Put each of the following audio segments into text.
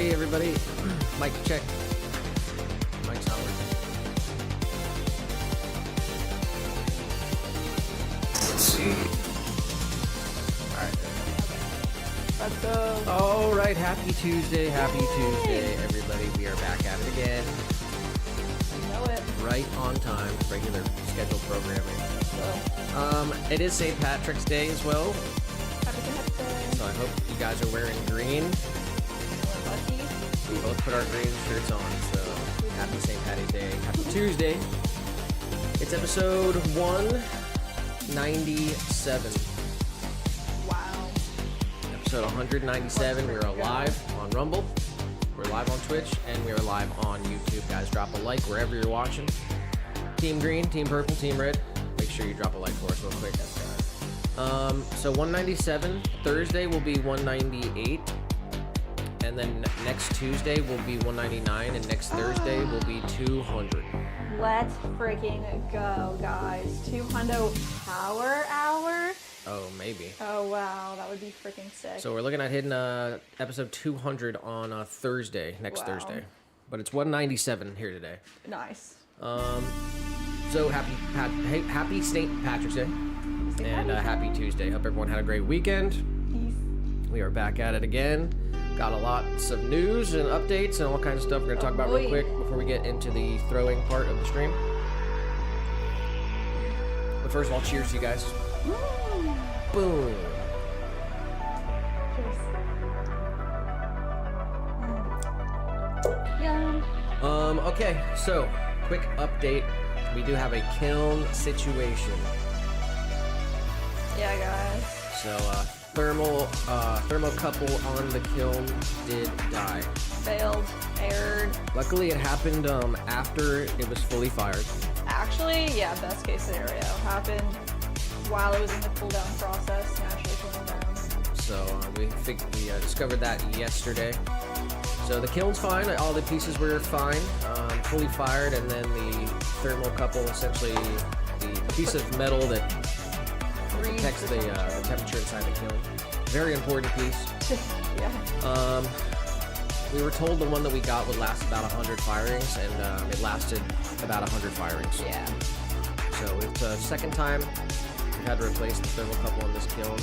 Hey everybody, mic check. Mic's not working. Let's see. Alright. Let's go. Alright, happy Tuesday, everybody. We are back at it again. You know it. Right on time, regular scheduled programming. It is St. Patrick's Day as well. Happy Patrick's Day. So I hope you guys are wearing green. We're lucky. We both put our green shirts on, so happy St. Patty's Day. Happy Tuesday. It's episode 197. Wow. Episode 197. We're live on Rumble. We're live on Twitch, and we are live on YouTube. Guys, drop a like wherever you're watching. Team green, team purple, team red. Make sure you drop a like for us real quick. So 197. Thursday will be 198. And then next Tuesday will be 199, and next Thursday will be 200. Let's freaking go, guys. 200 power hour? Oh, maybe. Oh, wow. That would be freaking sick. So we're looking at hitting episode 200 on Thursday, next Thursday. But it's 197 here today. Nice. So happy St. Patrick's Day. And happy Tuesday. Hope everyone had a great weekend. Peace. We are back at it again. Got lots of news and updates and all kinds of stuff we're going to talk about real quick before we get into the throwing part of the stream. But first of all, cheers to you guys. Boom. Cheers. Yum. Okay, so quick update. We do have a kiln situation. Yeah, guys. So, thermocouple on the kiln did die. Failed. Aired. Luckily, it happened after it was fully fired. Actually, yeah, best case scenario. Happened while it was in the cool down process, naturally cooling down. So we discovered that yesterday. So the kiln's fine. All the pieces were fine, fully fired, and then the thermocouple, essentially the piece of metal that protects the temperature inside the kiln. Very important piece. Yeah. We were told the one that we got would last about 100 firings, and it lasted about 100 firings. Yeah. So it's the second time we've had to replace the thermocouple on this kiln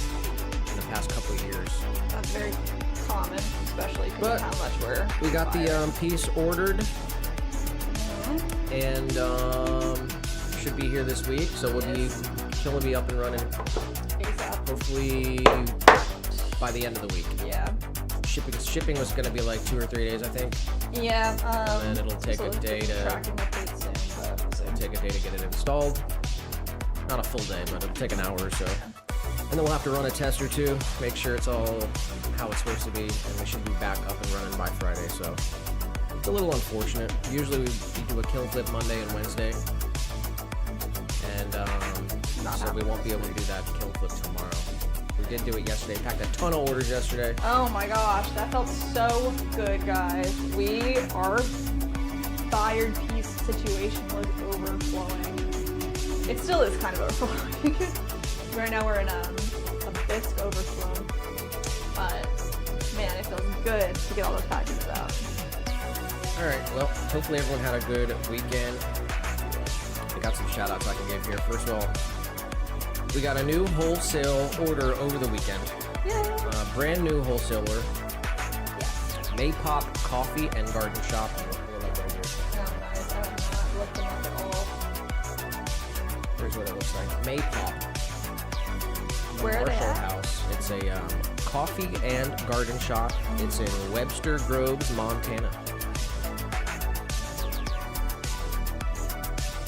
in the past couple of years. That's very common, especially because of how much we got the piece ordered, and should be here this week. So kiln will be up and running. ASAP. Hopefully by the end of the week. Yeah. Shipping was going to be like 2 or 3 days, I think. Yeah. And then it'll take a day to get it installed. Not a full day, but it'll take an hour or so. And then we'll have to run a test or two, make sure it's all how it's supposed to be, and we should be back up and running by Friday. So it's a little unfortunate. Usually we do a kiln flip Monday and Wednesday, and so we won't be able to do that kiln flip tomorrow. We did do it yesterday. Packed a ton of orders yesterday. Oh my gosh, that felt so good, guys. Our fired piece situation was overflowing. It still is kind of overflowing. Right now we're in a bisque overflow. But man, it feels good to get all those packages out. Alright, well, hopefully everyone had a good weekend. I got some shout outs I can give here. First of all, we got a new wholesale order over the weekend. Yeah. Brand new wholesale order. Yes. Maypop Coffee and Garden Shop. Oh, nice. I have not looked them up at all. Here's what it looks like. Maypop. Where are they Marshall at? House. It's a coffee and garden shop. It's in Webster Groves, Montana.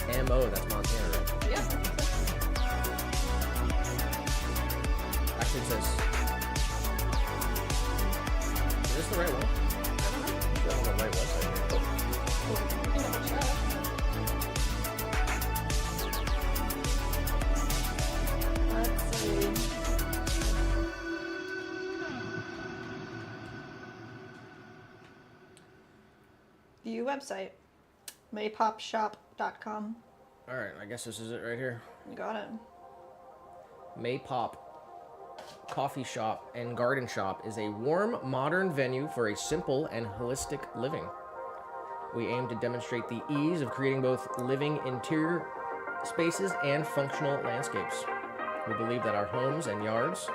M.O. That's Montana, right? Yeah. Actually, it says. Is this the right one? I don't know. I'm on the right website here. Let's see. View website. Maypopshop.com. Alright, I guess this is it right here. You got it. Maypop Coffee Shop and Garden Shop is a warm, modern venue for a simple and holistic living. We aim to demonstrate the ease of creating both living interior spaces and functional landscapes. We believe that our homes and yards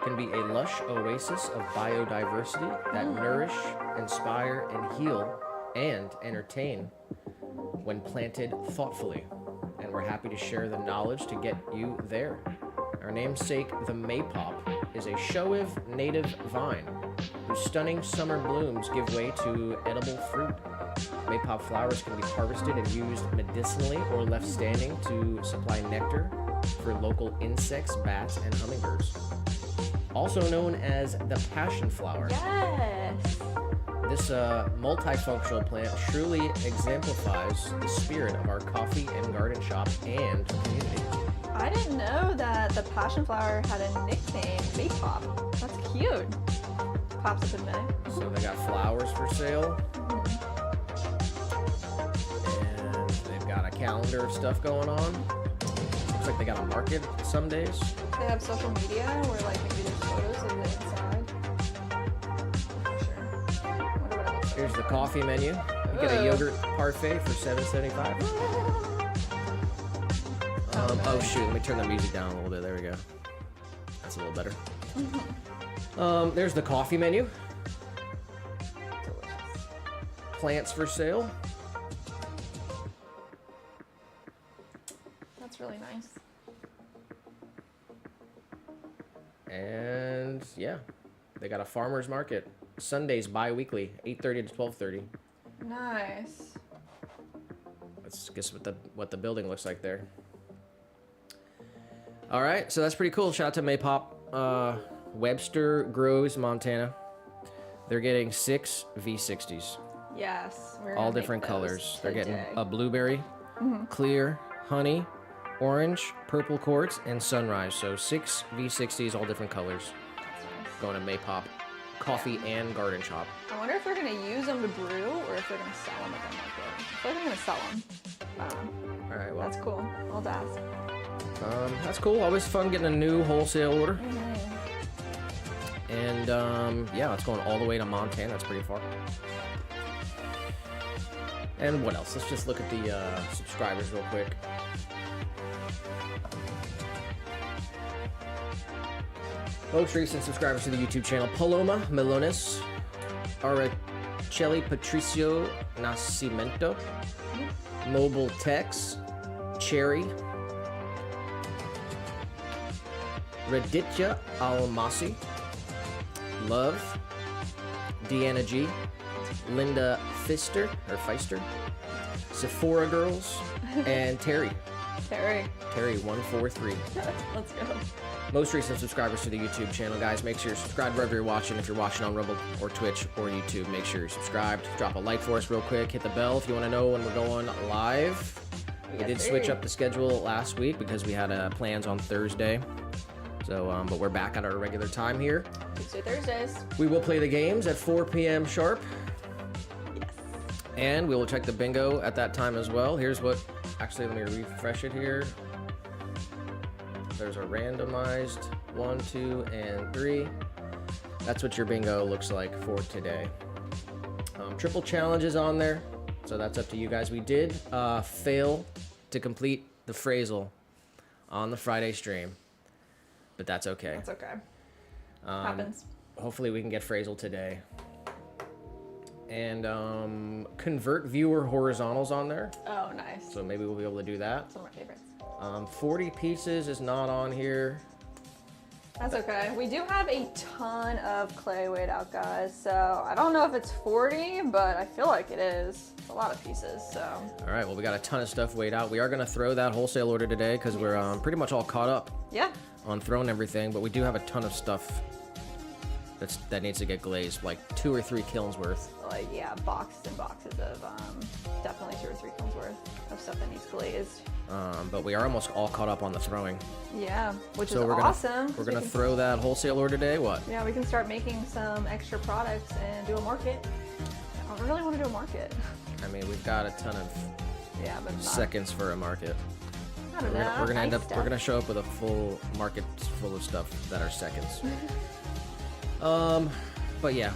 can be a lush oasis of biodiversity that nourish, inspire, and heal and entertain when planted thoughtfully. And we're happy to share the knowledge to get you there. Our namesake, the Maypop, is a showive native vine whose stunning summer blooms give way to edible fruit. Maypop flowers can be harvested and used medicinally or left standing to supply nectar for local insects, bats, and hummingbirds. Also known as the passion flower. Yes! This multifunctional plant truly exemplifies the spirit of our coffee and garden shop and community. I didn't know that the passion flower had a nickname, Maypop. That's cute. Pops up in May. So they got flowers for sale. And they've got a calendar of stuff going on. Looks like they got a market some days. They have social media where like maybe there's photos of the inside. Sure. Wonder what it looks like. Here's the coffee menu. You get a yogurt parfait for $7.75. Oh shoot, let me turn the music down a little bit. There we go. That's a little better. There's the coffee menu. Delicious. Plants for sale. That's really nice. And yeah, they got a farmer's market. Sundays bi-weekly, 8:30 to 12:30. Nice. Let's guess what the building looks like there. All right, so that's pretty cool. Shout out to Maypop, Webster Groves, Montana. They're getting 6 V60s. Yes. We're All gonna make different those colors. They're getting today. a blueberry, clear, honey, orange, purple quartz, and sunrise. So 6 V60s, all different colors. That's nice. Going to Maypop Coffee and Garden Shop. I wonder if they're gonna use them to brew or if they're gonna sell them at the market. I feel like they're gonna sell them. All right, well, That's cool. I'll ask. that's cool. Always fun getting a new wholesale order. Mm-hmm. And yeah, it's going all the way to Montana. That's pretty far. And what else? Let's just look at the subscribers real quick. Most recent subscribers to the YouTube channel: Paloma Melones, Aracelli Patricio Nascimento, Mobile Tex, Cherry, Raditya Almasi, Love, Deanna G, Linda Feister, Sephora Girls, and Terry. Terry 143. Let's go. Most recent subscribers to the YouTube channel, guys. Make sure you're subscribed wherever you're watching. If you're watching on Rumble or Twitch or YouTube, make sure you're subscribed. Drop a like for us real quick. Hit the bell if you want to know when we're going live. We did switch up the schedule last week because we had plans on Thursday. So, but we're back at our regular time here. Tuesday, Thursdays. We will play the games at 4 p.m. sharp. Yes. And we will check the bingo at that time as well. Here's what, actually, let me refresh it here. There's a randomized 1, 2, and 3. That's what your bingo looks like for today. Triple challenges on there, so that's up to you guys. We did fail to complete the phrasal on the Friday stream, but that's okay. That's okay. Happens. Hopefully we can get phrasal today. And convert viewer horizontals on there. Oh, nice. So maybe we'll be able to do that. Some of my favorites. 40 pieces is not on here. That's okay. We do have a ton of clay weighed out, guys. So I don't know if it's 40, but I feel like it is. It's a lot of pieces, so. All right, well, we got a ton of stuff weighed out. We are going to throw that wholesale order today because we're pretty much all caught up Yeah. on throwing everything, but we do have a ton of stuff that needs to get glazed, like 2 or 3 kilns worth. Like, yeah, boxes and boxes of definitely 2 or 3 kills worth of stuff that needs glazed. But we are almost all caught up on the throwing. Yeah, which So is we're awesome. We're 'cause gonna we can- throw that wholesale order today. What? Yeah, we can start making some extra products and do a market. I really want to do a market. I mean, we've got a ton of Yeah, but not. seconds for a market. I don't know. We're gonna show up with a full market full of stuff that are seconds. But yeah,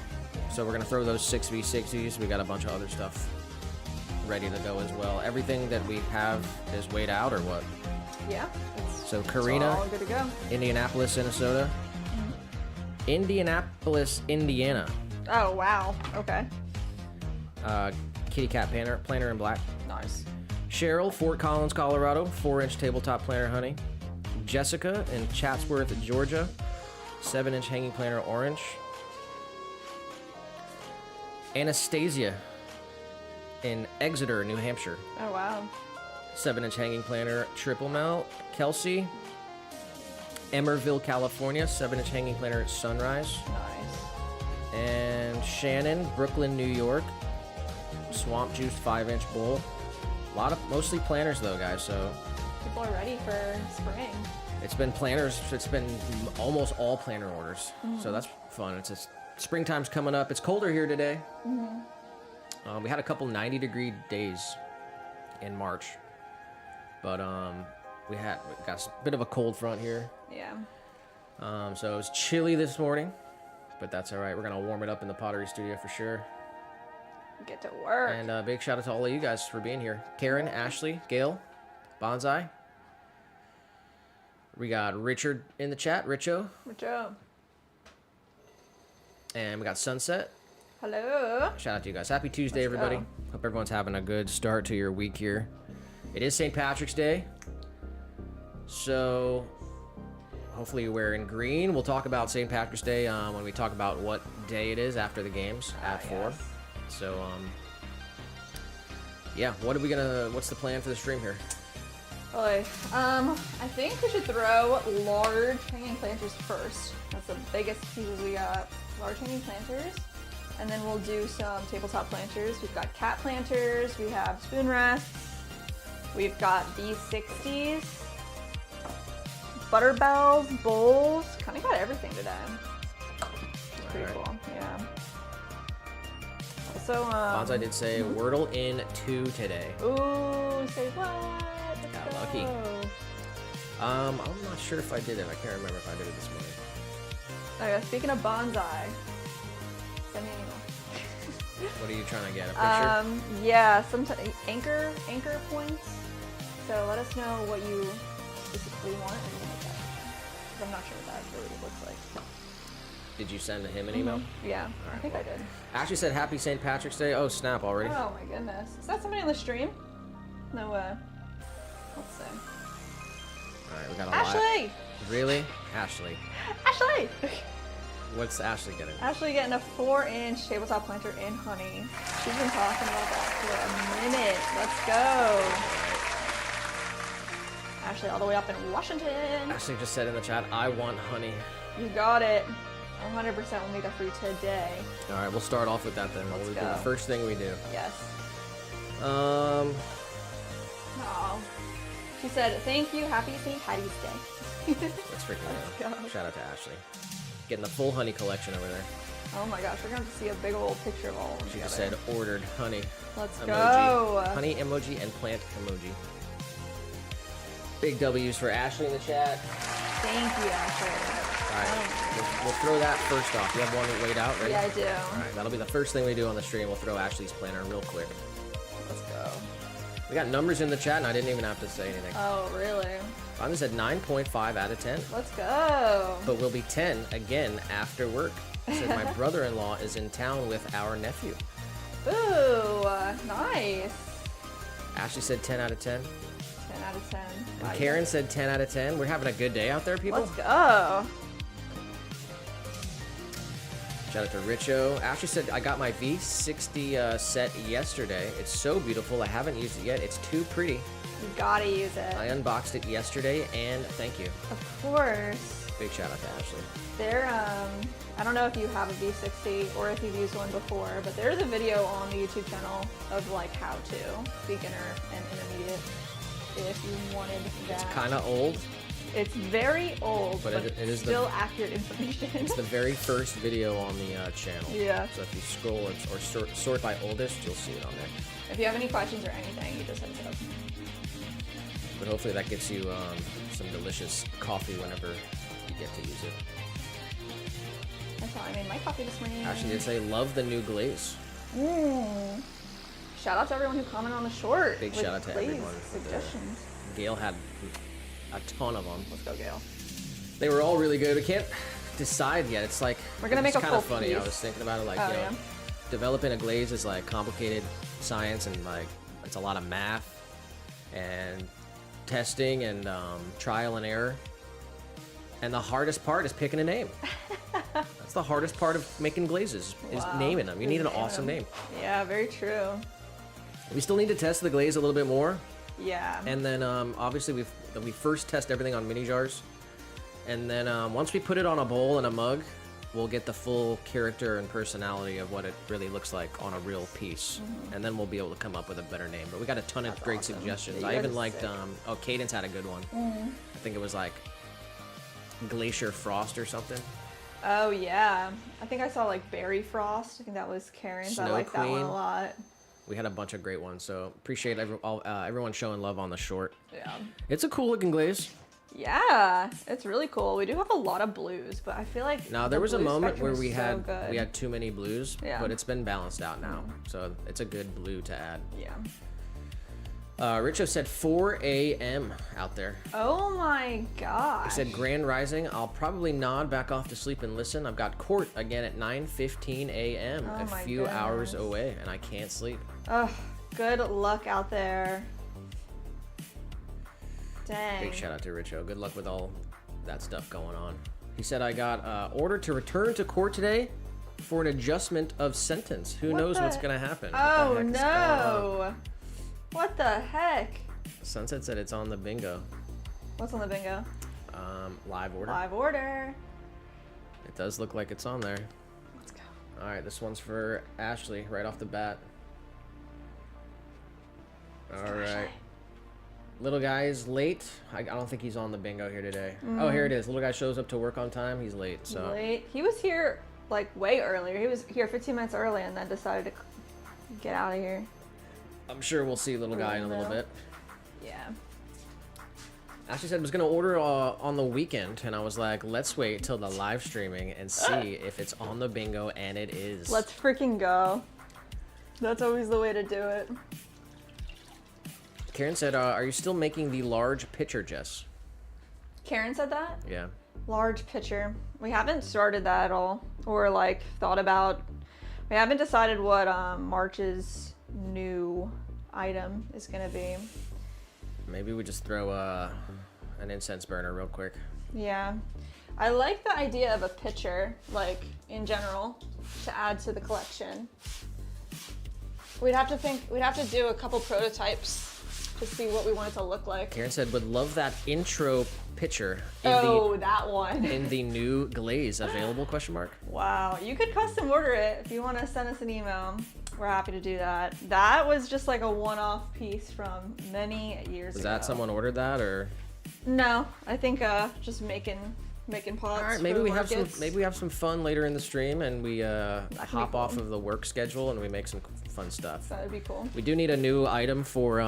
so we're gonna throw those 6v60s. We got a bunch of other stuff ready to go as well. Everything that we have is weighed out or what? Yeah. So Karina, all good to go. Indianapolis, Minnesota. Indianapolis, Indiana. Oh wow. Okay. Kitty Cat planner in black. Nice. Cheryl, Fort Collins, Colorado, 4-inch tabletop planner honey. Jessica in Chatsworth, Georgia, 7-inch hanging planner orange. Anastasia in Exeter, New Hampshire, Oh wow. 7-inch hanging planner triple melt. Kelsey, Emerville, California, 7-inch hanging planner sunrise. Nice. And Shannon, Brooklyn, New York, Swamp Juice 5-inch bowl. Mostly planners though, guys, so People are ready for spring. it's been planners. It's been almost all planner orders, so that's fun. It's just springtime's coming up. It's colder here today. We had a couple 90-degree days in March, but we got a bit of a cold front here. Yeah. So it was chilly this morning, but that's all right. We're gonna warm it up in the Pottery studio for sure. Get to work. And big shout out to all of you guys for being here. Karen, Ashley, Gail, Bonsai. We got Richard in the chat, Richo. Good job. And we got Sunset. Hello. Shout out to you guys. Happy Tuesday, Let's everybody. go. Hope everyone's having a good start to your week here. It is St. Patrick's Day. So hopefully you're wearing green. We'll talk about St. Patrick's Day when we talk about what day it is after the games at 4. Yes. So, yeah, what's the plan for the stream here? Boy, I think we should throw large hanging planters first. That's the biggest pieces we got. Large hanging planters. And then we'll do some tabletop planters. We've got cat planters, we have spoon rests, we've got V60s, butter bells, bowls. Kind of got everything today. It's pretty cool, yeah. So, Bonsai did say Wordle in 2 today. Ooh, say what? Let's Got go. lucky. I'm not sure if I did it. I can't remember if I did it this morning. Oh yeah, speaking of bonsai, send me an email. What are you trying to get? A picture? Yeah, anchor points. So let us know what you specifically want and we'll make that. 'Cause I'm not sure what that really looks like. Did you send him an email? Yeah, Alright, I think I did. Ashley said Happy St. Patrick's Day. Oh, snap already. Oh my goodness. Is that somebody on the stream? No way. Let's see. Alright, we got a lot. Ashley! Really? Ashley. Ashley! What's Ashley getting? Ashley getting a 4-inch tabletop planter in honey. She's been talking about that for a minute. Let's go. Ashley all the way up in Washington. Ashley just said in the chat, I want honey. You got it. 100% will make that for you today. Alright, we'll start off with that then. Let's We'll do go. the first thing we do. Yes. Um, Aw. She said, thank you, happy St. Patty's Day. That's freaking Let's cool. go. Shout out to Ashley. Getting the full honey collection over there. Oh my gosh, we're going to see a big old picture of all of them She together. just said ordered honey Let's emoji. go. Honey emoji and plant emoji. Big W's for Ashley in the chat. Thank you, Ashley. Alright, we'll throw that first off. You have one weighed out, ready? Yeah, I do. Alright, that'll be the first thing we do on the stream. We'll throw Ashley's planner real quick. Let's go. We got numbers in the chat and I didn't even have to say anything. Oh, really? Bonnie said 9.5 out of 10. Let's go. But we'll be 10 again after work. Said my brother-in-law is in town with our nephew. Ooh, nice. Ashley said 10 out of 10. 10 out of 10. And Karen said 10 out of 10. We're having a good day out there, people. Let's go. Shout out to Richo. Ashley said, I got my V60 set yesterday. It's so beautiful. I haven't used it yet. It's too pretty. You gotta use it. I unboxed it yesterday, and thank you. Of course. Big shout out to Ashley. There, I don't know if you have a V60 or if you've used one before, but there's a video on the YouTube channel of like how to, beginner and intermediate, if you wanted that. It's kind of old. It's very old, but it is still accurate information. It's the very first video on the channel. Yeah. So if you scroll or sort by oldest, you'll see it on there. If you have any questions or anything, you just hit us up. But hopefully that gets you some delicious coffee whenever you get to use it. That's how I made my coffee this morning. Actually, did say love the new glaze. Shout out to everyone who commented on the short. Big shout out to glaze everyone. Suggestions. Gail had a ton of them. Let's go, Gail. They were all really good. We can't decide yet. It's like we're gonna make a kind full of funny. piece. I was thinking about it, like Yeah. developing a glaze is like complicated science, and like it's a lot of math and testing and trial and error. And the hardest part is picking a name. That's the hardest part of making glazes, is naming them. You need an awesome name. Yeah, very true. We still need to test the glaze a little bit more. Yeah. And then obviously we first test everything on mini jars. And then once we put it on a bowl and a mug, we'll get the full character and personality of what it really looks like on a real piece. And then we'll be able to come up with a better name. But we got a ton of great suggestions. Yeah, I you even guys are liked, sick. Cadence had a good one. I think it was like Glacier Frost or something. Oh yeah, I think I saw like Berry Frost. I think that was Karen's. I Snow like that one Queen. a lot. We had a bunch of great ones, so appreciate everyone showing love on the short. Yeah. It's a cool looking glaze. Yeah, it's really cool. We do have a lot of blues, but I feel like Now there was a blue moment spectrum where is we so had too many blues, Yeah. but it's been balanced out now, so it's a good blue to add. Yeah. Richo said 4 a.m. out there. Oh my gosh. He said Grand Rising. I'll probably nod back off to sleep and listen. I've got court again at 9:15 a.m. Oh a my few hours goodness. away, and I can't sleep. Ugh, good luck out there. Dang. Big shout out to Richo. Good luck with all that stuff going on. He said I got ordered to return to court today for an adjustment of sentence. Who What knows the- what's gonna happen? Oh What the heck is going on? no. What the heck? Sunset said it's on the bingo. What's on the bingo? Live order. Live order. It does look like it's on there. Let's go. All right, this one's for Ashley right off the bat. All right. Little guy is late. I don't think he's on the bingo here today. Oh, here it is. Little guy shows up to work on time. He's late. So Late. He was here like way earlier. He was here 15 minutes early and then decided to get out of here. I'm sure we'll see little guy in a little bit. Yeah. Ashley said I was gonna order on the weekend, and I was like, let's wait till the live streaming and see if it's on the bingo, and it is. Let's freaking go. That's always the way to do it. Karen said, are you still making the large pitcher, Jess? Karen said that? Yeah. Large pitcher. We haven't started that at all. Or like thought about, we haven't decided what March's new item is gonna be. Maybe we just throw an incense burner real quick. Yeah. I like the idea of a pitcher, like in general, to add to the collection. We'd have to do a couple prototypes to see what we want it to look like. Karen said, would love that intro picture in That one. in the new glaze available, question mark? Wow, you could custom order it if you want to send us an email. We're happy to do that. That was just like a one-off piece from many years ago. Was that someone ordered that, or? No, I think just making pots. All right, for maybe the we have some. markets. Maybe we have some fun later in the stream, and we can be hop off cool. of the work schedule and we make some fun stuff. That would be cool. We do need a new item for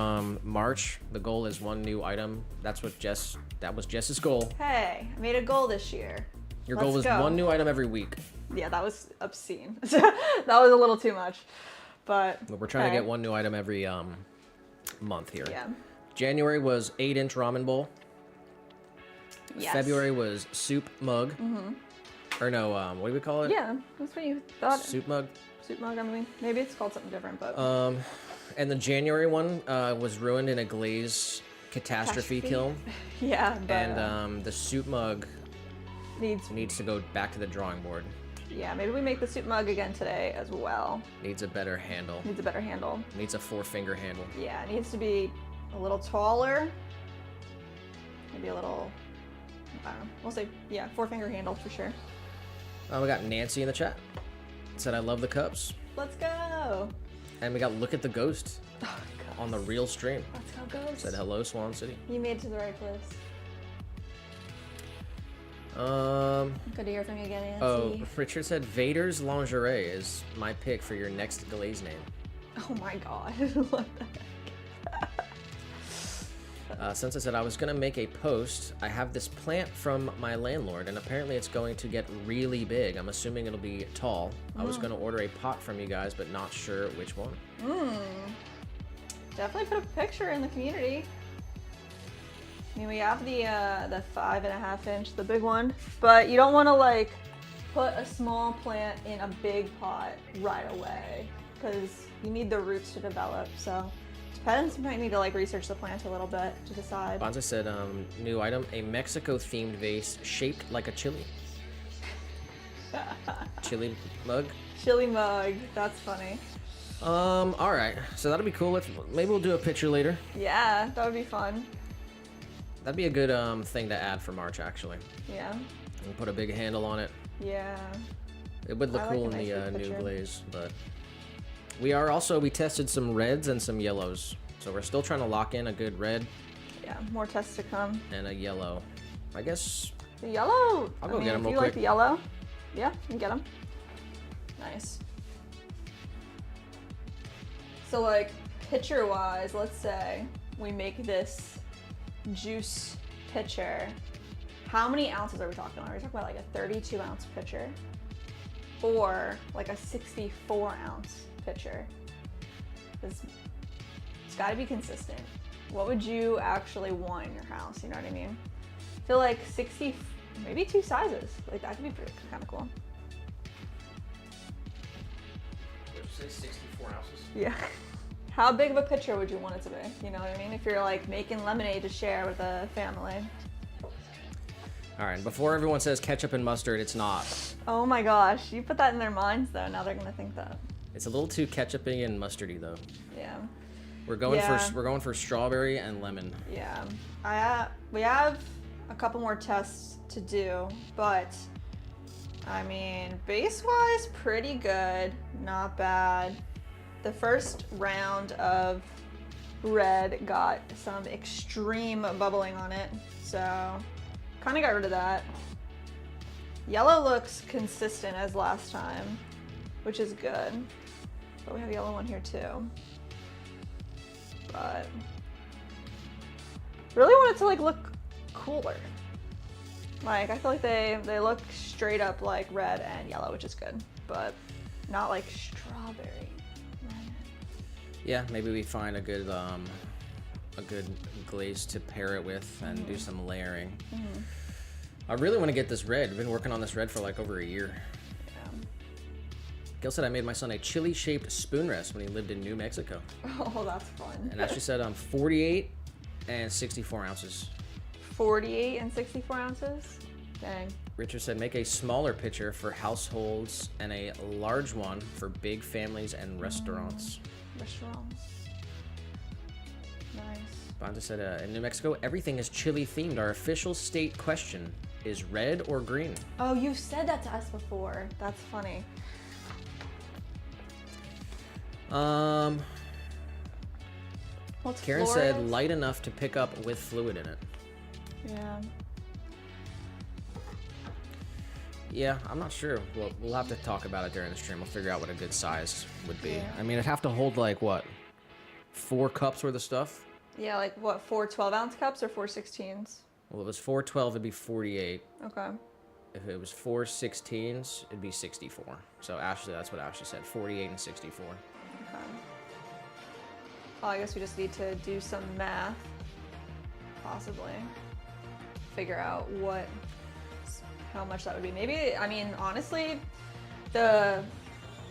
March. The goal is one new item. That was Jess's goal. Hey, I made a goal this year. Your goal was Let's go. one new item every week. Yeah, that was obscene. That was a little too much. But We're trying to hey. get one new item every month here. Yeah. January was 8-inch ramen bowl. Yes. February was soup mug. Or no, what do we call it? Yeah, that's what you thought. Soup mug. Soup mug, I mean. Maybe it's called something different, but And the January one was ruined in a glaze catastrophe kiln. yeah, but And the soup mug needs to go back to the drawing board. yeah, maybe we make the soup mug again today as well. Needs a better handle. Needs a better handle. Needs a 4-finger handle. Yeah, it needs to be a little taller. Maybe a little, I don't know. We'll say, yeah, 4-finger handle for sure. We got Nancy in the chat. Said, I love the Cubs. Let's go. And we got Look at the Ghost Oh, God. on the real stream. Let's go, Ghost. Said, hello, Swan City. You made it to the right place. Good to hear from you again, Nancy. Oh, Richard said, Vader's Lingerie is my pick for your next glaze name. Oh my God. What the heck? Since I said I was going to make a post, I have this plant from my landlord, and apparently it's going to get really big. I'm assuming it'll be tall. I was going to order a pot from you guys, but not sure which one. Definitely put a picture in the community. I mean, we have the 5.5 inch, the big one, but you don't want to like put a small plant in a big pot right away because you need the roots to develop. So depends. You might need to like research the plant a little bit to decide. Bonza said, new item, a Mexico-themed vase shaped like a chili. Chili mug. Chili mug. That's funny. All right. So that'll be cool. Maybe we'll do a picture later. Yeah, that would be fun. That'd be a good thing to add for March, actually. Yeah. And put a big handle on it. Yeah. It would look cool in the new glaze, but we tested some reds and some yellows. So we're still trying to lock in a good red. Yeah, more tests to come. And a yellow. I guess. The yellow. I'll go get them real quick. If you like the yellow, yeah, you can get them. Nice. So like pitcher-wise, let's say we make this juice pitcher. How many ounces are we talking about? Are we talking about like a 32 ounce pitcher or like a 64 ounce pitcher? It's got to be consistent. What would you actually want in your house? You know what I mean? I feel like 60, maybe two sizes. Like that could be kind of cool. Would you say 64 ounces? Yeah. How big of a pitcher would you want it to be? You know what I mean? If you're like making lemonade to share with a family. All right, before everyone says ketchup and mustard, it's not. Oh my gosh, you put that in their minds though. Now they're gonna think that. It's a little too ketchupy and mustardy though. Yeah. We're going for strawberry and lemon. Yeah. We have a couple more tests to do, but I mean, base-wise, pretty good, not bad. The first round of red got some extreme bubbling on it, so kind of got rid of that. Yellow looks consistent as last time, which is good. But we have a yellow one here too. But really want it to like look cooler. Like I feel like they look straight up like red and yellow, which is good, but not like strawberry. Yeah, maybe we find a good glaze to pair it with and do some layering. I really want to get this red. I've been working on this red for like over a year. Yeah. Gil said I made my son a chili-shaped spoon rest when he lived in New Mexico. Oh, that's fun. And Ashley said 48 and 64 ounces. 48 and 64 ounces? Dang. Richard said make a smaller pitcher for households and a large one for big families and restaurants. Restaurants. Nice. Bonta said in New Mexico, everything is chili themed. Our official state question is red or green. Oh, you've said that to us before. That's funny. What's Karen Florida's? said light enough to pick up with fluid in it. Yeah. Yeah, I'm not sure. We'll have to talk about it during the stream. We'll figure out what a good size would be. Yeah. I mean, it'd have to hold like what? 4 cups worth of stuff? Yeah, like what, 4 12-ounce cups or 4 16s? Well, if it was 4 12, it'd be 48. Okay. If it was 4 16s, it'd be 64. So Ashley, that's what Ashley said, 48 and 64. Okay. Well, I guess we just need to do some math, possibly. Figure out how much that would be. Maybe, I mean, honestly, the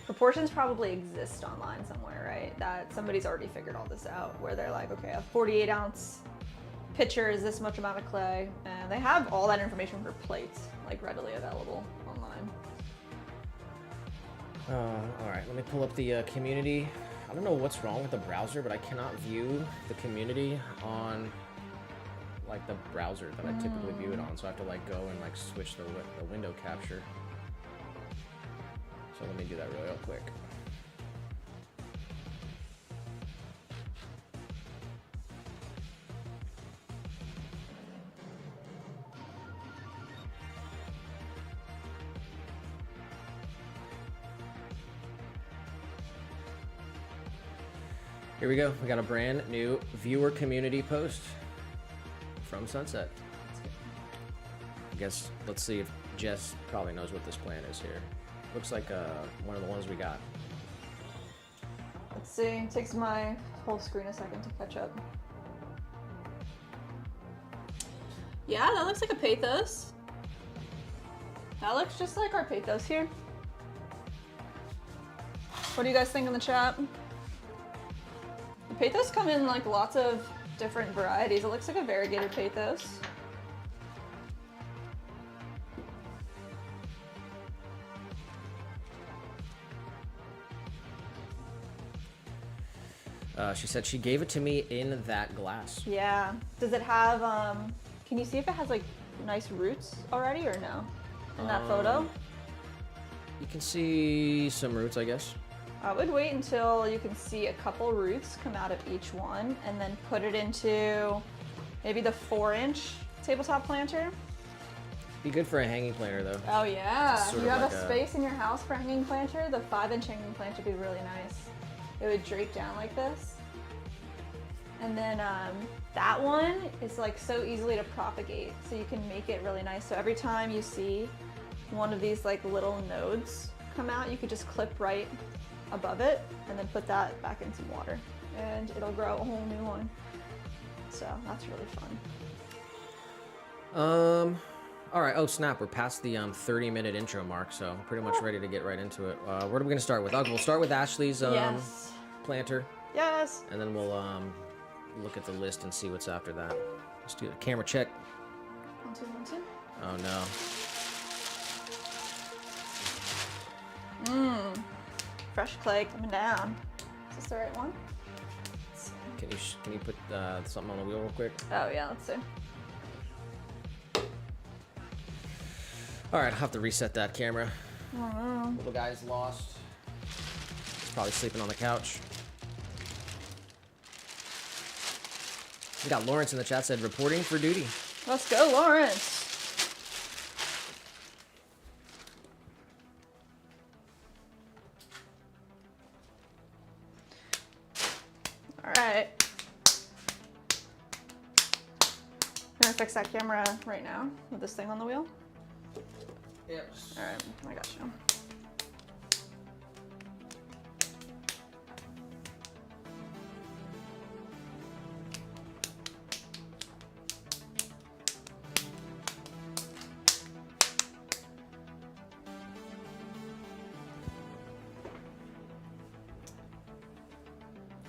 proportions probably exist online somewhere, right? That somebody's already figured all this out, where they're like, okay, a 48 ounce pitcher is this much amount of clay, and they have all that information for plates, like readily available online. All right, let me pull up the community. I don't know what's wrong with the browser, but I cannot view the community on like the browser that I typically view it on, so I have to like go and like switch the window capture. So let me do that real quick. Here we go. We got a brand new viewer community post. from Sunset. I guess let's see if Jess probably knows what this plant is here. Looks like one of the ones we got. Let's see. It takes my whole screen a second to catch up. Yeah, that looks like a Pathos. That looks just like our Pathos here. What do you guys think in the chat? The Pathos come in like lots of different varieties. It looks like a variegated Pathos. She said she gave it to me in that glass. Yeah. Does it have, can you see if it has like nice roots already or no? In that photo? You can see some roots, I guess. I would wait until you can see a couple roots come out of each one and then put it into maybe the 4-inch tabletop planter. Be good for a hanging planter though. Oh yeah. Sort You of have like a space in your house for a hanging planter? The 5-inch hanging planter would be really nice. It would drape down like this. And then that one is like so easily to propagate, so you can make it really nice. So every time you see one of these like little nodes come out, you could just clip right above it and then put that back in some water and it'll grow a whole new one. So that's really fun. All right. Oh snap! We're past the 30-minute intro mark, so pretty much ready to get right into it. What are we gonna start with? We'll start with Ashley's Yes. planter, Yes. and then we'll look at the list and see what's after that. Let's do a camera check. 1, 2, 1, 2. Oh no. Fresh clay coming down. Is this the right one? Can you put something on the wheel real quick? Oh yeah, let's see. All right, I'll have to reset that camera. Oh no. Little guy's lost. He's probably sleeping on the couch. We got Lawrence in the chat said reporting for duty. Let's go, Lawrence. All right. I'm gonna fix that camera right now with this thing on the wheel. Yep. All right, I got you.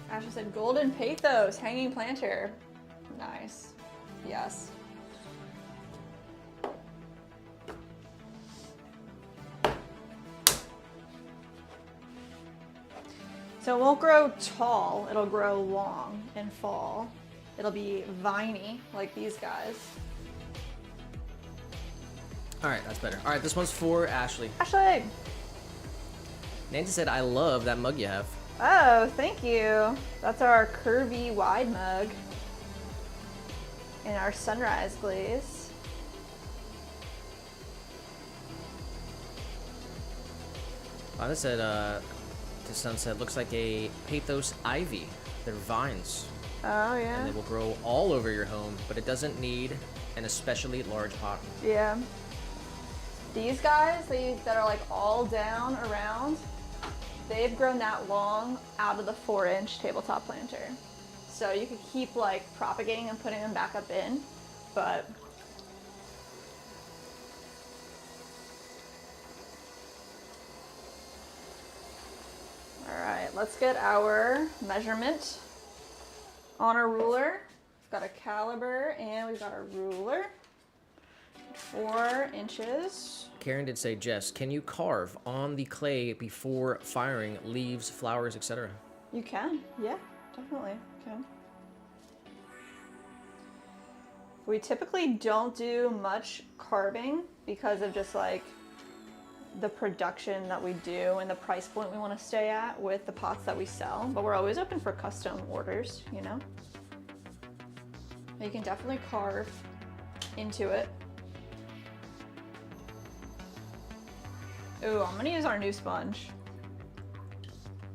Ashley said golden pathos, hanging planter. Nice. Yes. So it won't grow tall, it'll grow long and fall. It'll be viney like these guys. All right, that's better. All right, this one's for Ashley. Ashley! Nancy said, I love that mug you have. Oh, thank you. That's our curvy wide mug in our sunrise glaze. Oh, this said, the sunset looks like a Pathos ivy. They're vines, Oh, and yeah. they will grow all over your home, but it doesn't need an especially large pot. Yeah. These guys, that are like all down around, they've grown that long out of the 4-inch tabletop planter. So you could keep like propagating and putting them back up in, but all right, let's get our measurement on our ruler. We've got a caliber and we've got our ruler. 4 inches. Karen did say, Jess, can you carve on the clay before firing leaves, flowers, etc.? You can, yeah, definitely can. We typically don't do much carving because of just like the production that we do and the price point we want to stay at with the pots that we sell, but we're always open for custom orders, you know? You can definitely carve into it. Ooh, I'm gonna use our new sponge.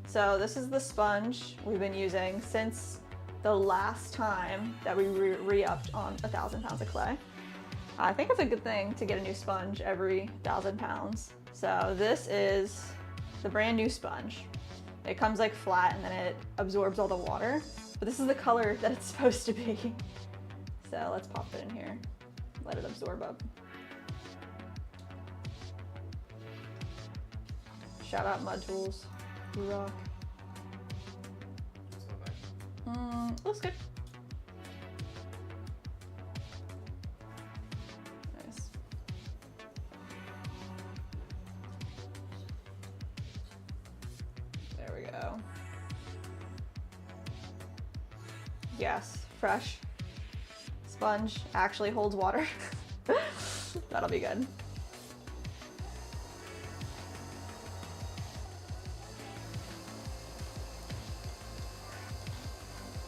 So this is the sponge we've been using since the last time that we re-upped on 1,000 pounds of clay. I think it's a good thing to get a new sponge every 1,000 pounds. So this is the brand new sponge. It comes like flat and then it absorbs all the water, but this is the color that it's supposed to be. So let's pop it in here, let it absorb up. Shout out Mud Tools, you rock. Looks good. Nice. There we go. Yes, fresh. Sponge actually holds water. That'll be good.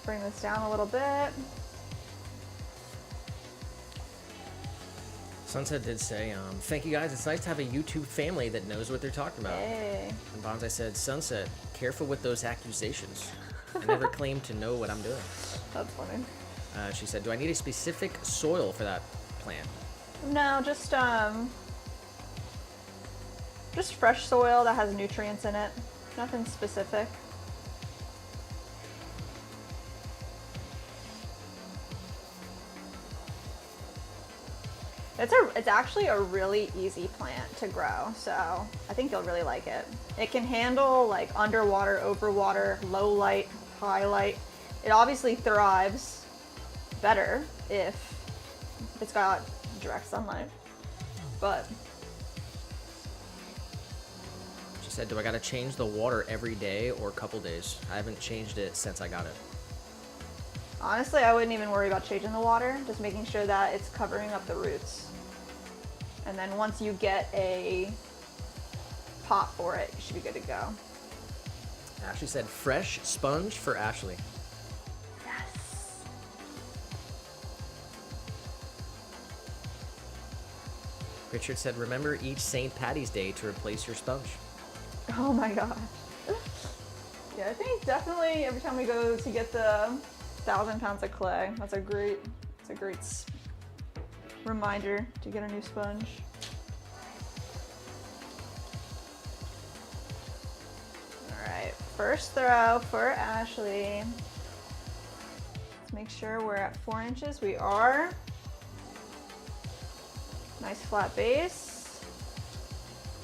Bring this down a little bit. Sunset did say, thank you guys. It's nice to have a YouTube family that knows what they're talking about. Hey. And Bonsai said, Sunset, careful with those accusations. I never claimed to know what I'm doing. That's funny. She said, do I need a specific soil for that plant? No, just fresh soil that has nutrients in it. Nothing specific. It's actually a really easy plant to grow, so I think you'll really like it. It can handle like underwater, overwater, low light, high light. It obviously thrives better if it's got direct sunlight, but. She said, do I gotta change the water every day or a couple days? I haven't changed it since I got it. Honestly, I wouldn't even worry about changing the water, just making sure that it's covering up the roots. And then once you get a pot for it, you should be good to go. Ashley said, fresh sponge for Ashley. Yes. Richard said, remember each St. Patty's Day to replace your sponge. Oh my gosh. Yeah, I think definitely every time we go to get the 1,000 pounds of clay, that's a great reminder to get a new sponge. All right, first throw for Ashley. Let's make sure we're at 4 inches. We are. Nice flat base.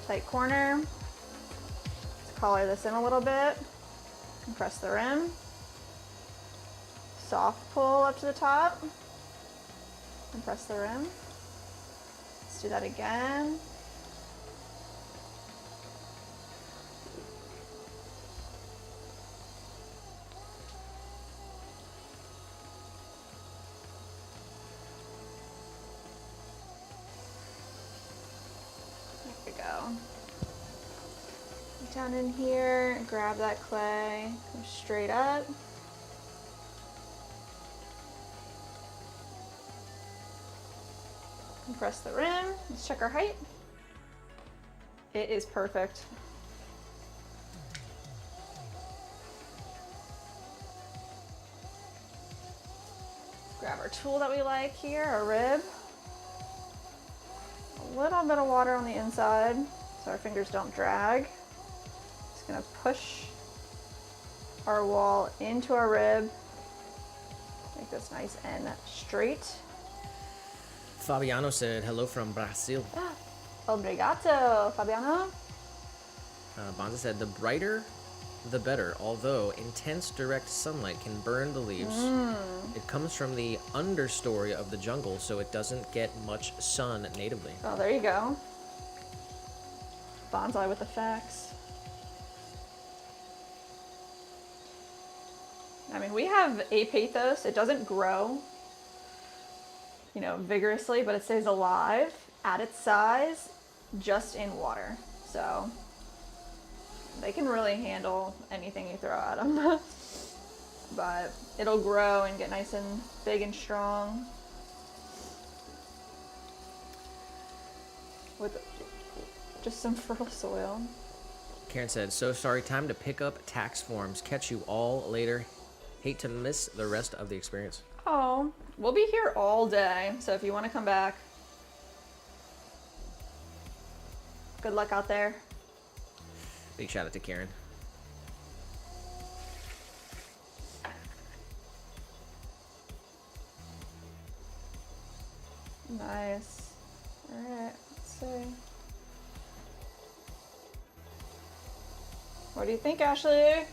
Tight corner. Let's collar this in a little bit. Compress the rim. Soft pull up to the top. Compress the rim. Let's do that again. There we go. Down in here, grab that clay, go straight up. Compress the rim. Let's check our height. It is perfect. Grab our tool that we like here, our rib. A little bit of water on the inside so our fingers don't drag. Just gonna push our wall into our rib. Make this nice and straight. Fabiano said, hello from Brazil. Obrigado, Fabiano. Bonza said, the brighter, the better, although intense direct sunlight can burn the leaves. It comes from the understory of the jungle, so it doesn't get much sun natively. Oh, there you go. Bonsai with the facts. I mean, we have apathos. It doesn't grow, you know, vigorously, but it stays alive at its size just in water. So they can really handle anything you throw at them. But it'll grow and get nice and big and strong with just some fertile soil. Karen said, so sorry, time to pick up tax forms. Catch you all later. Hate to miss the rest of the experience. Oh, we'll be here all day, so if you want to come back, good luck out there. Big shout out to Karen. Nice. Alright, let's see. What do you think, Ashley?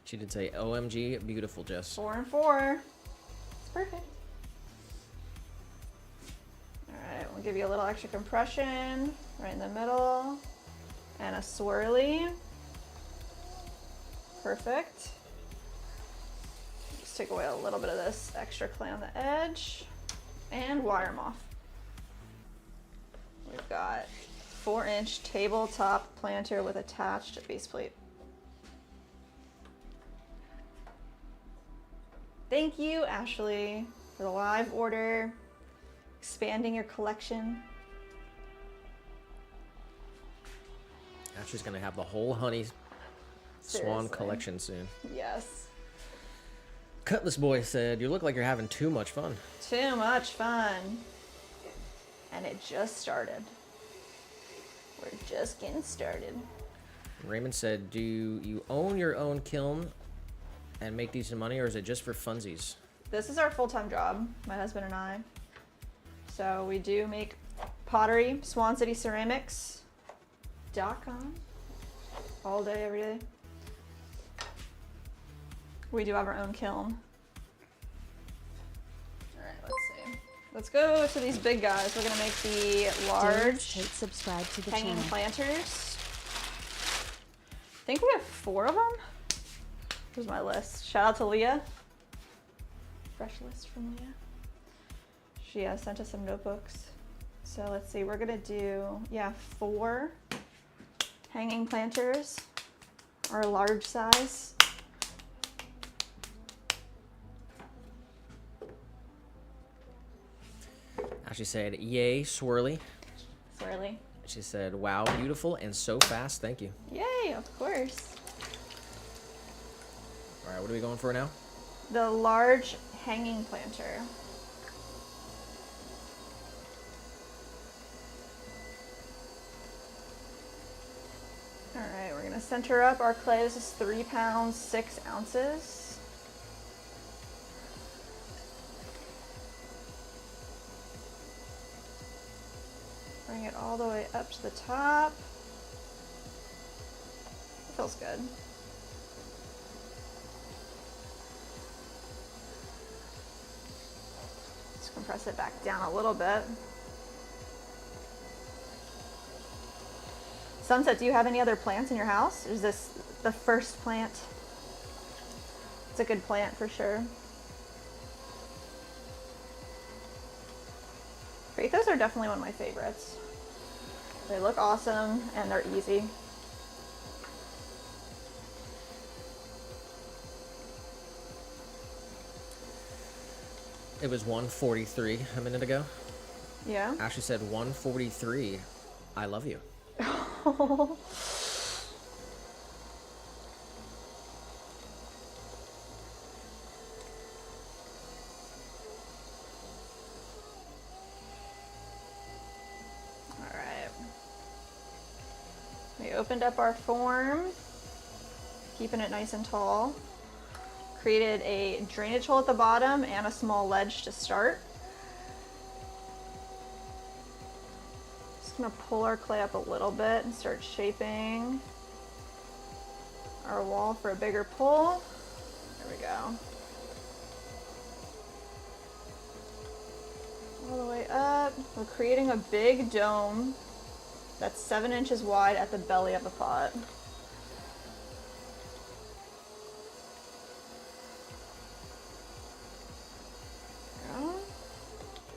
She did say, OMG, beautiful, Jess. 4 and 4. It's perfect. Alright, we'll give you a little extra compression right in the middle. And a swirly. Perfect. Just take away a little bit of this extra clay on the edge. And wire them off. We've got 4-inch tabletop planter with attached base plate. Thank you, Ashley, for the live order, expanding your collection. Ashley's gonna have the whole Honey Swan Seriously. collection soon. Yes. Cutlass Boy said, you look like you're having too much fun. Too much fun. And it just started. We're just getting started. Raymond said, do you own your own kiln and make decent money, or is it just for funsies? This is our full-time job, my husband and I. So we do make pottery, SwanCityCeramics.com, all day, every day. We do have our own kiln. All right, let's see. Let's go to these big guys. We're gonna make the large subscribe to the hanging channel. planters. I think we have 4 of them. Here's my list. Shout out to Leah. Fresh list from Leah. She sent us some notebooks. So let's see, we're gonna do, 4 hanging planters, our large size. She said, yay, swirly. Swirly. She said, wow, beautiful and so fast, thank you. Yay, of course. All right, what are we going for now? The large hanging planter. All right, we're gonna center up our clay. This is 3 pounds, 6 ounces. Bring it all the way up to the top. It feels good. Let's compress it back down a little bit. Sunset, do you have any other plants in your house? Or is this the first plant? It's a good plant for sure. Krathos are definitely one of my favorites. They look awesome and they're easy. It was 1:43 a minute ago. Yeah. Ashley said 1:43. I love you. We opened up our form, keeping it nice and tall. Created a drainage hole at the bottom and a small ledge to start. Just gonna pull our clay up a little bit and start shaping our wall for a bigger pull. There we go. All the way up. We're creating a big dome that's 7 inches wide at the belly of the pot.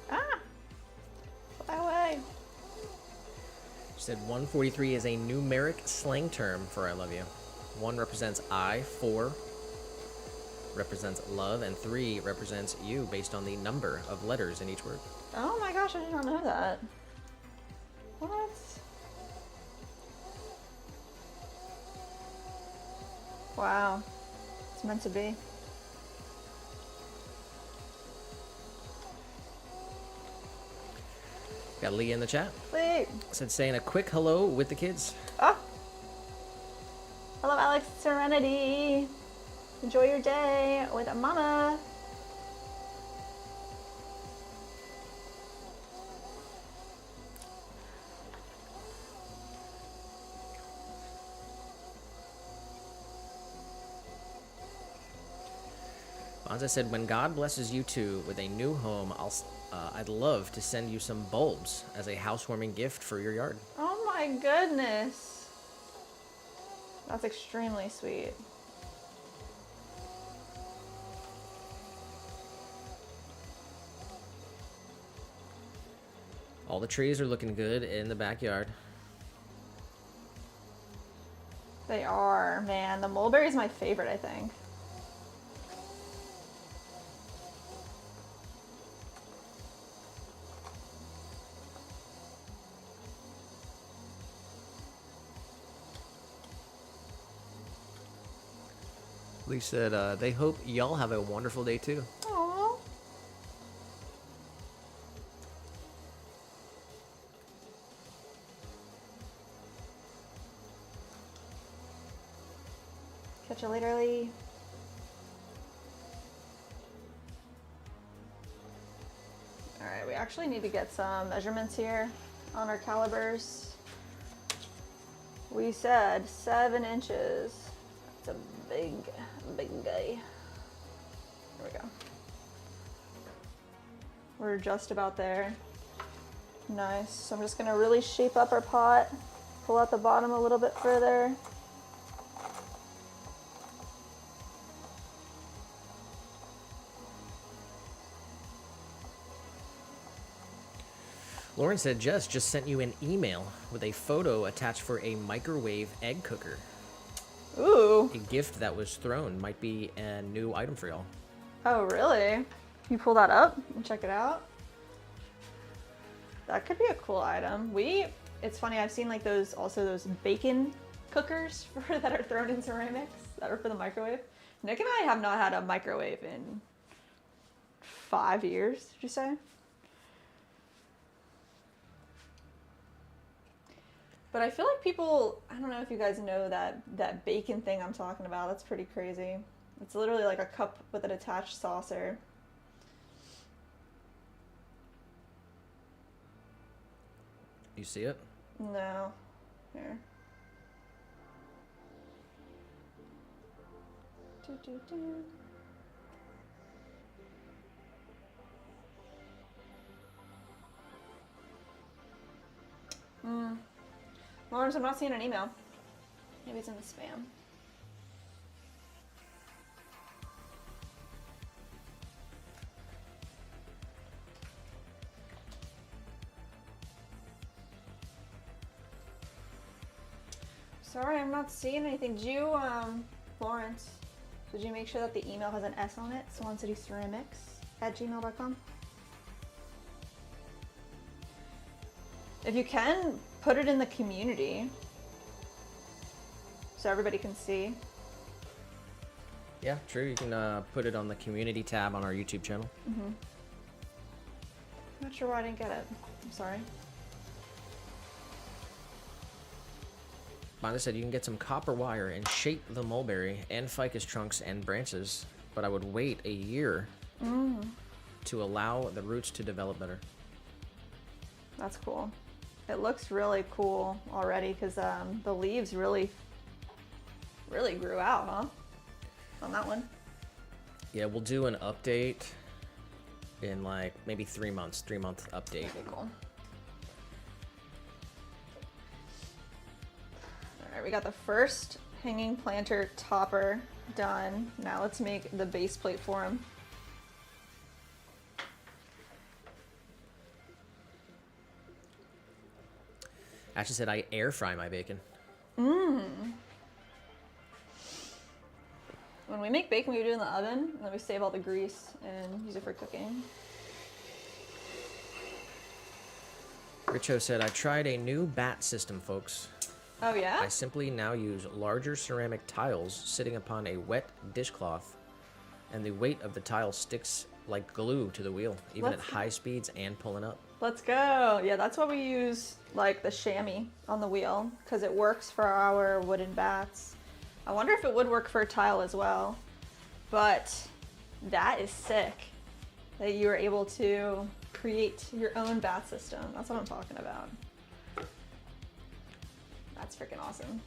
Ah! Fly away. She said 143 is a numeric slang term for I love you. 1 represents I, 4 represents love, and 3 represents you based on the number of letters in each word. Oh my gosh, I did not know that. What? Wow. It's meant to be. Got Lee in the chat. Wait. Said saying a quick hello with the kids. Oh. Hello, Alex Serenity. Enjoy your day with Mama. Bonza said, when God blesses you two with a new home, I'd love to send you some bulbs as a housewarming gift for your yard. Oh my goodness. That's extremely sweet. All the trees are looking good in the backyard. They are, man. The mulberry is my favorite, I think. Lee said, they hope y'all have a wonderful day too. Aww. Catch you later, Lee. Alright, we actually need to get some measurements here on our calibers. We said 7 inches. That's a big guy. There we go. We're just about there. Nice. So I'm just gonna really shape up our pot, pull out the bottom a little bit further. Lauren said, Jess just sent you an email with a photo attached for a microwave egg cooker. Ooh. A gift that was thrown. Might be a new item for y'all. Oh, really? Can you pull that up and check it out? That could be a cool item. It's funny, I've seen like those bacon cookers that are thrown in ceramics that are for the microwave. Nick and I have not had a microwave in 5 years, did you say? But I feel like people, I don't know if you guys know that bacon thing I'm talking about. That's pretty crazy. It's literally like a cup with an attached saucer. You see it? No. Here. Lawrence, I'm not seeing an email. Maybe it's in the spam. Sorry, I'm not seeing anything. Did you, Lawrence, did you make sure that the email has an S on it? swancityceramics@gmail.com. If you can, put it in the community so everybody can see. Yeah, true. You can put it on the community tab on our YouTube channel. Not sure why I didn't get it. I'm sorry. Bonda said you can get some copper wire and shape the mulberry and ficus trunks and branches, but I would wait a year to allow the roots to develop better. That's cool. It looks really cool already because the leaves really grew out, huh? On that one. Yeah, we'll do an update in like maybe 3 months, 3-month update. Okay, cool. All right, we got the first hanging planter topper done. Now let's make the base plate for him. Ashley said I air fry my bacon. When we make bacon, we do it in the oven, and then we save all the grease and use it for cooking. Richo said, I tried a new bat system, folks. Oh, yeah? I simply now use larger ceramic tiles sitting upon a wet dishcloth, and the weight of the tile sticks like glue to the wheel, even Let's at go. high speeds and pulling up. Let's go. Yeah, that's why we use like the chamois on the wheel, because it works for our wooden bats. I wonder if it would work for a tile as well. But that is sick that you were able to create your own bat system. That's what I'm talking about. That's freaking awesome.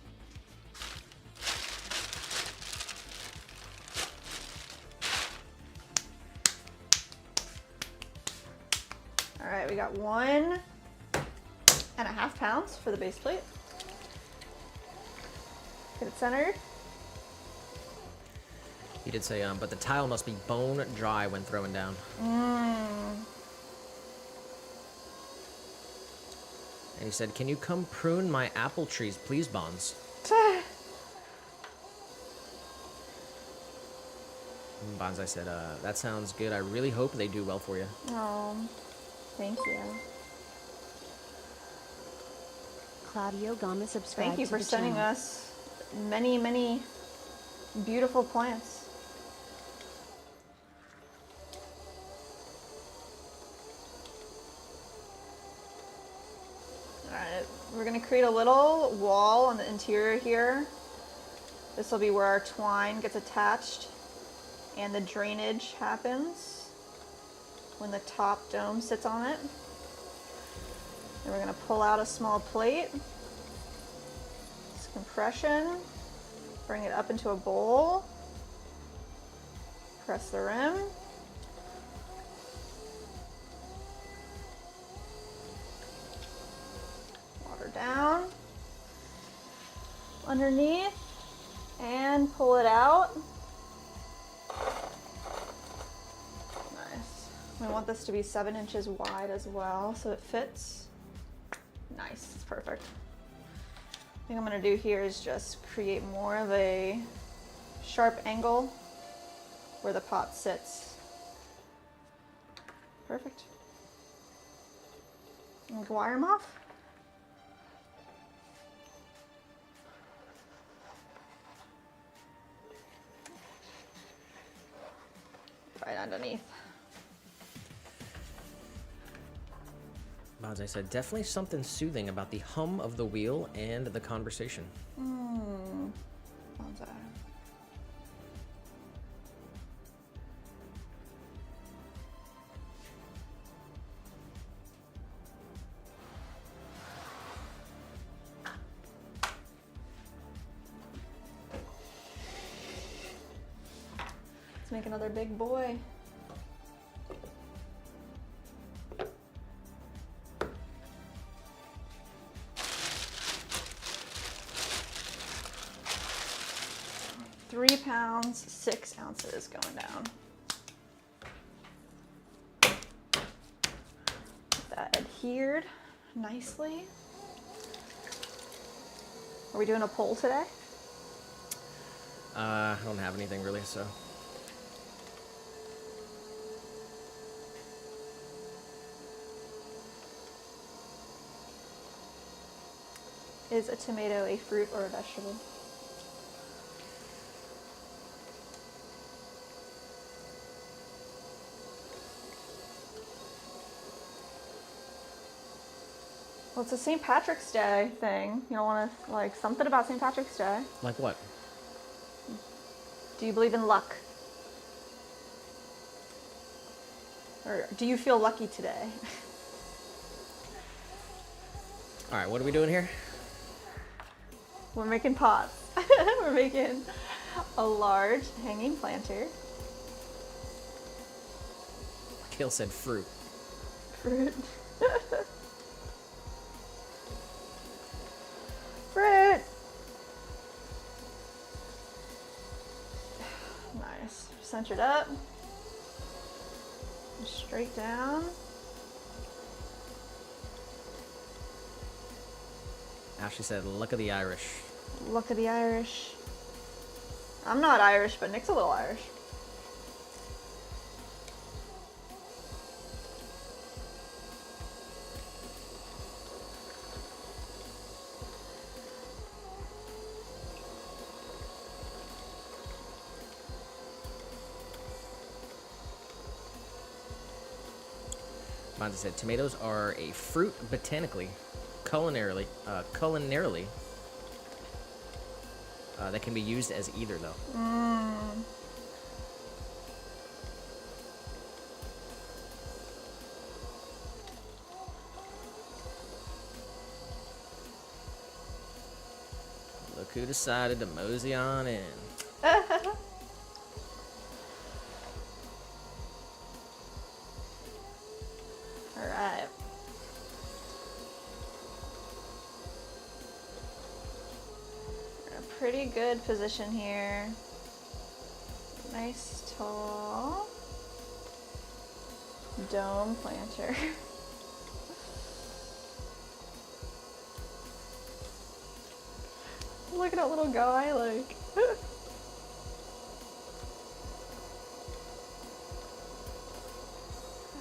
All right, we got 1.5 pounds for the base plate. Get it centered. He did say, but the tile must be bone dry when throwing down. And he said, can you come prune my apple trees, please, Bonds? Bonds, I said, that sounds good. I really hope they do well for you. Oh, thank you. Claudio Gomez subscribed. Thank you for sending us many, many beautiful plants. Alright, we're going to create a little wall on the interior here. This will be where our twine gets attached and the drainage happens when the top dome sits on it. And we're going to pull out a small plate. This compression. Bring it up into a bowl. Press the rim. Water down. Underneath. And pull it out. Nice. We want this to be 7 inches wide as well, so it fits. Nice, it's perfect. I think I'm gonna do here is just create more of a sharp angle where the pot sits. Perfect. And we can wire them off. Right underneath. Bonds, I said, definitely something soothing about the hum of the wheel and the conversation. Bonsai. Let's make another big boy. £3 pounds, 6 ounces going down. Get that adhered nicely. Are we doing a poll today? I don't have anything really, so. Is a tomato a fruit or a vegetable? Well, it's a St. Patrick's Day thing. You don't want to, like, something about St. Patrick's Day. Like what? Do you believe in luck? Or do you feel lucky today? All right, what are we doing here? We're making pots. We're making a large hanging planter. Kale said fruit. Fruit. Fruit. Nice. Centered up. Straight down. Ashley said, luck of the Irish. Look at the Irish. I'm not Irish, but Nick's a little Irish. Bonza said tomatoes are a fruit botanically, culinarily, that can be used as either though. Look who decided to mosey on in. Alright. We're in a pretty good position here. Nice tall dome planter. Look at that little guy, like.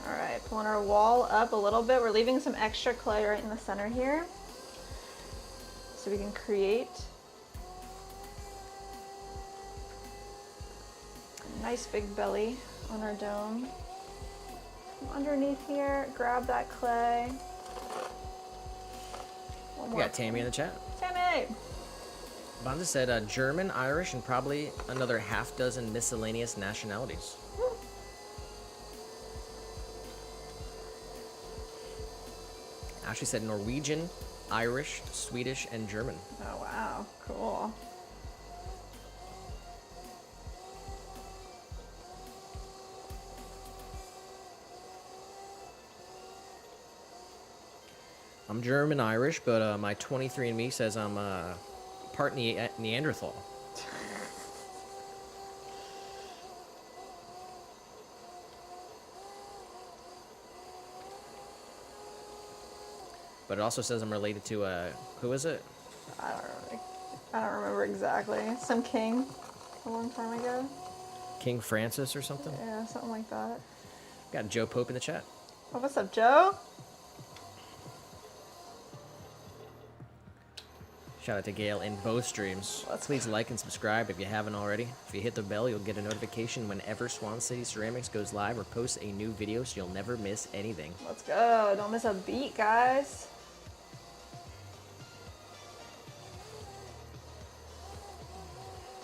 Alright, pulling our wall up a little bit. We're leaving some extra clay right in the center here, so we can create a nice big belly on our dome. From underneath here, grab that clay. We got Tammy in the chat. Tammy! Bonza said German, Irish, and probably another half dozen miscellaneous nationalities. Ashley said Norwegian, Irish, Swedish, and German. Oh wow, cool. I'm German, Irish, but my 23andMe says I'm part Neanderthal. But it also says I'm related to who is it? I don't remember exactly. Some king a long time ago. King Francis or something? Yeah, something like that. Got Joe Pope in the chat. Oh, what's up, Joe? Shout out to Gail in both streams. Please like and subscribe if you haven't already. If you hit the bell, you'll get a notification whenever Swan City Ceramics goes live or posts a new video, so you'll never miss anything. Let's go. Don't miss a beat, guys.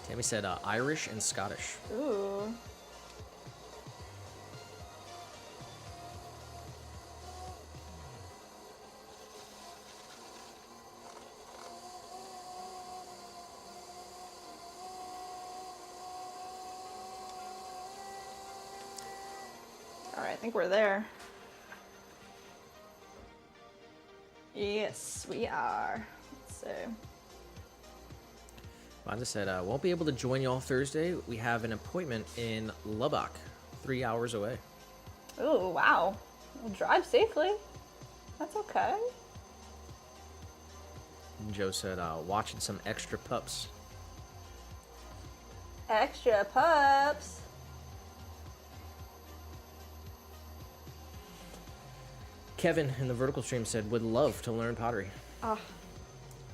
Tammy said Irish and Scottish. Ooh. All right, I think we're there. Yes, we are. Let's see. Bonza said, won't be able to join y'all Thursday. We have an appointment in Lubbock, 3 hours away. Oh, wow. We'll drive safely. That's okay. And Joe said, watching some extra pups. Extra pups. Kevin in the vertical stream said, would love to learn pottery.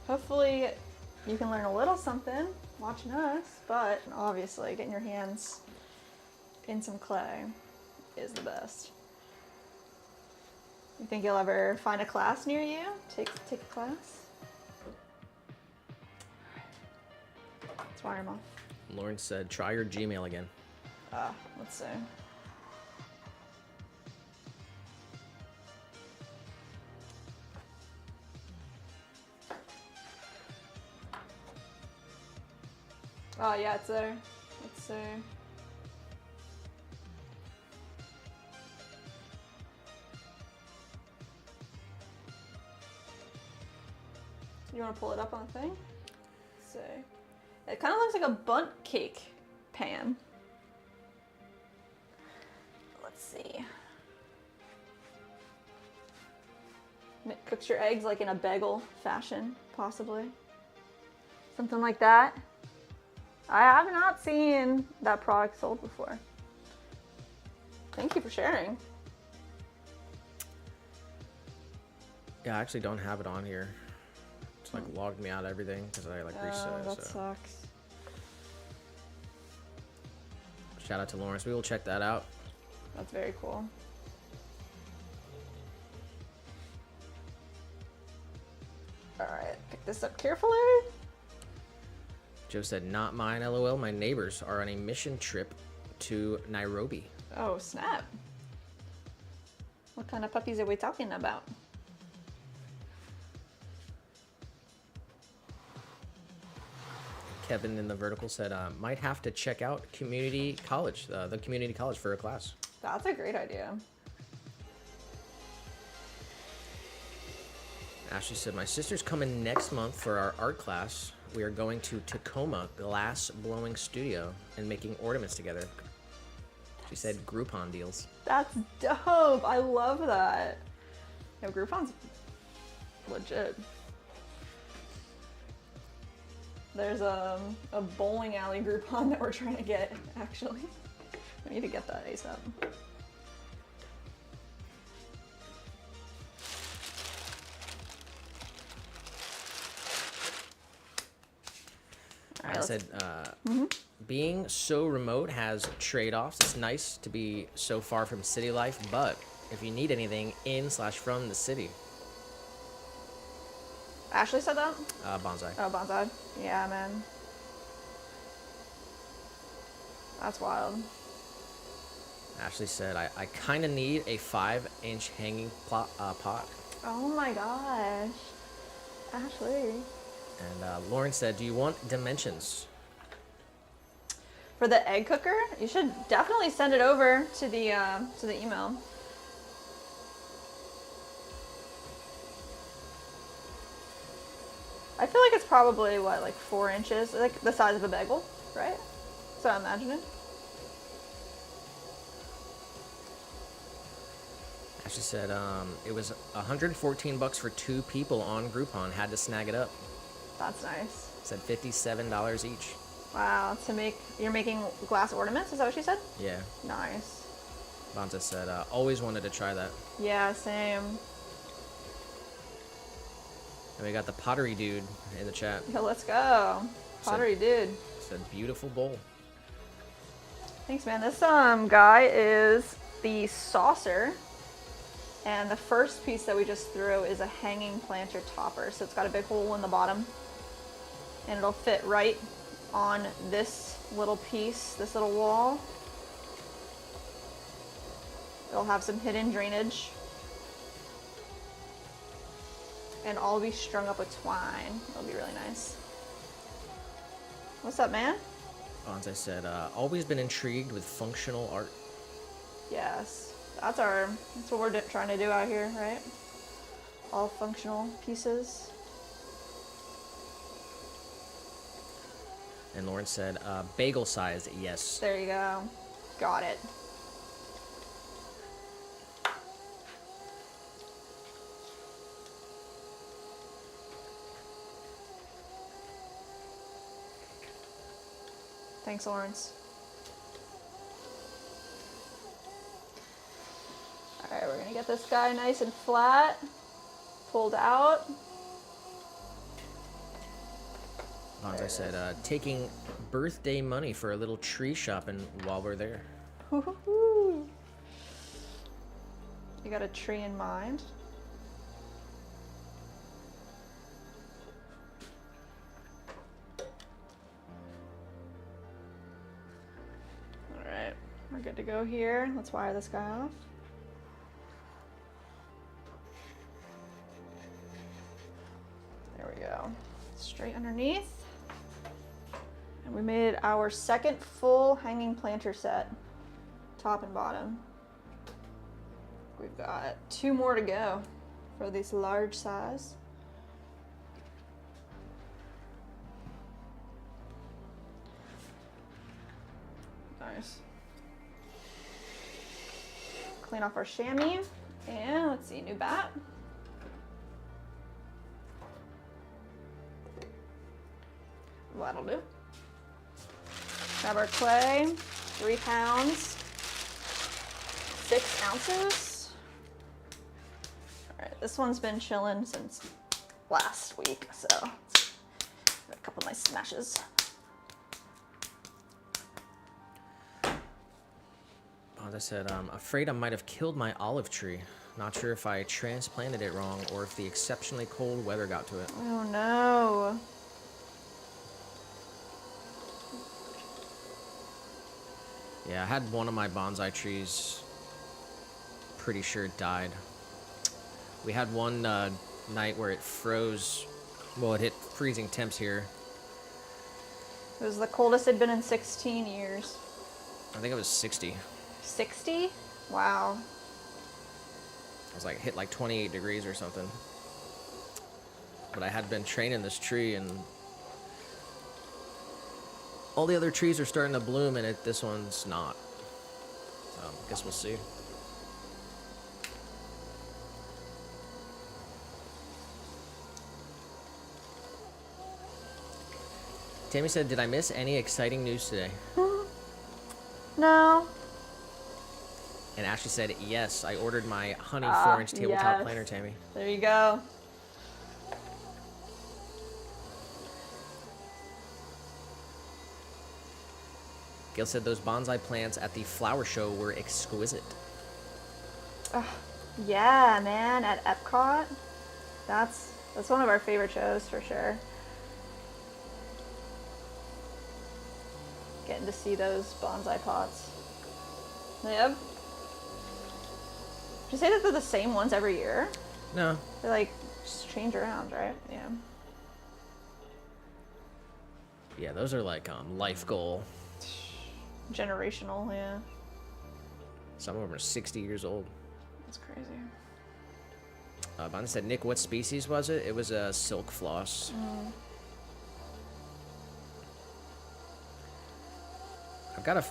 Hopefully you can learn a little something watching us, but obviously getting your hands in some clay is the best. You think you'll ever find a class near you? Take a class? Let's wire them off. Lauren said, try your Gmail again. Let's see. Oh yeah, it's there. Let's see. You want to pull it up on the thing? Let's see. It kind of looks like a bundt cake pan. Let's see. And it cooks your eggs like in a bagel fashion, possibly. Something like that. I have not seen that product sold before. Thank you for sharing. Yeah, I actually don't have it on here. It's like logged me out of everything because I like reset it. That So. sucks. Shout out to Lawrence. We will check that out. That's very cool. All right, pick this up carefully. Joe said, not mine, LOL. My neighbors are on a mission trip to Nairobi. Oh, snap. What kind of puppies are we talking about? Kevin in the vertical said, might have to check out community college, the community college for a class. That's a great idea. Ashley said, my sister's coming next month for our art class. We are going to Tacoma Glass Blowing Studio and making ornaments together. She said Groupon deals. That's dope. I love that. Yo, Groupon's legit. There's a bowling alley Groupon that we're trying to get, actually. We need to get that ASAP. All right, I said, being so remote has trade-offs. It's nice to be so far from city life, but if you need anything in/from the city. Ashley said that? Bonsai. Oh, bonsai. Yeah, man. That's wild. Ashley said, I kind of need a 5-inch hanging pot. Oh my gosh. Ashley. And Lauren said, do you want dimensions? For the egg cooker, you should definitely send it over to the email. I feel like it's probably what, like 4 inches, like the size of a bagel, right? That's what I'm imagining. Ashley said, it was $114 for 2 people on Groupon. Had to snag it up. That's nice. Said $57 each. Wow, you're making glass ornaments, is that what she said? Yeah. Nice. Bonza said, always wanted to try that. Yeah, same. And we got the Pottery dude in the chat. Yo, let's go. Pottery dude. Said beautiful bowl. Thanks, man. This guy is the saucer. And the first piece that we just threw is a hanging planter topper. So it's got a big hole in the bottom. And it'll fit right on this little piece, this little wall. It'll have some hidden drainage. And all be strung up with twine. It'll be really nice. What's up, man? Bonza said, always been intrigued with functional art. Yes. That's what we're trying to do out here, right? All functional pieces. And Lauren said, bagel size, yes. There you go. Got it. Thanks, Lawrence. Alright, we're gonna get this guy nice and flat, pulled out. Bonza said, taking birthday money for a little tree shopping while we're there. You got a tree in mind? Alright, we're good to go here. Let's wire this guy off. There we go. Straight underneath. And we made our second full hanging planter set, top and bottom. We've got 2 more to go for this large size. Nice. Clean off our chamois, and let's see, new bat. That'll do. Grab our clay, 3 pounds, 6 ounces. All right, this one's been chilling since last week, so got a couple nice smashes. Oh, I said, afraid I might have killed my olive tree. Not sure if I transplanted it wrong or if the exceptionally cold weather got to it. Oh no. Yeah, I had one of my bonsai trees, pretty sure it died. We had one night where it froze, well, it hit freezing temps here. It was the coldest it'd been in 16 years. I think it was 60. 60? Wow. It was like, hit like 28 degrees or something. But I had been training this tree, and all the other trees are starting to bloom, and this one's not. So, I guess we'll see. Tammy said, did I miss any exciting news today? No. And Ashley said, yes, I ordered my honey 4-inch tabletop yes. planter, Tammy. There you go. Gail said those bonsai plants at the flower show were exquisite. Yeah, man, at Epcot. That's one of our favorite shows for sure. Getting to see those bonsai pots. Yep. Did you say that they're the same ones every year? No. They like just change around, right? Yeah. Yeah, those are like life goal. Generational, yeah. Some of them are 60 years old. That's crazy. Bonnie said, Nick, what species was it? It was a silk floss. I've got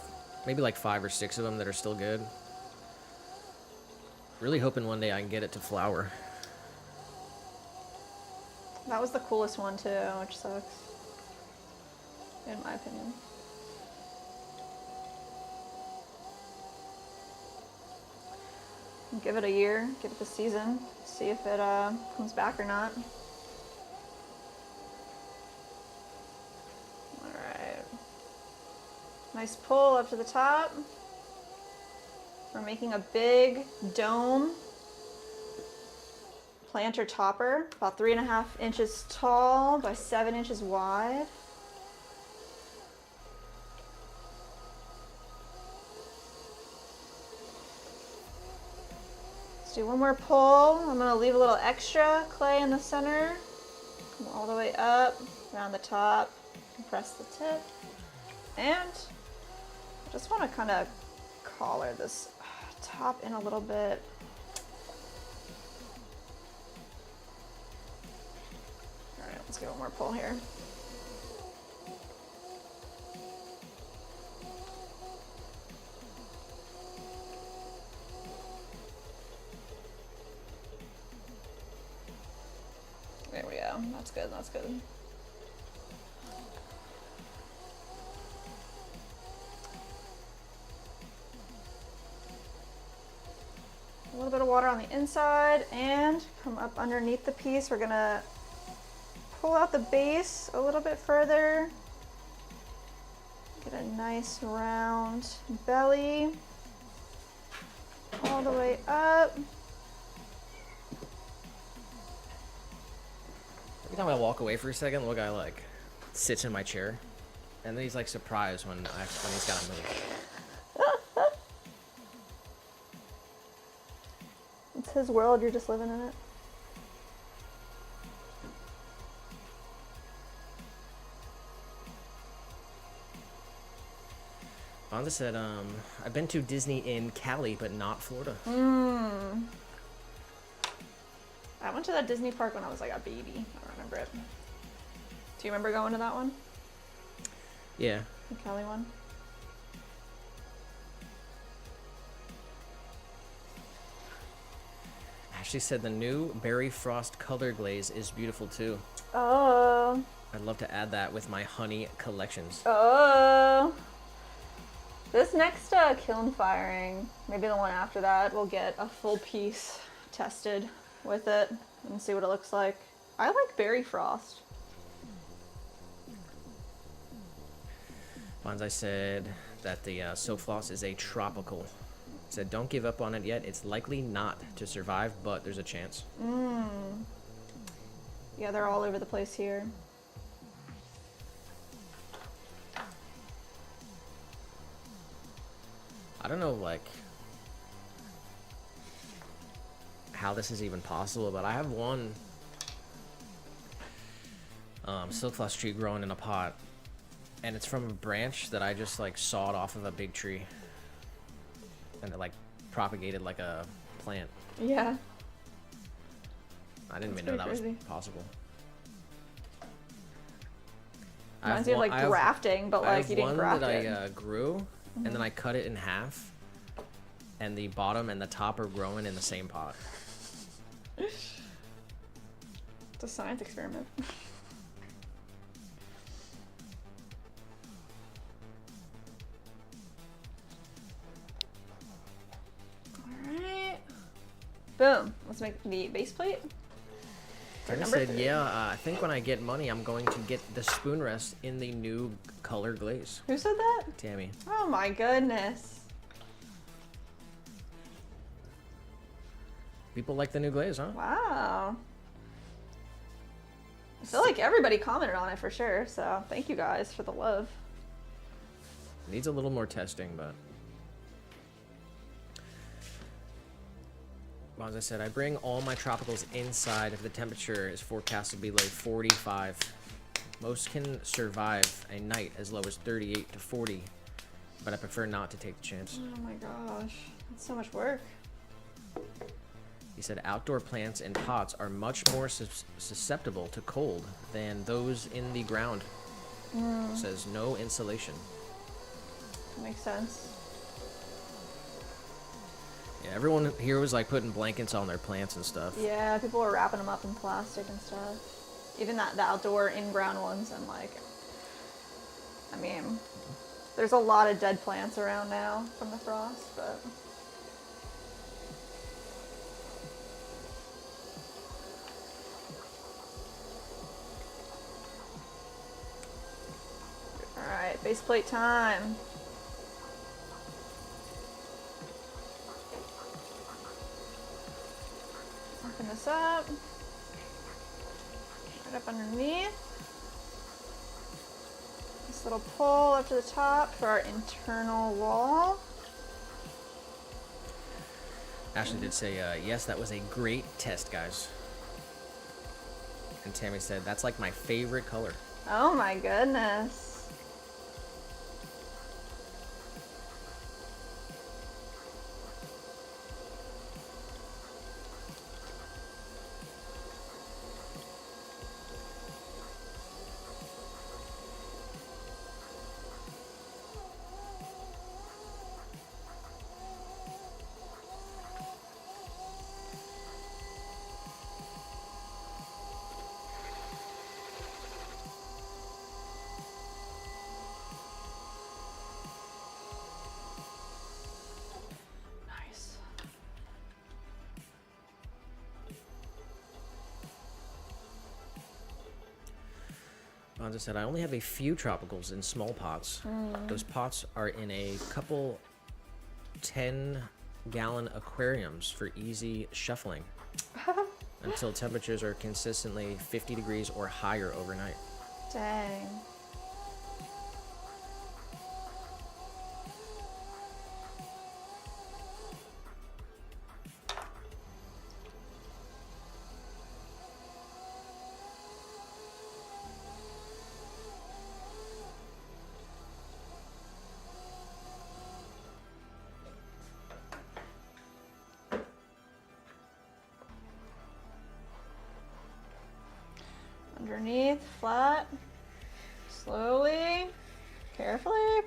maybe like 5 or 6 of them that are still good. Really hoping one day I can get it to flower. That was the coolest one too, which sucks. In my opinion. Give it a year, give it the season, see if it comes back or not. Alright. Nice pull up to the top. We're making a big dome planter topper, about 3.5 inches tall by 7 inches wide. Let's do one more pull. I'm gonna leave a little extra clay in the center. Come all the way up, around the top, compress the tip. And I just wanna kinda collar this top in a little bit. All right, let's get one more pull here. There we go. That's good. That's good. A little bit of water on the inside and come up underneath the piece. We're gonna pull out the base a little bit further. Get a nice round belly all the way up. Every time I walk away for a second, the little guy like sits in my chair, and then he's like surprised when he's got to move. It's his world, you're just living in it. Bonza said, I've been to Disney in Cali, but not Florida. I went to that Disney park when I was like a baby. I don't remember it. Do you remember going to that one? Yeah. The Cali one? Ashley said the new Berry Frost color glaze is beautiful too. Oh. I'd love to add that with my honey collections. Oh. This next kiln firing, maybe the one after that, we'll get a full piece tested with it and see what it looks like. I like Berry Frost. Bonsai said that the Silk Floss is a tropical. Said don't give up on it yet. It's likely not to survive, but there's a chance. Yeah, they're all over the place here. I don't know, like, how this is even possible, but I have one silk floss tree growing in a pot, and it's from a branch that I just like sawed off of a big tree, and it like propagated like a plant. Yeah. I didn't That's even know that pretty was crazy. possible. Reminds me of like grafting, but like you didn't graft that it. I grew, and then I cut it in half, and the bottom and the top are growing in the same pot. It's a science experiment. Alright. Boom. Let's make the base plate. Brenda said, yeah, I think when I get money, I'm going to get the spoon rest in the new color glaze. Who said that? Tammy. Oh my goodness. People like the new glaze, huh? Wow. I feel like everybody commented on it for sure, so thank you guys for the love. Needs a little more testing, but... Well, as I said, I bring all my tropicals inside if the temperature is forecast to be below 45. Most can survive a night as low as 38 to 40, but I prefer not to take the chance. Oh my gosh, that's so much work. He said outdoor plants in pots are much more susceptible to cold than those in the ground. Says no insulation. Makes sense. Yeah, everyone here was like putting blankets on their plants and stuff. Yeah, people were wrapping them up in plastic and stuff. Even the outdoor in-ground ones, and like, I mean, there's a lot of dead plants around now from the frost, but. Alright, base plate time. Marking this up. Right up underneath. This little pole up to the top for our internal wall. Ashley did say, yes, that was a great test, guys. And Tammy said, that's like my favorite color. Oh my goodness. As I said, I only have a few tropicals in small pots. Those pots are in a couple 10-gallon aquariums for easy shuffling until temperatures are consistently 50 degrees or higher overnight. Dang. Underneath, flat, slowly, carefully,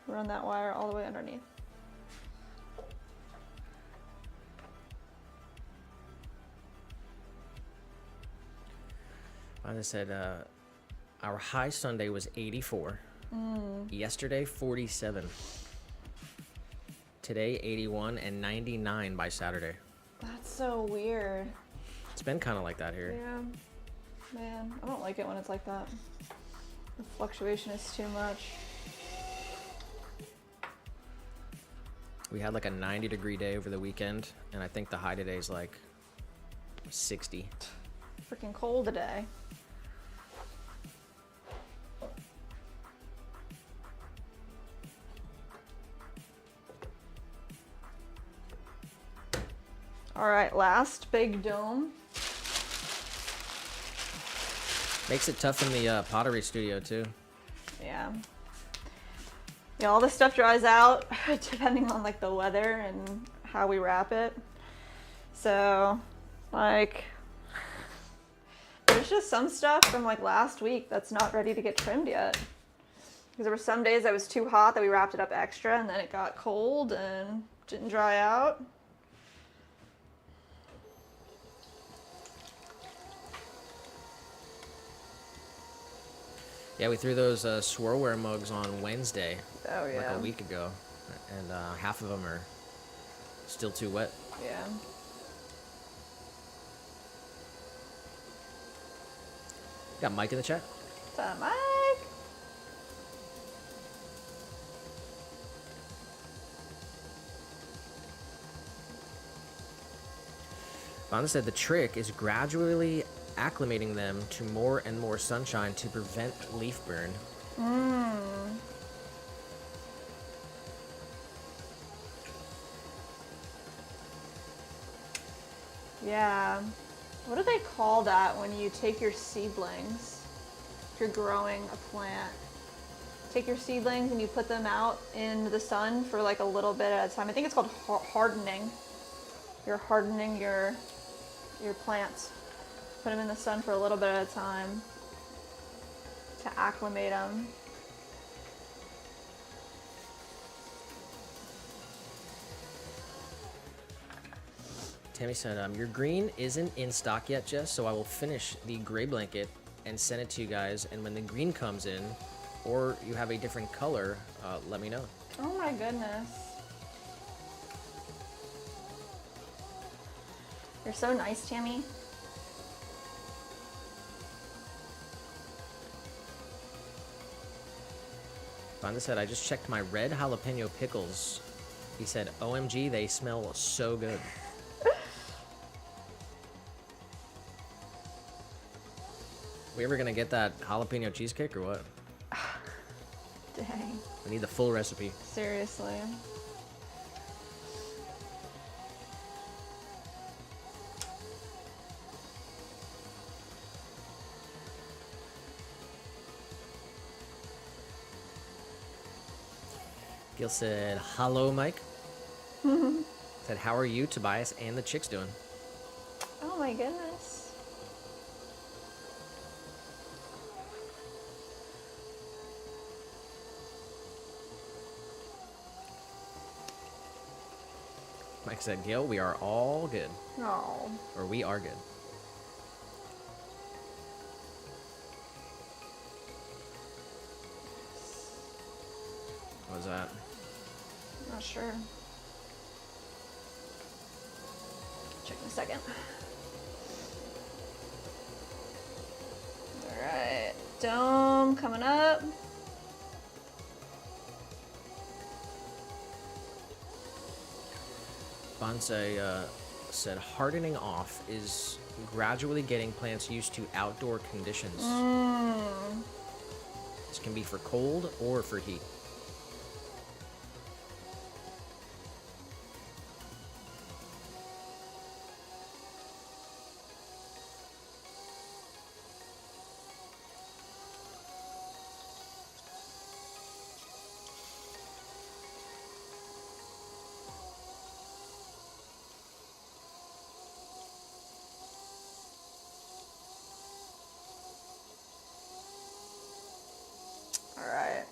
run that wire all the way underneath. As I said, our high Sunday was 84. Yesterday, 47. Today, 81 and 99 by Saturday. That's so weird. It's been kind of like that here. Yeah. Man, I don't like it when it's like that. The fluctuation is too much. We had like a 90-degree day over the weekend, and I think the high today is like 60. Freaking cold today. All right, last big dome. Makes it tough in the pottery studio too. Yeah. Yeah, all this stuff dries out depending on like the weather and how we wrap it. So, like, there's just some stuff from like last week that's not ready to get trimmed yet. Because there were some days that was too hot that we wrapped it up extra, and then it got cold and didn't dry out. Yeah, we threw those swirlware mugs on Wednesday, Oh yeah. like a week ago, and half of them are still too wet. Yeah. Got Mike in the chat. What's up, Mike? Vonda said the trick is gradually acclimating them to more and more sunshine to prevent leaf burn. Yeah. What do they call that when you take your seedlings? If you're growing a plant. Take your seedlings and you put them out in the sun for like a little bit at a time. I think it's called hardening. You're hardening your plants. Put them in the sun for a little bit at a time to acclimate them. Tammy said, your green isn't in stock yet, Jess, so I will finish the gray blanket and send it to you guys. And when the green comes in, or you have a different color, let me know. Oh my goodness. You're so nice, Tammy. Vonda said, I just checked my red jalapeno pickles. He said, OMG, they smell so good. We ever gonna get that jalapeno cheesecake or what? Dang. I need the full recipe. Seriously. Gil said, hello, Mike. Said, how are you, Tobias, and the chicks doing? Oh my goodness. Mike said, Gil, we are all good. Oh. Or we are good. What was that? Not sure. Check in a second. Alright. Dome coming up. Bonsai said hardening off is gradually getting plants used to outdoor conditions. This can be for cold or for heat. Alright.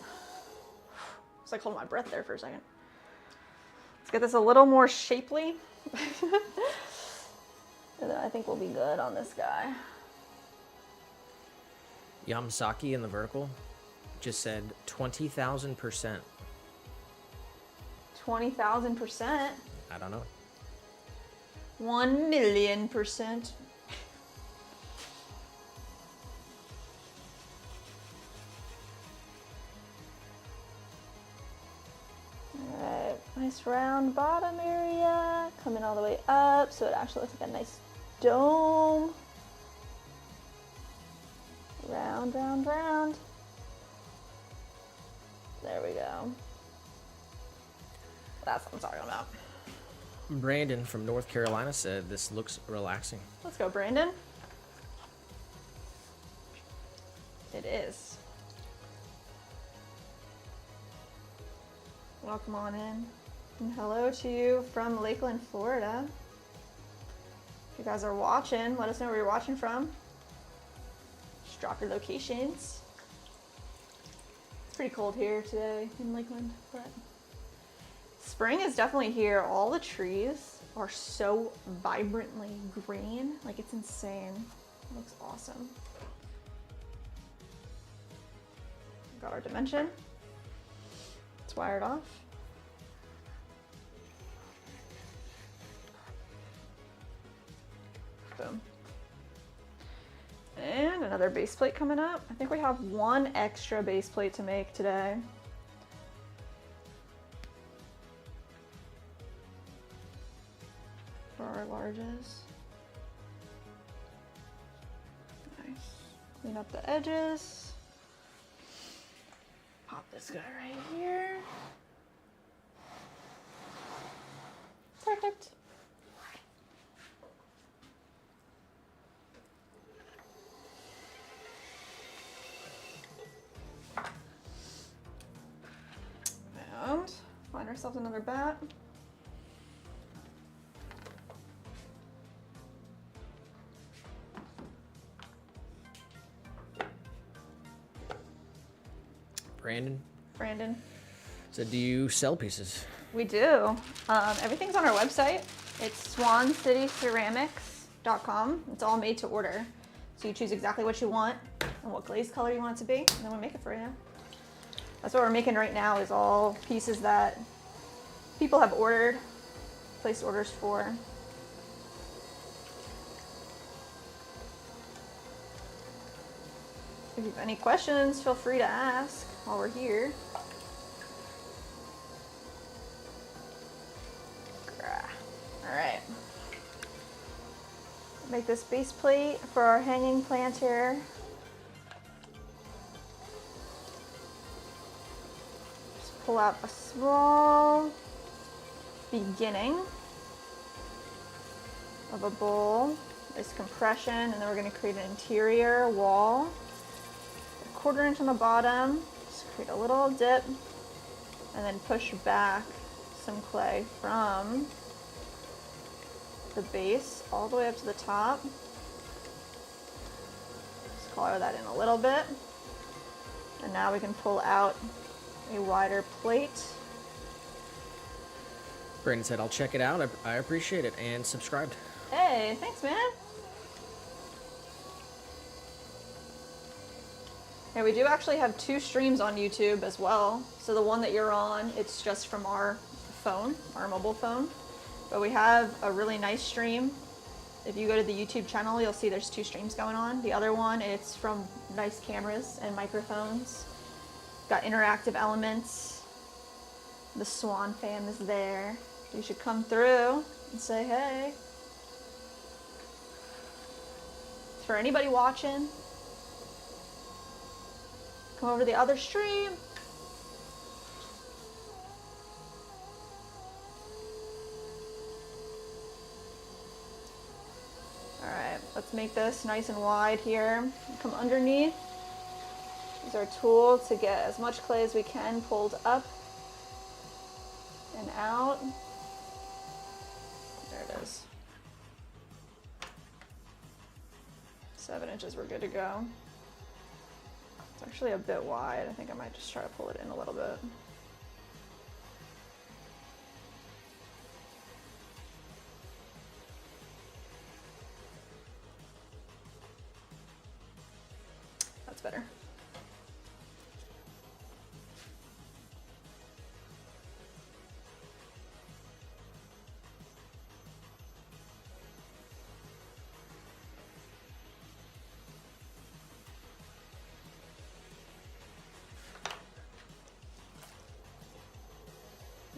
It's like holding my breath there for a second. Let's get this a little more shapely. And then I think we'll be good on this guy. Yamasaki in the vertical just said 20,000%. 20,000%. I don't know. 1,000,000%. Alright, I nice round bottom area, coming all the way up, so it actually looks like a nice dome. Round, round, round. There we go. That's what I'm talking about. Brandon from North Carolina said this looks relaxing. Let's go, Brandon. It is. Welcome on in. And hello to you from Lakeland, Florida. If you guys are watching, let us know where you're watching from. Just drop your locations. It's pretty cold here today in Lakeland, but spring is definitely here. All the trees are so vibrantly green. Like, it's insane. It looks awesome. Got our dimension. It's wired off. Boom. And another base plate coming up. I think we have one extra base plate to make today. For our larges. Nice. Clean up the edges. Pop this guy right here. Perfect. And find ourselves another bat. Brandon. So do you sell pieces? We do. Everything's on our website. It's swancityceramics.com. It's all made to order. So you choose exactly what you want and what glaze color you want it to be, and then we make it for you. That's what we're making right now, is all pieces that people have ordered, placed orders for. If you have any questions, feel free to ask while we're here. All right. Make this base plate for our hanging plant here. Just pull out a small beginning of a bowl. This compression, and then we're going to create an interior wall. 1/4 inch on the bottom, just create a little dip, and then push back some clay from the base all the way up to the top. Just color that in a little bit. And now we can pull out a wider plate. Brandon said, I'll check it out. I appreciate it, and subscribed. Hey, thanks, man. Yeah, we do actually have 2 streams on YouTube as well. So the one that you're on, it's just from our phone, our mobile phone. But we have a really nice stream. If you go to the YouTube channel, you'll see there's 2 streams going on. The other one, it's from nice cameras and microphones. Got interactive elements. The Swan fam is there. You should come through and say hey. For anybody watching, come over to the other stream. Alright, let's make this nice and wide here. Come underneath. Use our tool to get as much clay as we can pulled up and out. There it is. 7 inches, we're good to go. It's actually a bit wide. I think I might just try to pull it in a little bit. That's better.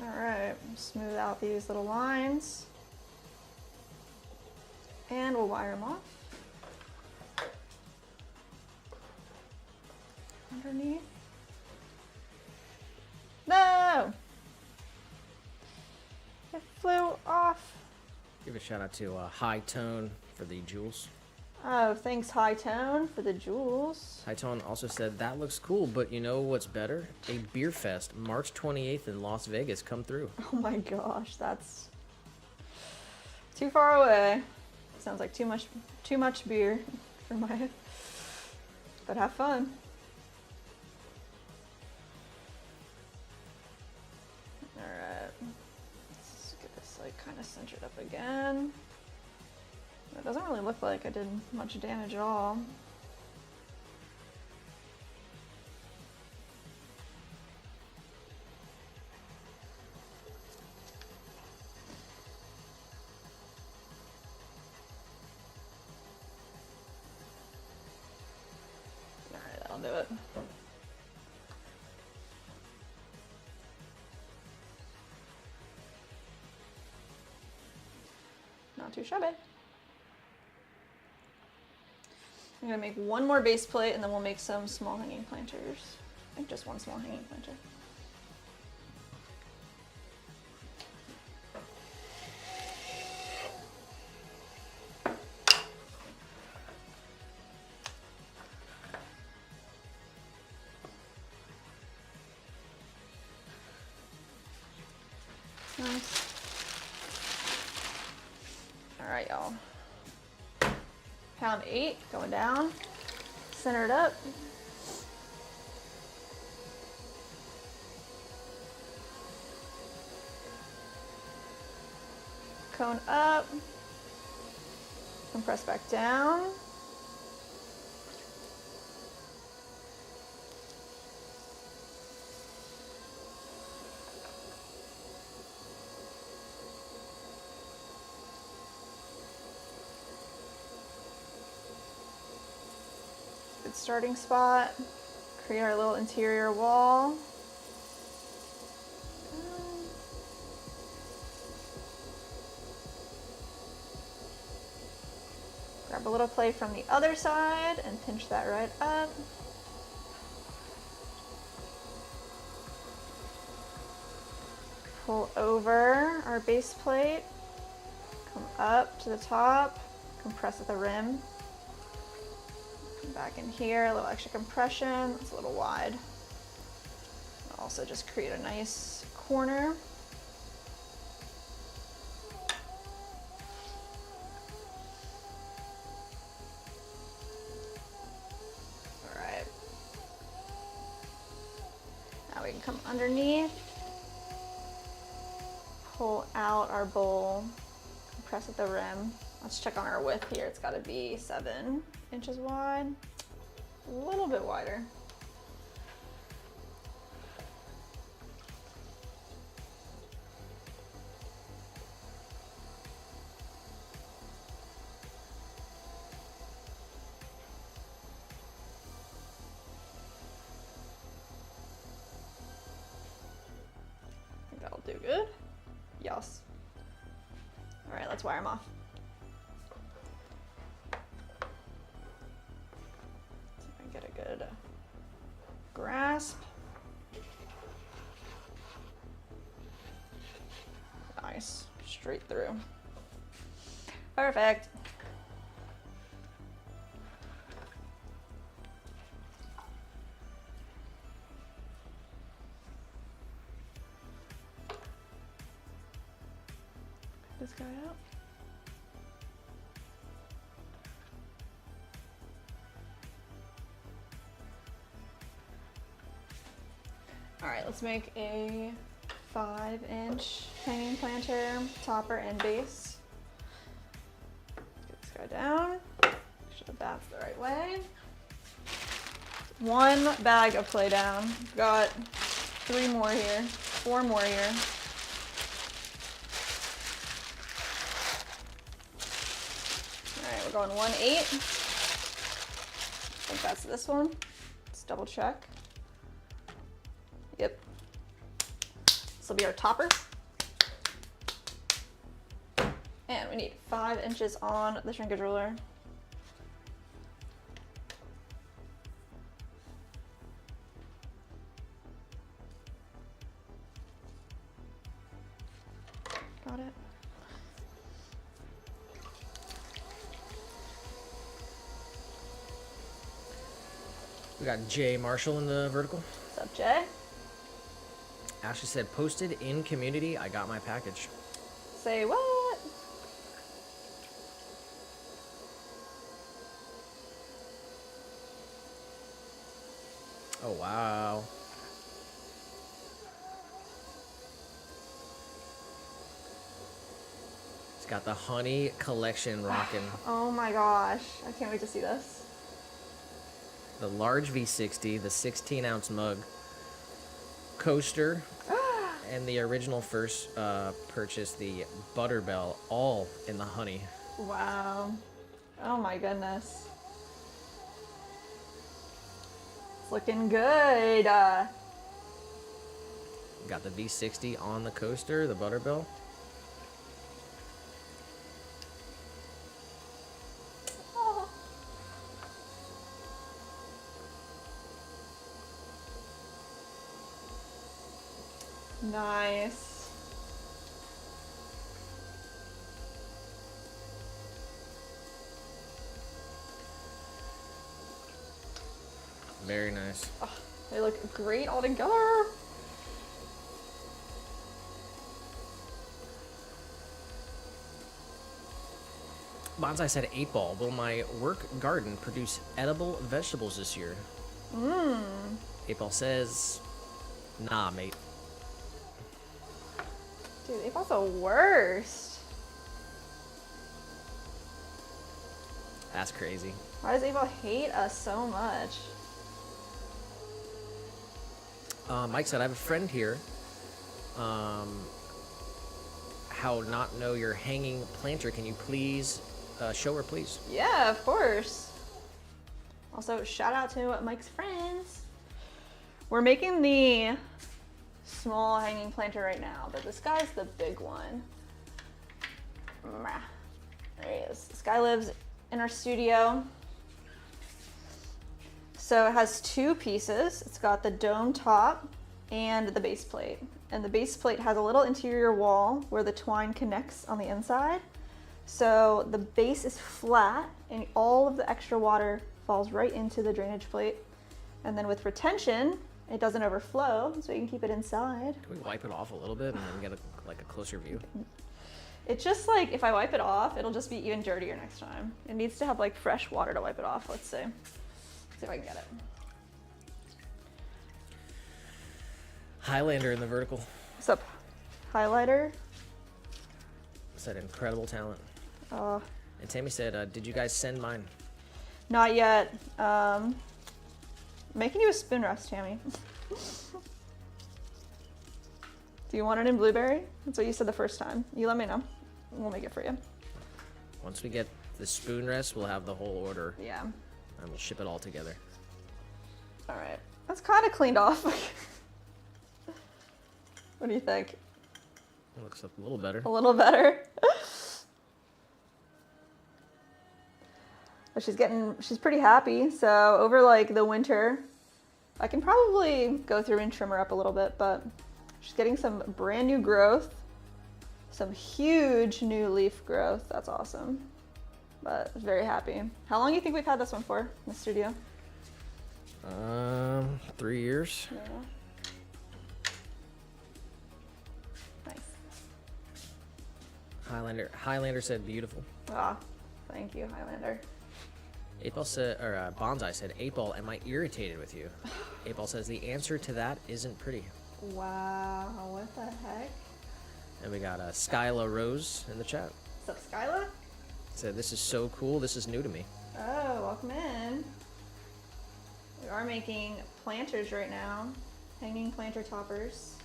Alright, smooth out these little lines. And we'll wire them off. Underneath. No! It flew off. Give a shout out to High Tone for the jewels. Oh, thanks High Tone for the jewels. High Tone also said, that looks cool, but you know what's better? A beer fest, March 28th in Las Vegas. Come through. Oh my gosh, that's too far away. Sounds like too much beer for my, but have fun. All right, let's get this like kind of centered up again. It doesn't really look like I did much damage at all. Alright, that'll do it. Not too shabby. I'm gonna make one more base plate and then we'll make some small hanging planters. I think just one small hanging planter. Nice. All right, y'all. Pound 8 going down, center it up. Cone up, compress back down. Good starting spot. Create our little interior wall. Grab a little clay from the other side and pinch that right up. Pull over our base plate. Come up to the top. Compress at the rim. Back in here, a little extra compression. It's a little wide. Also just create a nice corner. All right. Now we can come underneath, pull out our bowl, compress at the rim. Let's check on our width here. It's got to be 7 inches wide, a little bit wider. I think that'll do good. Yes. All right, let's wire them off. Get a good grasp. Nice, straight through. Perfect. This guy out. All right, let's make a 5-inch hanging planter, topper and base. Get this guy down. Make sure the that's the right way. 1 bag of clay down. We've got 3 more here, 4 more here. All right, we're going 1/8. I think that's this one. Let's double check. Yep. This will be our topper. And we need 5 inches on the shrinkage ruler. Got it. We got Jay Marshall in the vertical. What's up, Jay? Ashley said, posted in community, I got my package. Say what? Oh, wow. It's got the honey collection rocking. Oh my gosh. I can't wait to see this. The large V60, the 16-ounce mug, coaster, and the original first purchase, the Butterbell, all in the honey. Wow. Oh my goodness. It's looking good. Got the V60 on the coaster, the Butterbell. Oh. Nice. Very nice. Oh, they look great all together. Bonsai said 8 ball. Will my work garden produce edible vegetables this year? 8 ball says, nah, mate. Dude, April's the worst. That's crazy. Why does April hate us so much? Mike said, I have a friend here. How not know your hanging planter. Can you please show her, please? Yeah, of course. Also, shout out to Mike's friends. We're making the small hanging planter right now, but this guy's the big one. There he is. This guy lives in our studio. So it has 2 pieces. It's got the dome top and the base plate. And the base plate has a little interior wall where the twine connects on the inside. So the base is flat and all of the extra water falls right into the drainage plate. And then with retention, it doesn't overflow, so you can keep it inside. Can we wipe it off a little bit and then get a closer view? It's just like, if I wipe it off, it'll just be even dirtier next time. It needs to have like fresh water to wipe it off, let's see. See if I can get it. Highlander in the vertical. What's up? Highlighter? Said incredible talent. Uh, And Tammy said, did you guys send mine? Not yet. Making you a spoon rest, Tammy. Do you want it in blueberry? That's what you said the first time. You let me know. We'll make it for you. Once we get the spoon rest, we'll have the whole order. Yeah. And we'll ship it all together. All right. That's kind of cleaned off. What do you think? It looks a little better. A little better. But she's pretty happy. So over like the winter, I can probably go through and trim her up a little bit, but she's getting some brand new growth, some huge new leaf growth. That's awesome. But I was very happy. How long do you think we've had this one for in the studio? 3 years. Yeah. Nice. Highlander said beautiful. Ah, thank you, Highlander. 8 ball said, or Bonsai said, 8 ball, am I irritated with you? 8 ball says the answer to that isn't pretty. Wow, what the heck? And we got Skyla Rose in the chat. What's up, Skyla? Said this is so cool. This is new to me. Oh, welcome in. We are making planters right now, hanging planter toppers.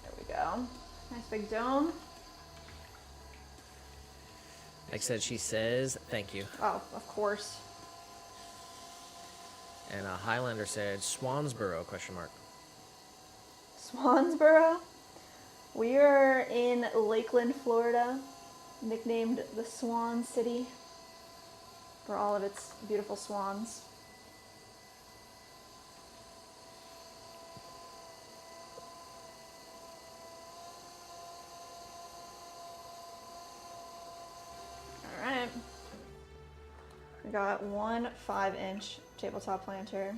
There we go. Nice big dome. Like I said, she says thank you. Oh, of course. And Highlander said Swansboro, question mark. Swansboro. We are in Lakeland, Florida, nicknamed the Swan City for all of its beautiful swans. All right. We got one 5-inch tabletop planter.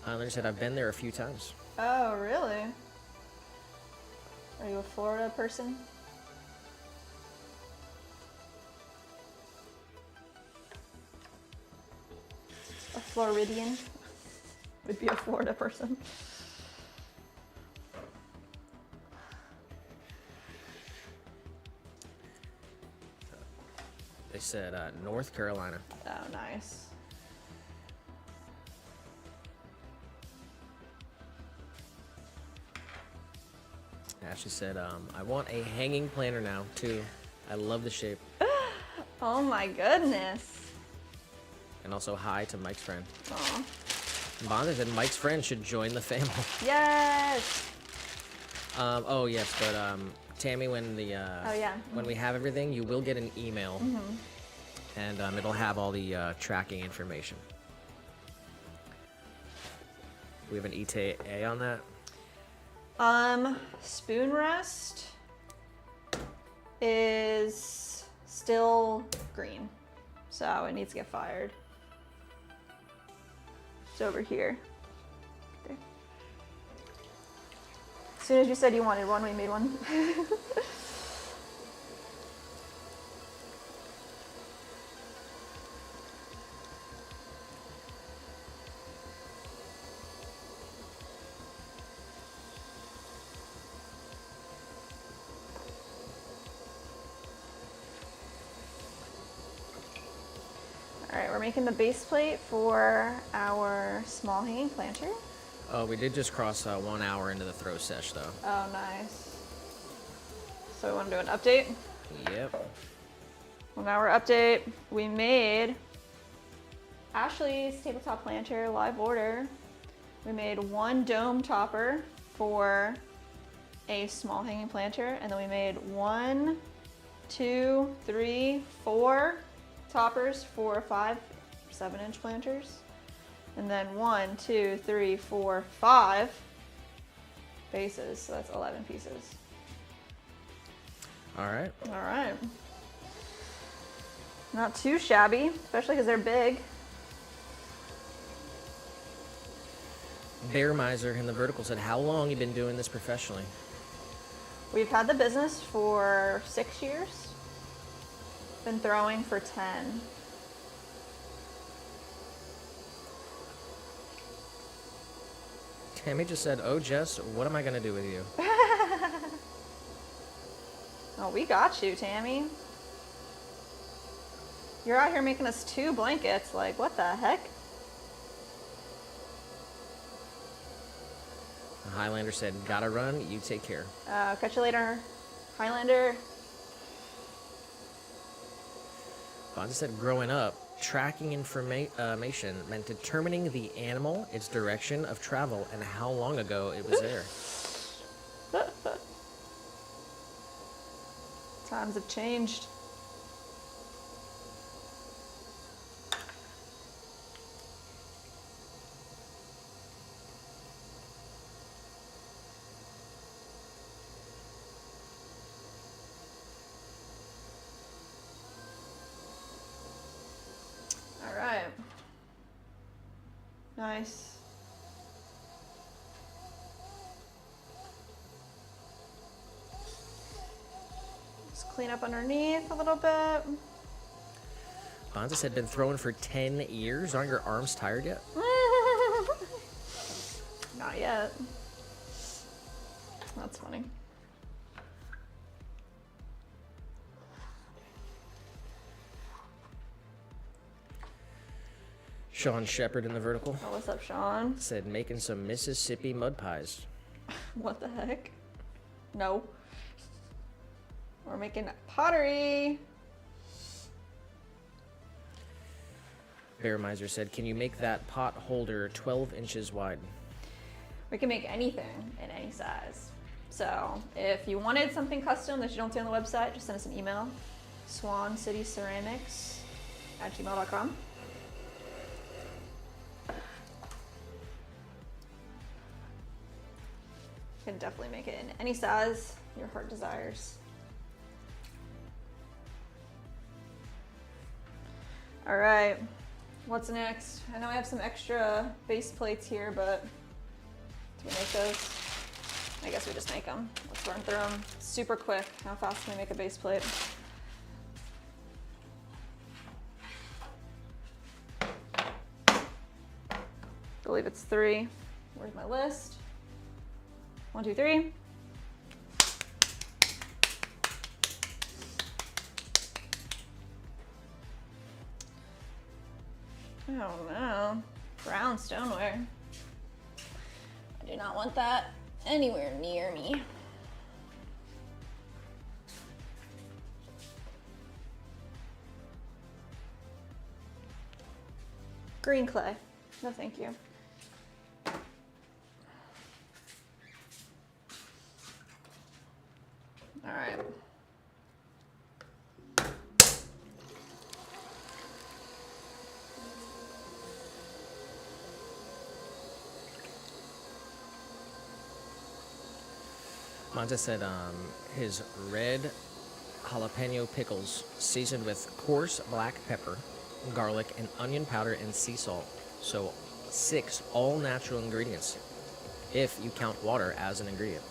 Highlander said I've been there a few times. Oh, really? Are you a Florida person? A Floridian would be a Florida person. They said North Carolina. Oh, nice. Ashley said, I want a hanging planter now, too. I love the shape. Oh my goodness. And also hi to Mike's friend. Aw. Bonda said Mike's friend should join the family. Yes! Oh, yes, but Tammy, when the Oh, yeah. when we have everything, you will get an email. And it'll have all the tracking information. We have an ETA on that. Spoon rest is still green, so it needs to get fired. It's over here. There. As soon as you said you wanted one, we made one. All right, we're making the base plate for our small hanging planter. Oh, we did just cross 1 hour into the throw sesh, though. Oh, nice. So we want to do an update? Yep. Well, now our update. We made Ashley's tabletop planter live order. We made one dome topper for a small hanging planter, and then we made 1, 2, 3, 4 toppers for 5 7-inch planters, and then 1, 2, 3, 4, 5 bases. So that's 11 pieces. All right. All right. Not too shabby, especially because they're big. Bear Miser in the vertical said, how long you been doing this professionally? We've had the business for 6 years. Been throwing for 10. Tammy just said, oh, Jess, what am I going to do with you? Oh, we got you, Tammy. You're out here making us 2 blankets. Like, what the heck? Highlander said, gotta run, you take care. Catch you later, Highlander. Bonda said, growing up, tracking information meant determining the animal, its direction of travel, and how long ago it was there. Times have changed. All right. Nice. Just clean up underneath a little bit. Bonda said, been throwing for 10 years. Aren't your arms tired yet? Not yet. That's funny. Sean Shepherd in the vertical Oh, what's up, Sean? said making some Mississippi mud pies. What the heck? No. We're making pottery. Bear Miser said, can you make that pot holder 12 inches wide? We can make anything in any size. So if you wanted something custom that you don't see on the website, just send us an email, swancityceramics@gmail.com. You can definitely make it in any size your heart desires. All right, what's next? I know I have some extra base plates here, but do we make those? I guess we just make them. Let's run through them super quick. How fast can we make a base plate? I believe it's 3. Where's my list? 1, 2, 3. Oh no, brown stoneware. I do not want that anywhere near me. Green clay. No, thank you. All right. Monta said his red jalapeno pickles seasoned with coarse black pepper, garlic, and onion powder and sea salt. So 6 all-natural ingredients, if you count water as an ingredient.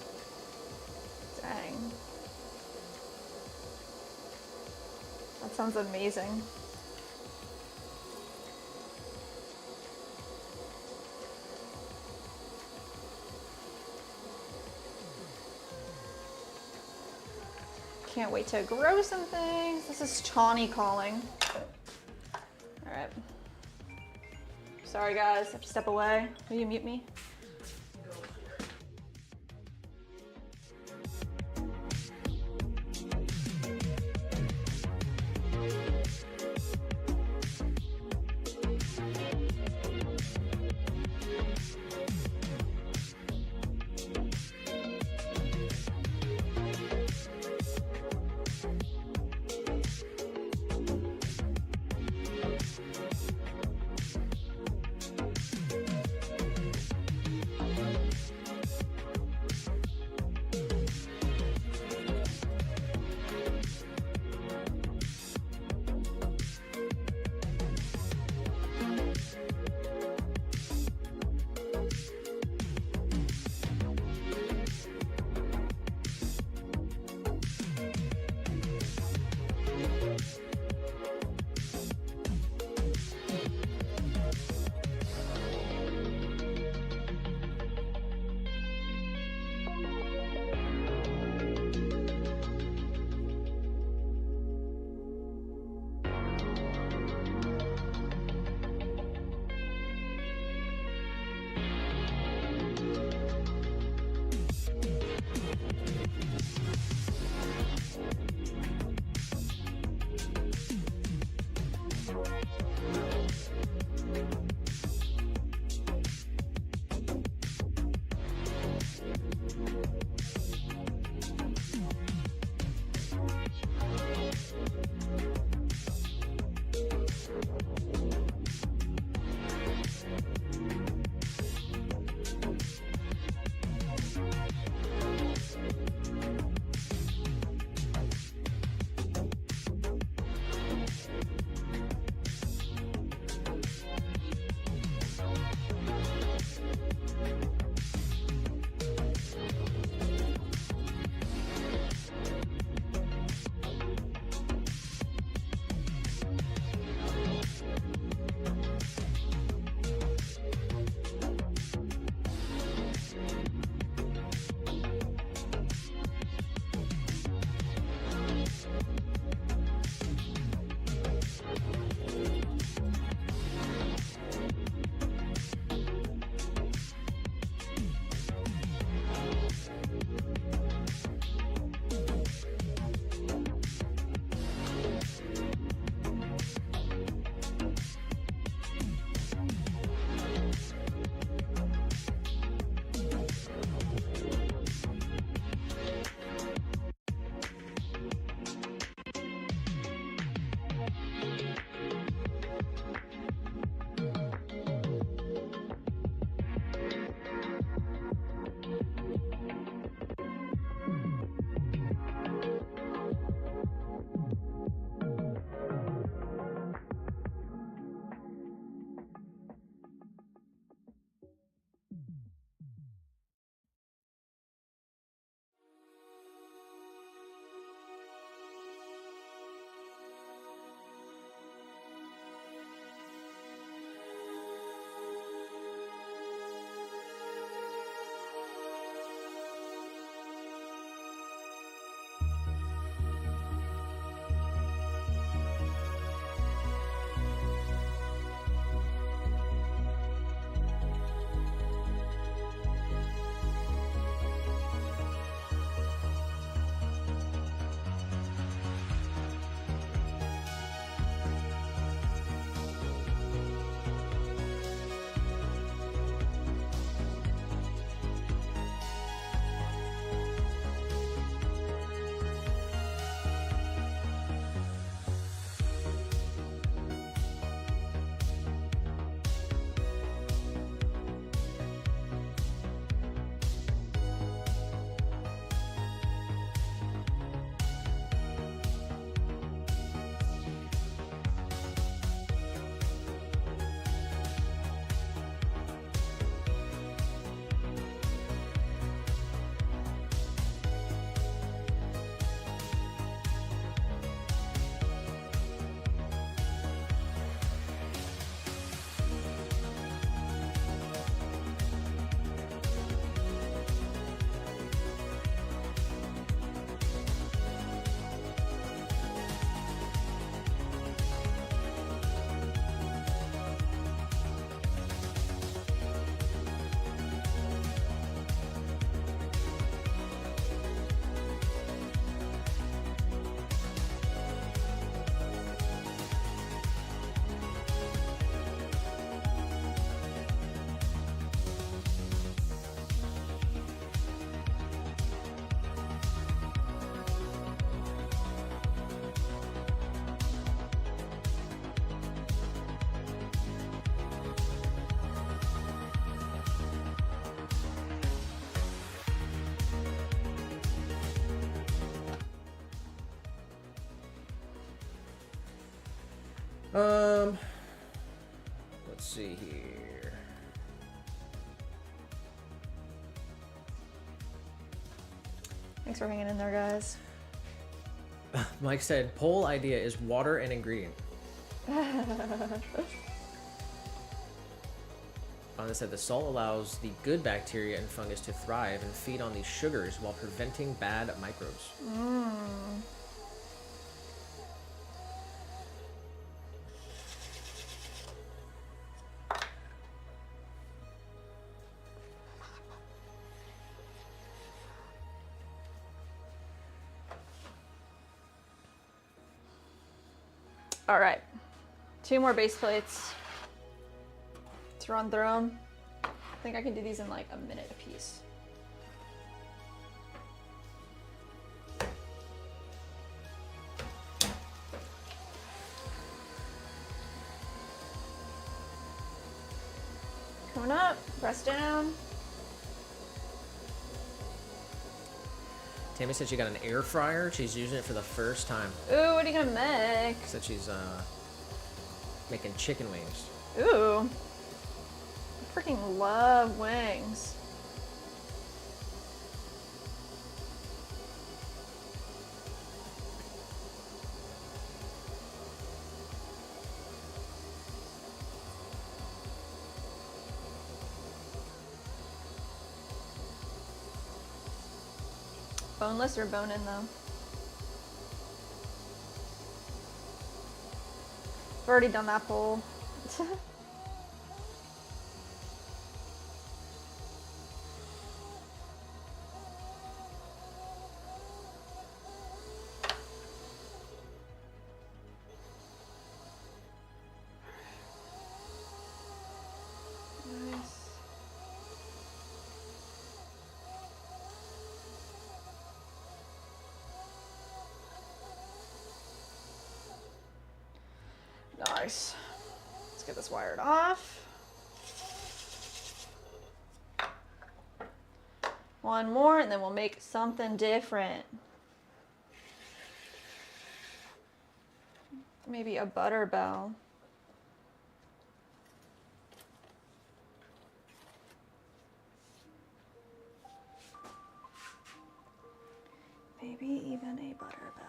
Dang. That sounds amazing. Can't wait to grow some things. This is Tawny calling. All right. Sorry guys, I have to step away. Will you mute me? Let's see here. Thanks for hanging in there, guys. Mike said, poll idea is water and ingredient. Anna said the salt allows the good bacteria and fungus to thrive and feed on these sugars while preventing bad microbes. All right, 2 more base plates. Let's run through them. I think I can do these in like a minute a piece. Coming up, press down. Tammy said she got an air fryer. She's using it for the first time. Ooh, what are you gonna make? Said she's making chicken wings. Ooh, I freaking love wings. Boneless or bone-in though? I've already done that poll. Nice. Nice. Let's get this wired off. One more and then we'll make something different. Maybe a butter bell. Maybe even a butter bell.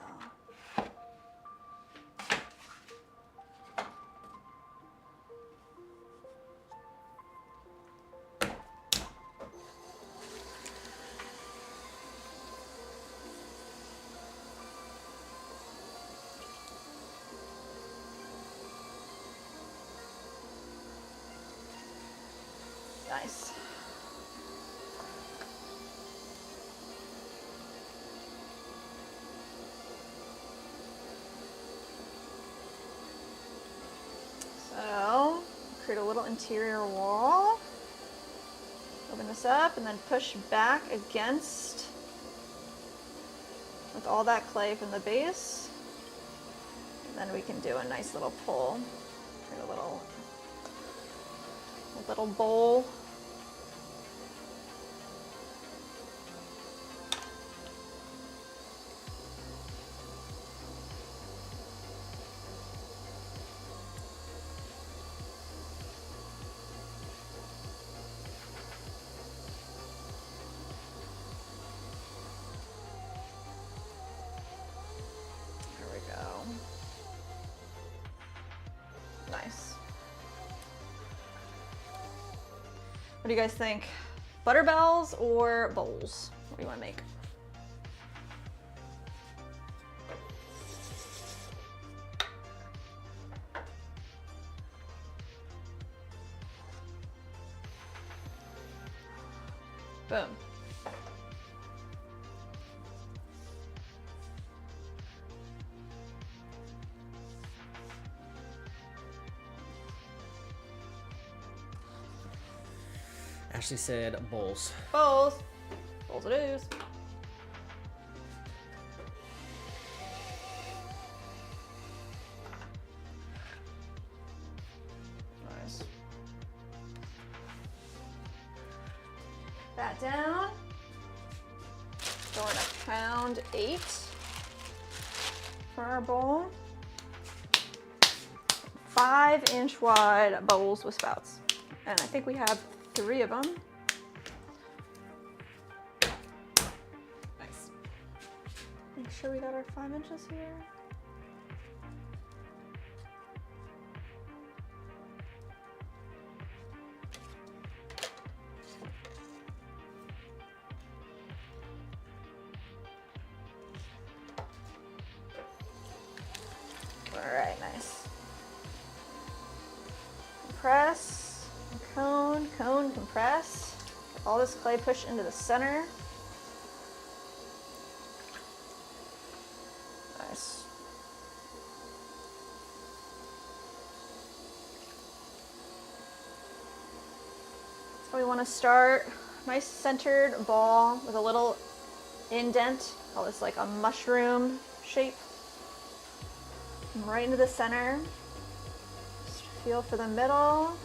Nice. So, create a little interior wall. Open this up and then push back against with all that clay from the base. And then we can do a nice little pull. Create a little bowl. There we go. Nice. What do you guys think? Butter bells or bowls? What do you want to make? Boom. Ashley said bowls. Bowls. Bowls it is. Nice. That down. Going a pound 8 for our bowl. 5-inch wide bowls with spouts. And I think we have 3 of them. Nice. Make sure we got our 5 inches here. Alright, nice. Compress, cone, cone, compress. Get all this clay pushed into the center. Nice. So we want to start nice centered ball with a little indent. Call this like a mushroom shape. Right into the center. Just feel for the middle.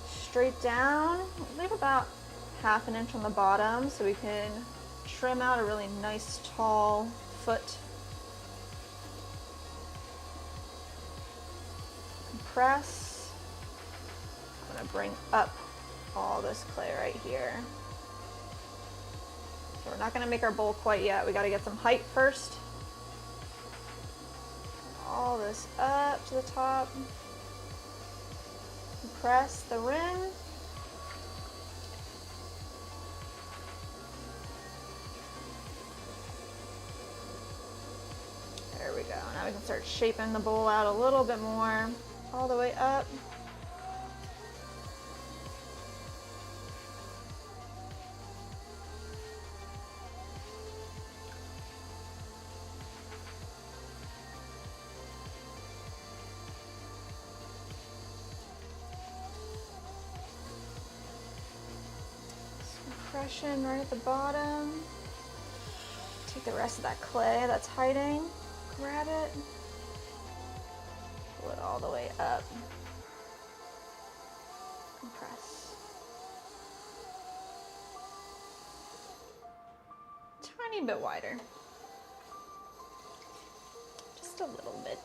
Straight down. Leave about 1/2 inch on the bottom so we can trim out a really nice tall foot. Compress. I'm going to bring up all this clay right here. So we're not going to make our bowl quite yet. We got to get some height first. All this up to the top. Compress the rim. There we go. Now we can start shaping the bowl out a little bit more. All the way up. Compression right at the bottom. Take the rest of that clay that's hiding, grab it, pull it all the way up, compress. Tiny bit wider, just a little bit.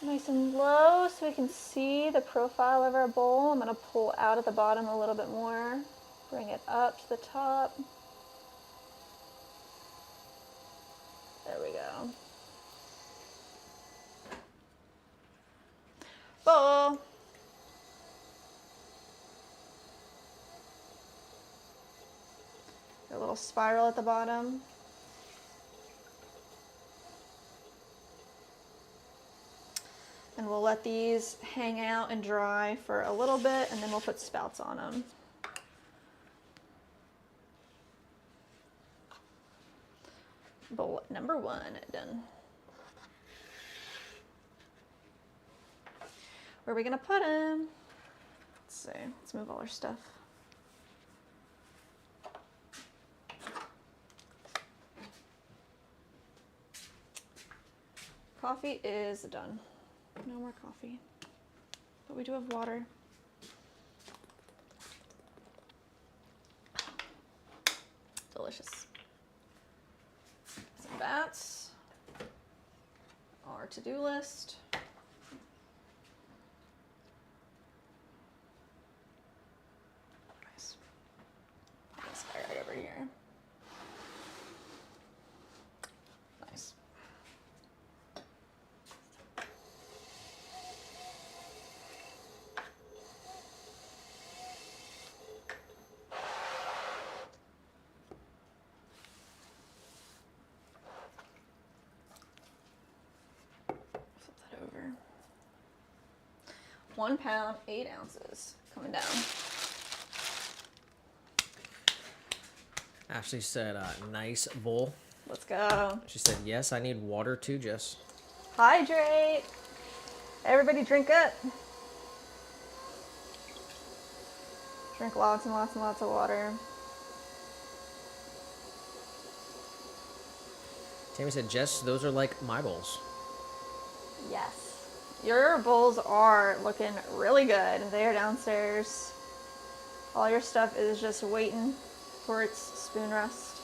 Nice and low so we can see the profile of our bowl. I'm going to pull out at the bottom a little bit more, bring it up to the top. There we go. Bowl. A little spiral at the bottom. And we'll let these hang out and dry for a little bit, and then we'll put spouts on them. Bowl number 1 done. Where are we gonna put them? Let's see, let's move all our stuff. Coffee is done. No more coffee, but we do have water. Delicious. Some bats. Our to-do list. Nice. Put this guy right over here. Nice. Flip that over. 1 pound, 8 ounces coming down. Ashley said, nice bowl. Let's go. She said, yes, I need water too, Jess. Hydrate. Everybody drink up. Drink lots and lots and lots of water. Tammy said, Jess, those are like my bowls. Yes. Your bowls are looking really good. They are downstairs. All your stuff is just waiting for its spoon rest.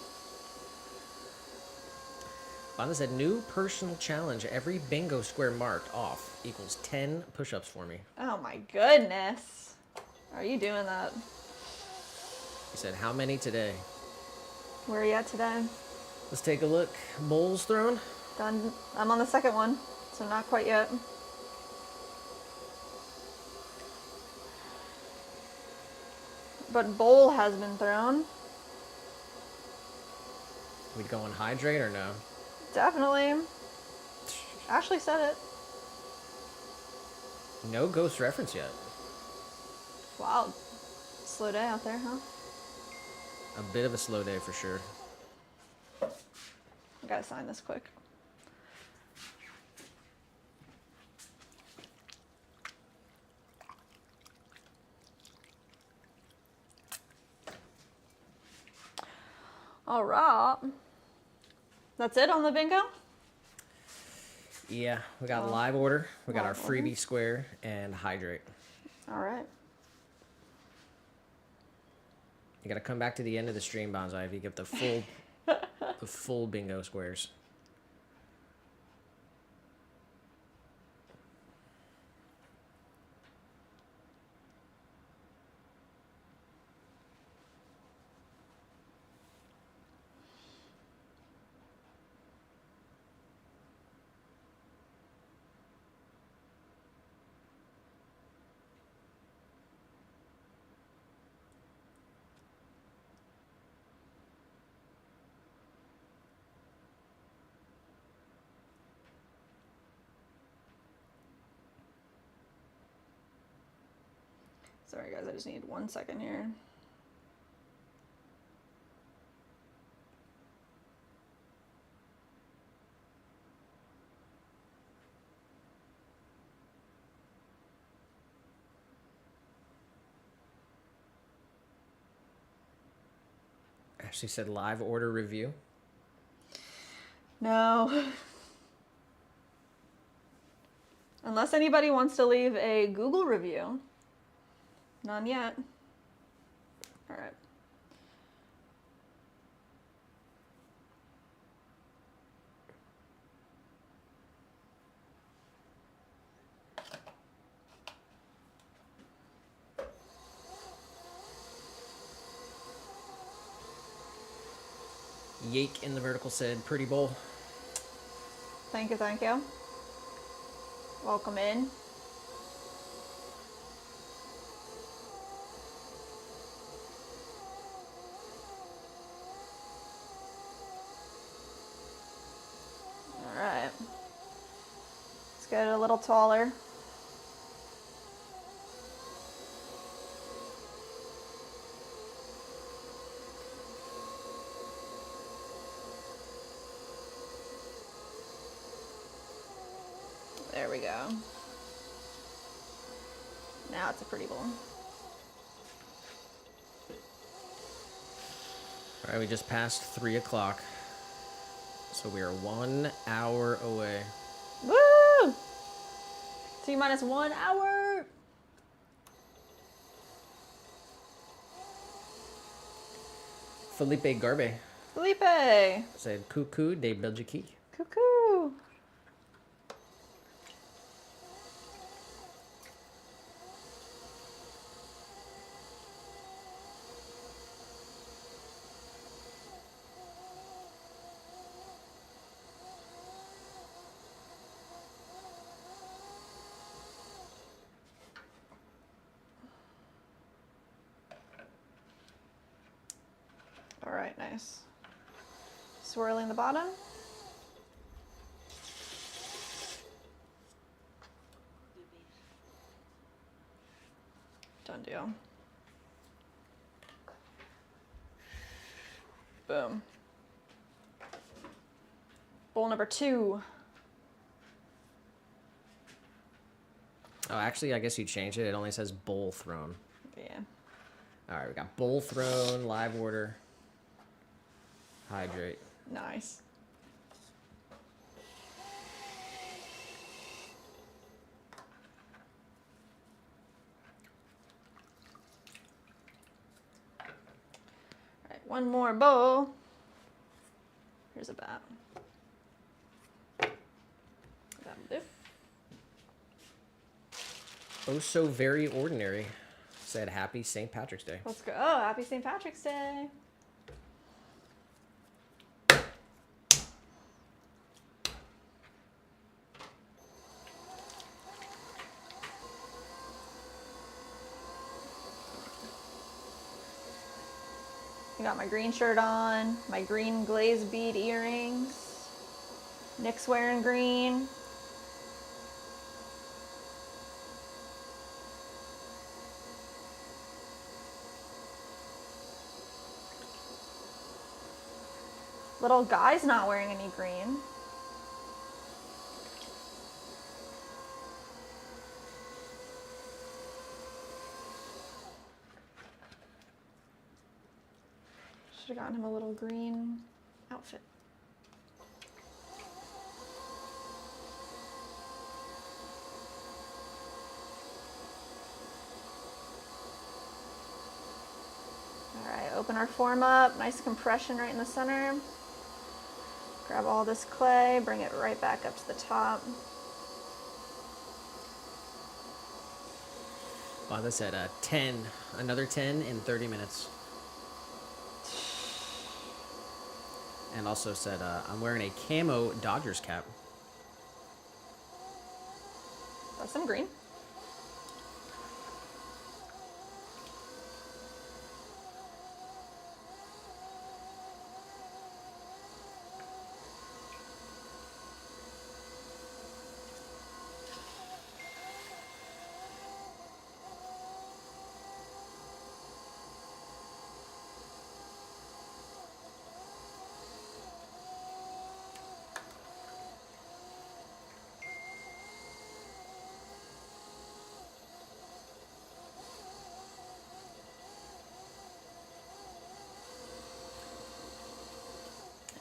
Bonda said, new personal challenge. Every bingo square marked off equals 10 push-ups for me. Oh my goodness. Are you doing that? He said, how many today? Where are you at today? Let's take a look. Bowls thrown. Done. I'm on the second one, so not quite yet. But bowl has been thrown. We going hydrate or no? Definitely. Ashley said it. No ghost reference yet. Wow. Slow day out there, huh? A bit of a slow day for sure. I gotta sign this quick. All right. That's it on the bingo? Yeah, we got live order. We got our Live order. freebie square and hydrate. All right. You got to come back to the end of the stream, Bonsai, if you get the full, the full bingo squares. Sorry guys, I just need 1 second here. Ashley said live order review. No. Unless anybody wants to leave a Google review. None yet. All right. Yake in the vertical said pretty bowl. Thank you, thank you. Welcome in. All right. Let's get it a little taller. There we go. Now it's a pretty bowl. All right, we just passed 3 o'clock. So we are 1 hour away. Woo! T minus 1 hour. Felipe Garbe Felipe. said coucou de Belgique. Cuckoo. All right, nice. Swirling the bottom. Done deal. Boom. Bowl number 2. Oh, actually, I guess you changed it. It only says bowl thrown. Yeah. All right, we got bowl thrown, live order, hydrate. Nice. All right, one more bowl. Here's a bat. Oh so very ordinary said happy St. Patrick's Day. Let's go. Oh, happy St. Patrick's Day. I got my green shirt on, my green glazed bead earrings. Nick's wearing green. Little guy's not wearing any green. Should have gotten him a little green outfit. All right, open our form up. Nice compression right in the center. Grab all this clay, bring it right back up to the top. Wow, that's at 10. Another 10 in 30 minutes. And also said, I'm wearing a camo Dodgers cap. That's some green.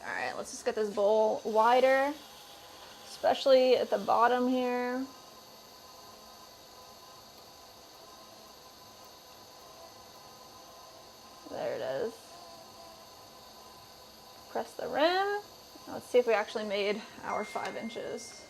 All right, let's just get this bowl wider, especially at the bottom here. There it is. Press the rim. Now let's see if we actually made our 5 inches.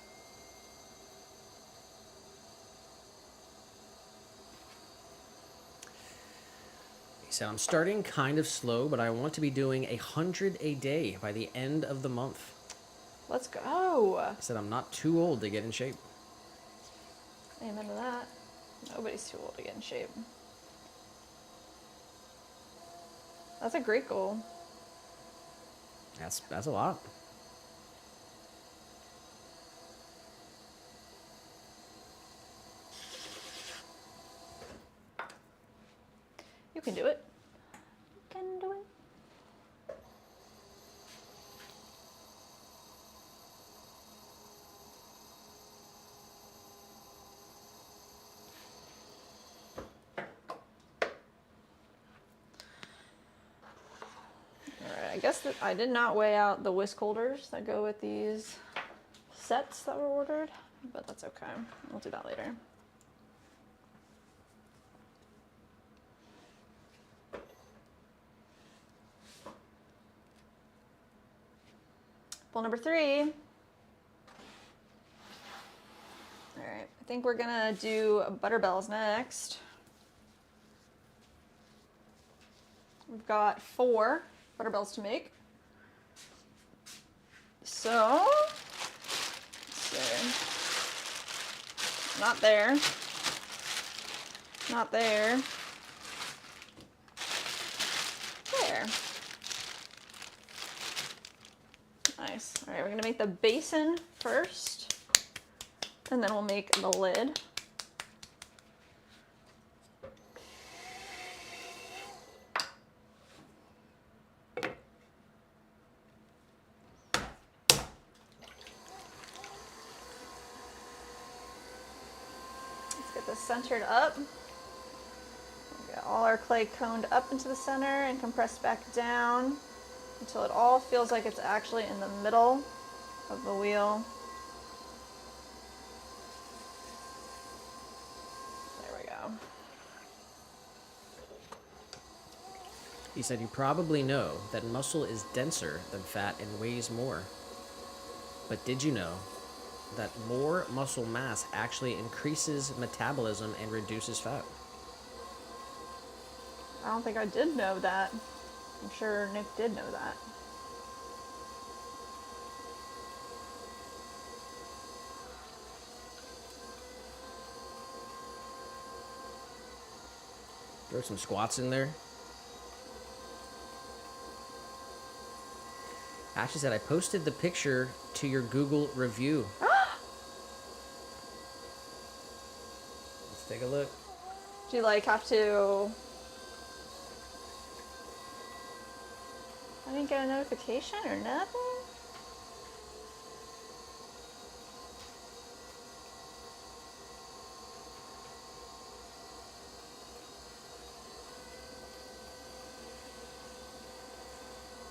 He said, I'm starting kind of slow, but I want to be doing 100 a day by the end of the month. Let's go. He said, I'm not too old to get in shape. Amen to that. Nobody's too old to get in shape. That's a great goal. That's a lot. You can do it. You can do it. Alright, I guess that I did not weigh out the whisk holders that go with these sets that were ordered, but that's okay. We'll do that later. Bowl number 3. All right, I think we're gonna do butterbells next. We've got 4 butterbells to make. So, let's see. Not there. Not there. There. Nice. All right, we're gonna make the basin first, and then we'll make the lid. Let's get this centered up. We'll get all our clay coned up into the center and compressed back down until it all feels like it's actually in the middle of the wheel. There we go. He said, you probably know that muscle is denser than fat and weighs more. But did you know that more muscle mass actually increases metabolism and reduces fat. I don't think I did know that. I'm sure Nick did know that. Throw some squats in there. Ashley said, I posted the picture to your Google review. Let's take a look. Do you like have to... I didn't get a notification or nothing?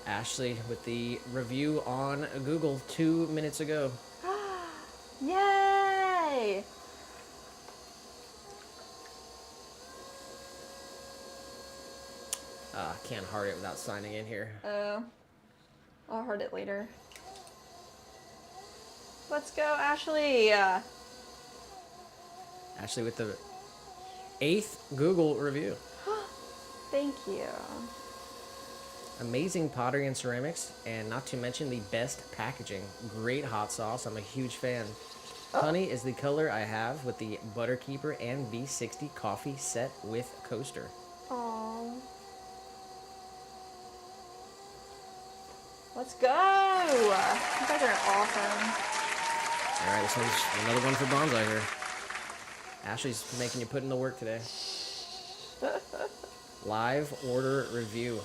Ashley with the review on Google 2 minutes ago. Yay! Can't heart it without signing in here. I'll heart it later. Let's go, Ashley! Ashley with the 8th Google review. Thank you. Amazing pottery and ceramics, and not to mention the best packaging. Great hot sauce. I'm a huge fan. Honey is the color I have with the Butterkeeper and V60 coffee set with coaster. Aww. Let's go! You guys are awesome. All right, this one's another one for Bonsai here. Ashley's making you put in the work today. Live order review.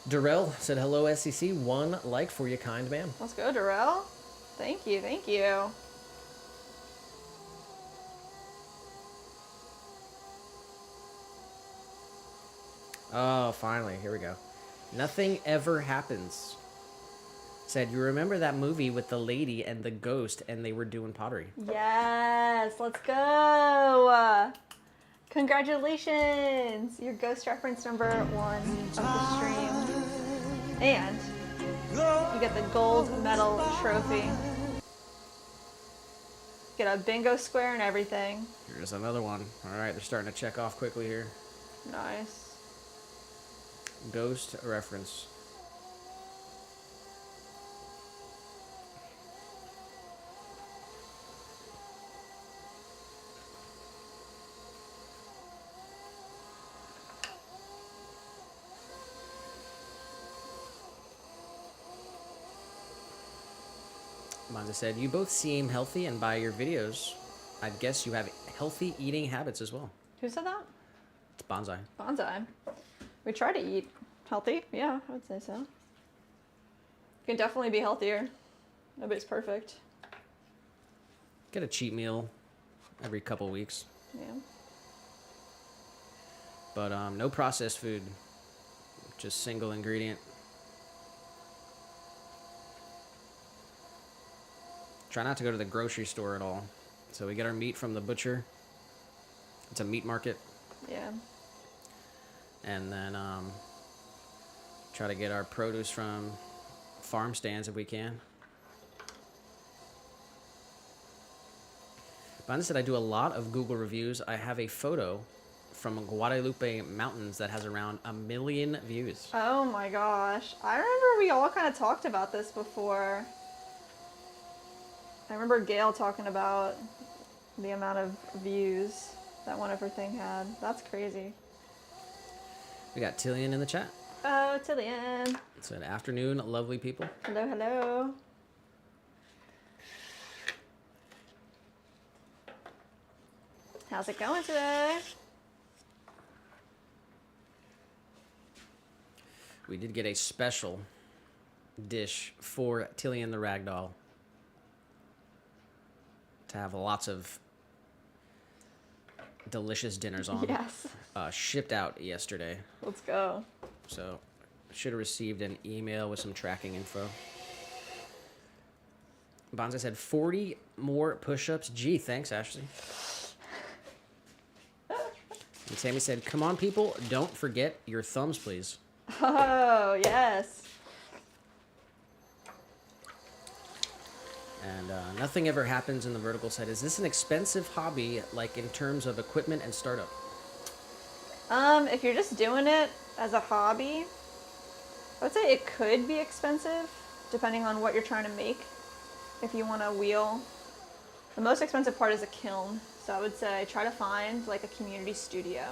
Darrell said, hello, SCC. 1 like for you, kind ma'am. Let's go, Darrell. Thank you, thank you. Oh, finally. Here we go. Nothing ever happens. Said, you remember that movie with the lady and the ghost and they were doing pottery? Yes, let's go. Congratulations. Your ghost reference number 1 of the stream. And you get the gold medal trophy. Get a bingo square and everything. Here's another one. All right, they're starting to check off quickly here. Nice. Ghost reference. Monza said, you both seem healthy, and by your videos, I'd guess you have healthy eating habits as well. Who said that? It's Bonsai. Bonsai. We try to eat healthy. Yeah, I would say so. You can definitely be healthier. Nobody's perfect. Get a cheat meal every couple weeks. Yeah. But no processed food. Just single ingredient. Try not to go to the grocery store at all. So we get our meat from the butcher. It's a meat market. Yeah. And then try to get our produce from farm stands if we can. Banda said I do a lot of Google reviews. I have a photo from Guadalupe Mountains that has around 1 million views. Oh my gosh. I remember we all kind of talked about this before. I remember Gail talking about the amount of views that one of her thing had. That's crazy. We got Tillian in the chat. Oh, Tillian. It's an afternoon, lovely people. Hello, hello. How's it going today? We did get a special dish for Tillian the Ragdoll. To have lots of delicious dinners on. Yes. Shipped out yesterday. Let's go. So should have received an email with some tracking info. Bonza said 40 more push-ups. Gee, thanks, Ashley. And Tammy said, come on, people, don't forget your thumbs, please. Oh, yes. And nothing ever happens in the vertical side. Is this an expensive hobby, like in terms of equipment and startup? If you're just doing it as a hobby, I would say it could be expensive, depending on what you're trying to make. If you want a wheel, the most expensive part is a kiln. So I would say try to find like a community studio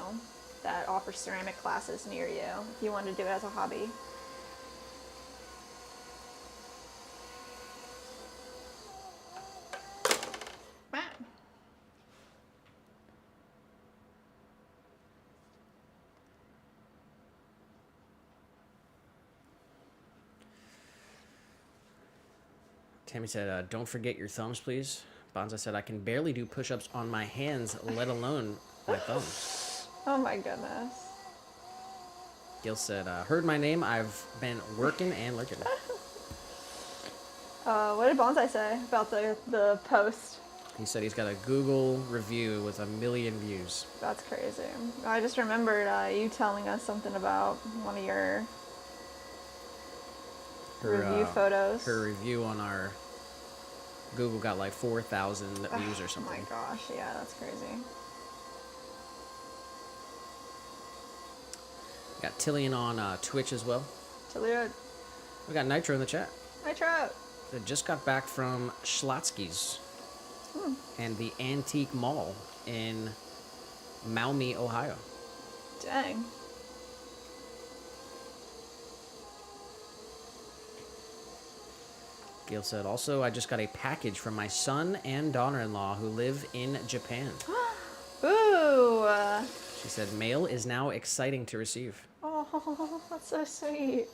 that offers ceramic classes near you if you want to do it as a hobby. Tammy said, don't forget your thumbs, please. Bonza said, I can barely do push-ups on my hands, let alone my thumbs. Oh my goodness. Gil said, heard my name. I've been working and lurking. What did Bonsai say about the post? He said he's got a Google review with 1 million views. That's crazy. I just remembered you telling us something about one of your review photos. Her review on our Google got like 4,000 views or something. Oh my gosh, yeah, that's crazy. Got Tillian on Twitch as well. Tillian. We got Nitro in the chat. Nitro. They just got back from Schlotsky's and the Antique Mall in Maumee, Ohio. Dang. Gail said, also, I just got a package from my son and daughter-in-law who live in Japan. Ooh. She said, mail is now exciting to receive. Oh, that's so sweet.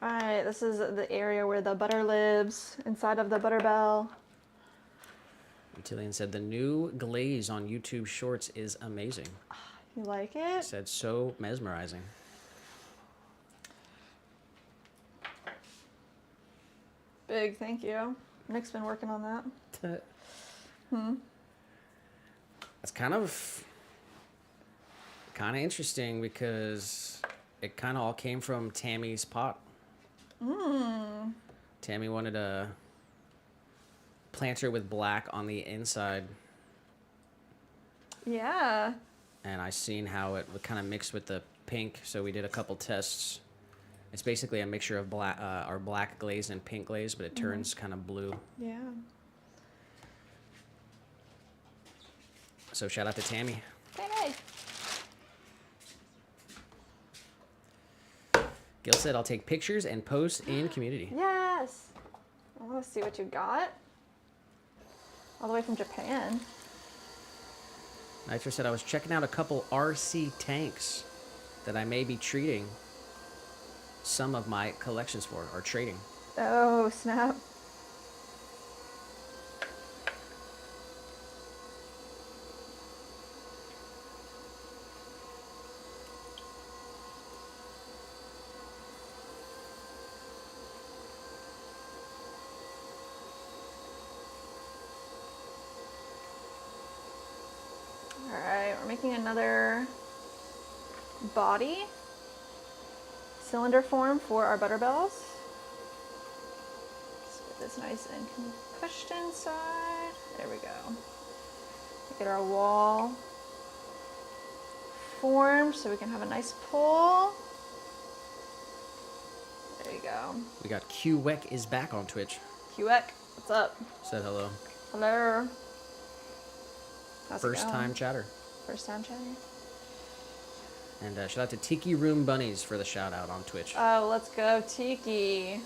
Alright, this is the area where the butter lives, inside of the butter bell. Tillian said, the new glaze on YouTube Shorts is amazing. You like it? She said, so mesmerizing. Big thank you. Nick's been working on that. It's kind of interesting because it kind of all came from Tammy's pot. Tammy wanted a planter with black on the inside. Yeah. And I seen how it would kind of mix with the pink, so we did a couple tests. It's basically a mixture of black, our black glaze and pink glaze, but it turns kind of blue. Yeah. So shout out to Tammy. Hey. Gil said, I'll take pictures and post in community. Yes. I want to see what you got. All the way from Japan. Nitro said, I was checking out a couple RC tanks that I may be treating some of my collections for, or trading. Oh, snap. Alright, we're making another body cylinder form for our butter bells. Let's get this nice and pushed inside. There we go. Get our wall formed so we can have a nice pull. There you go. We got QWEC is back on Twitch. QWEC, what's up? Said hello. Hello. How's it First going? time chatter. First time chatting. And shout out to Tiki Room Bunnies for the shout out on Twitch. Oh, let's go, Tiki.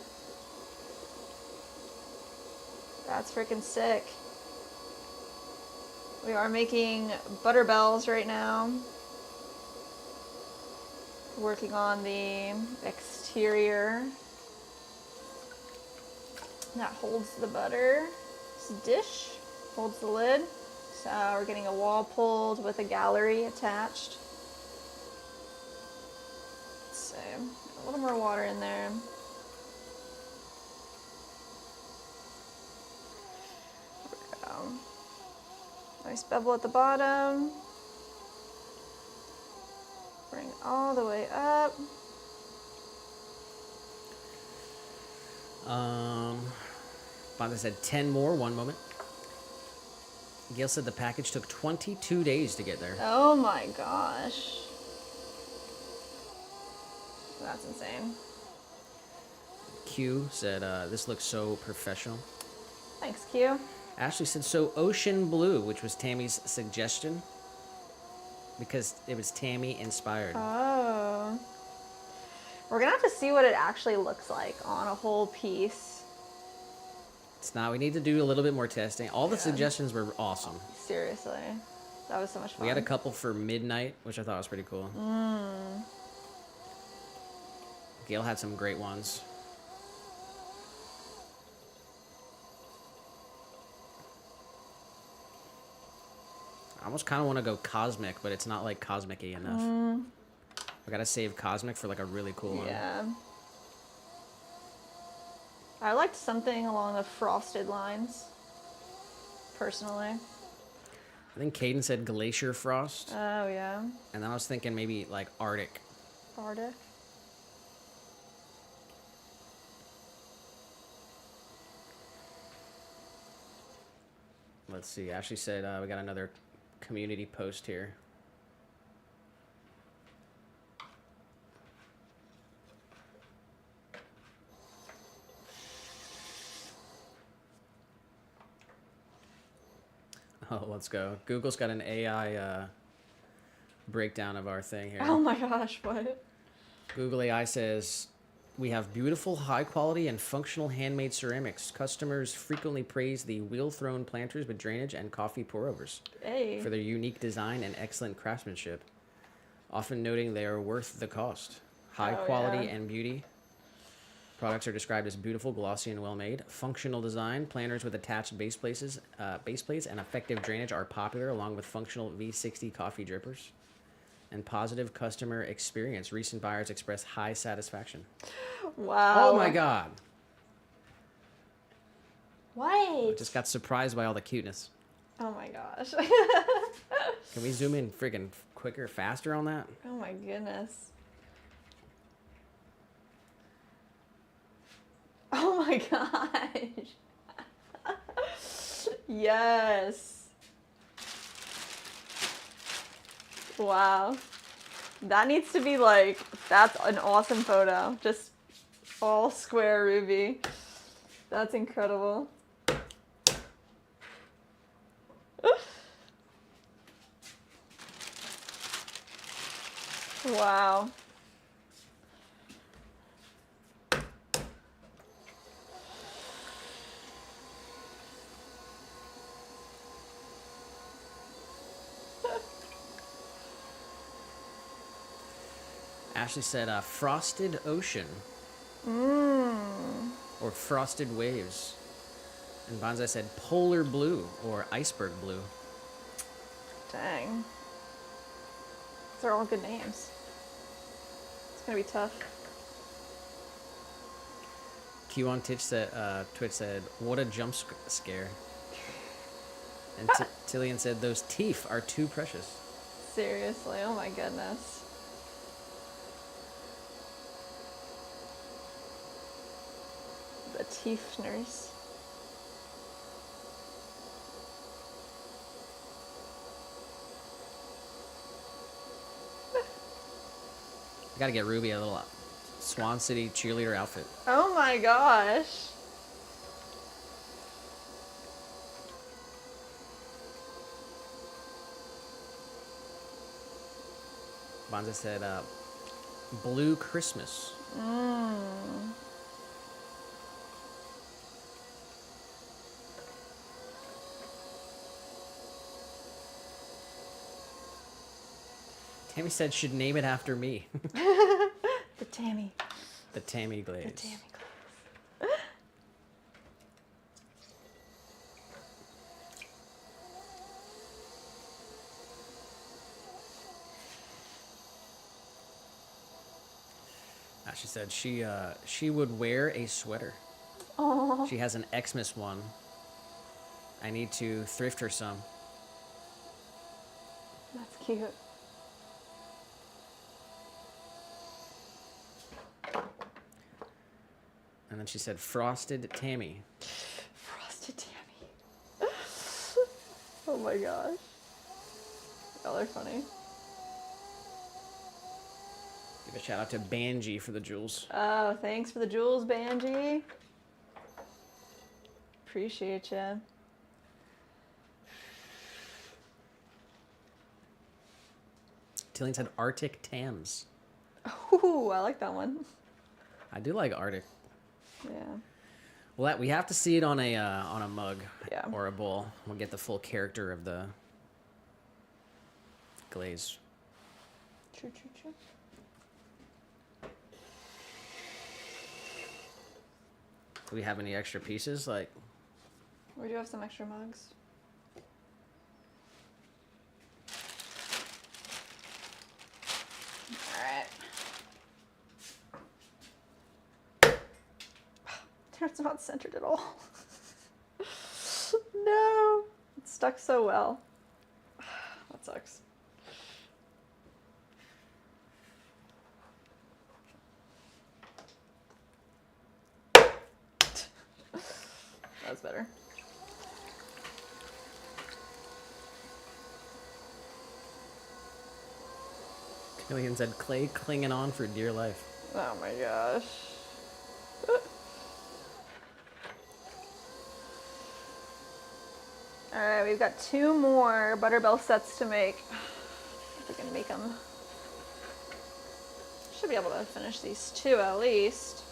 That's freaking sick. We are making butter bells right now. Working on the exterior that holds the butter. This dish holds the lid. So we're getting a wall pulled with a gallery attached. So a little more water in there. There we go. Nice bevel at the bottom. Bring it all the way up. Bonda said 10 more, one moment. Gail said the package took 22 days to get there. Oh my gosh. That's insane. Q said, this looks so professional. Thanks, Q. Ashley said, so ocean blue, which was Tammy's suggestion. Because it was Tammy inspired. Oh. We're gonna have to see what it actually looks like on a whole piece. It's not. We need to do a little bit more testing. All the suggestions were awesome. Seriously. That was so much fun. We had a couple for midnight, which I thought was pretty cool. Gail had some great ones. I almost kind of want to go cosmic, but it's not like cosmic-y enough. I gotta save cosmic for like a really cool one. Yeah. I liked something along the frosted lines, personally. I think Caden said glacier frost. Oh, yeah. And then I was thinking maybe like Arctic. Arctic. Let's see. Ashley said we got another community post here. Oh, let's go. Google's got an AI breakdown of our thing here. Oh my gosh, what? Google AI says, we have beautiful, high quality, and functional handmade ceramics. Customers frequently praise the wheel-thrown planters with drainage and coffee pour-overs Hey. for their unique design and excellent craftsmanship, often noting they are worth the cost. High quality and beauty. Products are described as beautiful, glossy, and well-made. Functional design. Planters with attached base plates and effective drainage are popular, along with functional V60 coffee drippers. And positive customer experience. Recent buyers express high satisfaction. Wow. Oh my god. What? Just got surprised by all the cuteness. Oh my gosh. Can we zoom in friggin' quicker, faster on that? Oh my goodness. Oh my gosh. Yes. Wow. That needs to be like, that's an awesome photo. Just all square ruby. That's incredible. Wow. Ashley said frosted ocean. Or frosted waves. And Bonsai said polar blue or iceberg blue. Dang. Those are all good names. It's gonna be tough. Q on Twitch said, what a jump scare. And Tillian said, those teeth are too precious. Seriously, oh my goodness. The Tiefners. I gotta get Ruby a little Swan City cheerleader outfit. Oh my gosh. Bonza said, blue Christmas. Tammy said should name it after me. The Tammy. The Tammy glaze. The Tammy glaze. She said she would wear a sweater. Oh. She has an Xmas one. I need to thrift her some. That's cute. And then she said frosted Tammy. Frosted Tammy. Oh my gosh. Y'all are funny. Give a shout out to Banji for the jewels. Oh, thanks for the jewels, Banji. Appreciate ya. Tillian said Arctic Tams. Ooh, I like that one. I do like Arctic. Yeah. Well, we have to see it on a mug or a bowl. We'll get the full character of the glaze. True, true, true. Do we have any extra pieces? Like, We do have some extra mugs. Alright. It's not centered at all. No! It's stuck so well. That sucks. That's better. Tillian said clay clinging on for dear life. Oh my gosh. Alright, we've got 2 more Butterbell sets to make. If we can make them. Should be able to finish these 2 at least.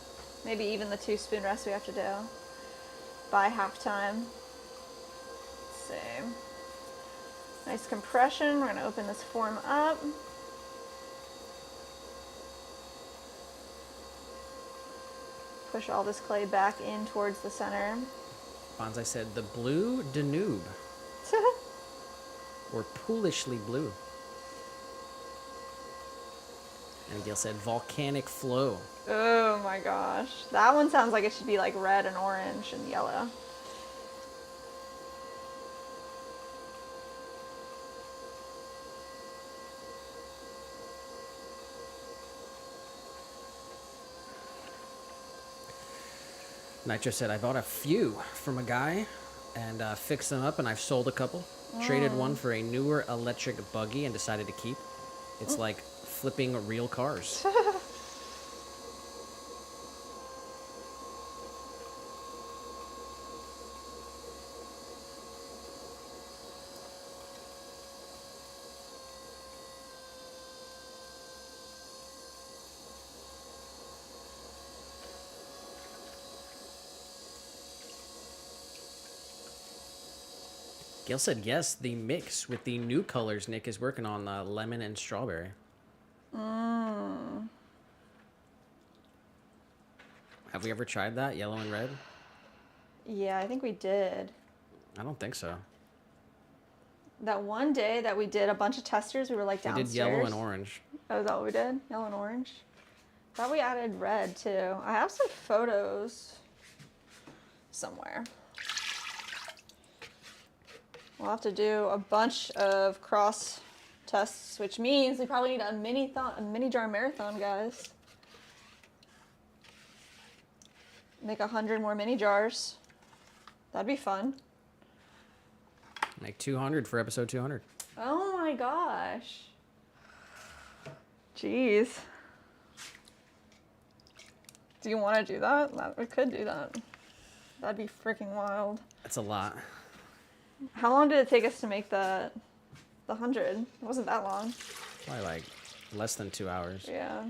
Maybe even the 2 spoon rests we have to do by halftime. Let's see. Nice compression. We're going to open this form up. Push all this clay back in towards the center. Bonsai said the blue Danube. Or poolishly blue. And Gail said volcanic flow. Oh my gosh. That one sounds like it should be like red and orange and yellow. Nitro said, I bought a few from a guy and fixed them up, and I've sold a couple. Traded one for a newer electric buggy and decided to keep. It's like flipping real cars. Gail said, yes, the mix with the new colors Nick is working on, lemon and strawberry. Have we ever tried that, yellow and red? Yeah, I think we did. I don't think so. That one day that we did a bunch of testers, we were like downstairs. We did yellow and orange. Oh, is that what we did? Yellow and orange? Thought we added red too. I have some photos somewhere. We'll have to do a bunch of cross tests, which means we probably need a mini jar marathon, guys. Make 100 more mini jars. That'd be fun. Make 200 for episode 200. Oh my gosh. Jeez. Do you want to do that? We could do that. That'd be freaking wild. That's a lot. How long did it take us to make the 100? It wasn't that long. Probably like less than 2 hours. Yeah.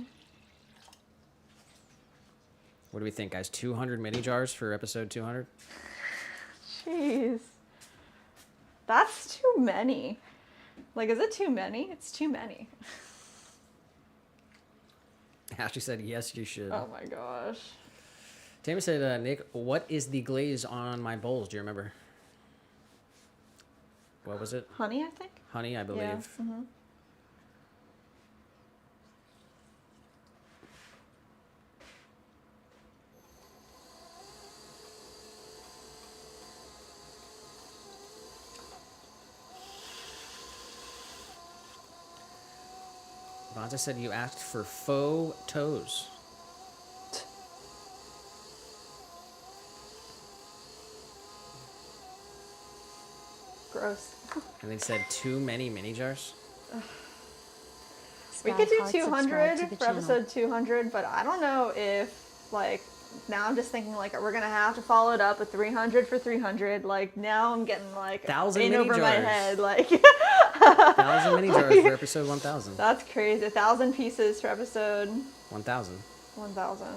What do we think, guys? 200 mini jars for episode 200? Jeez. That's too many. Like, is it too many? It's too many. Ashley said, yes, you should. Oh my gosh. Tammy said, Nick, what is the glaze on my bowls? Do you remember? What was it? Honey, I think. Honey, I believe. Yeah. Bonza said you asked for faux toes. Gross. And they said too many mini jars. We could do 200 for episode 200, but I don't know if, like, now I'm just thinking, like, we're going to have to follow it up with 300 for 300. Like, now I'm getting, like, 1,000 in mini over jars. my head. Like, 1,000 mini jars for episode 1,000. That's crazy. 1,000 pieces for episode 1,000. 1,000.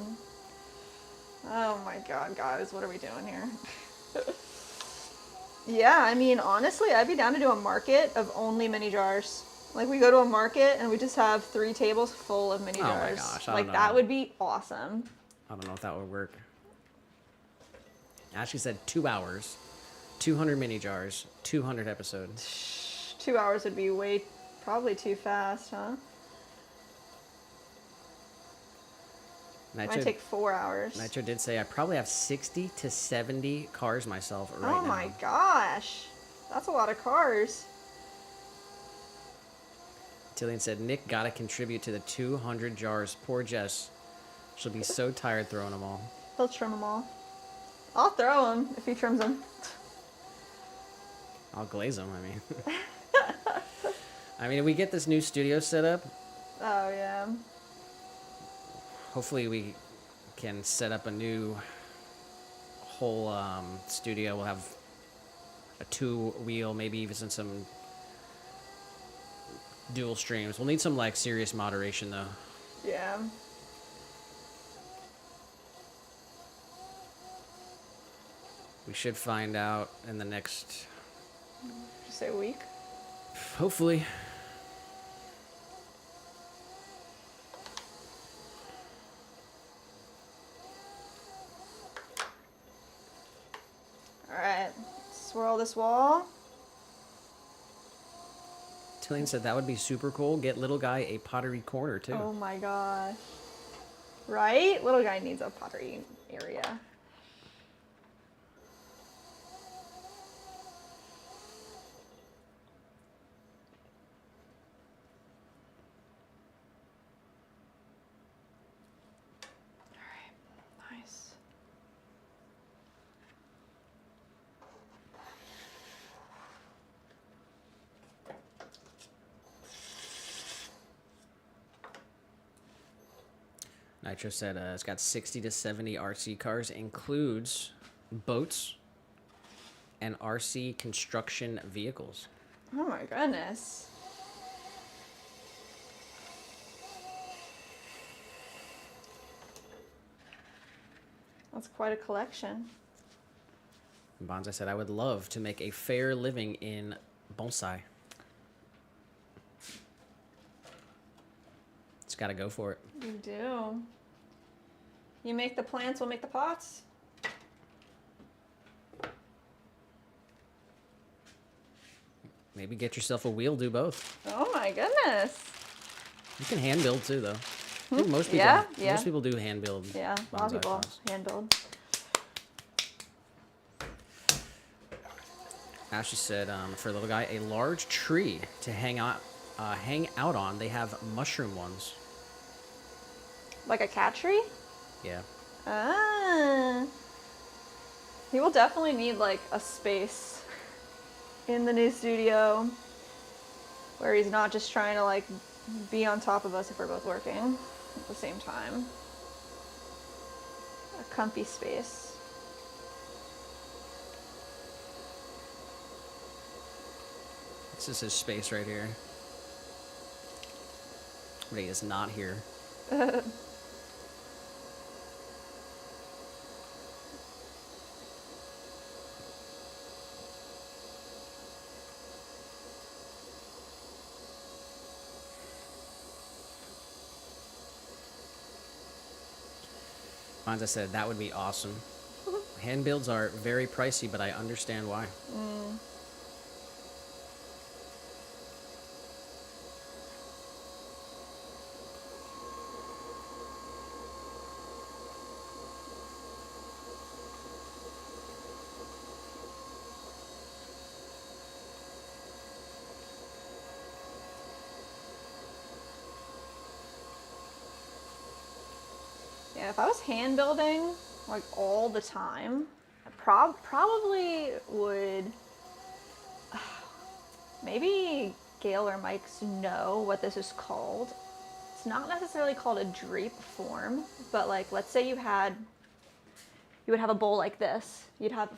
Oh my god, guys, what are we doing here? Yeah, I mean, honestly, I'd be down to do a market of only mini jars. Like, we go to a market and we just have 3 tables full of mini jars. Oh my gosh, I like, don't that know. would be awesome. I don't know if that would work. Ashley said 2 hours, 200 mini jars, 200 episodes. 2 hours would be probably too fast, huh? Nitro, Might take 4 hours. Nitro did say I probably have 60 to 70 cars myself right now. Oh my gosh. That's a lot of cars. Tillian said, Nick gotta contribute to the 200 jars. Poor Jess. She'll be so tired throwing them all. He'll trim them all. I'll throw them if he trims them. I'll glaze them, I mean. I mean, if we get this new studio set up, Oh, yeah. hopefully we can set up a new whole studio. We'll have a 2-wheel, maybe even some dual streams. We'll need some like serious moderation though. Yeah. We should find out in the next, Just say a week. hopefully. Alright. Swirl this wall. Tillian said that would be super cool. Get little guy a pottery corner too. Oh my gosh. Right? Little guy needs a pottery area. Alright. Nice. Nitro said it's got 60 to 70 RC cars, includes boats and RC construction vehicles. Oh my goodness. That's quite a collection. And Bonsai said, I would love to make a fair living in bonsai. Just gotta go for it. You do. You make the plants, we'll make the pots. Maybe get yourself a wheel, do both. Oh my goodness. You can hand build too, though. I think most people, Yeah. most people do hand build. Yeah, a lot of bonsai people pots. hand build. Ashley said, for a little guy, a large tree to hang out on. They have mushroom ones. Like a cat tree? Yeah. Ah. He will definitely need like a space in the new studio where he's not just trying to like be on top of us if we're both working at the same time. A comfy space. This is his space right here. But he is not here. Fonza said that would be awesome. Hand builds are very pricey, but I understand why. Yeah, if I was hand building like all the time, I probably would. Maybe Gail or Mike's know what this is called. It's not necessarily called a drape form, but like let's say you would have a bowl like this. You'd have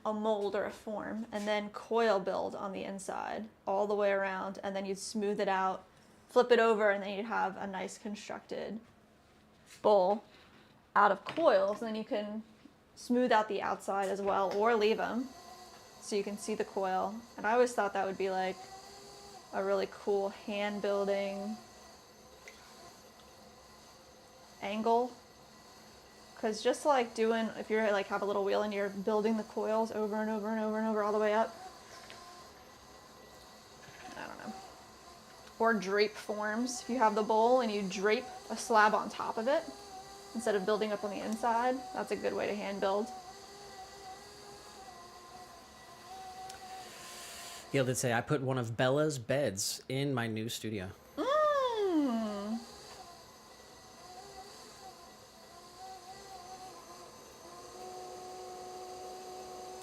a mold or a form, and then coil build on the inside all the way around, and then you'd smooth it out, flip it over, and then you'd have a nice constructed bowl out of coils. And then you can smooth out the outside as well, or leave them so you can see the coil. And I always thought that would be like a really cool hand building angle. Because just like doing, if you're like have a little wheel and you're building the coils over and over and over and over all the way up. I don't know. Or drape forms. If you have the bowl and you drape a slab on top of it instead of building up on the inside, that's a good way to hand build. Gail did say, I put one of Bella's beds in my new studio.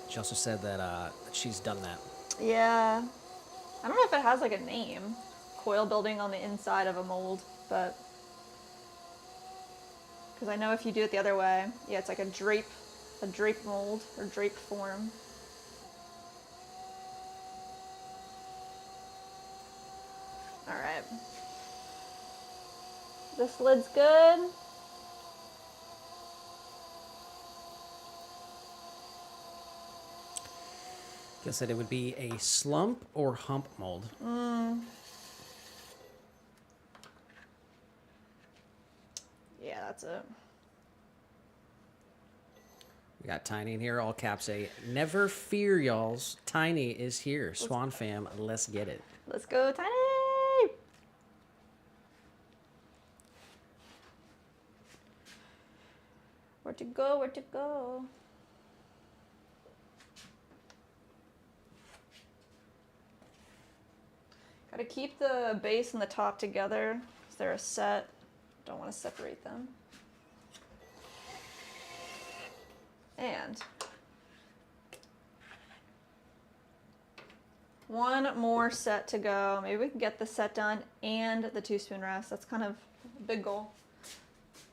She also said that she's done that. Yeah. I don't know if it has like a name. Coil building on the inside of a mold, but because I know if you do it the other way, yeah, it's like a drape mold or drape form. All right. This lid's good. Gail said it would be a slump or hump mold. Yeah, that's it. We got Tiny in here, all caps A. Never fear, y'alls. Tiny is here. Swan fam, let's get it. Let's go, Tiny! Where to go, where to go? Gotta keep the base and the top together. So they're a set. Don't want to separate them. And one more set to go. Maybe we can get the set done and the 2-spoon rest. That's kind of a big goal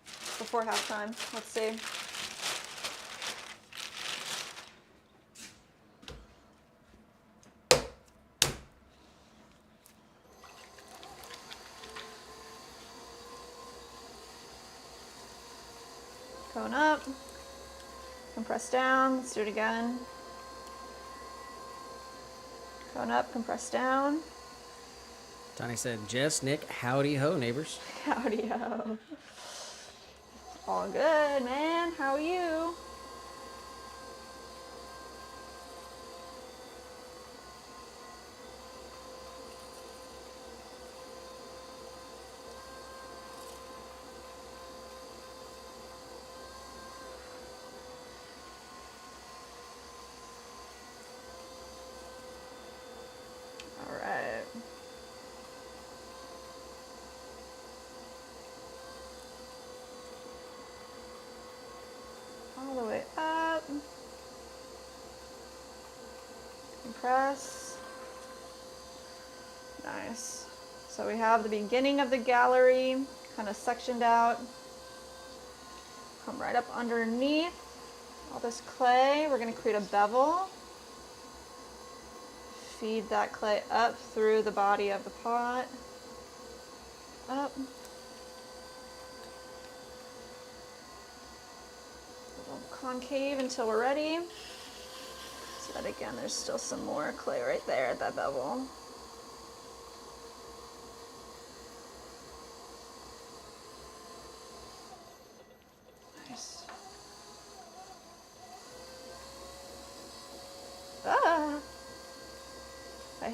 before halftime. Let's see. Cone up, compress down, let's do it again. Cone up, compress down. Tiny said, Jess, Nick, howdy ho, neighbors. Howdy ho. All good, man. How are you? All right. All the way up. Compress. Nice. So we have the beginning of the gallery kind of sectioned out. Come right up underneath all this clay. We're going to create a bevel. Feed that clay up through the body of the pot. Up. Concave until we're ready. So that again, there's still some more clay right there at that bevel. Nice.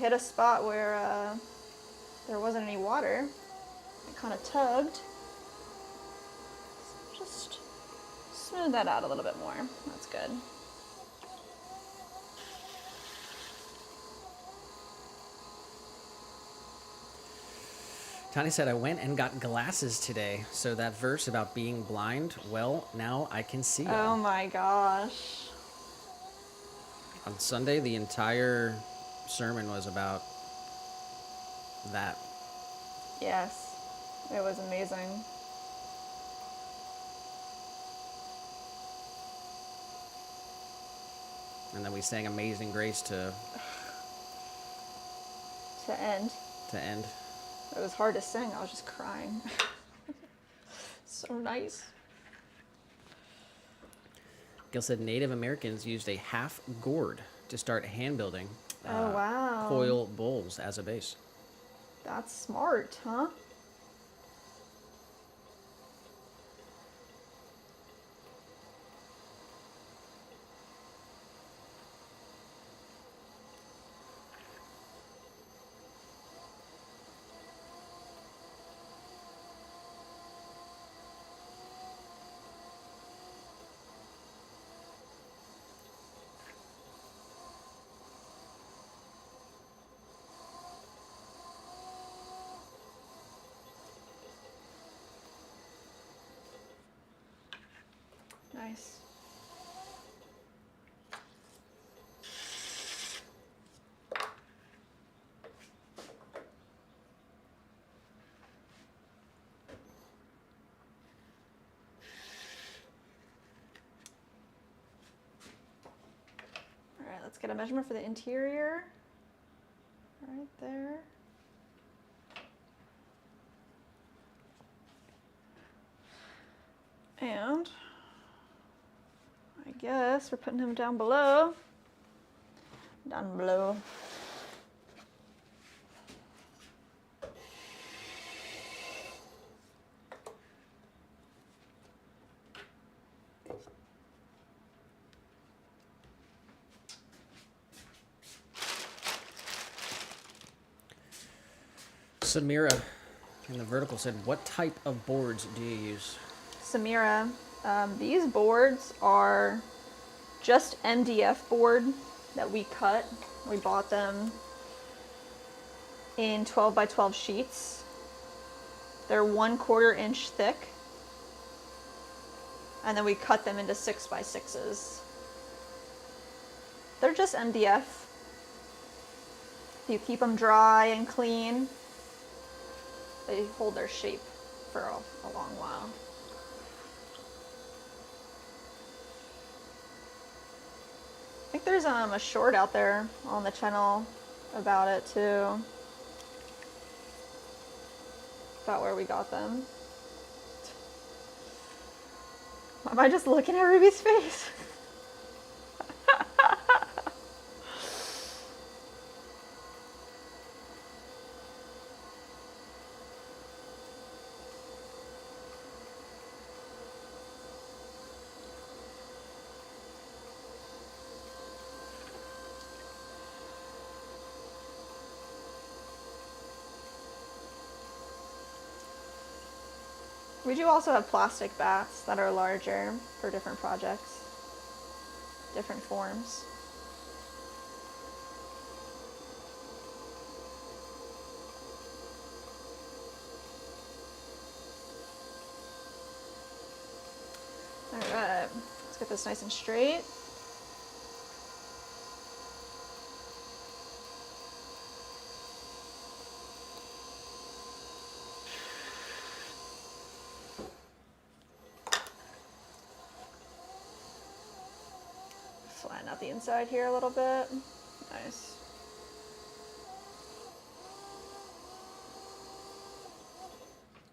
hit a spot where there wasn't any water. It kind of tugged. Just smooth that out a little bit more. That's good. Tani said, I went and got glasses today, so that verse about being blind, well, now I can see. Oh my gosh. On Sunday, the entire sermon was about that. Yes, it was amazing. And then we sang Amazing Grace to end. end. It was hard to sing. I was just crying. So nice. Gil said Native Americans used a half gourd to start hand building Oh, wow. coil bowls as a base. That's smart, huh? Nice. All right, let's get a measurement for the interior. Right there. And I guess we're putting him down below. Down below. Samira in the vertical said, what type of boards do you use? Samira, these boards are just MDF board that we cut. We bought them in 12 by 12 sheets. They're 1/4 inch thick. And then we cut them into 6 by 6s. They're just MDF. If you keep them dry and clean, they hold their shape for a long while. I think there's a short out there on the channel about it too. About where we got them. Am I just looking at Ruby's face? We do also have plastic bats that are larger for different projects, different forms. All right, let's get this nice and straight. Flatten out the inside here a little bit. Nice.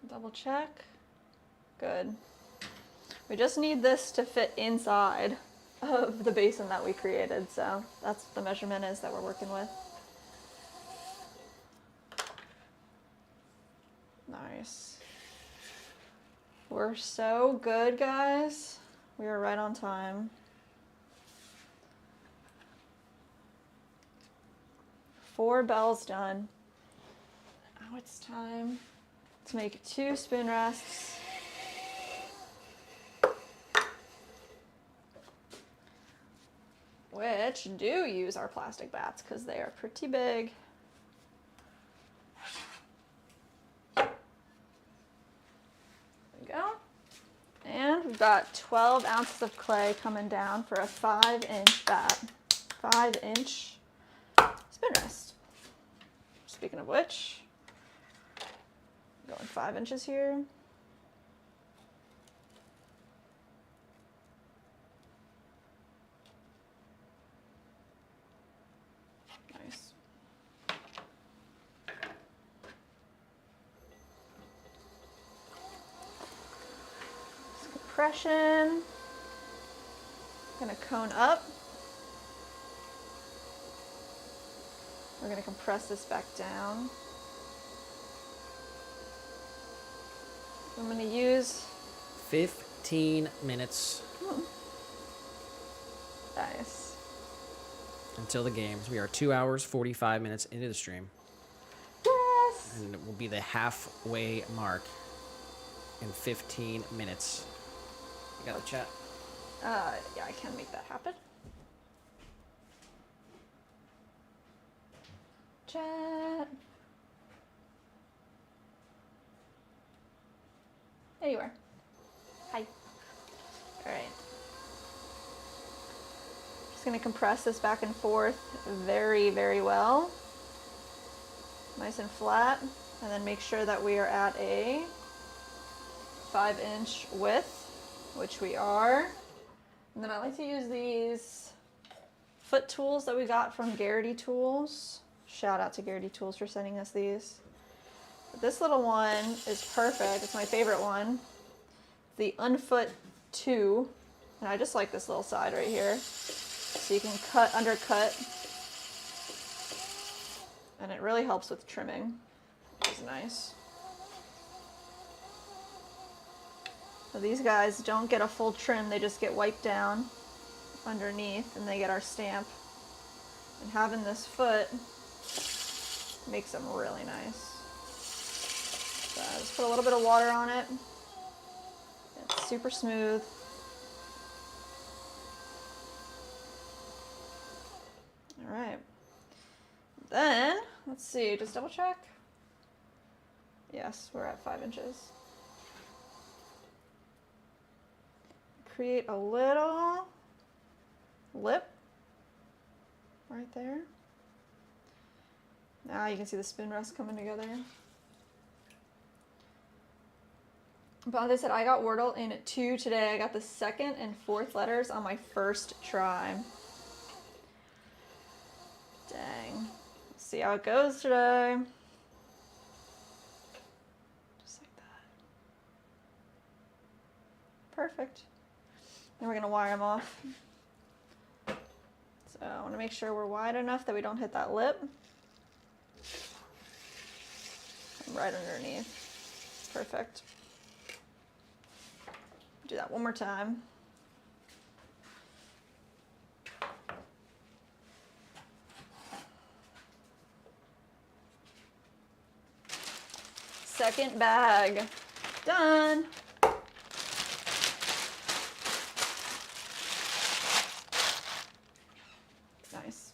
Double check. Good. We just need this to fit inside of the basin that we created, so that's what the measurement is that we're working with. Nice. We're so good, guys. We are right on time. 4 bells done. Now it's time to make 2 spin rests. Which do use our plastic bats because they are pretty big. There we go. And we've got 12 ounces of clay coming down for a 5-inch bat. 5-inch spin rest. Speaking of which, going 5 inches here. Nice. Compression. Gonna cone up. We're gonna compress this back down. I'm gonna use 15 minutes nice. until the games. We are 2 hours, 45 minutes into the stream. Yes. And it will be the halfway mark in 15 minutes. You got the chat? Yeah, I can make that happen. Chat. There you are. Hi. All right. Just gonna compress this back and forth very, very well. Nice and flat. And then make sure that we are at a 5-inch width, which we are. And then I like to use these foot tools that we got from Garrity Tools. Shout out to Garrity Tools for sending us these. But this little one is perfect. It's my favorite one. The Unfoot 2. And I just like this little side right here. So you can undercut. And it really helps with trimming, which is nice. So these guys don't get a full trim, they just get wiped down underneath and they get our stamp. And having this foot makes them really nice. So I just put a little bit of water on it. It's super smooth. All right. Then, let's see, just double check. Yes, we're at 5 inches. Create a little lip right there. Now you can see the spin rest coming together. But as I said, I got Wordle in 2 today. I got the 2nd and 4th letters on my first try. Dang. Let's see how it goes today. Just like that. Perfect. Then we're gonna wire them off. So I wanna make sure we're wide enough that we don't hit that lip. Right underneath. Perfect. Do that one more time. Second bag. Done. Nice.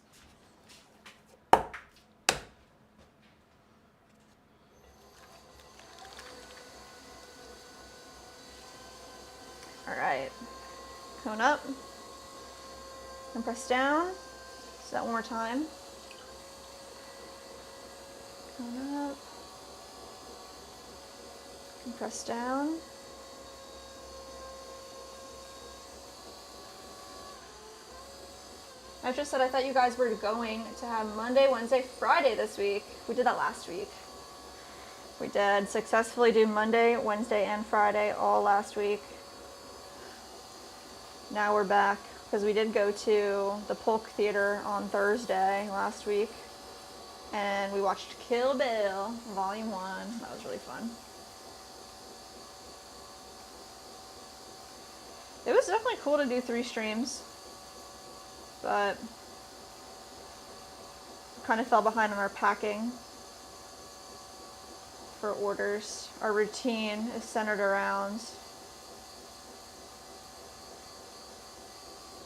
All right. Cone up. And press down. So that one more time. Cone up. And press down. I just said I thought you guys were going to have Monday, Wednesday, Friday this week. We did that last week. We did successfully do Monday, Wednesday, and Friday all last week. Now we're back because we did go to the Polk Theater on Thursday last week. And we watched Kill Bill, Volume 1. That was really fun. It was definitely cool to do 3 streams. But kind of fell behind on our packing for orders. Our routine is centered around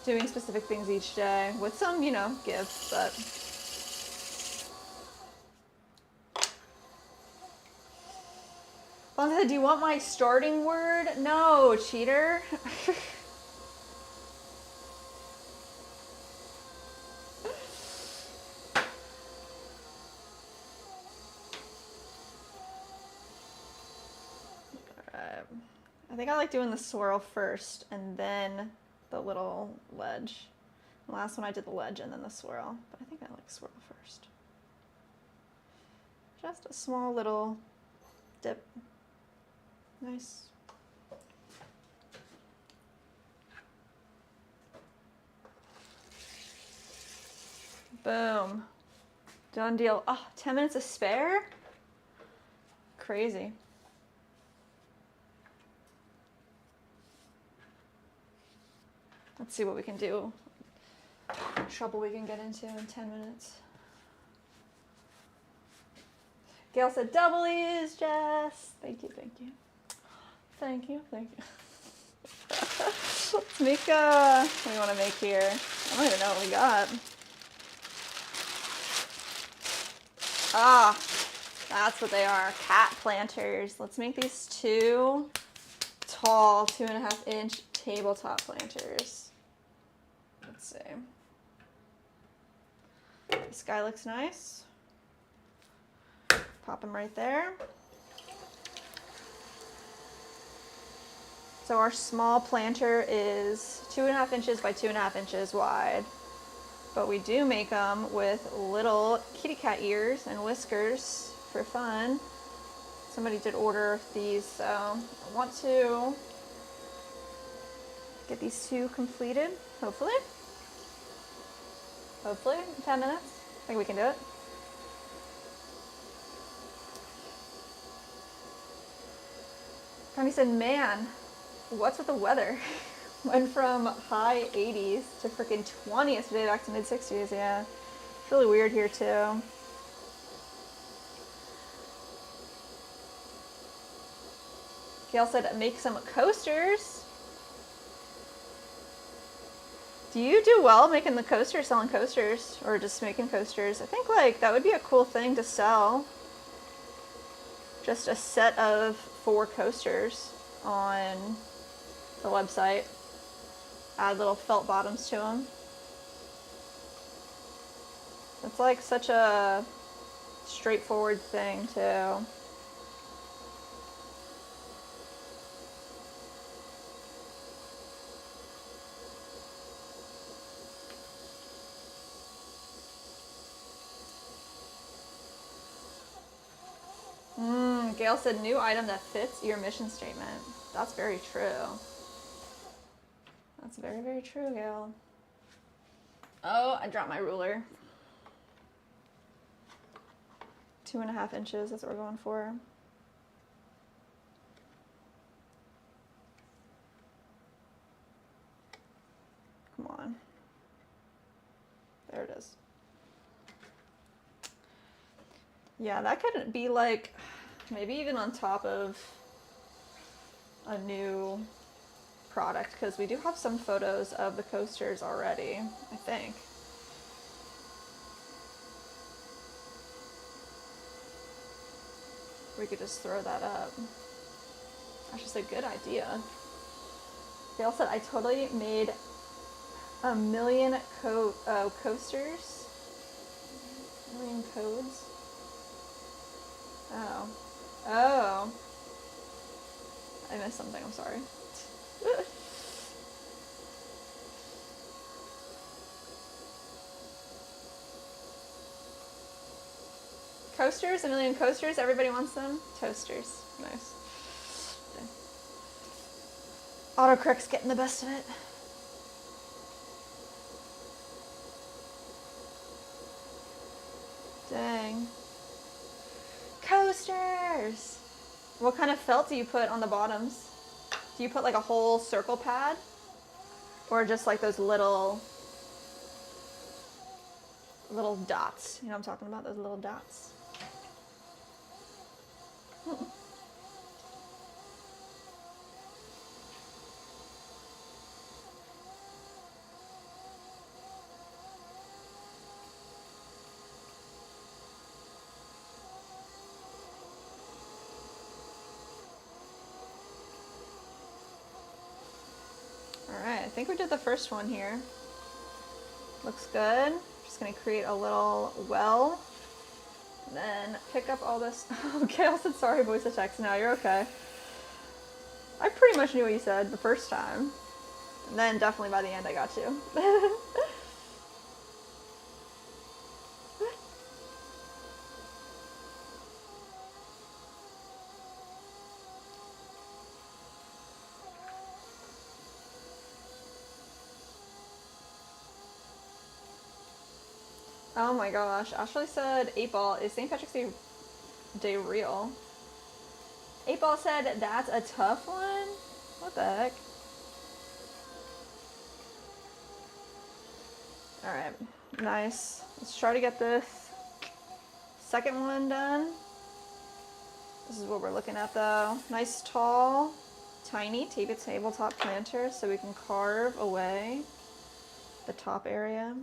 doing specific things each day with some, you know, gifts, but Bonza, do you want my starting word? No, cheater. I think I like doing the swirl first and then the little ledge. The last one I did the ledge and then the swirl, but I think I like swirl first. Just a small little dip. Nice. Boom. Done deal. Oh, 10 minutes to spare? Crazy. Let's see what we can do. Trouble we can get into in 10 minutes. Gail said double E's, Jess. Thank you, thank you. Thank you, thank you. Let's make what do you want to make here? I don't even know what we got. Ah, that's what they are, cat planters. Let's make these 2 tall, 2.5-inch tabletop planters. Let's see. This guy looks nice. Pop him right there. So our small planter is 2.5 inches by 2.5 inches wide. But we do make them with little kitty cat ears and whiskers for fun. Somebody did order these, so I want to get these 2 completed, hopefully. Hopefully, in 10 minutes. I think we can do it. Connie said, man, what's with the weather? Went from high 80s to freaking 20 yesterday, back to mid 60s, yeah. It's really weird here too. Gail said, make some coasters. Do you do well making the coasters, selling coasters, or just making coasters? I think like that would be a cool thing to sell. Just a set of 4 coasters on the website. Add little felt bottoms to them. It's like such a straightforward thing too. Gail said, new item that fits your mission statement. That's very true. That's very, very true, Gail. Oh, I dropped my ruler. 2.5 inches, that's what we're going for. Come on. There it is. Yeah, that could be like, maybe even on top of a new product, because we do have some photos of the coasters already, I think. We could just throw that up. That's just a good idea. Gail said, I totally made 1 million coasters. 1 million codes. Oh. Oh. I missed something, I'm sorry. Coasters, 1 million coasters, everybody wants them? Toasters, nice. Autocorrect's getting the best of it. Dang. Coasters! What kind of felt do you put on the bottoms? Do you put like a whole circle pad? Or just like those little... little dots. You know what I'm talking about? Those little dots. Alright, I think we did the first one here. Looks good. Just gonna create a little well. Then pick up all this. Okay, I said sorry, voice to text. Now you're okay. I pretty much knew what you said the first time. And then definitely by the end I got you. Oh my gosh, Ashley said 8 Ball, is St. Patrick's Day real? 8 Ball said that's a tough one? What the heck? Alright, nice. Let's try to get this second one done. This is what we're looking at though. Nice tall, tiny tabletop planter so we can carve away the top area.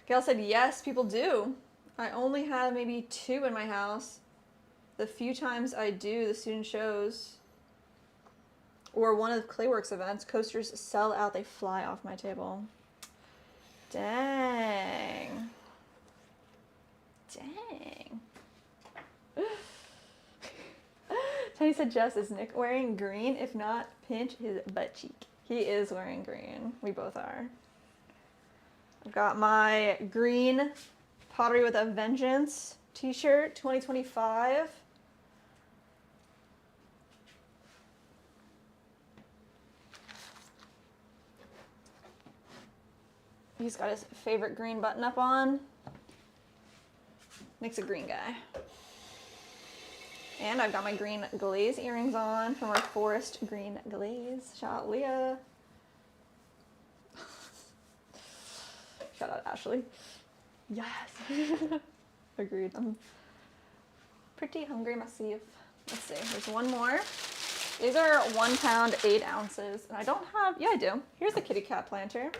Gail said, yes, people do. I only have maybe 2 in my house. The few times I do the student shows or one of the Clayworks events, coasters sell out. They fly off my table. Dang. Dang. Tony said, Jess, is Nick wearing green? If not, pinch his butt cheek. He is wearing green. We both are. I've got my green Pottery with a Vengeance t-shirt, 2025. He's got his favorite green button up on. Nick's a green guy. And I've got my green glaze earrings on from our forest green glaze. Shout out Leah. Shout out Ashley. Yes. Agreed. I'm pretty hungry myself. Let's see. There's one more. These are 1 pound, 8 ounces. And I don't have, yeah, I do. Here's the kitty cat planter.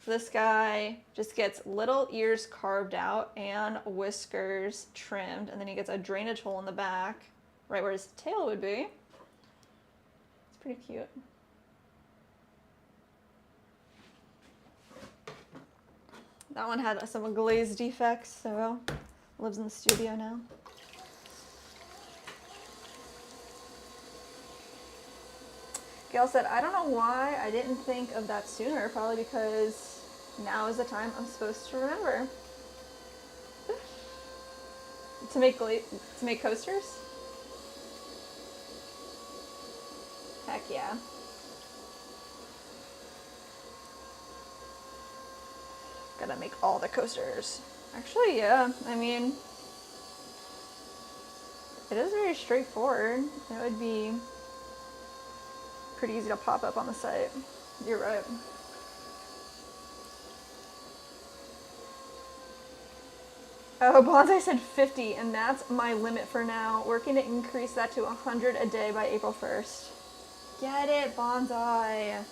This guy just gets little ears carved out and whiskers trimmed. And then he gets a drainage hole in the back, right where his tail would be. It's pretty cute. That one had some glaze defects, so lives in the studio now. Gail said, I don't know why I didn't think of that sooner, probably because now is the time I'm supposed to remember. To make coasters? Heck yeah. Gotta make all the coasters. Actually, yeah, I mean, it is very straightforward. It would be pretty easy to pop up on the site. You're right. Oh, Bonsai said 50, and that's my limit for now. Working to increase that to 100 a day by April 1st. Get it, Bonsai.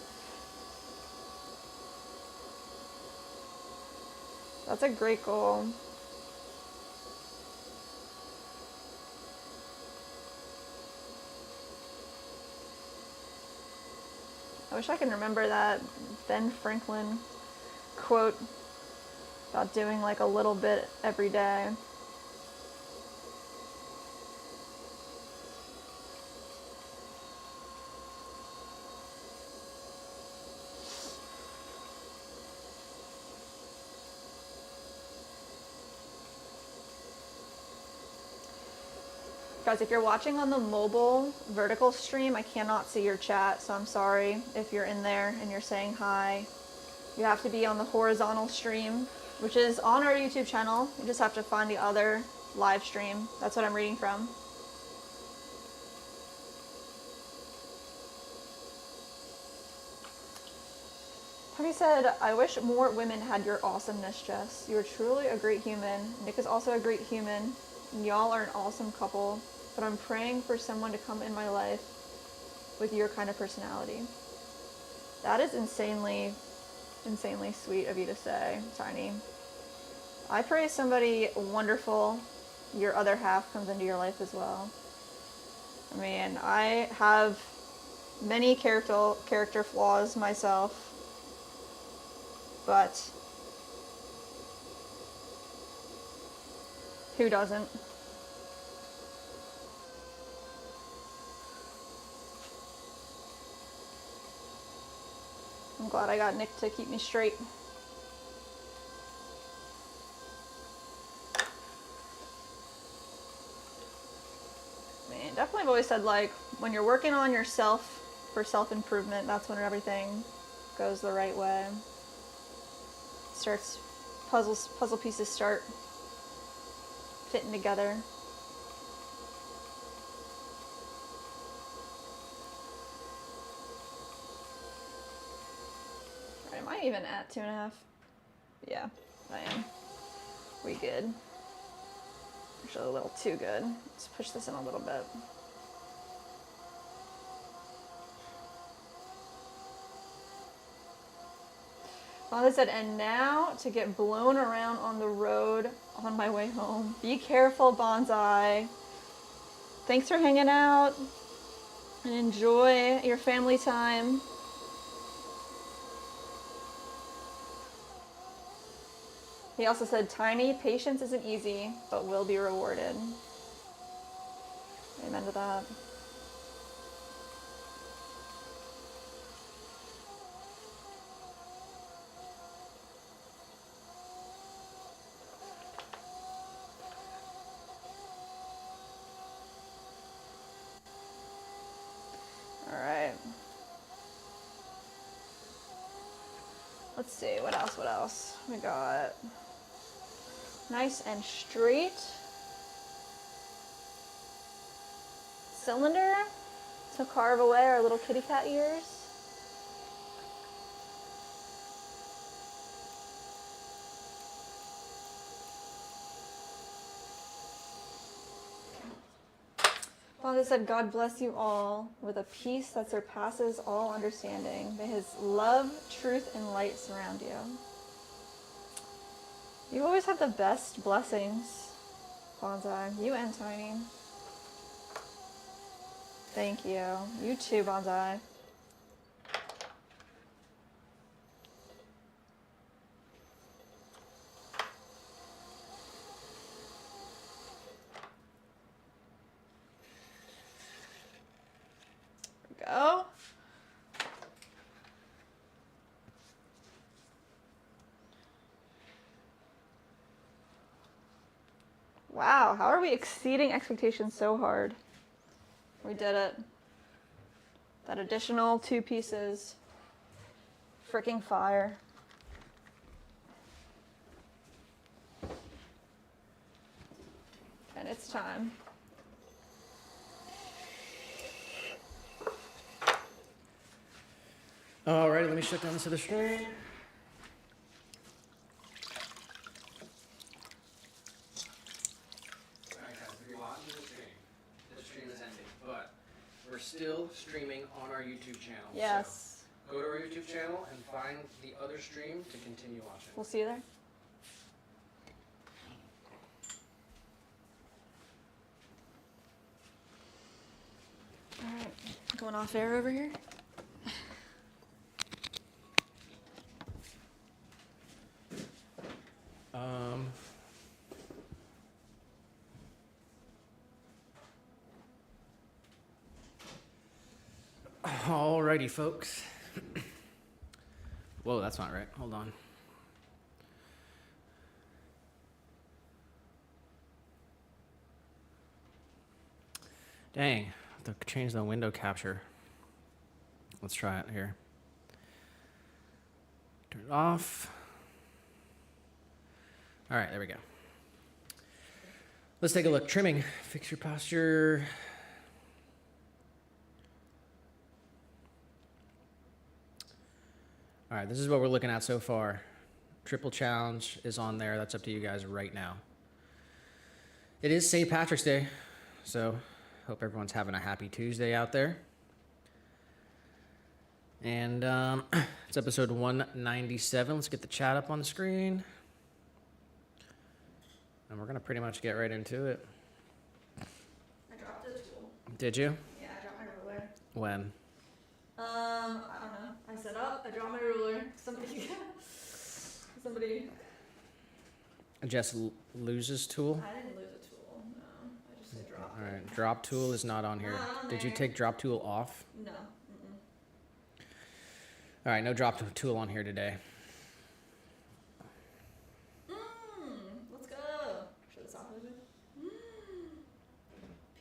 That's a great goal. I wish I could remember that Ben Franklin quote about doing like a little bit every day. Guys, if you're watching on the mobile vertical stream, I cannot see your chat, so I'm sorry if you're in there and you're saying hi. You have to be on the horizontal stream, which is on our YouTube channel. You just have to find the other live stream. That's what I'm reading from. He said, I wish more women had your awesomeness, Jess. You're truly a great human. Nick is also a great human. And y'all are an awesome couple. But I'm praying for someone to come in my life with your kind of personality. That is insanely sweet of you to say, Tiny. I pray somebody wonderful, your other half, comes into your life as well. I mean, I have many character flaws myself, but who doesn't? I'm glad I got Nick to keep me straight. Man, definitely I've always said, like, when you're working on yourself for self-improvement, that's when everything goes the right way. Puzzle pieces start fitting together. Am I even at 2.5? Yeah, I am. We good. Actually, a little too good. Let's push this in a little bit. Father said, and now to get blown around on the road on my way home. Be careful, Bonsai. Thanks for hanging out and enjoy your family time. He also said, Tiny, patience isn't easy, but will be rewarded. Amen to that. All right. Let's see, what else? We got nice and straight cylinder to carve away our little kitty cat ears. Father said, God bless you all with a peace that surpasses all understanding. May his love, truth, and light surround you. You always have the best blessings, Bonsai. You and Tiny. Thank you. You too, Bonsai. Go. Wow, how are we exceeding expectations so hard? We did it. That additional 2 pieces. Freaking fire. And it's time. Alrighty, let me shut down this other stream. Still streaming on our YouTube channel. Yes. So go to our YouTube channel and find the other stream to continue watching. We'll see you there. All right, going off air over here. Alrighty, folks. Whoa, that's not right. Hold on. Dang, I have to change the window capture. Let's try it here. Turn it off. All right, there we go. Let's take a look. Trimming. Fix your posture. All right, this is what we're looking at so far. Triple challenge is on there. That's up to you guys right now. It is St. Patrick's Day, so hope everyone's having a happy Tuesday out there. And it's episode 197. Let's get the chat up on the screen. And we're going to pretty much get right into it. I dropped a tool. Did you? Yeah, I dropped my ruler. When? I don't know. I set up, I dropped my ruler. Somebody. Jess loses tool? I didn't lose a tool, no. I just said drop. All right, drop tool is not on here. Not on Did you there. take drop tool off? No. All right, no drop tool on here today. Let's go. Show this off a little bit.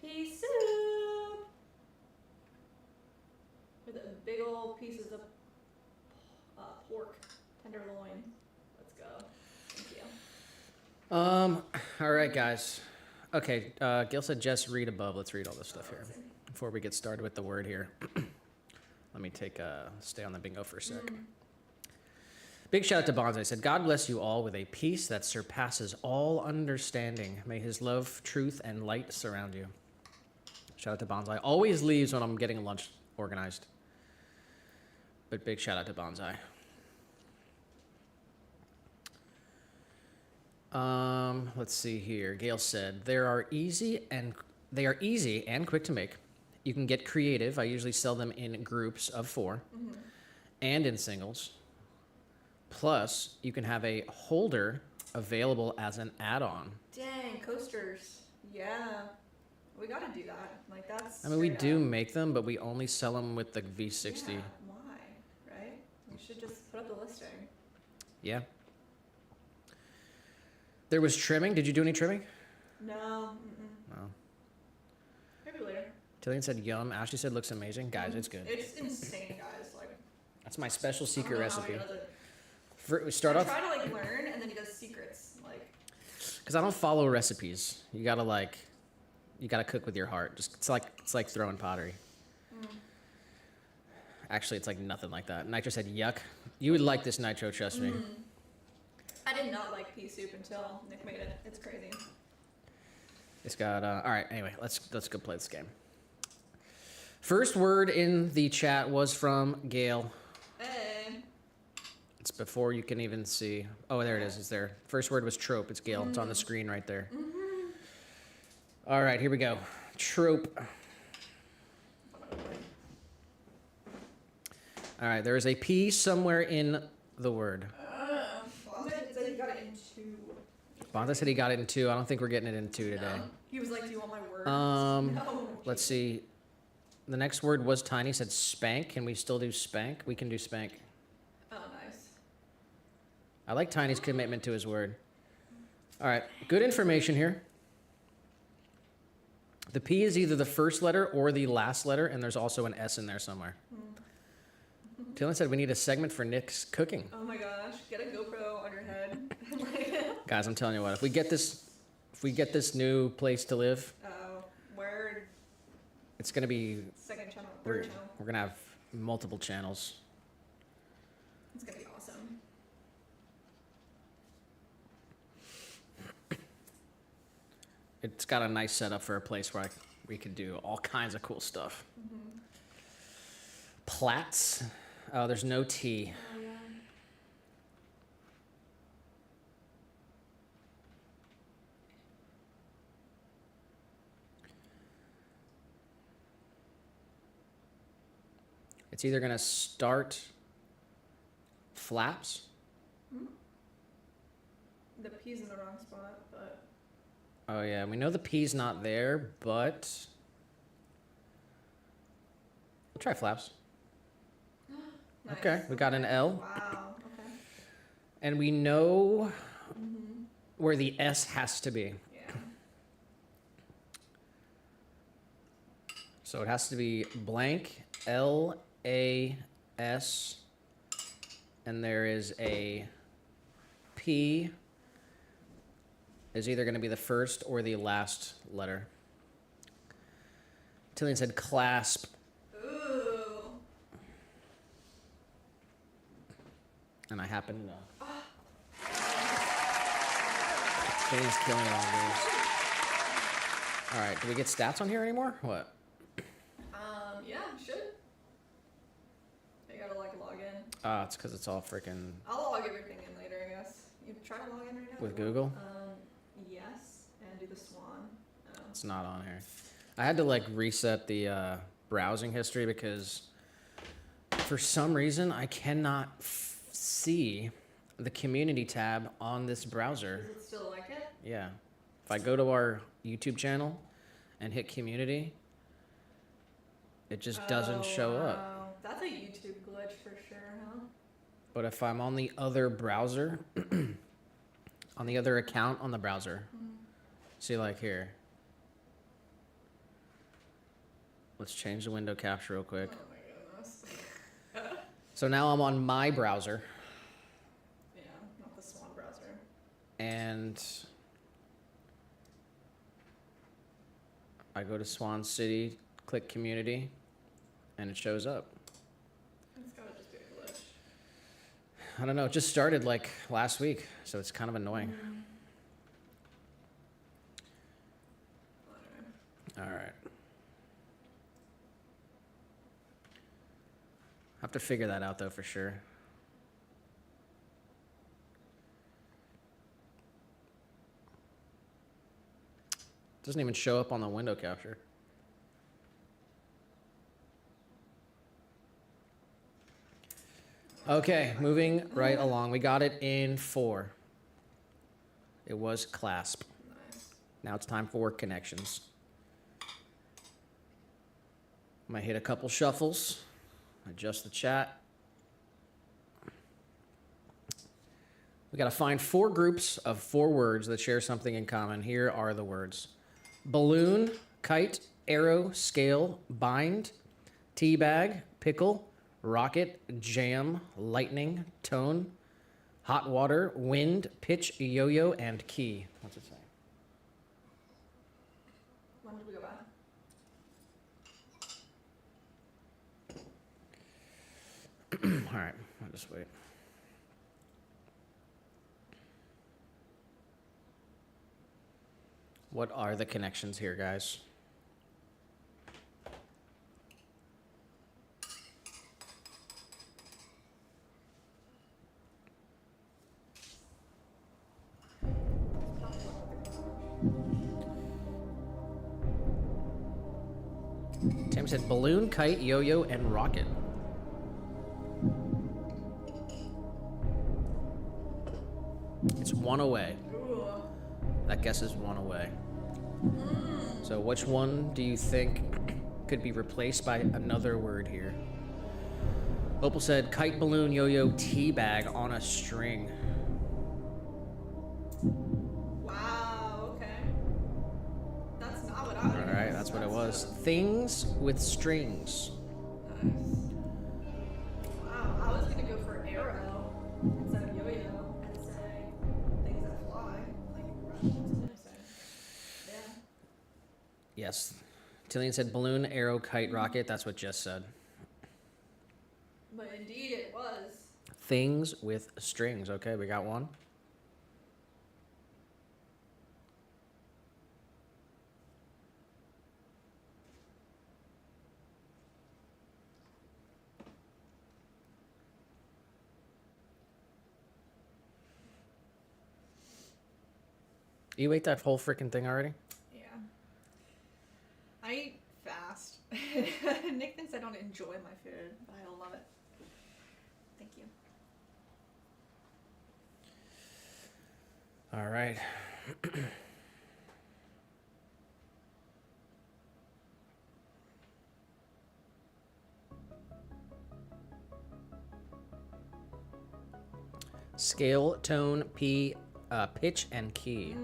Pea soup. With big old pieces of pork, tenderloin. Let's go. Thank you. All right, guys. Okay, Gil said just read above. Let's read all this stuff here before we get started with the word here. Let me stay on the bingo for a sec. Big shout out to Bonsai. Said, God bless you all with a peace that surpasses all understanding. May his love, truth, and light surround you. Shout out to Bonsai. Always leaves when I'm getting lunch organized. But big shout out to Bonsai. Let's see here. Gail said, they are easy and quick to make. You can get creative. I usually sell them in groups of 4 and in singles. Plus, you can have a holder available as an add-on. Dang, coasters. Yeah. We gotta do that. Like, that's. I mean, we straight do up. make them, but we only sell them with the V60. Yeah, why? Right? We should just put up the listing. Yeah. There was trimming. Did you do any trimming? No. No. Maybe later. Tillian said yum. Ashley said looks amazing. Guys, it's good. It's insane, guys. Like, That's my special I secret don't know how he recipe. does it. We start I off, try to like learn, and then he does secrets. Like, because I don't follow recipes. You gotta cook with your heart. It's like throwing pottery. Actually, it's like nothing like that. Nitro said yuck. You would like this, Nitro, trust me. I did not like pea soup until Nick made it. It's crazy. It's got all right, anyway, let's go play this game. First word in the chat was from Gail. Hey. It's before you can even see. Oh, there it is. It's there. First word was trope. It's Gail. It's on the screen right there. All right, here we go. Trope. All right, there is a P somewhere in the word. Bonza said he got it in 2. Bonza said he got it in 2. I don't think we're getting it in 2 today. He was like, "Do you want my word?" No. Let's see. The next word was tiny. Said spank. Can we still do spank? We can do spank. Oh, nice. I like Tiny's commitment to his word. All right, good information here. The P is either the first letter or the last letter, and there's also an S in there somewhere. Dylan said we need a segment for Nick's cooking. Oh my gosh, get a GoPro on your head. Guys, I'm telling you what, if we get this new place to live, Where? it's gonna be Second channel, we're, third channel. we're gonna have multiple channels. It's gonna be awesome. It's got a nice setup for a place where we could do all kinds of cool stuff. Plats. Oh, there's no T. Oh yeah. It's either gonna start flaps. The P's in the wrong spot, but Oh yeah, we know the P's not there, but we'll try flaps. nice. Okay, we got an L. Wow. Okay. And we know where the S has to be. Yeah. So it has to be blank, L-A-S, and there is a P is either going to be the first or the last letter. Tillian said clasp. Ooh. And I happen to know. Katie's killing it on games. All right, do we get stats on here anymore? What? Yeah, should. You gotta like log in. It's because it's all freaking I'll log everything in later, I guess. You try to log in right now? with Google. Yes, and do the Swan. It's not on here. I had to like reset the browsing history because for some reason I cannot see the community tab on this browser. Is it still like it? Yeah. If I go to our YouTube channel and hit community, it just doesn't show up. That's a YouTube glitch for sure, huh? But if I'm on the other browser, on the other account on the browser, see like here. Let's change the window capture real quick. Oh my goodness. So now I'm on my browser. Yeah, not the Swan browser. And I go to Swan City, click community, and it shows up. It's gotta just be a glitch. I don't know, it just started like last week, so it's kind of annoying. All right. Have to figure that out though for sure. Doesn't even show up on the window capture. Okay, moving right along. We got it in 4. It was clasp. Nice. Now it's time for connections. I'm gonna hit a couple shuffles, adjust the chat. We gotta find 4 groups of 4 words that share something in common. Here are the words: balloon, kite, arrow, scale, bind, teabag, pickle, rocket, jam, lightning, tone, hot water, wind, pitch, yo-yo, and key. What's it say? When did we go back? All right, I'll just wait. What are the connections here, guys? Tim said balloon, kite, yo-yo, and rocket. It's 1 away. Ooh. That guess is 1 away. So which one do you think could be replaced by another word here? Opal said kite, balloon, yo-yo, teabag on a string. Wow, okay. That's not what I would All right, that's what it was. Things with strings. Nice. Wow, I was gonna go for arrow instead of yo-yo and say things that fly, like Russians say. Yeah. Yes. Tillian said balloon, arrow, kite, rocket. That's what Jess said. But indeed it was. Things with strings. Okay, we got one. You ate that whole freaking thing already? Yeah. I eat fast. Nick thinks I don't enjoy my food, but I love it. Thank you. All right. Scale, tone, pitch, and key.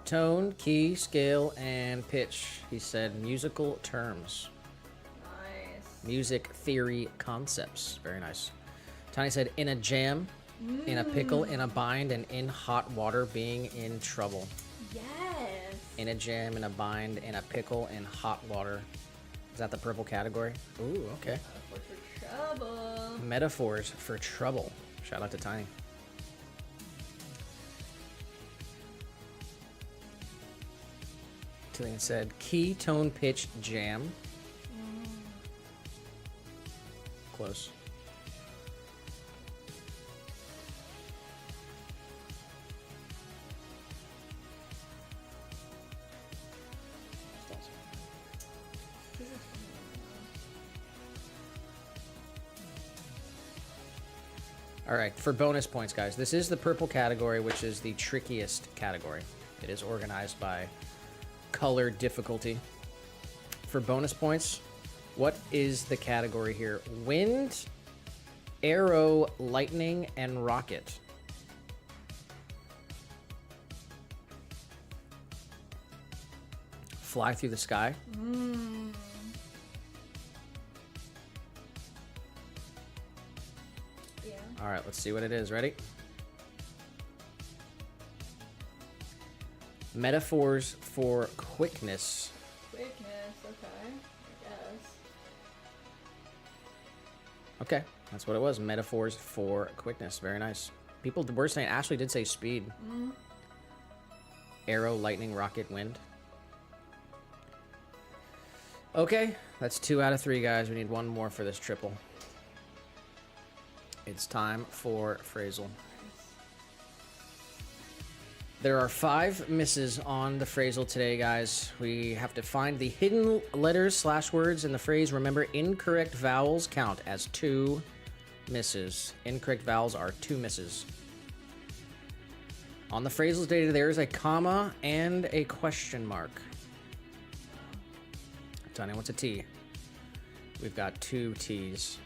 Tone, key, scale, and pitch. He said musical terms. Nice. Music theory concepts. Very nice. Tiny said in a jam, in a pickle, in a bind, and in hot water, being in trouble. Yes. In a jam, in a bind, in a pickle, in hot water. Is that the purple category? Ooh, okay. For sure. Trouble. Metaphors for trouble. Shout out to Tiny. Tillian said, key, tone, pitch, jam. Close. All right, for bonus points, guys, this is the purple category, which is the trickiest category. It is organized by color difficulty. For bonus points, what is the category here? Wind, arrow, lightning, and rocket. Fly through the sky. Yeah. All right, let's see what it is. Ready? Metaphors for quickness. Quickness, okay. I guess. Okay, that's what it was. Metaphors for quickness. Very nice. People were saying, Ashley did say speed. Arrow, lightning, rocket, wind. Okay, that's 2 out of 3, guys. We need one more for this triple. It's time for phrasal. There are 5 misses on the phrasal today, guys. We have to find the hidden letters / words in the phrase. Remember, incorrect vowels count as 2 misses. Incorrect vowels are 2 misses. On the phrasal data, there is a comma and a question mark. Tony, what's a T? We've got 2 T's.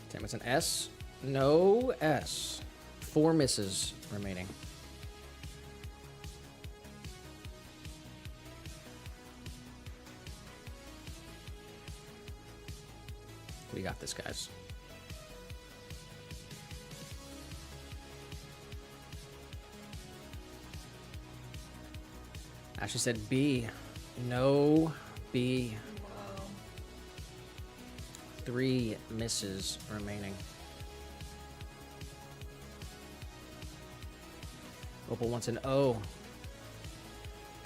Tim, it's an S. No S. 4 misses remaining. We got this, guys. Ashley said B. No B. Whoa. 3 misses remaining. Opal wants an O.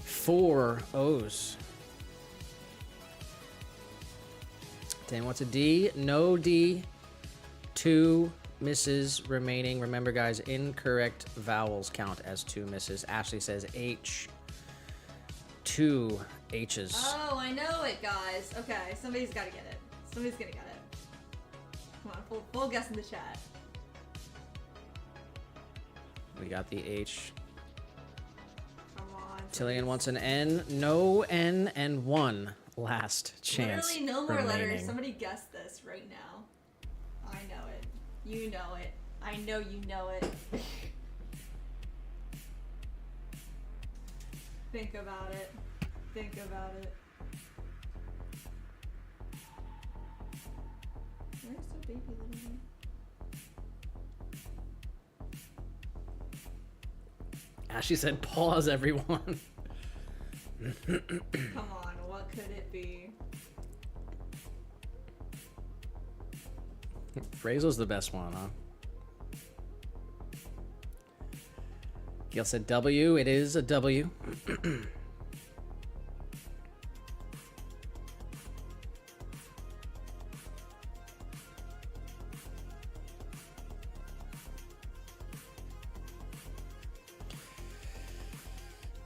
4 O's. Dan wants a D. No D. 2 misses remaining. Remember, guys, incorrect vowels count as 2 misses. Ashley says H. 2 H's. Oh, I know it, guys. Okay, somebody's got to get it. Somebody's gonna get it. Come on, full guess in the chat. We got the H. Come on. Tillian wants an N. No N and 1 last chance. Literally no more remaining. letters. Somebody guess this right now. I know it. You know it. I know you know it. Think about it. Think about it. Where's the baby little one? Ashley said pause, everyone. Come on, what could it be? Phrasel's the best one, huh? Gail said W. It is a W.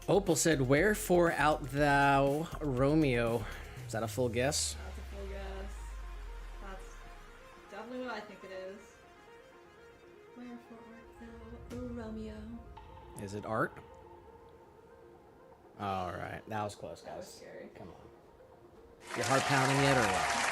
Opal said, wherefore art thou Romeo? Is that a full guess? That's a full guess. That's definitely what I think it is. Wherefore art thou, O Romeo? Is it art? All right. That was close, guys. That was scary. Come on. Your heart pounding yet or what?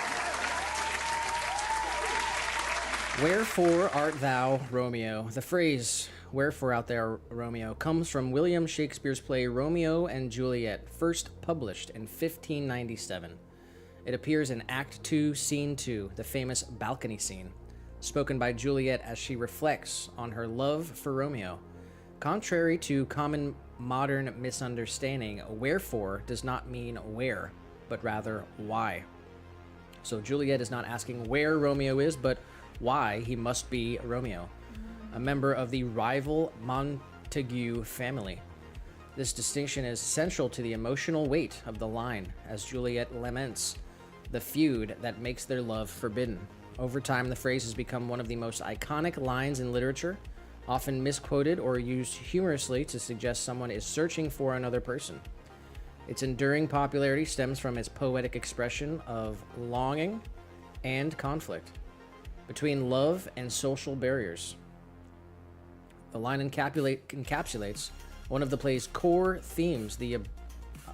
Wherefore art thou Romeo? The phrase, wherefore art thou Romeo, comes from William Shakespeare's play Romeo and Juliet, first published in 1597. It appears in Act 2, Scene 2, the famous balcony scene, spoken by Juliet as she reflects on her love for Romeo. Contrary to common modern misunderstanding, wherefore does not mean where, but rather why. So Juliet is not asking where Romeo is, but why he must be Romeo, a member of the rival Montague family. This distinction is central to the emotional weight of the line, as Juliet laments the feud that makes their love forbidden. Over time, the phrase has become one of the most iconic lines in literature, often misquoted or used humorously to suggest someone is searching for another person. Its enduring popularity stems from its poetic expression of longing and conflict between love and social barriers. The line encapsulates one of the play's core themes, the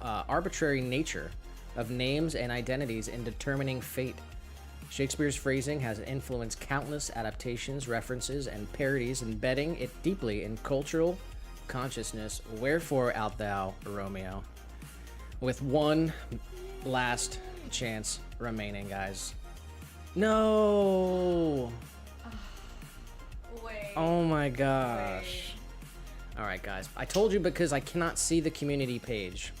arbitrary nature of names and identities in determining fate. Shakespeare's phrasing has influenced countless adaptations, references, and parodies, embedding it deeply in cultural consciousness. Wherefore art thou, Romeo? With one last chance remaining, guys. No! Wait. Oh my gosh. Wait. Alright, guys. I told you because I cannot see the community page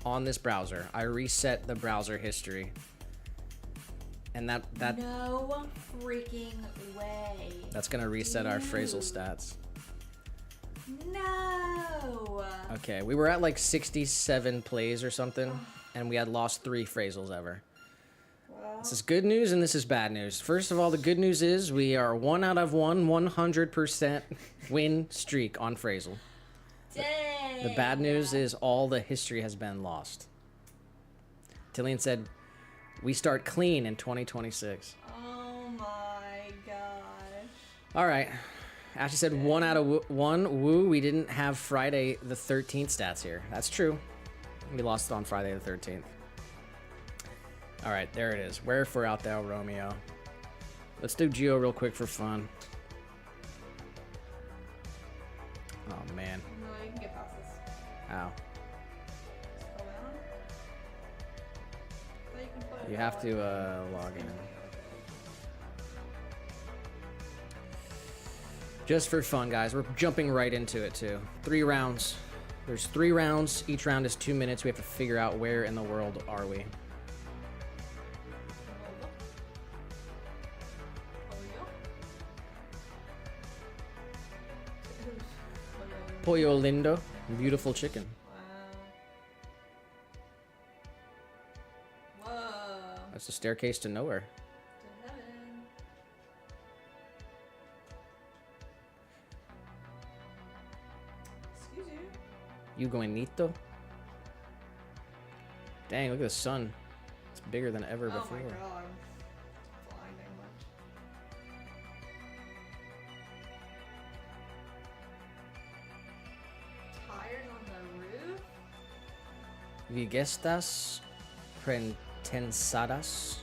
on this browser. I reset the browser history. And that No freaking way. that's gonna reset our phrasal stats. No. Okay, we were at like 67 plays or something, and we had lost 3 phrasals ever. Well, This is good news and this is bad news. First of all, the good news is we are 1 out of 1, 100% win streak on phrasal. dang. The bad news is all the history has been lost. Tillian said, we start clean in 2026. Oh my gosh. All right. Ashley said 1 out of 1. Woo, we didn't have Friday the 13th stats here. That's true. We lost it on Friday the 13th. All right, there it is. Wherefore art thou, Romeo? Let's do Geo real quick for fun. Oh, man. No, you can get past this. Ow. Scroll down. But you can put it You have on. to log in. Just for fun, guys. We're jumping right into it, too. 3 rounds. There's 3 rounds. Each round is 2 minutes. We have to figure out where in the world are we. Pollo lindo. Beautiful chicken. Wow. Whoa. That's the staircase to nowhere. To heaven. Excuse you. Yugoinito. Dang, look at the sun. It's bigger than ever Oh before. my god. Blinding much. Tires on the roof? Vigestas pretensadas.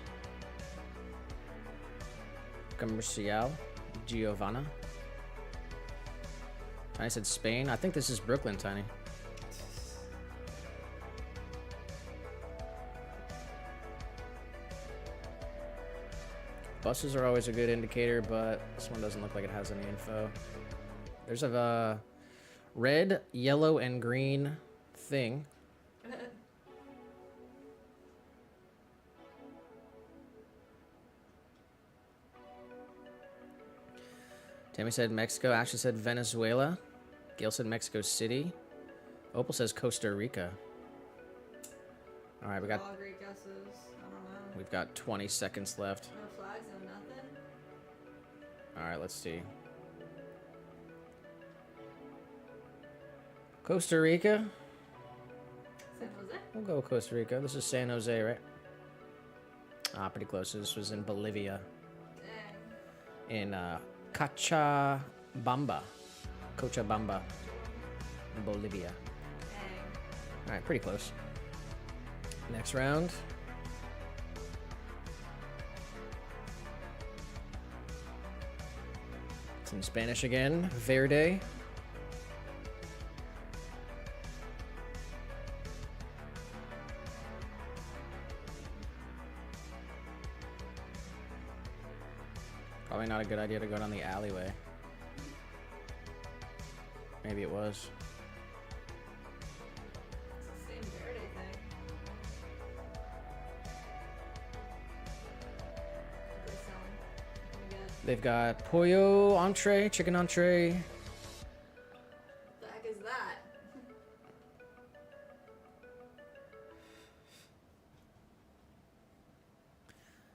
Comercial. Giovanna. Tiny said Spain. I think this is Brooklyn, Tiny. Buses are always a good indicator, but this one doesn't look like it has any info. There's a red, yellow, and green thing. Tammy said Mexico. Ashley said Venezuela. Gail said Mexico City. Opal says Costa Rica. All right, All great guesses. I don't know. we've got 20 seconds left. No flags, no nothing. All right, let's see. Costa Rica. San Jose? We'll go with Costa Rica. This is San Jose, right? Ah, pretty close. This was in Bolivia. Dang. In Cochabamba. Cochabamba, Bolivia. Dang. All right, pretty close. Next round. It's in Spanish again. Verde. Probably not a good idea to go down the alleyway. Maybe it was. It's the same Verde thing. What are they selling? What do we get? They've got pollo entree, chicken entree. What the heck is that?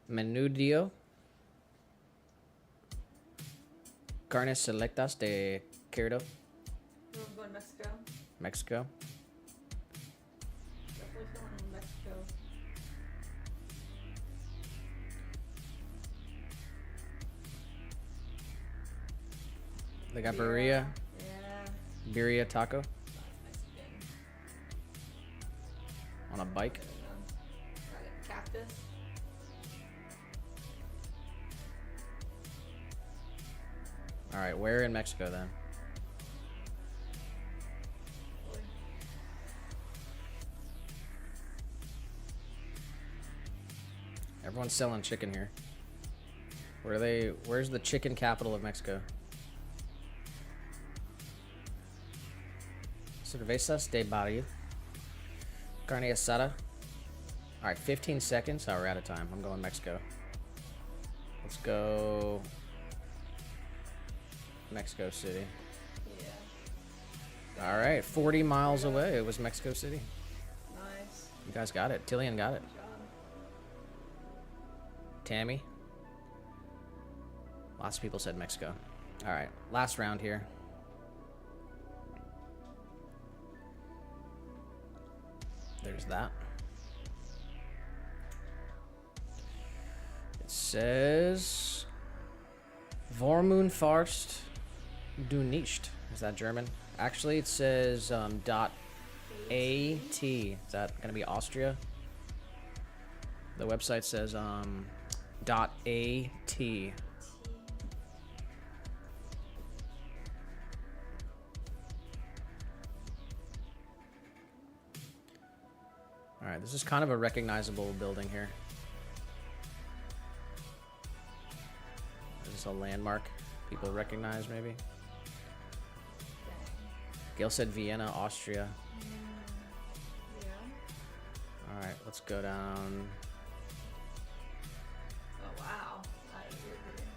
Menudio. Carnes selectas de cerdo, We're going to Mexico. Mexico. Definitely feeling Mexico. They got birria, Yeah. birria taco Mexican. on a bike. Got cactus. All right, where in Mexico then? Everyone's selling chicken here. Where are they? Where's the chicken capital of Mexico? Cervezas de barril. Carne asada. All right, 15 seconds. Oh, we're out of time. I'm going Mexico. Let's go Mexico City. Yeah. All right, 40 miles away. It was Mexico City. Nice. You guys got it. Tillian got it. Good job. Tammy. Lots of people said Mexico. All right, last round here. There's that. It says Vormunfarst du nicht. Is that German? Actually, it says .at. Is that gonna be Austria? The website says .at. All right, this is kind of a recognizable building here. Is this a landmark people recognize, maybe? Gail said Vienna, Austria. Yeah. All right, let's go down. Oh wow. That is really pretty.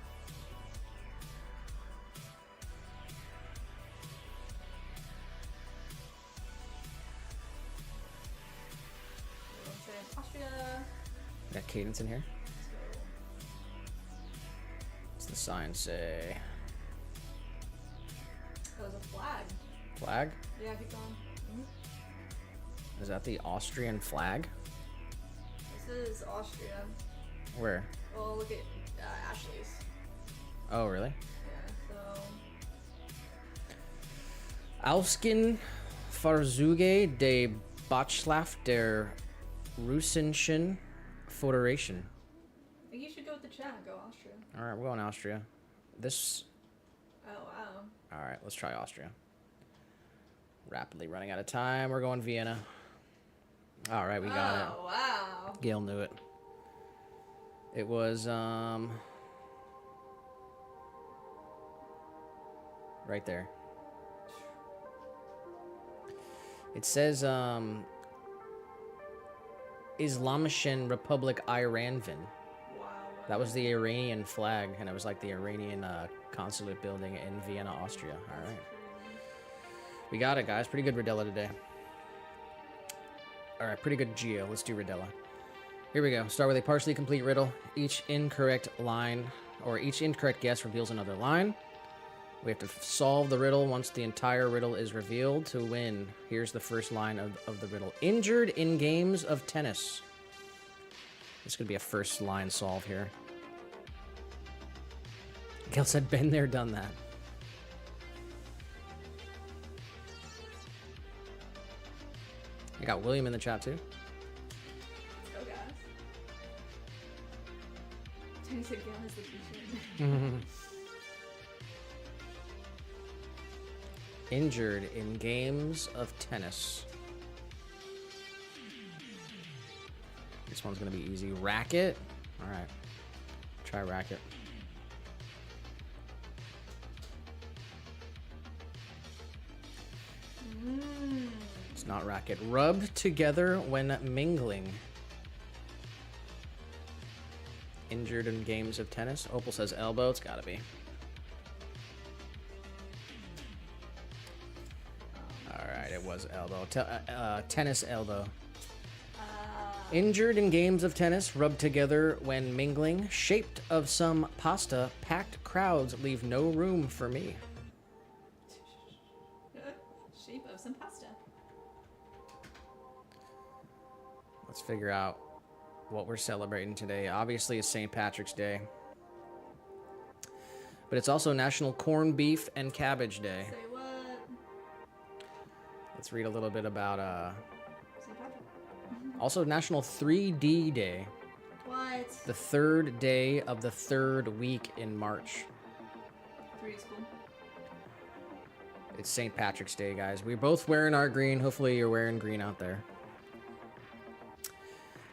Let's say Austria. Got Cadence in here. Let's go. What's the sign say? Oh, there's a flag. Flag? Yeah, keep going. Mm-hmm. Is that the Austrian flag? This is Austria. Where? Well, look at Ashley's. Oh, really? Yeah, so. Auskin Farzuge de Bachlav der Russischen Föderation. I think you should go with the chat. Go Austria. All right, we're going Austria. This. Oh, wow. All right, let's try Austria. Rapidly running out of time. We're going Vienna. All right, we got it. Oh, wow. Gail knew it. It was right there. It says Islamischen Republik Iranvin. Wow. That was the Iranian flag, and it was like the Iranian consulate building in Vienna, Austria. All right. We got it, guys. Pretty good Rodella today. All right, pretty good Geo. Let's do Rodella. Here we go. Start with a partially complete riddle. Each incorrect line, or each incorrect guess reveals another line. We have to solve the riddle once the entire riddle is revealed to win. Here's the first line of the riddle. Injured in games of tennis. This could be a first line solve here. Gail said, been there, done that. I got William in the chat too. Let's go, guys. Jenny said Gail has the t-shirt. Injured in games of tennis. This one's gonna be easy. Racket. All right. Try racket. not racket. Rubbed together when mingling. Injured in games of tennis. Opal says elbow. It's gotta be. Alright, it was elbow. Tennis elbow. Injured in games of tennis, rubbed together when mingling, shaped of some pasta, packed crowds leave no room for me. Shape of some pasta. Let's figure out what we're celebrating today. Obviously, it's St. Patrick's Day. But it's also National Corned Beef and Cabbage Day. Say what? Let's read a little bit about St. Patrick. also National 3D Day. What? The third day of the third week in March. 3 is cool. It's St. Patrick's Day, guys. We're both wearing our green. Hopefully you're wearing green out there.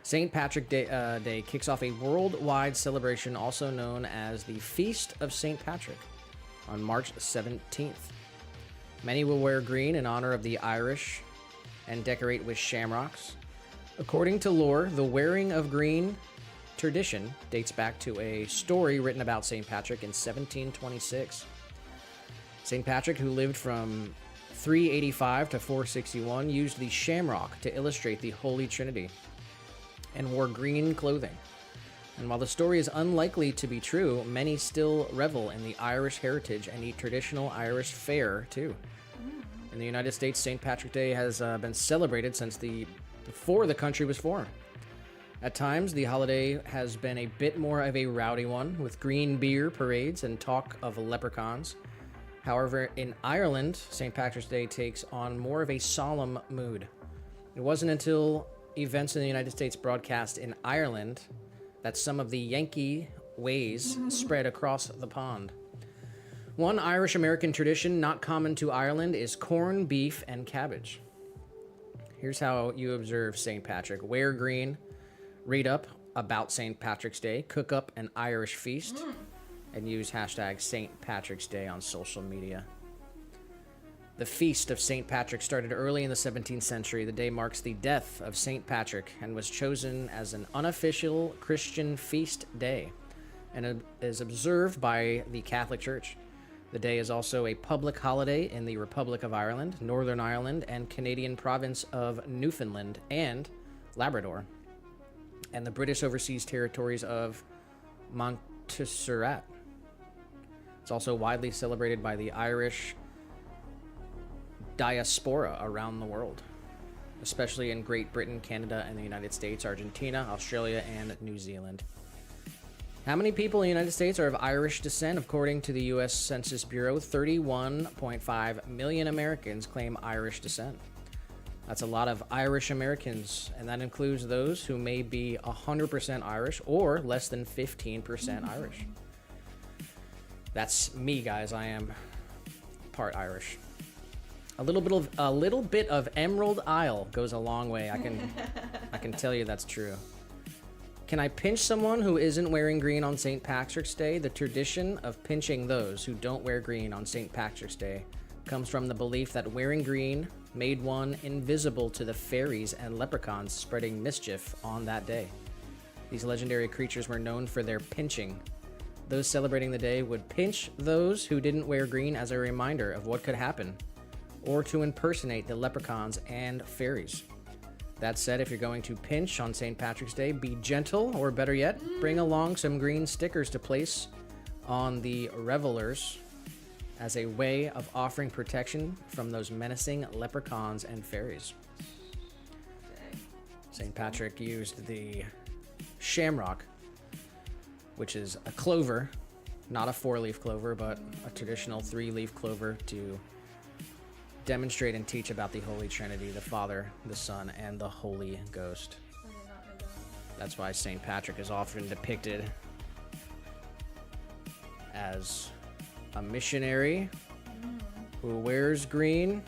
St. Patrick Day kicks off a worldwide celebration also known as the Feast of St. Patrick on March 17th. Many will wear green in honor of the Irish and decorate with shamrocks. According to lore, the wearing of green tradition dates back to a story written about St. Patrick in 1726. St. Patrick, who lived from 385 to 461, used the shamrock to illustrate the Holy Trinity and wore green clothing. And while the story is unlikely to be true, many still revel in the Irish heritage and eat traditional Irish fare, too. In the United States, St. Patrick's Day has been celebrated since before the country was formed. At times, the holiday has been a bit more of a rowdy one, with green beer parades and talk of leprechauns. However, in Ireland, St. Patrick's Day takes on more of a solemn mood. It wasn't until events in the United States broadcast in Ireland that some of the Yankee ways spread across the pond. One Irish-American tradition not common to Ireland is corned beef and cabbage. Here's how you observe St. Patrick. Wear green, read up about St. Patrick's Day, cook up an Irish feast, and use hashtag St. Patrick's Day on social media. The Feast of St. Patrick started early in the 17th century. The day marks the death of St. Patrick and was chosen as an unofficial Christian feast day and is observed by the Catholic Church. The day is also a public holiday in the Republic of Ireland, Northern Ireland, and Canadian province of Newfoundland and Labrador, and the British Overseas Territories of Montserrat. It's also widely celebrated by the Irish diaspora around the world, especially in Great Britain, Canada, and the United States, Argentina, Australia, and New Zealand. How many people in the United States are of Irish descent? According to the U.S. Census Bureau, 31.5 million Americans claim Irish descent. That's a lot of Irish Americans, and that includes those who may be 100% Irish or less than 15% Irish. That's me, guys. I am part Irish. A little bit of Emerald Isle goes a long way. I can tell you that's true. Can I pinch someone who isn't wearing green on St. Patrick's Day? The tradition of pinching those who don't wear green on St. Patrick's Day comes from the belief that wearing green made one invisible to the fairies and leprechauns spreading mischief on that day. These legendary creatures were known for their pinching. Those celebrating the day would pinch those who didn't wear green as a reminder of what could happen, or to impersonate the leprechauns and fairies. That said, if you're going to pinch on St. Patrick's Day, be gentle, or better yet, bring along some green stickers to place on the revelers as a way of offering protection from those menacing leprechauns and fairies. St. Patrick used the shamrock, which is a clover, not a 4-leaf clover, but a traditional 3-leaf clover, to demonstrate and teach about the Holy Trinity, the Father, the Son, and the Holy Ghost. I did not know that. That's why St. Patrick is often depicted as a missionary who wears green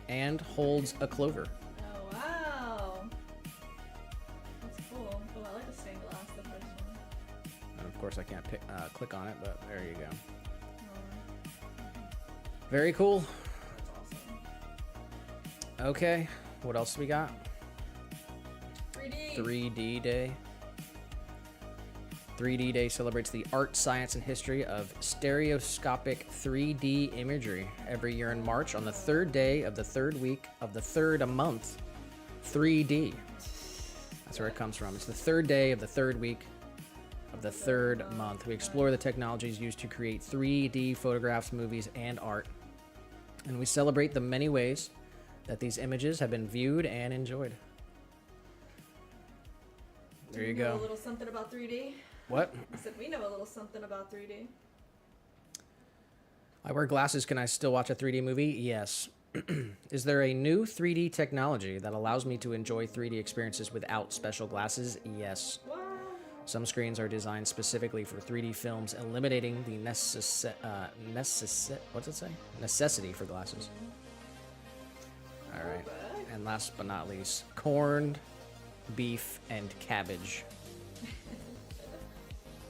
and holds a clover. Oh, wow. That's cool. Oh, I like the stained glass, the first one. And of course, I can't click on it, but there you go. Very cool. That's awesome. Okay, what else we got? 3D. 3D Day. 3D Day celebrates the art, science, and history of stereoscopic 3D imagery. Every year in March, on the third day of the third week of the third month, 3D. That's where it comes from. It's the third day of the third week of the third month. We explore the technologies used to create 3D photographs, movies, and art. And we celebrate the many ways that these images have been viewed and enjoyed. There you go. A little something about 3D. What? I said we know a little something about 3D. I wear glasses. Can I still watch a 3D movie? Yes. Is there a new 3D technology that allows me to enjoy 3D experiences without special glasses? Yes. What? Some screens are designed specifically for 3D films, eliminating the necessity for glasses. All right. And last but not least, corned beef and cabbage.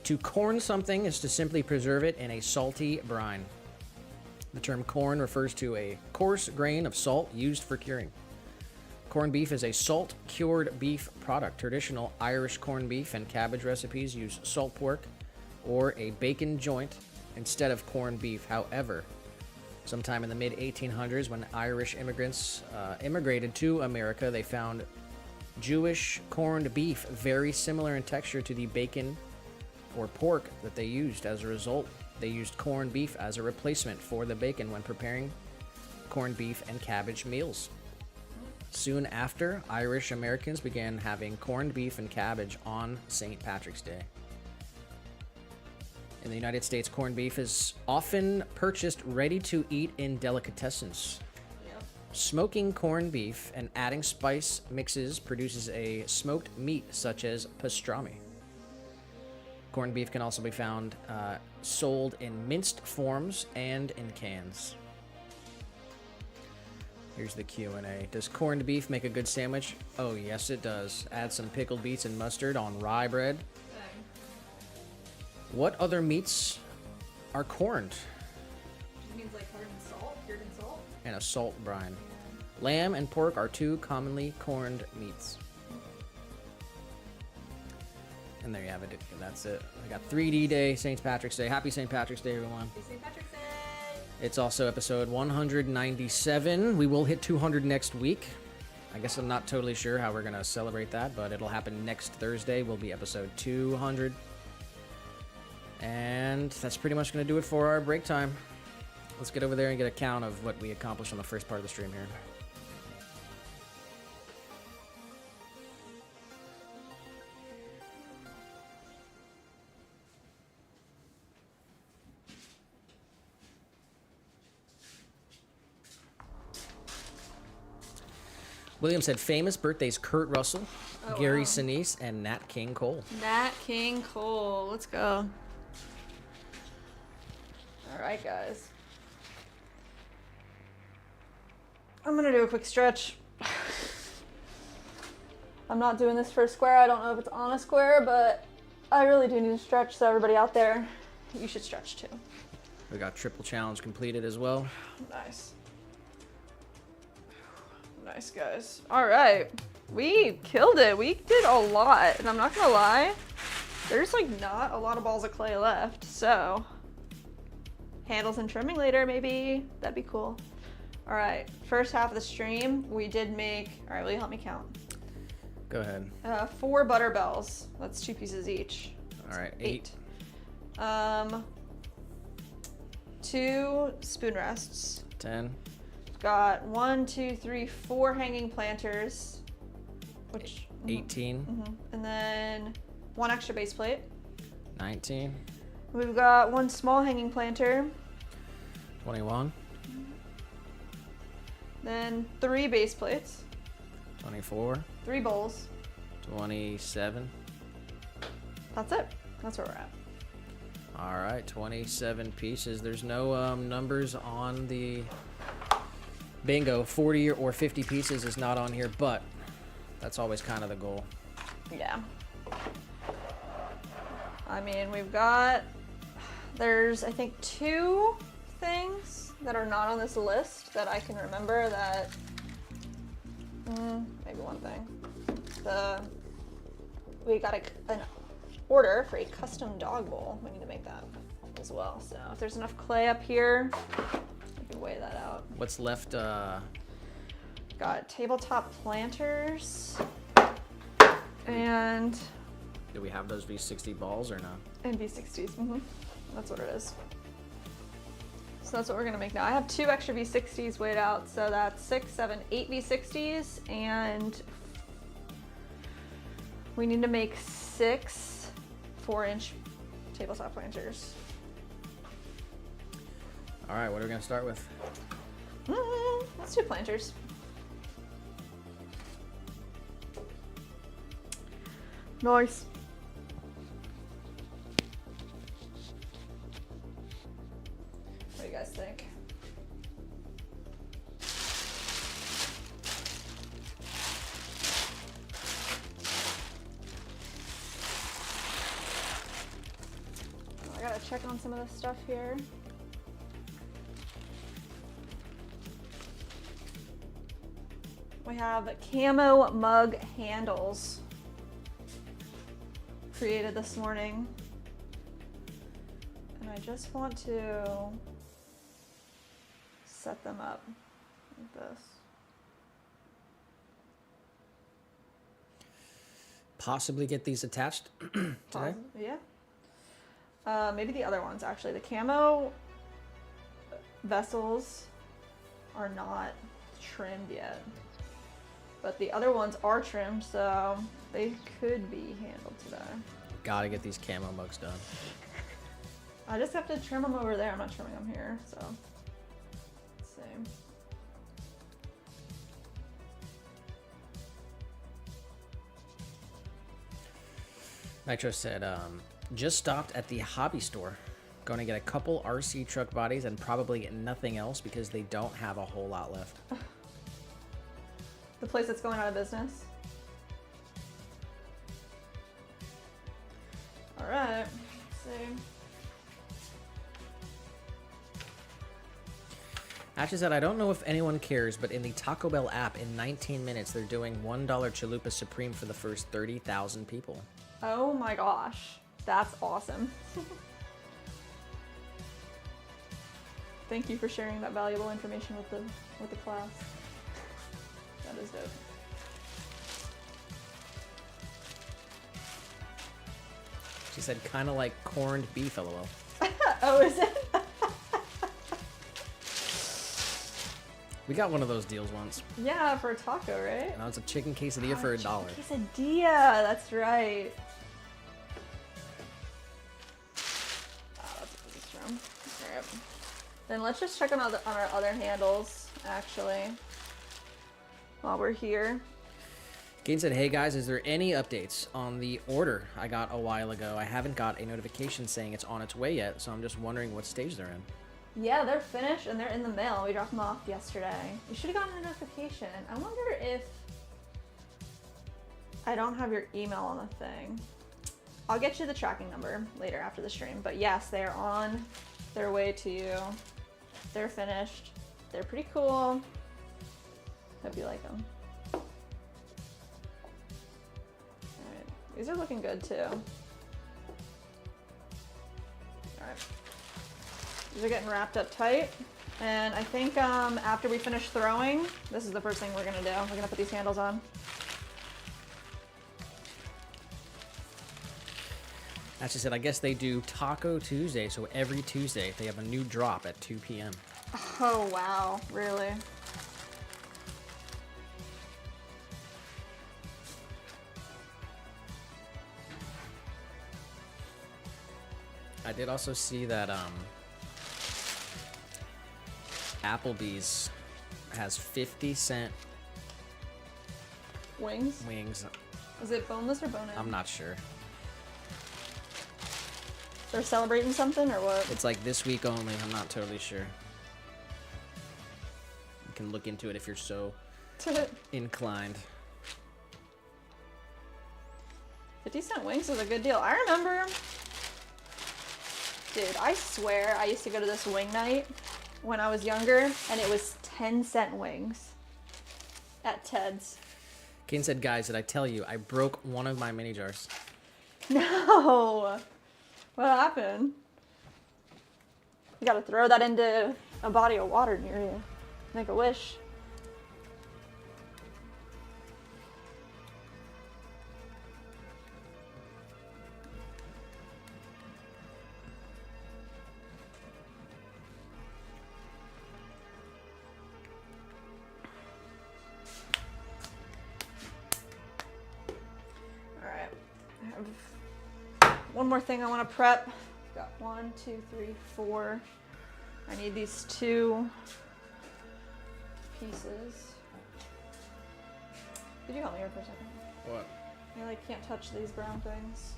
To corn something is to simply preserve it in a salty brine. The term corn refers to a coarse grain of salt used for curing. Corned beef is a salt-cured beef product. Traditional Irish corned beef and cabbage recipes use salt pork or a bacon joint instead of corned beef. However, sometime in the mid-1800s, when Irish immigrants immigrated to America, they found Jewish corned beef very similar in texture to the bacon or pork that they used. As a result, they used corned beef as a replacement for the bacon when preparing corned beef and cabbage meals. Soon after, Irish Americans began having corned beef and cabbage on St. Patrick's Day. In the United States, corned beef is often purchased ready to eat in delicatessens. Yep. Smoking corned beef and adding spice mixes produces a smoked meat such as pastrami. Corned beef can also be found sold in minced forms and in cans. Here's the Q&A. Does corned beef make a good sandwich? Oh, yes, it does. Add some pickled beets and mustard on rye bread. Dang. What other meats are corned? It means like cured in salt. And a salt brine. Lamb and pork are two commonly corned meats. And there you have it. And that's it. I got 3D Day, St. Patrick's Day. Happy St. Patrick's Day, everyone. Happy St. Patrick's Day. It's also episode 197. We will hit 200 next week. I guess I'm not totally sure how we're going to celebrate that, but it'll happen next Thursday. Will be episode 200. And that's pretty much going to do it for our break time. Let's get over there and get a count of what we accomplished on the first part of the stream here. William said famous birthdays: Kurt Russell, Gary Sinise, and Nat King Cole. Nat King Cole. Let's go. All right, guys. I'm going to do a quick stretch. I'm not doing this for a square. I don't know if it's on a square, but I really do need to stretch, so everybody out there, you should stretch too. We got triple challenge completed as well. Nice. Nice, guys. All right. We killed it. We did a lot, and I'm not gonna lie, there's like not a lot of balls of clay left, so handles and trimming later, maybe. That'd be cool. All right, first half of the stream, we did make, all right, will you help me count? Go ahead. 4 butter bells. That's 2 pieces each. All right, 8. 2 spoon rests. 10. Got 1, 2, 3, 4 hanging planters, which 18. And then 1 extra base plate. 19. We've got 1 small hanging planter. 21. Then 3 base plates. 24. 3 bowls. 27. That's it. That's where we're at. All right, 27 pieces. There's no numbers on the bingo. 40 or 50 pieces is not on here, but that's always kind of the goal. Yeah. I mean, we've got, there's I think 2 things that are not on this list that I can remember that Maybe one thing. We got an order for a custom dog bowl. We need to make that as well. So if there's enough clay up here, we can weigh that out. What's left? Got tabletop planters and Do we have those V60 balls or no? and V60s. That's what it is. So that's what we're gonna make now. I have 2 extra V60s weighed out, so that's 6, 7, 8 V60s, and we need to make 6 4-inch tabletop planters. All right, what are we gonna start with? Let's do planters. Nice. What do you guys think? I gotta check on some of this stuff here. We have camo mug handles created this morning. And I just want to set them up like this. Possibly get these attached today? Yeah. Maybe the other ones actually. The camo vessels are not trimmed yet. But the other ones are trimmed, so they could be handled today. Gotta get these camo mugs done. I just have to trim them over there. I'm not trimming them here, so let's see. Nitro said, just stopped at the hobby store. Going to get a couple RC truck bodies and probably nothing else because they don't have a whole lot left. The place that's going out of business. All right, let's see. Ashley said, I don't know if anyone cares, but in the Taco Bell app, in 19 minutes, they're doing $1 Chalupa Supreme for the first 30,000 people. Oh my gosh, that's awesome. Thank you for sharing that valuable information with the class. That is dope. She said, kind of like corned beef, lol. Oh, is it? We got one of those deals once. Yeah, for a taco, right? And that was a chicken quesadilla for $1. Quesadilla, that's right. Oh, that's a piece from. All right. Then let's just check on our other handles, actually, while we're here. Gain said, hey guys, is there any updates on the order I got a while ago? I haven't got a notification saying it's on its way yet, so I'm just wondering what stage they're in. Yeah, they're finished and they're in the mail. We dropped them off yesterday. You should have gotten a notification. I wonder if I don't have your email on the thing. I'll get you the tracking number later after the stream. But yes, they're on their way to you. They're finished. They're pretty cool. Hope you like them. All right, these are looking good too. All right. These are getting wrapped up tight. And I think after we finish throwing, this is the first thing we're gonna do. We're gonna put these handles on. As she said, I guess they do Taco Tuesday, so every Tuesday they have a new drop at 2 p.m. Oh, wow. Really? I did also see that Applebee's has 50-cent Wings? wings. Is it boneless or bone-in? I'm not sure. They're celebrating something or what? It's like this week only. I'm not totally sure. You can look into it if you're so inclined. 50-cent wings is a good deal. I remember, dude, I swear I used to go to this wing night when I was younger, and it was 10-cent wings. at Ted's. Kane said, guys, did I tell you I broke one of my mini jars? No. What happened? You gotta throw that into a body of water near you. Make a wish. Alright. I have one more thing I want to prep. Got 1, 2, 3, 4. I need these 2 pieces. Could you help me here for a second? What? I can't touch these brown things.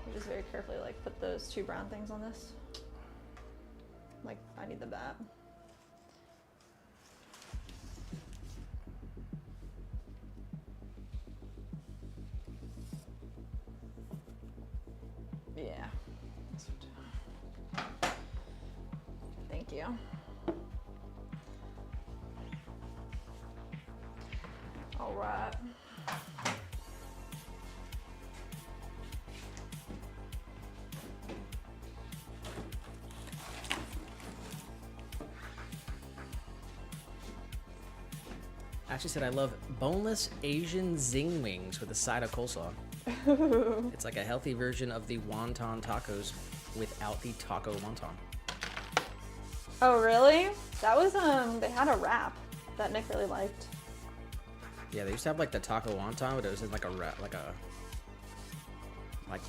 You just very carefully put those 2 brown things on this. I need the bat. Yeah. Thank you. All right. Ashley said, I love boneless Asian zing wings with a side of coleslaw. It's like a healthy version of the wonton tacos without the taco wonton. Oh, really? That was, they had a wrap that Nick really liked. Yeah, they used to have the taco wonton, but it was in a wrap,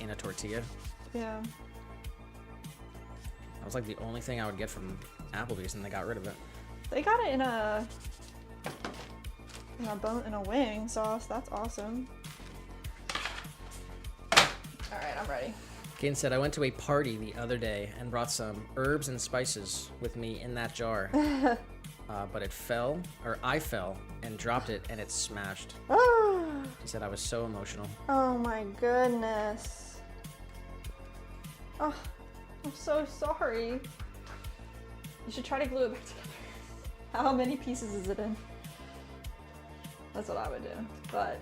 in a tortilla. Yeah. That was the only thing I would get from Applebee's, and they got rid of it. They got it in a wing sauce. That's awesome. All right, I'm ready. Kane said, I went to a party the other day and brought some herbs and spices with me in that jar. But I fell and dropped it and it smashed. She said, I was so emotional. Oh my goodness. Oh, I'm so sorry. You should try to glue it back together. How many pieces is it in? That's what I would do, but.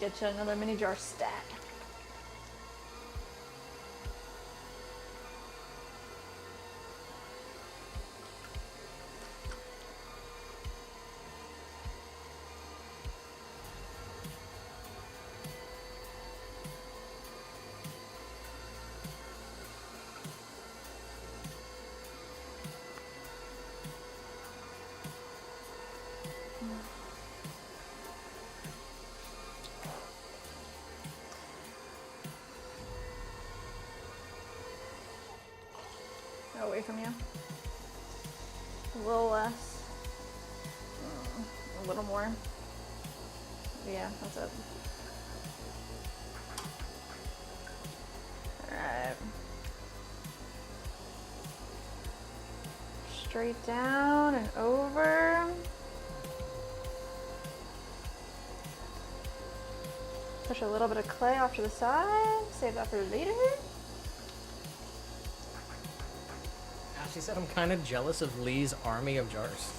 Get you another mini jar stat. Away from you. A little less. A little more. Yeah, that's it. Alright. Straight down and over. Push a little bit of clay off to the side. Save that for later. She said, I'm kind of jealous of Lee's army of jars.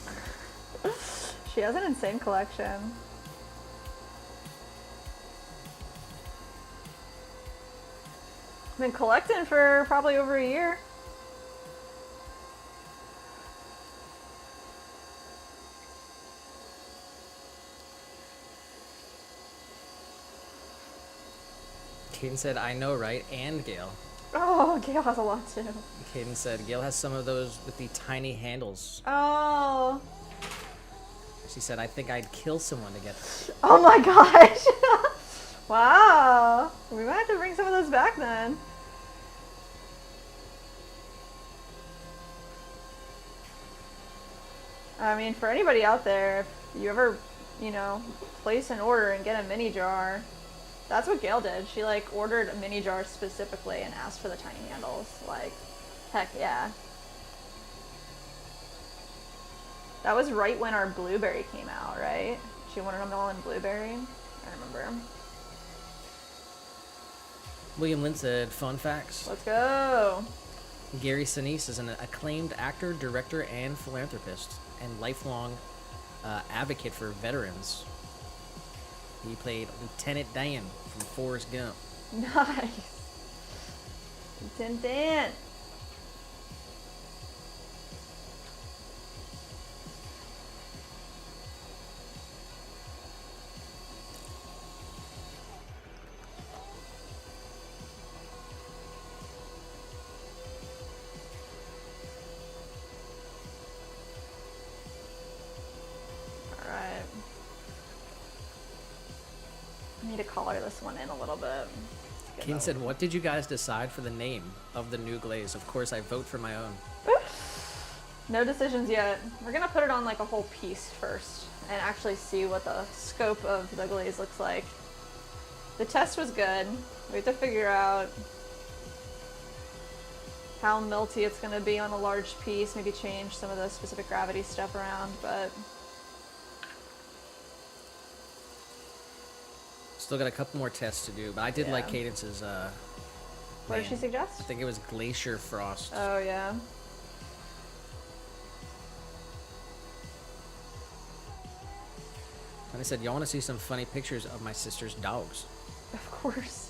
She has an insane collection. Been collecting for probably over a year. Caden said, I know, right? And Gail. Oh, Gail has a lot too. Caden said, Gail has some of those with the tiny handles. Oh. She said, I think I'd kill someone to get them. Oh my gosh. Wow. We might have to bring some of those back then. I mean, for anybody out there, if you ever, place an order and get a mini jar, that's what Gail did. She ordered a mini jar specifically and asked for the tiny handles. Heck yeah. That was right when our blueberry came out, right? She wanted them all in blueberry. I remember. William Lynn said, fun facts. Let's go. Gary Sinise is an acclaimed actor, director, and philanthropist, and lifelong advocate for veterans. He played Lieutenant Dan from Forrest Gump. Nice. Lieutenant Dan. I need to color this one in a little bit. Keen said, what did you guys decide for the name of the new glaze? Of course, I vote for my own. No decisions yet. We're gonna put it on like a whole piece first and actually see what the scope of the glaze looks like. The test was good. We have to figure out how melty it's gonna be on a large piece, maybe change some of the specific gravity stuff around, but still got a couple more tests to do, but I did like Cadence's, what did she suggest? I think it was Glacier Frost. Oh, yeah. And I said, y'all want to see some funny pictures of my sister's dogs? Of course.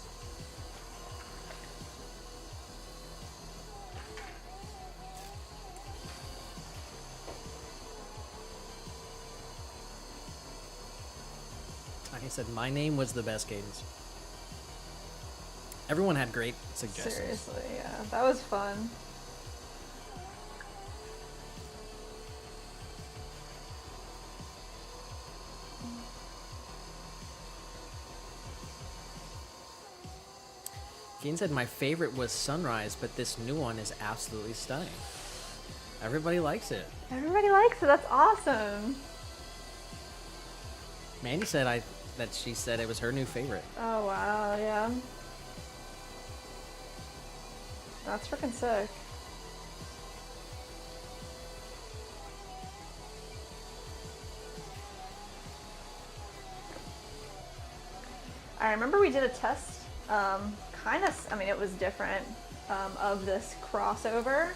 Like I said, my name was the best, Cadence. Everyone had great suggestions. Seriously, yeah. That was fun. Keen said my favorite was Sunrise, but this new one is absolutely stunning. Everybody likes it. Everybody likes it. That's awesome. Mandy said that she said it was her new favorite. Oh, wow, yeah. That's freaking sick. I remember we did a test, I mean, it was different, of this crossover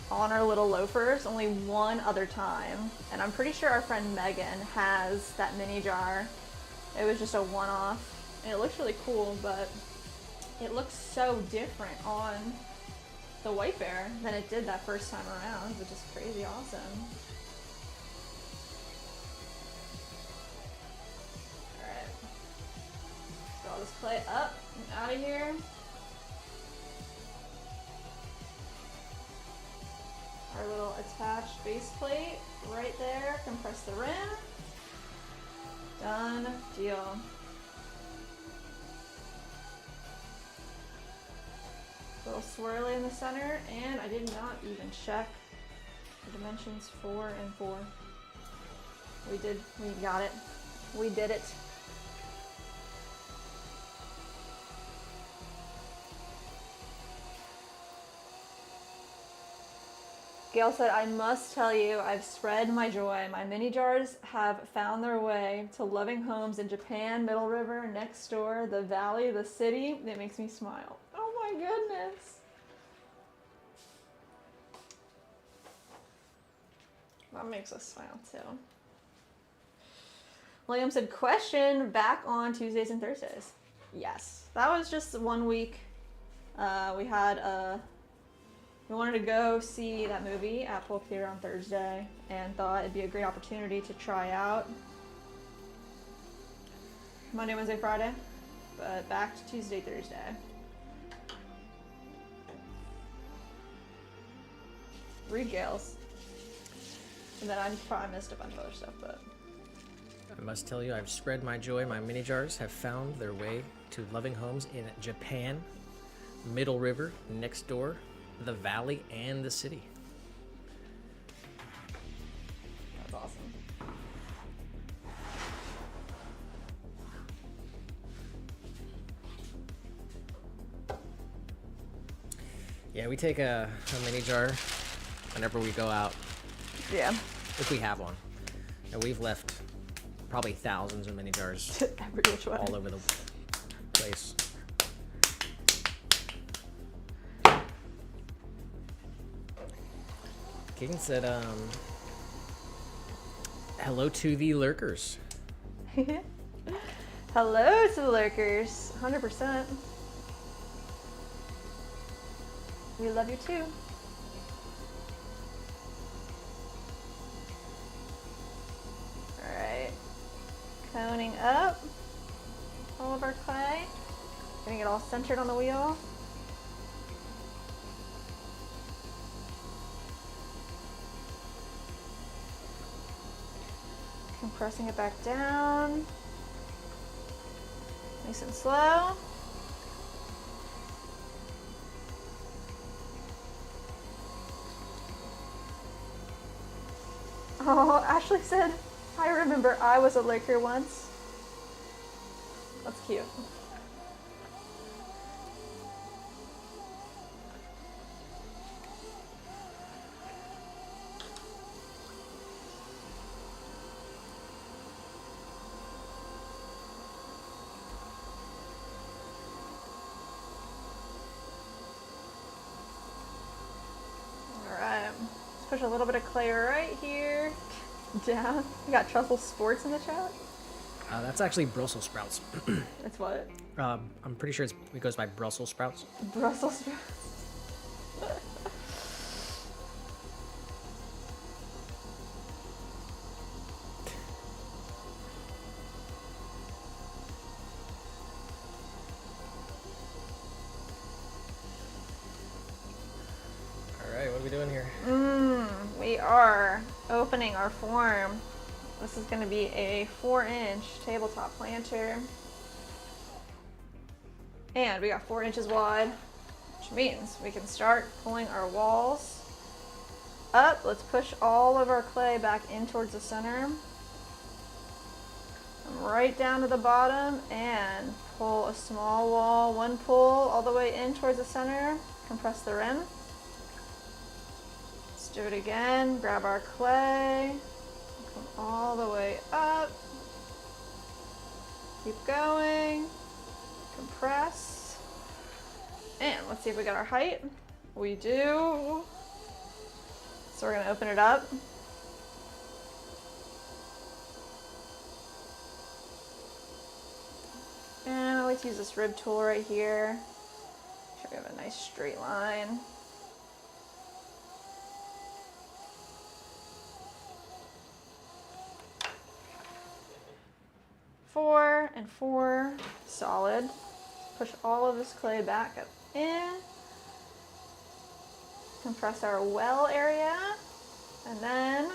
on our little loafers only one other time. And I'm pretty sure our friend Megan has that mini jar. It was just a one-off, and it looks really cool, but it looks so different on the White Bear than it did that first time around, which is crazy awesome. Alright. So I'll just play up and out of here. Our little attached base plate right there. Compress the rim. Done deal. Little swirly in the center, and I did not even check the dimensions 4 and 4. We got it. We did it. Gail said, I must tell you, I've spread my joy. My mini jars have found their way to loving homes in Japan, Middle River, next door, the valley, the city. It makes me smile. Oh my goodness. That makes us smile too. William said, question, back on Tuesdays and Thursdays. Yes. That was just 1 week. We wanted to go see that movie at Polk Theater on Thursday and thought it'd be a great opportunity to try out Monday, Wednesday, Friday, but back to Tuesday, Thursday. Read Gail's. And then I probably missed a bunch of other stuff, but... I must tell you, I've spread my joy. My mini jars have found their way to loving homes in Japan, Middle River, next door, the valley, and the city. That's awesome. Yeah, we take a mini jar whenever we go out, Yeah. if we have one. And we've left probably thousands of mini jars Every which way. all over the place. King said, hello to the lurkers. Hello to the lurkers. 100%. We love you too. Alright. Coning up all of our clay. Getting it all centered on the wheel. Compressing it back down. Nice and slow. Oh, Ashley said, I remember I was a lurker once. That's cute. Push a little bit of clay right here down. We got Truffle Sports in the chat. That's actually Brussels sprouts. It's what? I'm pretty sure it goes by Brussels sprouts. Brussels sprouts. Alright, what are we doing here? We are opening our form. This is going to be a 4-inch tabletop planter. And we got 4 inches wide, which means we can start pulling our walls up. Let's push all of our clay back in towards the center. Right down to the bottom and pull a small wall, one pull all the way in towards the center. Compress the rim. Do it again, grab our clay, come all the way up, keep going, compress, and let's see if we got our height. We do. So we're gonna open it up. And I like to use this rib tool right here. Make sure we have a nice straight line. 4 and 4, solid. Push all of this clay back up in. Compress our well area, and then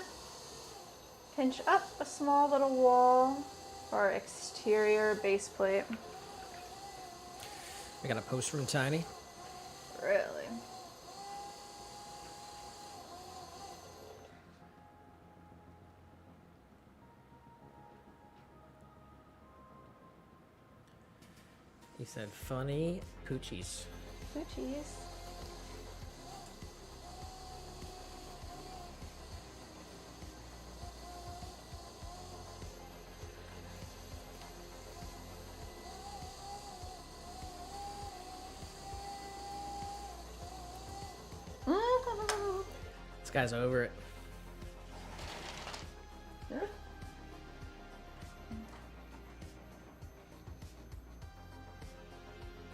pinch up a small little wall for our exterior base plate. We got a post from Tiny. Really? He said, funny poochies. Poochies. This guy's over it.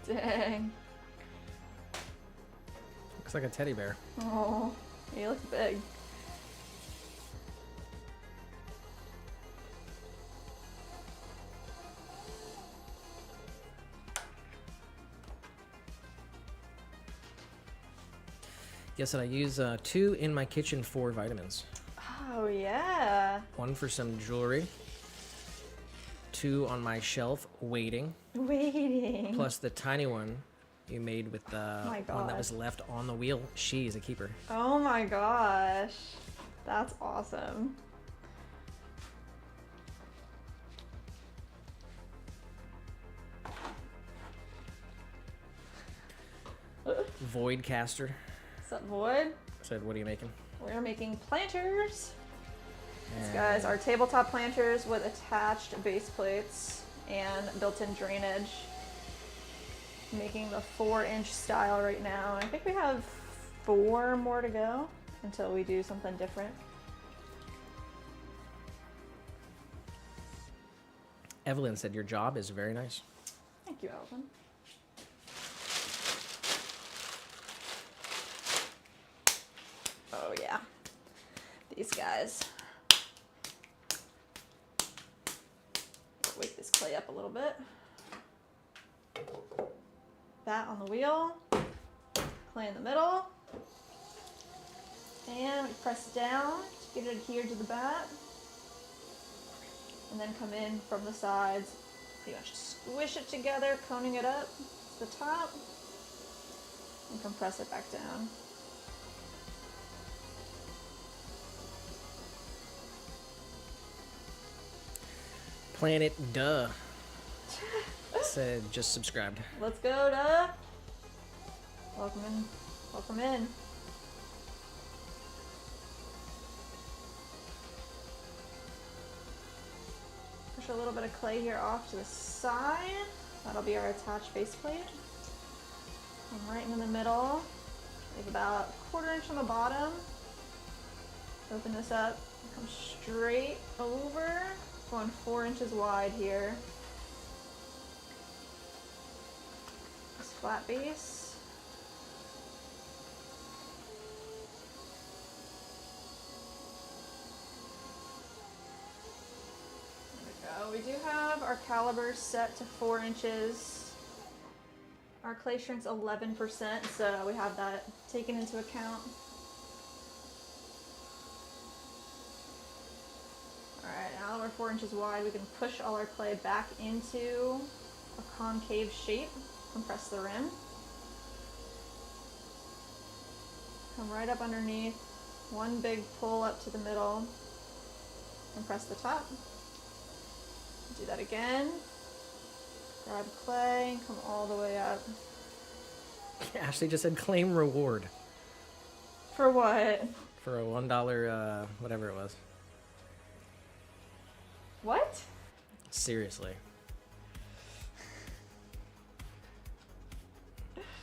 Dang. Looks like a teddy bear. Oh, he looks big. Yes, and I use 2 in my kitchen for vitamins. Oh, yeah. 1 for some jewelry. 2 on my shelf waiting. Waiting. Plus the tiny one you made with the one that was left on the wheel. She's a keeper. Oh my gosh. That's awesome. Void caster. What's up, Void? Said, what are you making? We're making planters. These guys are tabletop planters with attached base plates and built-in drainage. Making the 4-inch style right now. I think we have 4 more to go until we do something different. Evelyn said your job is very nice. Thank you, Alvin. Oh yeah, these guys. Wake this clay up a little bit. Bat on the wheel, clay in the middle, and we press down to get it adhered to the bat, and then come in from the sides, pretty much squish it together, coning it up to the top, and compress it back down. Planet Duh said just subscribed. Let's go, Duh. Welcome in. Welcome in. Push a little bit of clay here off to the side. That'll be our attached faceplate. Come right in the middle. Leave about a 1/4 inch on the bottom. Open this up. Come straight over. Going 4 inches wide here. This flat base. There we go. We do have our caliber set to 4 inches. Our clay shrink's 11%, so we have that taken into account. Alright, now that we're 4 inches wide, we can push all our clay back into a concave shape. Compress the rim. Come right up underneath. One big pull up to the middle. Compress the top. Do that again. Grab clay and come all the way up. Ashley just said claim reward For what? for a $1 whatever it was. What? Seriously.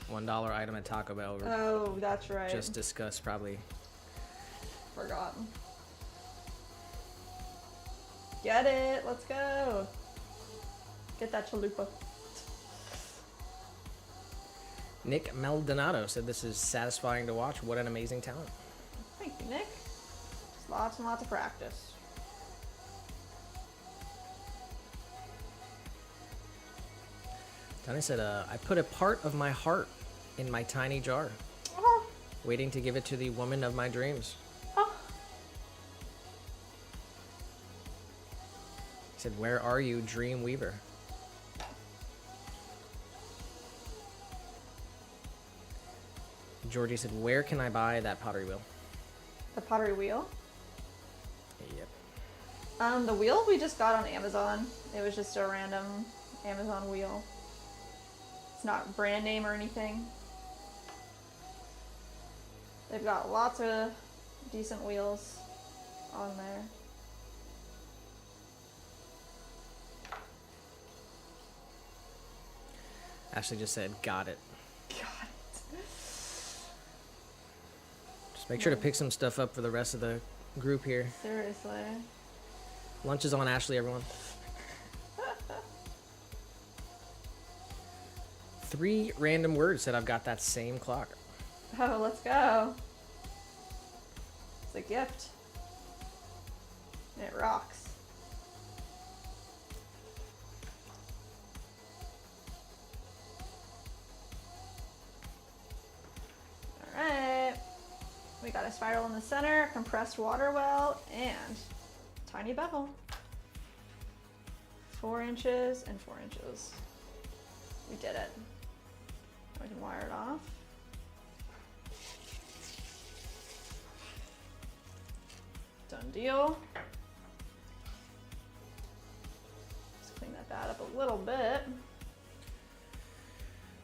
$1 item at Taco Bell. Oh, that's right. Just discussed probably. Forgotten. Get it. Let's go. Get that chalupa. Nick Maldonado said this is satisfying to watch. What an amazing talent. Thank you, Nick. Just lots and lots of practice. Tony said, I put a part of my heart in my tiny jar, Oh. waiting to give it to the woman of my dreams. Oh. He said, where are you, Dream Weaver? Georgie said, where can I buy that pottery wheel? The pottery wheel. Yep. The wheel we just got on Amazon. It was just a random Amazon wheel. It's not brand name or anything. They've got lots of decent wheels on there. Ashley just said, got it. Got it. Just make sure to pick some stuff up for the rest of the group here. Seriously. Lunch is on Ashley, everyone. 3 random words said I've got that same clock. Oh, let's go. It's a gift. And it rocks. Alright. We got a spiral in the center, compressed water well, and tiny bevel. 4 inches and 4 inches. We did it. Now we can wire it off. Done deal. Just clean that bat up a little bit.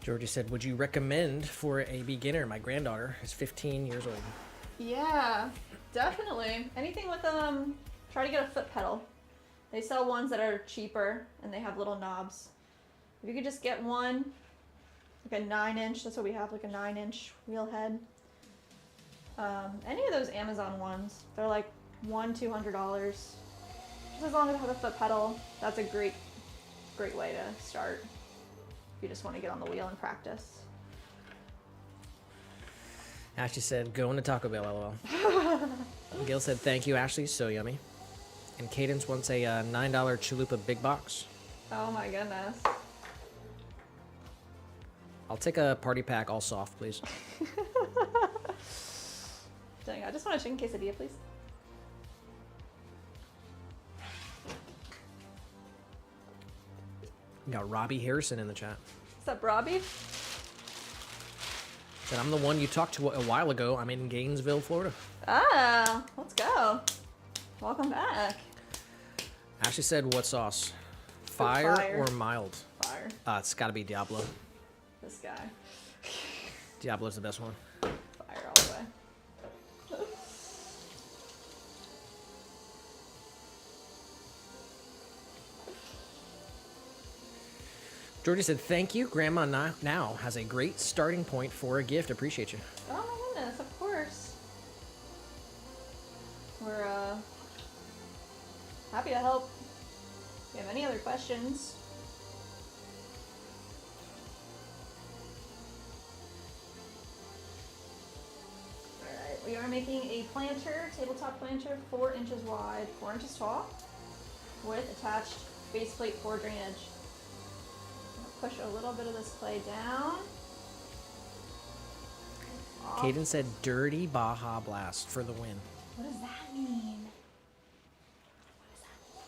Georgie said, would you recommend for a beginner? My granddaughter is 15 years old. Yeah, definitely. Anything with try to get a foot pedal. They sell ones that are cheaper and they have little knobs. If you could just get one, like a 9-inch, that's what we have, like a 9-inch wheel head. Any of those Amazon ones, they're like $100-200. Just as long as I have a foot pedal, that's a great way to start. If you just want to get on the wheel and practice. Ashley said, going to Taco Bell, lol. Gail said, thank you, Ashley, so yummy. And Cadence wants a $9 chalupa big box. Oh my goodness. I'll take a party pack all soft, please. Dang, I just want a chicken quesadilla, please. We got Robbie Harrison in the chat. What's up, Robbie? Said, I'm the one you talked to a while ago. I'm in Gainesville, Florida. Ah, let's go. Welcome back. Ashley said, what sauce? Fire, Fire. or mild? Fire. It's got to be Diablo. This guy. Diablo's the best one. Fire all the way. Georgie said, thank you. Grandma now has a great starting point for a gift. Appreciate you. Oh my goodness, of course. We're happy to help. If you have any other questions, alright, we are making a planter, tabletop planter, 4 inches wide, 4 inches tall, with attached faceplate for drainage. Push a little bit of this clay down. Off. Caden said, dirty Baja Blast for the win. What does that mean? What does that mean?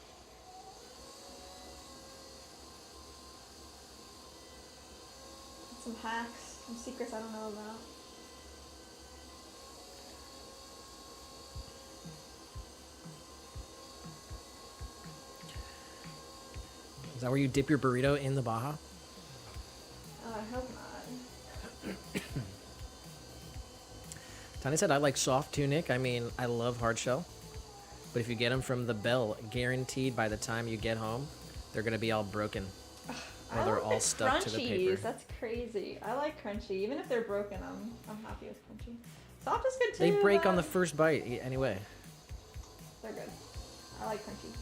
Some hacks, some secrets I don't know about. Is that where you dip your burrito in the Baja? Oh, I hope not. Tanya said, I like soft tunic. I mean, I love hard shell. But if you get them from the Bell, guaranteed by the time you get home, they're going to be all broken. Or they're all stuck to the paper. That's crazy. I like crunchy. Even if they're broken, I'm happy with crunchy. Soft is good too. They break on the first bite anyway. They're good. I like crunchy.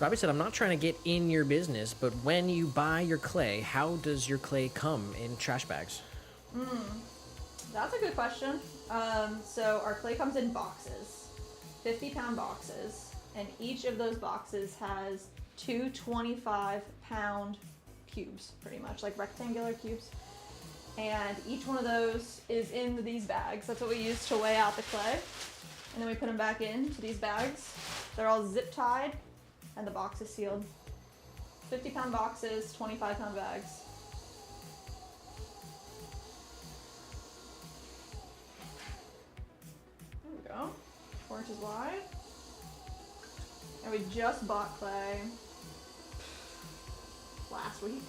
Robbie said, I'm not trying to get in your business, but when you buy your clay, how does your clay come in trash bags? That's a good question. So our clay comes in boxes, 50-pound boxes, and each of those boxes has 2 25-pound cubes, pretty much, like rectangular cubes. And each one of those is in these bags. That's what we use to weigh out the clay. And then we put them back into these bags. They're all zip tied, and the box is sealed. 50-pound boxes, 25-pound bags. There we go. 4 inches wide. And we just bought clay last week.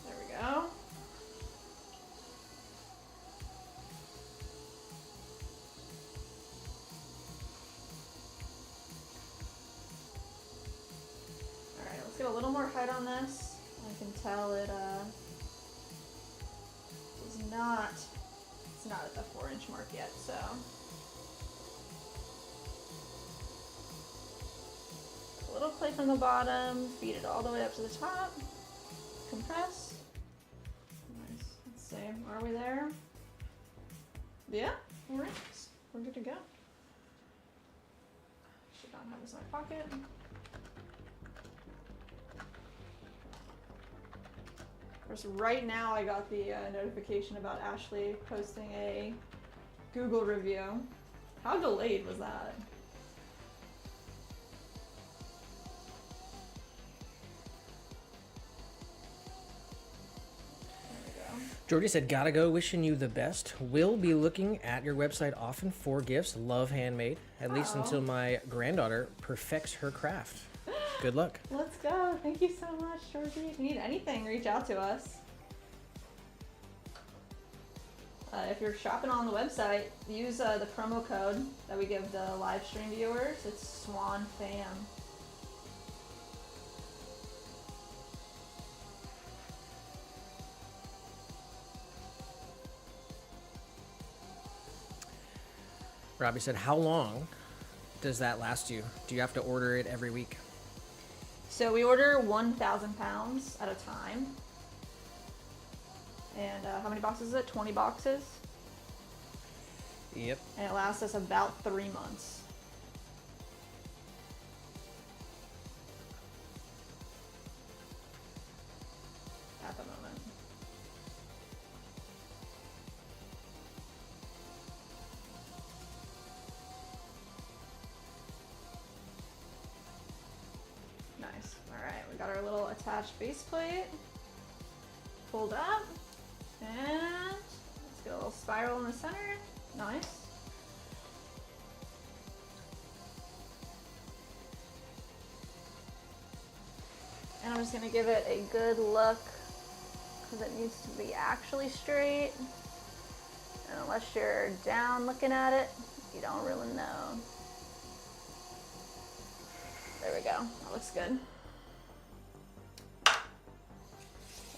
There we go. Alright, let's get a little more height on this. I can tell it is not, it's not at the 4-inch mark yet, so. A little clay from the bottom, feed it all the way up to the top, compress. Nice. Let's see, are we there? Yeah, we're in. We're good to go. Should not have this in my pocket. Of course, right now I got the notification about Ashley posting a Google review. How delayed was that? Jordy said, gotta go, wishing you the best. Will be looking at your website often for gifts. Love handmade, at least until my granddaughter perfects her craft. Good luck. Let's go. Thank you so much, Georgie. If you need anything, reach out to us. If you're shopping on the website, use the promo code that we give the live stream viewers. It's Swan Fam. Robbie said, how long does that last you? Do you have to order it every week? So we order 1,000 pounds at a time. And how many boxes is it? 20 boxes. Yep. And it lasts us about 3 months. At the moment. Nice. Alright, we got our little attached base plate. Pulled up. And let's get a little spiral in the center. Nice. And I'm just gonna give it a good look because it needs to be actually straight. And unless you're down looking at it, you don't really know. There we go. That looks good.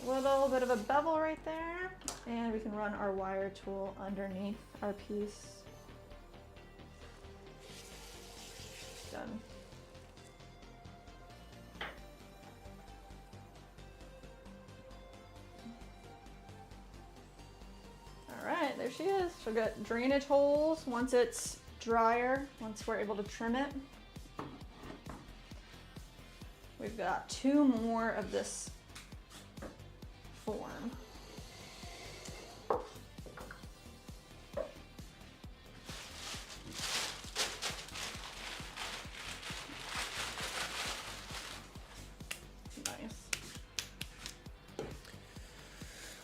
A little bit of a bevel right there, and we can run our wire tool underneath our piece. Done. All right, there she is. She'll get drainage holes once it's drier, once we're able to trim it. We've got 2 more of this form. Nice.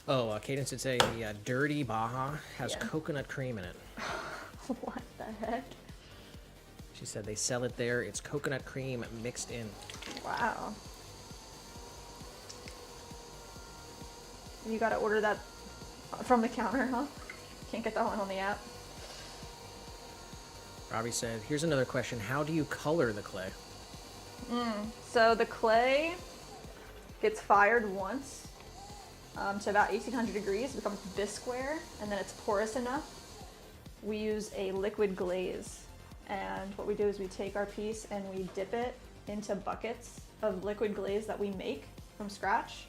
Oh, Cadence would say the Dirty Baja has coconut cream in it. What the heck? She said they sell it there. It's coconut cream mixed in. Wow. You gotta order that from the counter, huh? Can't get that one on the app. Robbie said, here's another question. How do you color the clay? So the clay gets fired once to about 1800 degrees, it becomes bisqueware, and then it's porous enough. We use a liquid glaze, and what we do is we take our piece and we dip it into buckets of liquid glaze that we make from scratch.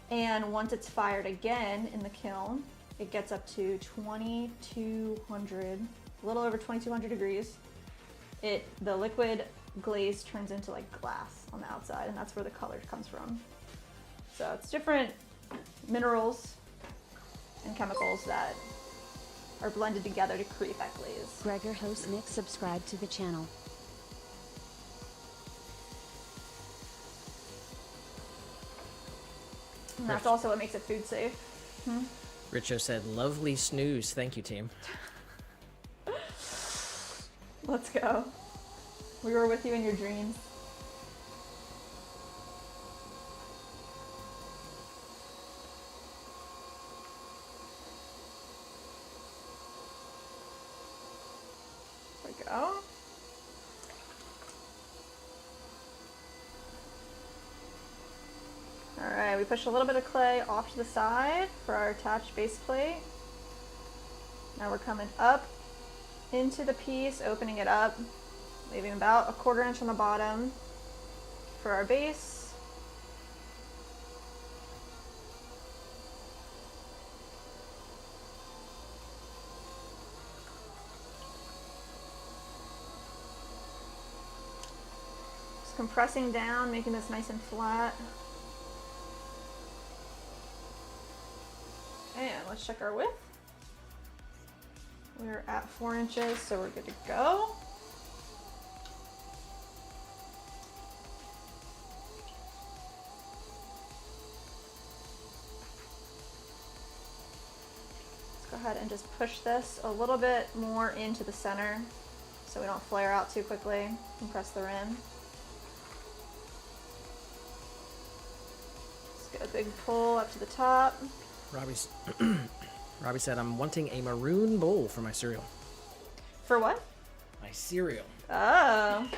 And once it's fired again in the kiln, it gets up to 2200, a little over 2200 degrees. The liquid glaze turns into like glass on the outside, and that's where the color comes from. So it's different minerals and chemicals that are blended together to create that glaze. Gregor host Nick subscribe to the channel. And that's also what makes it food safe. Richo said, lovely snooze. Thank you, team. Let's go. We were with you in your dreams. There we go. Alright, we push a little bit of clay off to the side for our attached base plate. Now we're coming up into the piece, opening it up, leaving about 1/4 inch on the bottom for our base. Just compressing down, making this nice and flat. And let's check our width. We're at 4 inches, so we're good to go. Let's go ahead and just push this a little bit more into the center so we don't flare out too quickly. Compress the rim. Just get a big pull up to the top. Robbie's Robbie said, I'm wanting a maroon bowl for my cereal. For what? My cereal. Oh.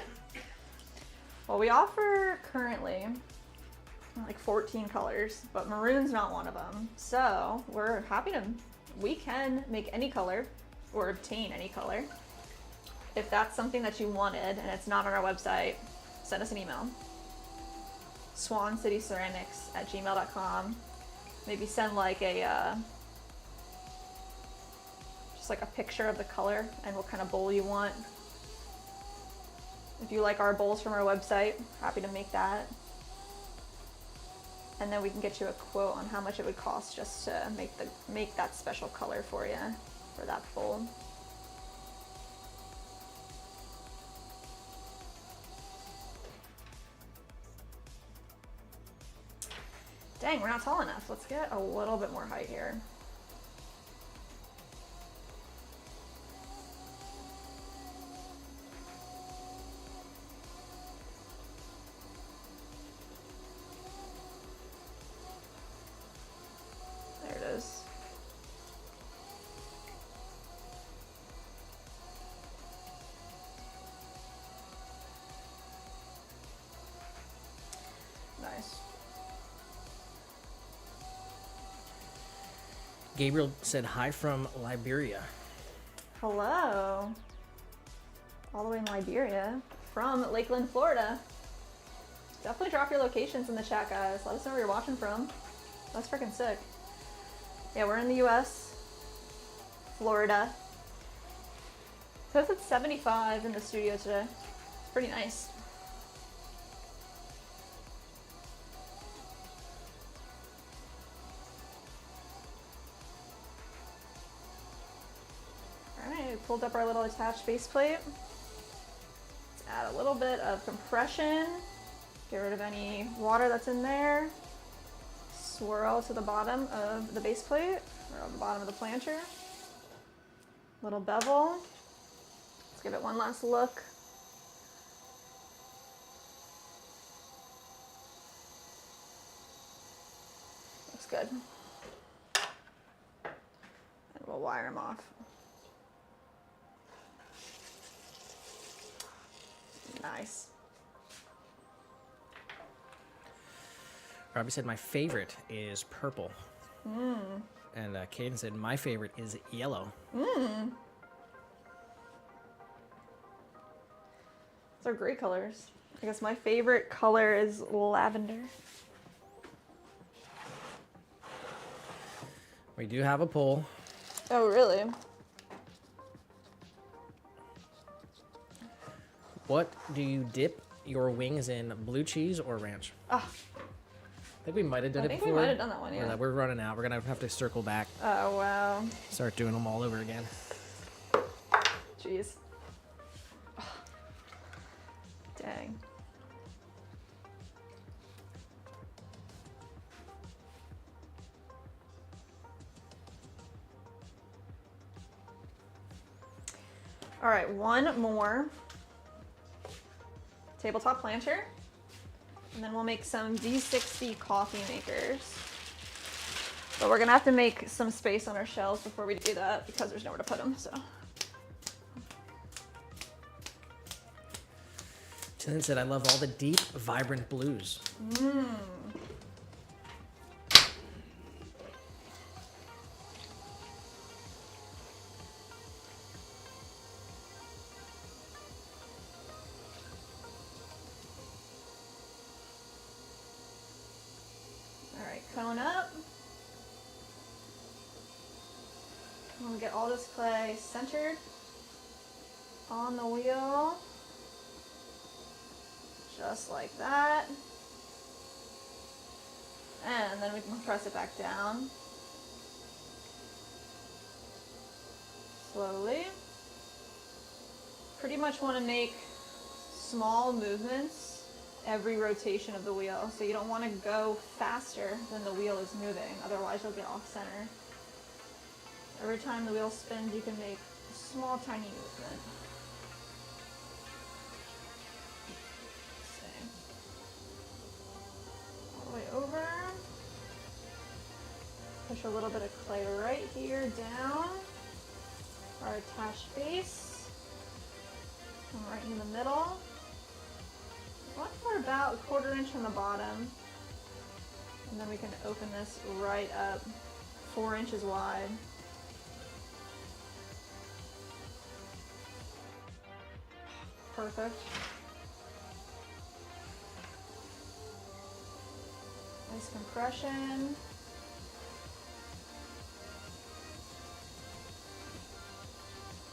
Well, we offer currently like 14 colors, but maroon's not one of them. So we're happy to, we can make any color or obtain any color. If that's something that you wanted and it's not on our website, send us an email. swancityceramics@gmail.com. Maybe send like a, just like a picture of the color and what kind of bowl you want. If you like our bowls from our website, happy to make that. And then we can get you a quote on how much it would cost just to make that special color for you, for that bowl. Dang, we're not tall enough. Let's get a little bit more height here. There it is. Nice. Gabriel said hi from Liberia. Hello. All the way in Liberia from Lakeland, Florida. Definitely drop your locations in the chat, guys. Let us know where you're watching from. That's freaking sick. Yeah, we're in the US, Florida. So it's 75 in the studio today. It's pretty nice. Alright, we pulled up our little attached base plate. Let's add a little bit of compression. Get rid of any water that's in there. Swirl to the bottom of the base plate, or on the bottom of the planter. Little bevel. Let's give it one last look. Looks good. And we'll wire them off. Nice. Robbie said, my favorite is purple. And Caden said, my favorite is yellow. Those are great colors. I guess my favorite color is lavender. We do have a poll. Oh, really? What do you dip your wings in, blue cheese or ranch? Ah, I think we might have done I it think before. we might have done that one, yeah. We're running out. We're going to have to circle back, oh, wow. start doing them all over again. Jeez. Dang. All right, one more tabletop planter, and then we'll make some D60 coffee makers. But we're gonna have to make some space on our shelves before we do that because there's nowhere to put them, so. Tilden said, I love all the deep, vibrant blues. All right, cone up. We'll get all this clay centered on the wheel. Just like that. And then we can press it back down. Slowly. Pretty much want to make small movements every rotation of the wheel. So you don't want to go faster than the wheel is moving, otherwise you'll get off center. Every time the wheel spins, you can make a small, tiny movement. All the way over. Push push a little bit of clay right here down our attached base. And right in the middle. One for about 1/4 inch from the bottom. And then we can open this right up 4 inches wide. Perfect. Nice compression.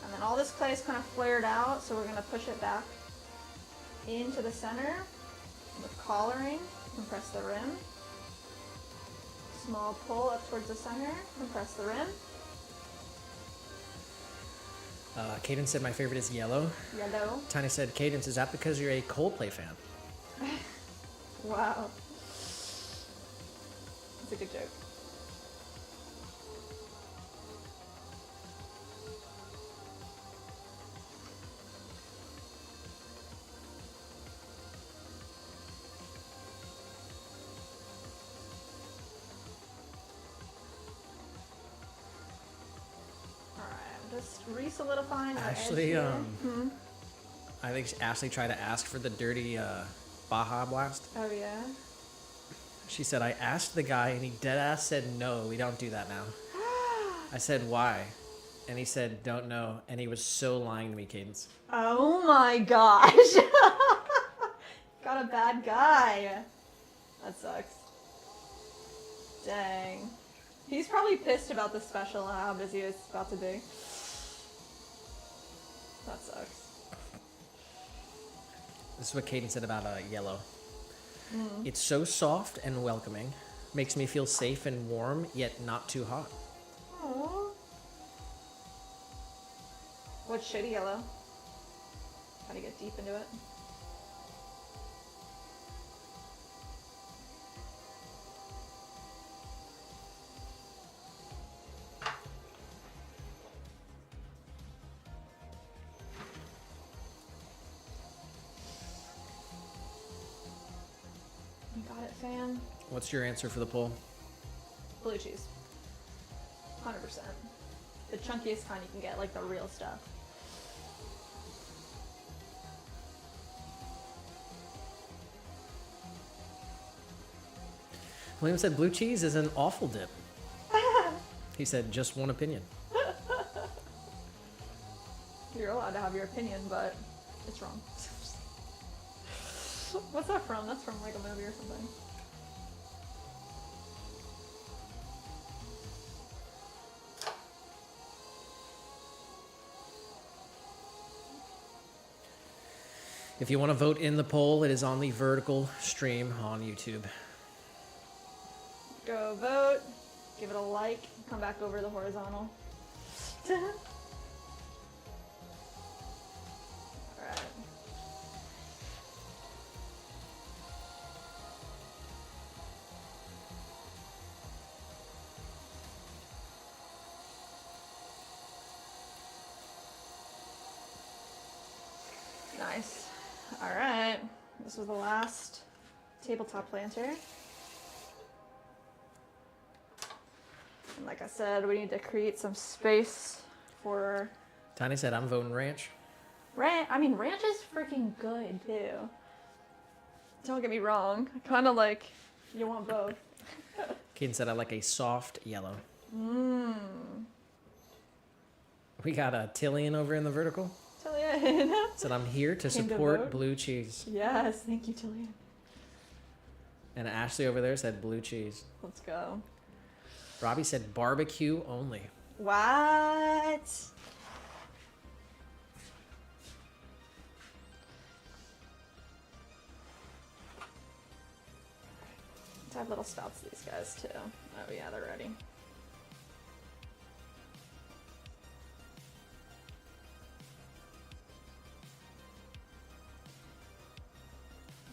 And then all this clay is kind of flared out, so we're going to push it back into the center with collaring. Compress the rim. Small pull up towards the center. Compress the rim. Cadence said my favorite is yellow. Yellow. Tiny said, Cadence, is that because you're a Coldplay fan? Wow. That's a good joke. Just re-solidifying our Ashley, edge here. I think Ashley tried to ask for the dirty Baja Blast. Oh yeah. She said, I asked the guy and he dead ass said, no, we don't do that now. I said, why? And he said, don't know. And he was so lying to me, Cadence. Oh my gosh. Got a bad guy. That sucks. Dang. He's probably pissed about the special and how busy it's about to be. That sucks. This is what Cadence said about yellow. It's so soft and welcoming. Makes me feel safe and warm, yet not too hot. Aww. What's shady yellow? Gotta get deep into it. You got it, fam. What's your answer for the poll? Blue cheese. 100%. The chunkiest kind you can get, like the real stuff. William said blue cheese is an awful dip. He said just one opinion. You're allowed to have your opinion, but it's wrong. What's that from? That's from like a movie or something. If you want to vote in the poll, it is on the vertical stream on YouTube. Go vote, give it a like, come back over the horizontal. Alright. Nice. Alright. This was the last tabletop planter. And like I said, we need to create some space for Tiny said, I'm voting ranch. ranch. I mean, ranch is freaking good too. Don't get me wrong. Kind of like you want both. Caden said, I like a soft yellow. Mmm. We got a Tillian over in the vertical. Tillian. Said, I'm here to Came to support vote. blue cheese. Yes, thank you, Tillian. And Ashley over there said blue cheese. Let's go. Robbie said barbecue only. What? I have little spouts to these guys too. Oh yeah, they're ready.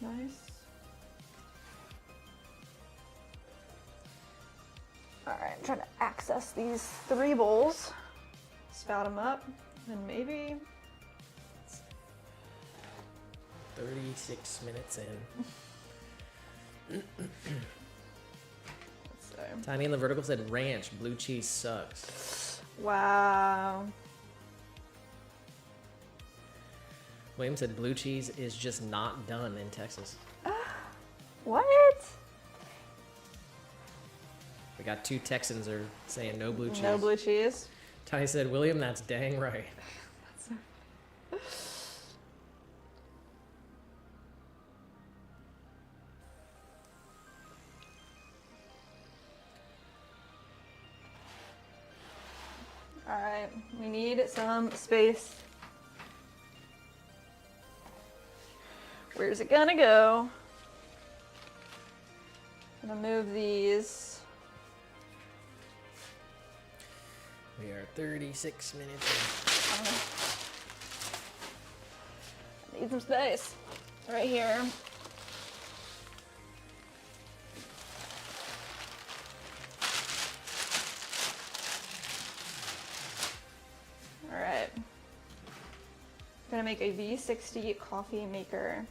Nice. Alright, I'm trying to access these 3 bowls. Spout them up, and maybe 36 minutes in. let's see. Tiny in the vertical said ranch. Blue cheese sucks. Wow. William said blue cheese is just not done in Texas. What? We got 2 Texans are saying no blue cheese. No blue cheese. Tiny said, William, that's dang right. Alright, we need some space. Where's it gonna go? I'm gonna move these. We are 36 minutes I need some space. Right here. Alright. I'm gonna make a V60 coffee maker.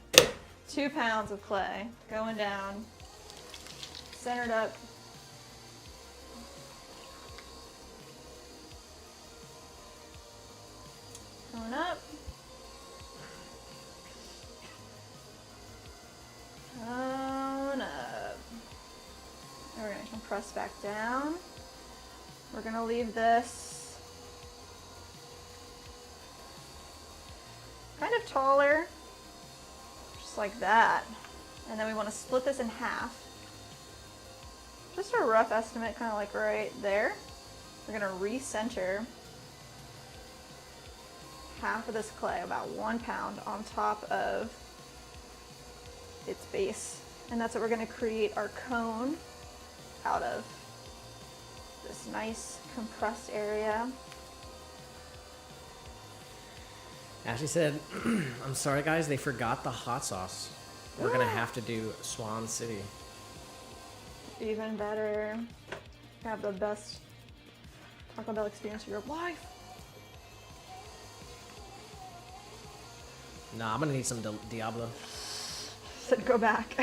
2 pounds of clay going down, centered up. Going up. Going up. And we're gonna compress back down. We're gonna leave this kind of taller, just like that. And then we want to split this in half. Just a rough estimate, kind of like right there. We're gonna recenter half of this clay, about 1 pound, on top of its base. And that's what we're gonna create our cone out of. This nice compressed area. Ashley said, I'm sorry guys, they forgot the hot sauce. We're gonna have to do Swan City. Even better. Have the best Taco Bell experience of your life. Nah, I'm gonna need some Diablo. Said go back.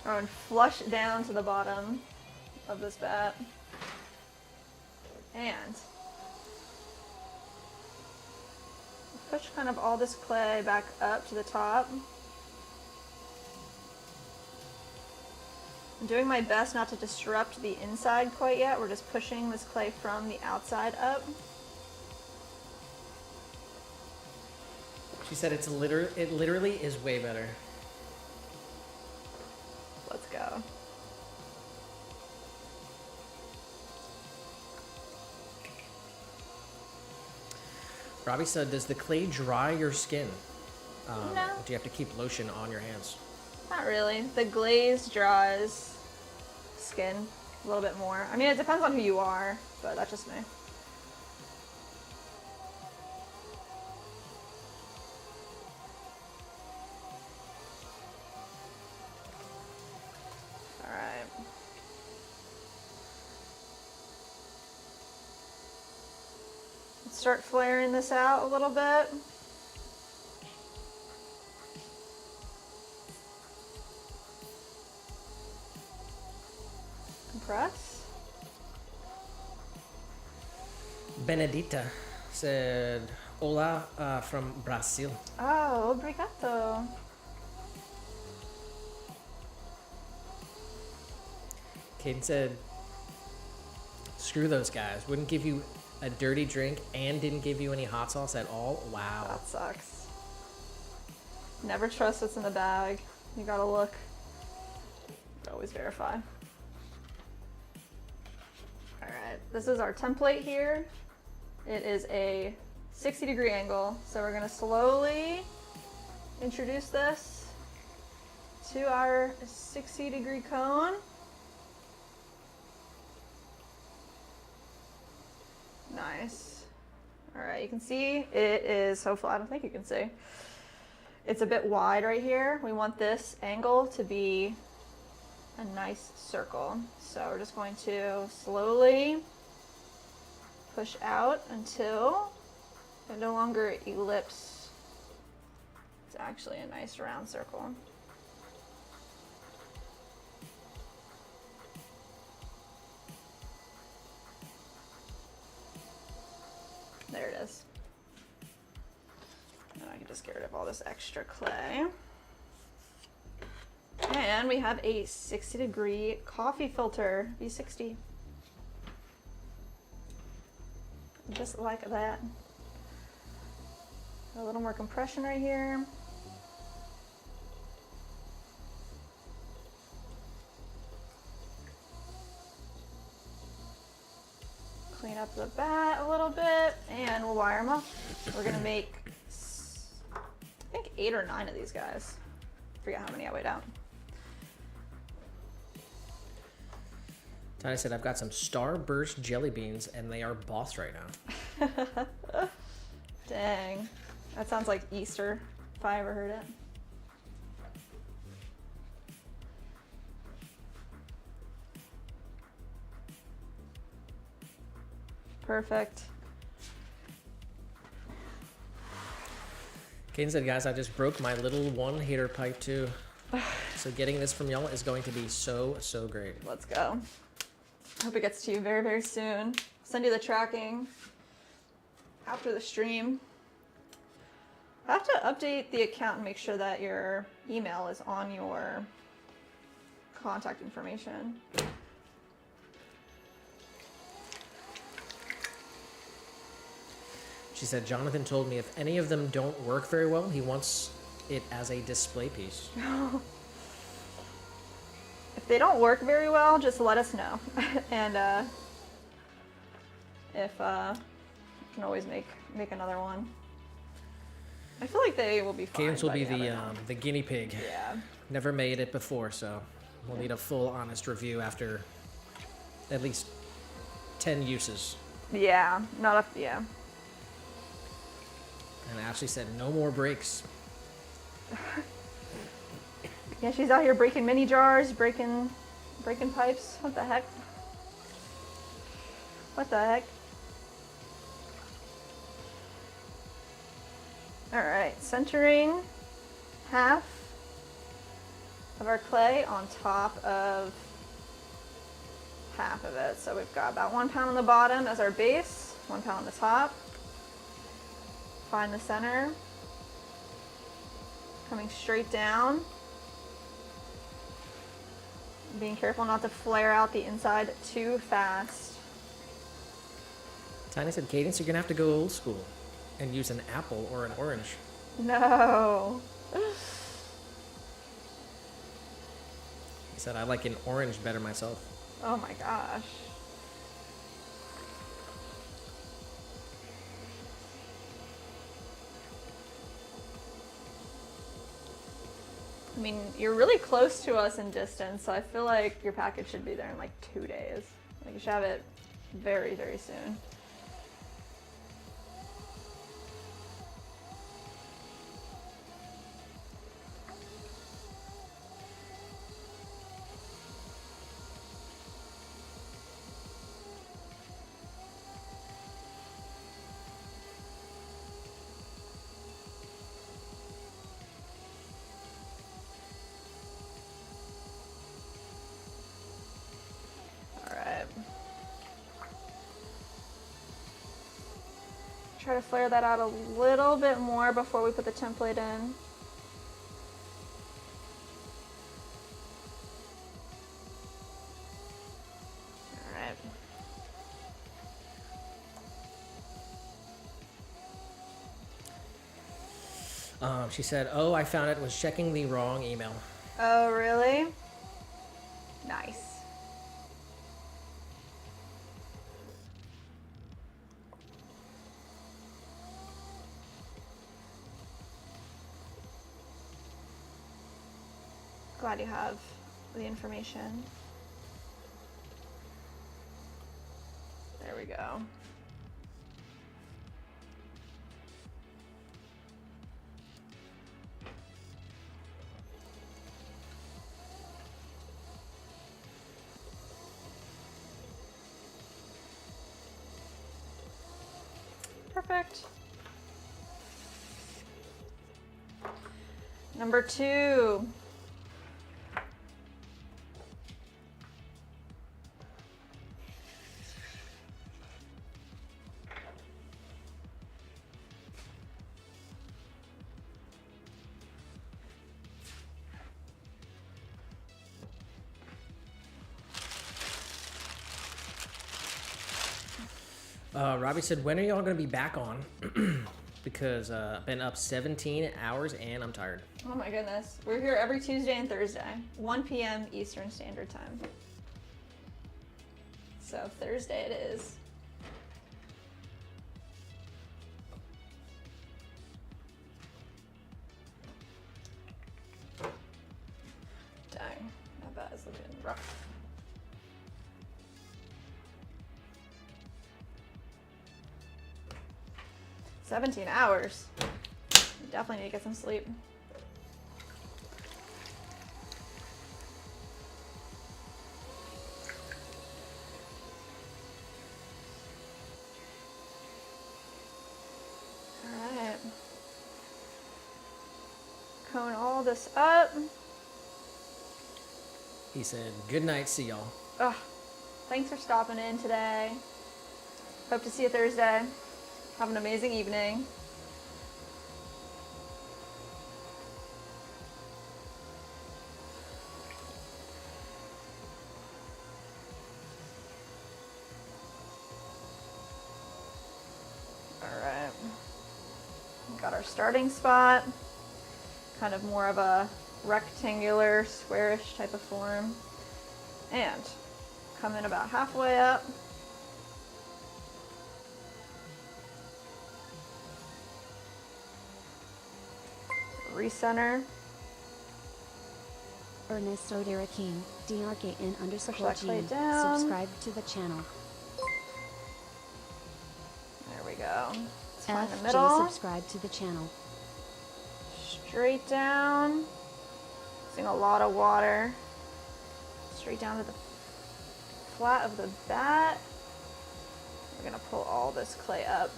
Oh, and flush down to the bottom of this bat. And push kind of all this clay back up to the top. I'm doing my best not to disrupt the inside quite yet. We're just pushing this clay from the outside up. She said it literally is way better. Let's go. Robbie said, does the clay dry your skin? No. Do you have to keep lotion on your hands? Not really. The glaze draws skin a little bit more. I mean, it depends on who you are, but that's just me. All right. Let's start flaring this out a little bit. Compress. Benedita said, hola from Brazil. Oh, obrigado. Caden said, screw those guys. Wouldn't give you a dirty drink and didn't give you any hot sauce at all? Wow. That sucks. Never trust what's in the bag. You gotta look. Always verify. Alright, this is our template here. It is a 60-degree angle, so we're gonna slowly introduce this to our 60-degree cone. Nice. Alright, you can see it is, hopefully, I don't think you can see. It's a bit wide right here. We want this angle to be a nice circle. So we're just going to slowly push out until it no longer ellipse. It's actually a nice round circle. There it is. And I can just get rid of all this extra clay. And we have a 60-degree coffee filter, V60. Just like that. A little more compression right here. Clean up the bat a little bit, and we'll wire them up. We're gonna make, I think, 8 or 9 of these guys. Forget how many I weighed out. Tiny said, I've got some Starburst jelly beans, and they are boss right now. Dang. That sounds like Easter, if I ever heard it. Perfect. Kaden said, guys, I just broke my little one heater pipe too. So getting this from y'all is going to be so, so great. Let's go. Hope it gets to you very, very soon. Send you the tracking after the stream. I have to update the account and make sure that your email is on your contact information. She said, Jonathan told me if any of them don't work very well, he wants it as a display piece. If they don't work very well, just let us know. And if you can always make another one. I feel like they will be fine. Cadence will but be yeah, the guinea pig. Yeah. Never made it before, so we'll need a full, honest review after at least 10 uses. Yeah. Not up. Yeah. And Ashley said, no more breaks. Yeah, she's out here breaking mini jars, breaking pipes. What the heck? What the heck? All right, centering half of our clay on top of half of it. So we've got about 1 pound on the bottom as our base, 1 pound on the top. Find the center, coming straight down. Being careful not to flare out the inside too fast. Tiny said, Cadence, you're going to have to go old school and use an apple or an orange. No. He said, I like an orange better myself. Oh my gosh. I mean, you're really close to us in distance, so I feel like your package should be there in like 2 days. Like, you should have it very, very soon. Try to flare that out a little bit more before we put the template in. All right. She said, oh, I found it, was checking the wrong email. Oh, really? Nice. Glad you have the information. There we go. Perfect. Number 2. Robbie said, when are y'all going to be back on? Because I've been up 17 hours and I'm tired. Oh my goodness. We're here every Tuesday and Thursday, 1 p.m. Eastern Standard Time. So Thursday it is. Dang, that bat is looking rough. "17 hours. You definitely need to get some sleep." Alright. Cone all this up. He said, good night, see y'all. Ugh. Thanks for stopping in today. Hope to see you Thursday. Have an amazing evening. Alright. Got our starting spot. Kind of more of a rectangular, squarish type of form. And come in about halfway up. Recenter. Ernesto Derakin, DRKN Push that _G. clay down. Subscribe to the channel. There we go. Let's find the FJ, middle. subscribe to the channel. Straight down. Using a lot of water. Straight down to the flat of the bat. We're gonna pull all this clay up.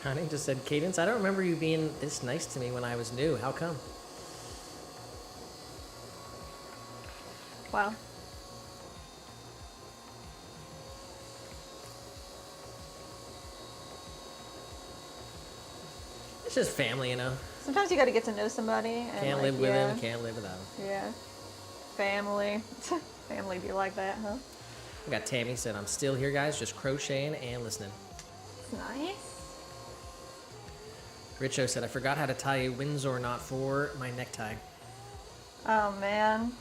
Tony just said, Cadence, I don't remember you being this nice to me when I was new. How come? Well, It's just family, you know. sometimes you gotta get to know somebody. And Can't like, live with yeah, him, can't live without him. Yeah. Family. Family be like that, huh? We got Tammy said, I'm still here, guys, just crocheting and listening. Nice. Richo said, I forgot how to tie a Windsor knot for my necktie. Oh man.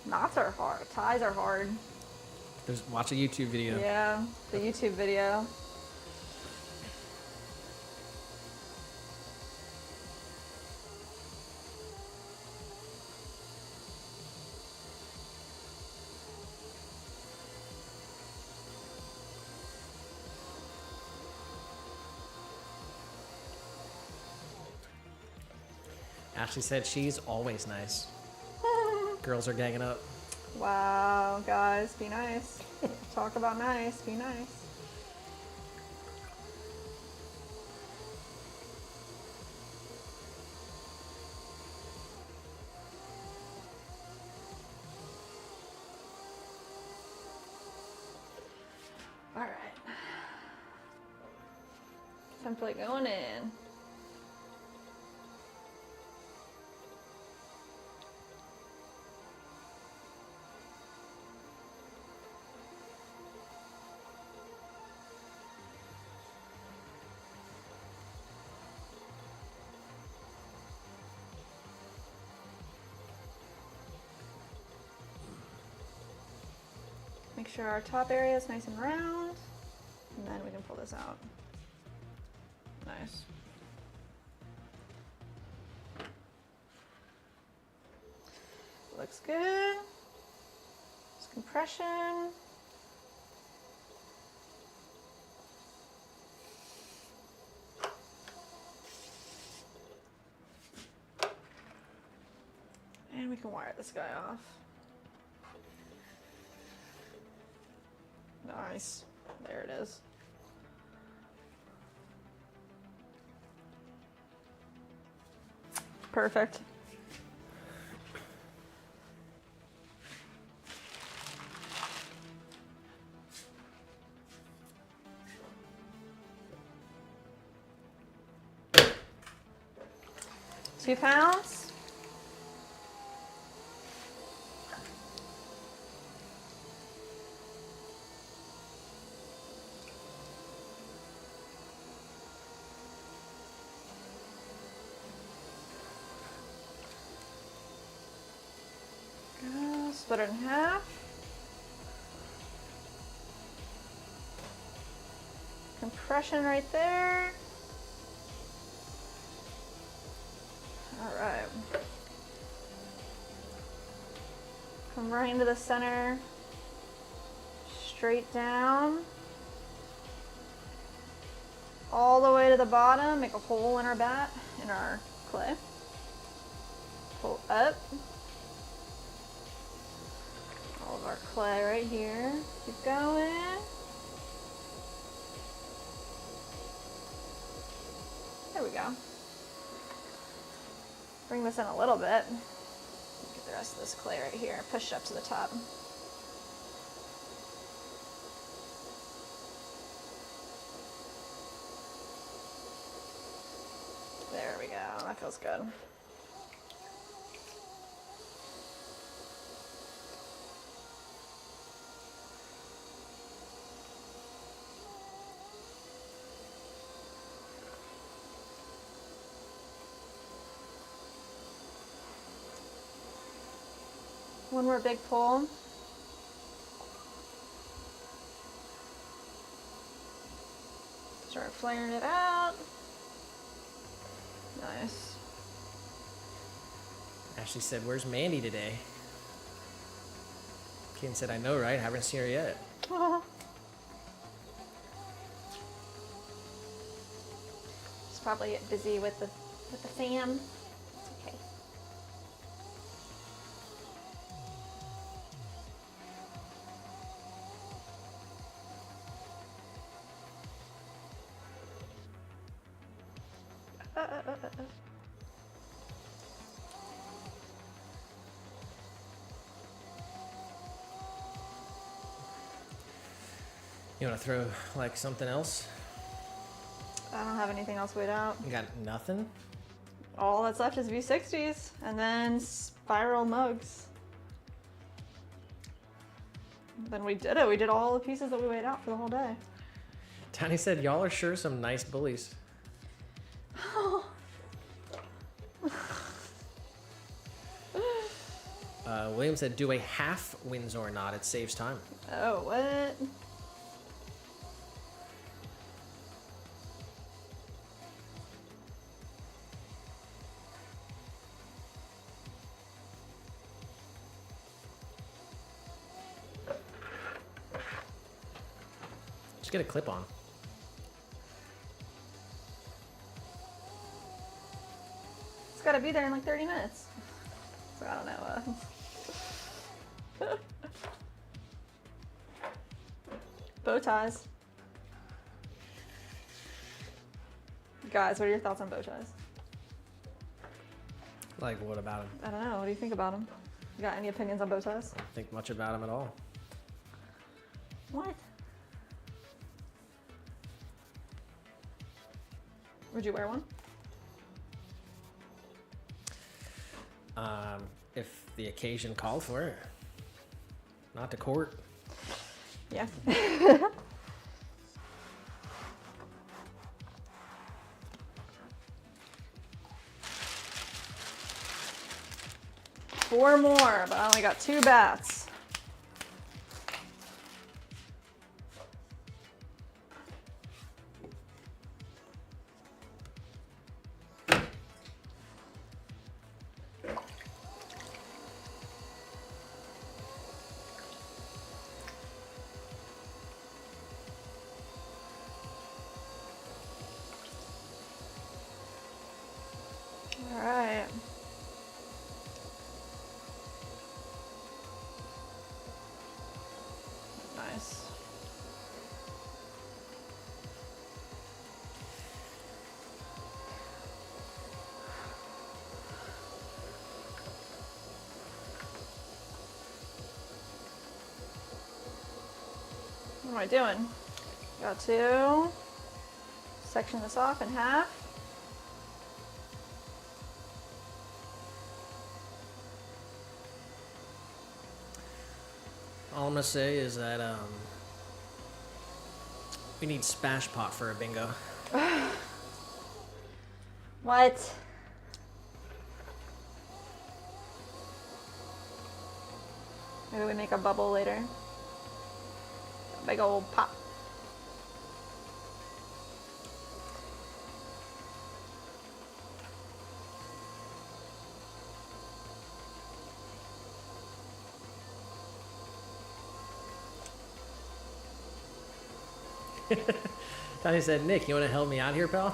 Knots are hard. Ties are hard. Watch a YouTube video. Yeah, the YouTube video. Ashley said she's always nice. Girls are ganging up. Wow, guys, be nice. Talk about nice, be nice. All right. Template going in. Make sure our top area is nice and round, and then we can pull this out. Nice. Looks good. Just compression. And we can wire this guy off. Nice. There it is. Perfect. 2 pounds. Split it in half. Compression right there. All right. Come right into the center. Straight down. All the way to the bottom. Make a hole in our in our clay. Pull up. All of our clay right here. Keep going. There we go. Bring this in a little bit. Get the rest of this clay right here. Push up to the top. There we go. That feels good. One more big pull. Start flaring it out. Nice. Ashley said, "Where's Mandy today?" Ken said, "I know, right? Haven't seen her yet." She's probably busy with the fam. It's okay. You want to throw like something else? I don't have anything else weighed out. You got nothing? All that's left is V60s and then spiral mugs. Then we did it. We did all the pieces that we weighed out for the whole day. Tony said, "Y'all are sure some nice bullies." William said, "Do a half Windsor knot. It saves time." Oh, what? Just get a clip on. It's gotta be there in like 30 minutes. So I don't know. Bow ties. Guys, what are your thoughts on bow ties? Like, what about him? I don't know. What do you think about them? You got any opinions on bow ties? I don't think much about him at all. What? Would you wear one? If the occasion called for it. Not to court. Yeah. Four more, but I only got 2 bats. All right. Nice. What am I doing? Got to section this off in half. All I'm gonna say is that we need Smash Pot for a bingo. What? Maybe we make a bubble later. A big old pop. Tony said, Nick, you want to help me out here, pal?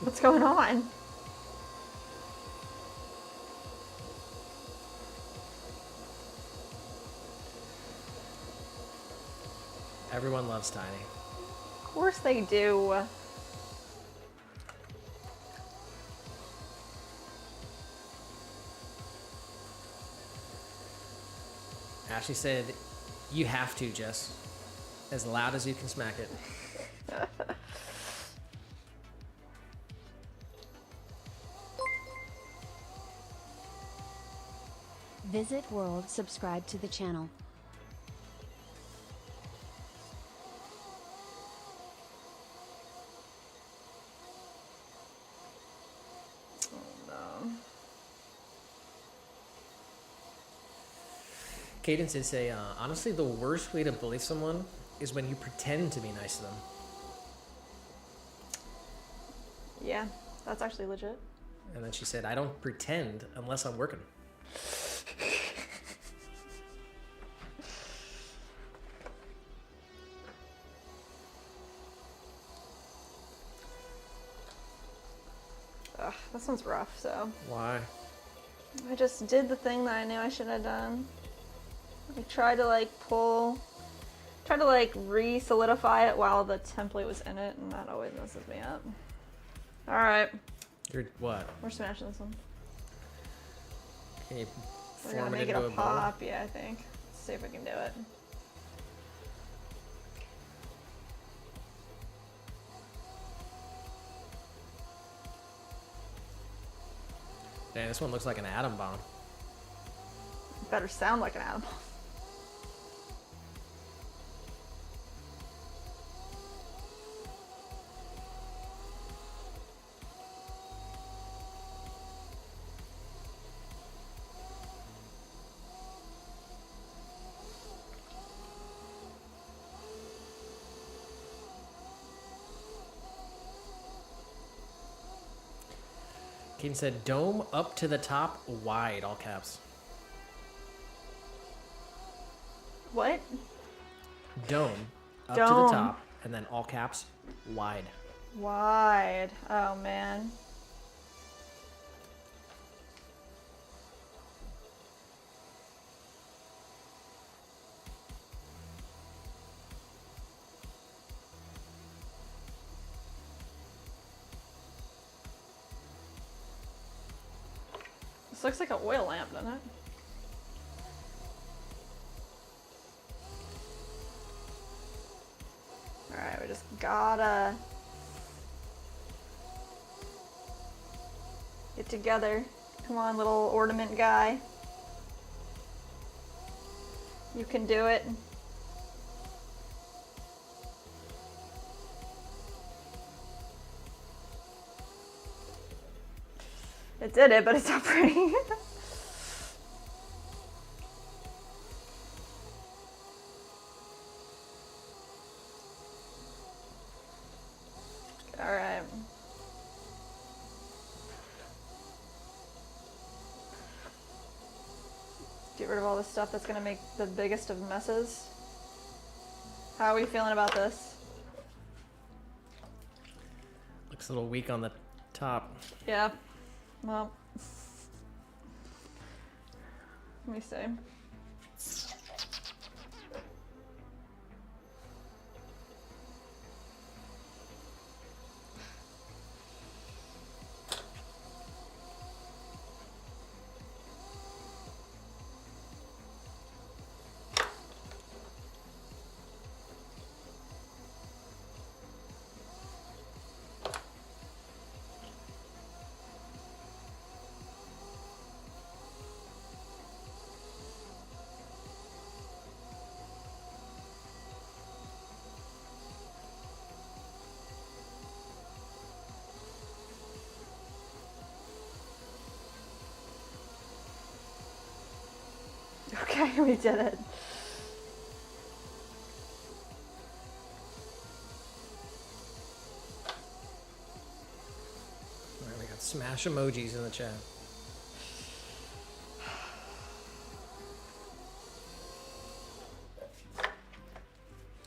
What's going on? Everyone loves Tiny. Of course they do. Ashley said, you have to, Jess. As loud as you can smack it. Visit World, subscribe to the channel. Cadence did say, honestly, the worst way to bully someone is when you pretend to be nice to them. Yeah, that's actually legit. And then she said, I don't pretend unless I'm working. Ugh, this one's rough, so. Why? I just did the thing that I knew I should have done. I tried to re-solidify it while the template was in it, and that always messes me up. Alright, You're what? we're smashing this one. Can you We're gonna form it make it into a a ball? pop, yeah, I think. Let's see if we can do it. Dang, this one looks like an atom bomb. It better sound like an atom. Keaton said, dome up to the top, wide, all caps. What? Dome up to the Dome. top, and then all caps, wide. Wide. Oh man. This looks like an oil lamp, doesn't it? Alright, we just gotta get together. Come on, little ornament guy. You can do it. It did it, but it's not pretty. Alright. Get rid of all the stuff that's gonna make the biggest of messes. How are we feeling about this? Looks a little weak on the top. Yeah. Well. Let me see. Okay, we did it. Alright, we got smash emojis in the chat.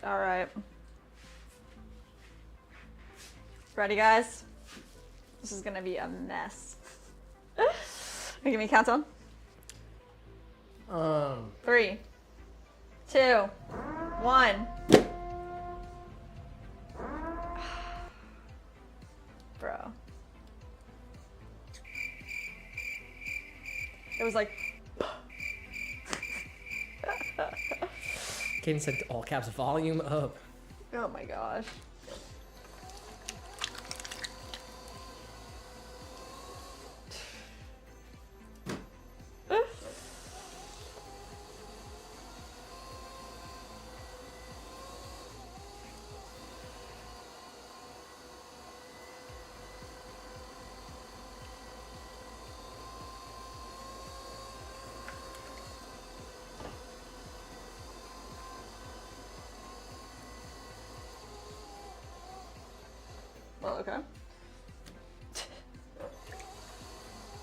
All right. Ready, guys? This is gonna be a mess. Give me a countdown. 3, 2, 1. Bro. It was like. Kaden said all caps, volume up. Oh my gosh. Well, okay.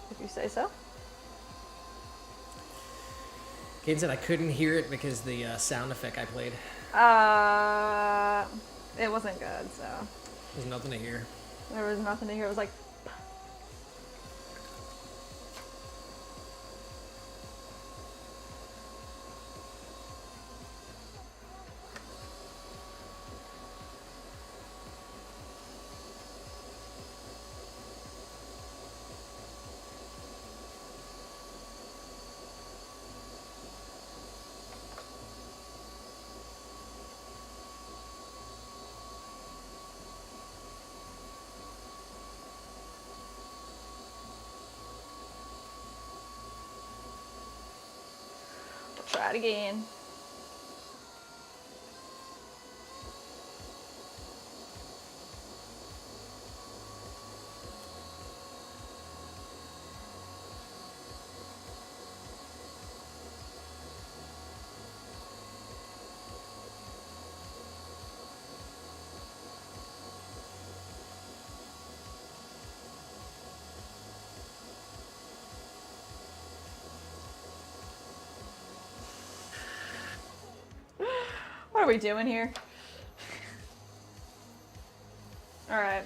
If you say so. Kaden said I couldn't hear it because the sound effect I played. It wasn't good, so. There's nothing to hear. There was nothing to hear. It was like. Try it again. What are we doing here? All right.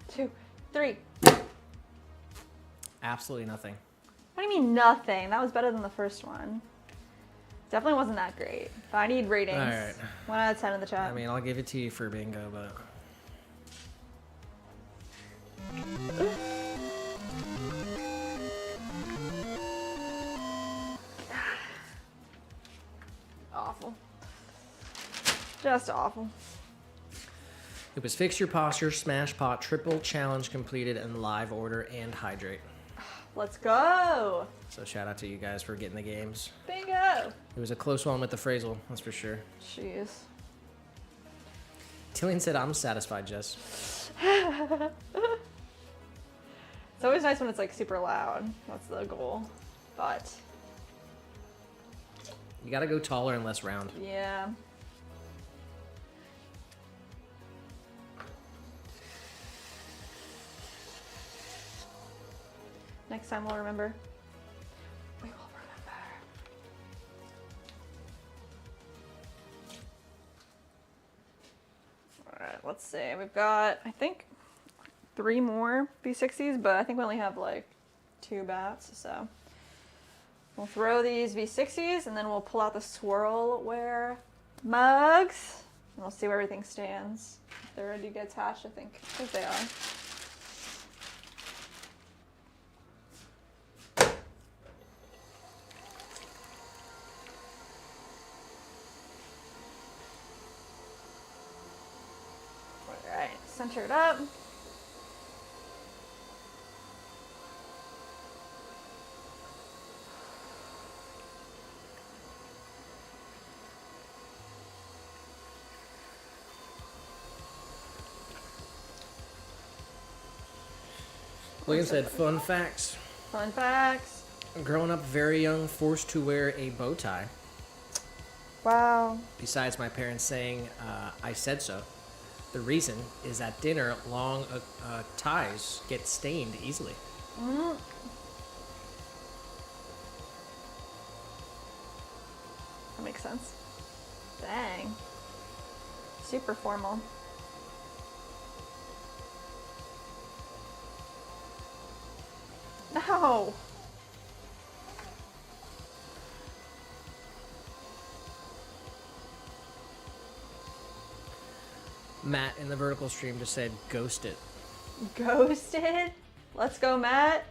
2, 3. Absolutely nothing. What do you mean nothing? That was better than the first one. Definitely wasn't that great. But I need ratings. All right. 1 out of 10 in the chat. I mean, I'll give it to you for bingo, but... Awful. Just awful. It was fix your posture, smash pot, triple challenge completed, and live order and hydrate. Let's go. So shout out to you guys for getting the games. Bingo. It was a close one with the phrasal, that's for sure. Jeez. Tillian said, I'm satisfied, Jess. It's always nice when it's like super loud. That's the goal. But You gotta go taller and less round. yeah. Next time we'll remember. We will remember. Alright, let's see. We've got, I think, 3 more V60s, but I think we only have like 2 bats, so we'll throw these V60s and then we'll pull out the swirlware mugs and we'll see where everything stands. If they're ready to get attached, I think they are. Alright, center it up. William said, fun facts. Fun facts. Growing up very young, forced to wear a bow tie. Wow. Besides my parents saying, I said so. The reason is at dinner, long ties get stained easily. Mm. That makes sense. Dang. Super formal. No. Matt in the vertical stream just said, ghost it. Ghosted? Let's go, Matt.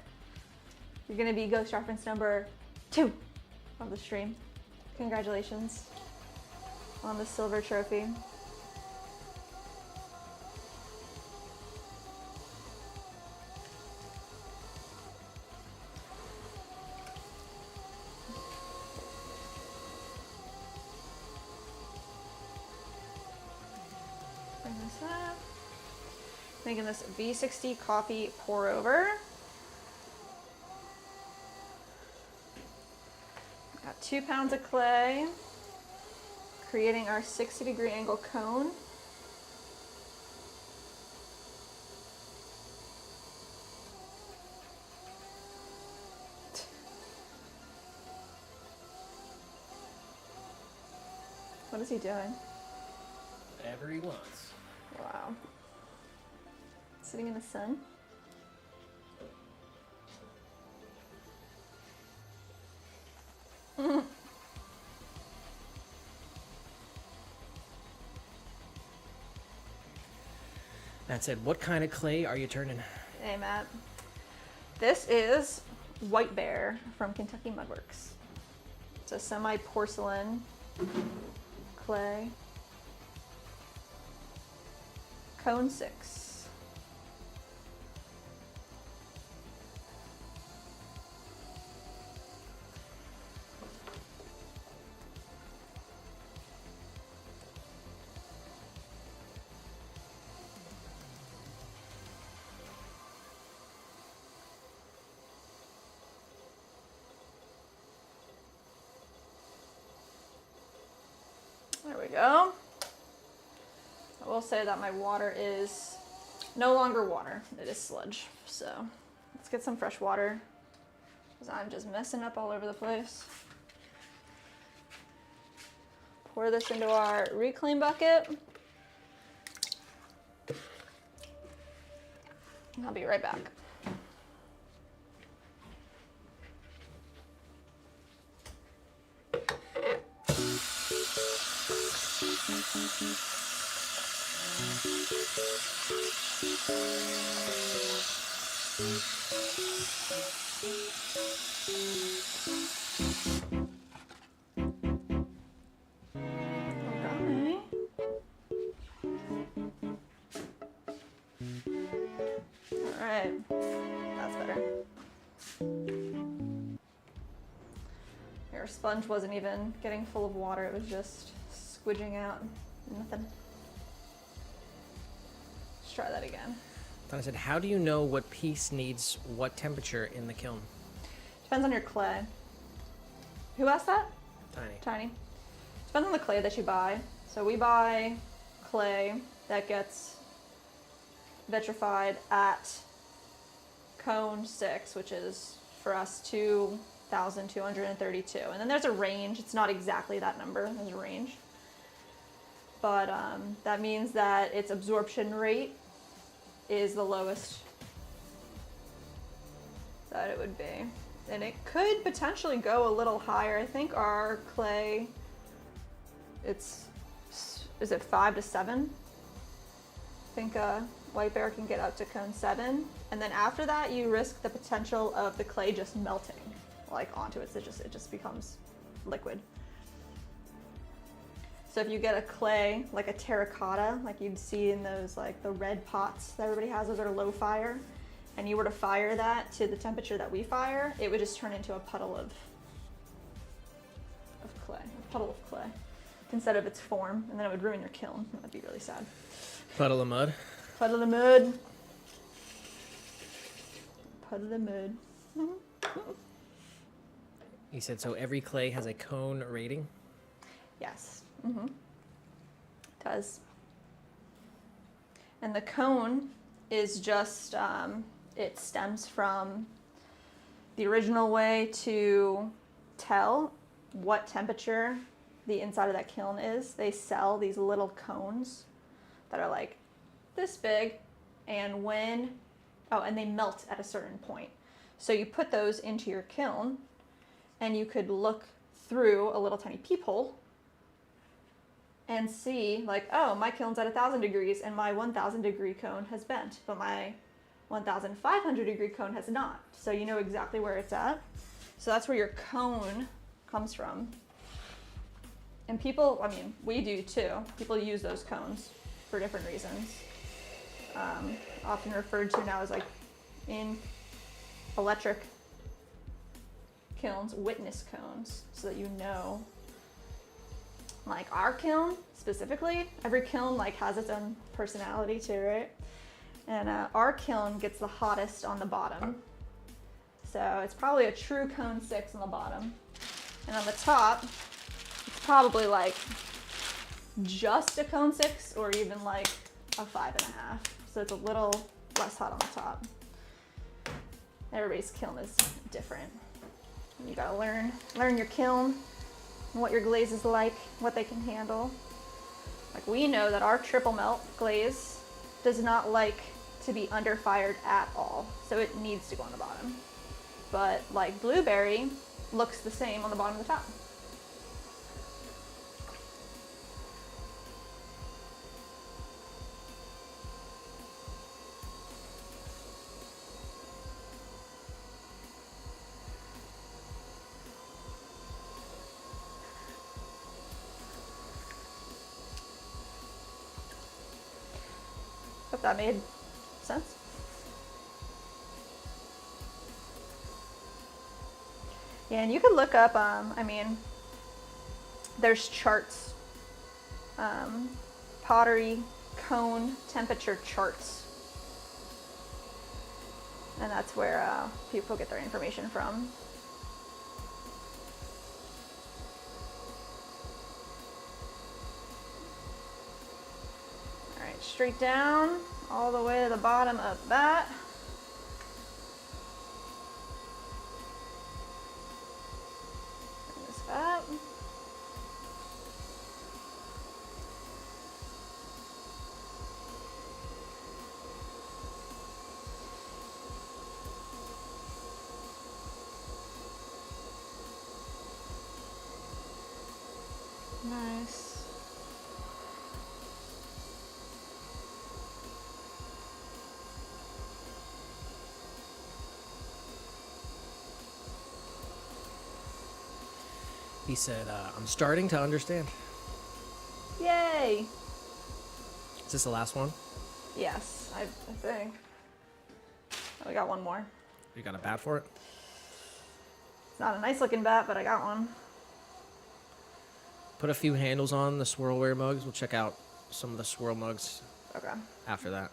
You're gonna be ghost reference number 2 of the stream. Congratulations on the silver trophy. Bring this up. Making this V60 coffee pour over. Got 2 pounds of clay. Creating our 60-degree angle cone. What is he doing? Whatever he wants. Wow. Sitting in the sun. Matt said, what kind of clay are you turning? Hey, Matt. This is White Bear from Kentucky Mudworks. It's a semi-porcelain clay. Cone 6. There we go. I will say that my water is no longer water, it is sludge. So let's get some fresh water because I'm just messing up all over the place. Pour this into our reclaim bucket. And I'll be right back. Okay. All right, that's better. Your sponge wasn't even getting full of water, it was just squidging out. Nothing. Let's try that again. Donna said, how do you know what piece needs what temperature in the kiln? Depends on your clay. Who asked that? Tiny. Tiny. Depends on the clay that you buy. So we buy clay that gets vitrified at cone 6, which is for us 2,232. And then there's a range. It's not exactly that number. There's a range. But that means that its absorption rate is the lowest that it would be. And it could potentially go a little higher. I think our clay, is it 5 to 7? I think White Bear can get up to cone 7. And then after that, you risk the potential of the clay just melting like onto it. So it just becomes liquid. So if you get a clay, like a terracotta, like you'd see in those, like the red pots that everybody has, those are low fire, and you were to fire that to the temperature that we fire, it would just turn into a puddle of clay, a puddle of clay, instead of its form, and then it would ruin your kiln. That would be really sad. Puddle of mud. Puddle of mud. Puddle of mud. He said, so every clay has a cone rating? Yes. Mm-hmm. It does. And the cone is just, it stems from the original way to tell what temperature the inside of that kiln is. They sell these little cones that are like this big, and and they melt at a certain point. So you put those into your kiln, and you could look through a little tiny peephole and see, like, oh, my kiln's at 1,000 degrees and my 1,000 degree cone has bent, but my 1,500 degree cone has not. So you know exactly where it's at. So that's where your cone comes from. And people, I mean, we do too. People use those cones for different reasons. Often referred to now as, like, in electric kilns, witness cones, so that you know. Like our kiln specifically, every kiln like has its own personality too, right? And our kiln gets the hottest on the bottom. So it's probably a true cone 6 on the bottom. And on the top, it's probably like just a cone 6 or even like a 5.5. So it's a little less hot on the top. Everybody's kiln is different. You gotta learn your kiln, what your glaze is like, what they can handle. Like, we know that our triple melt glaze does not like to be under fired at all, so it needs to go on the bottom. But like blueberry looks the same on the bottom and the top. Hope that made sense. Yeah, and you could look up, I mean, there's charts, pottery cone temperature charts. And that's where people get their information from. Straight down, all the way to the bottom of that. Bring this up. Nice. He said, I'm starting to understand. Yay! Is this the last one? Yes, I think. Oh, we got one more. You got a bat for it? It's not a nice looking bat, but I got one. Put a few handles on the swirlware mugs. We'll check out some of the swirl mugs Okay. after that.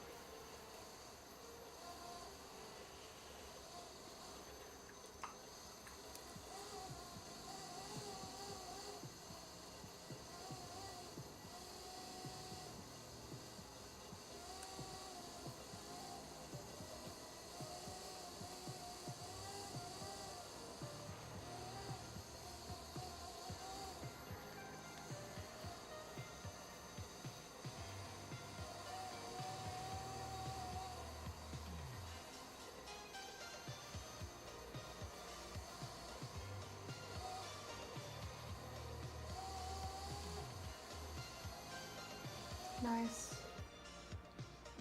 Nice.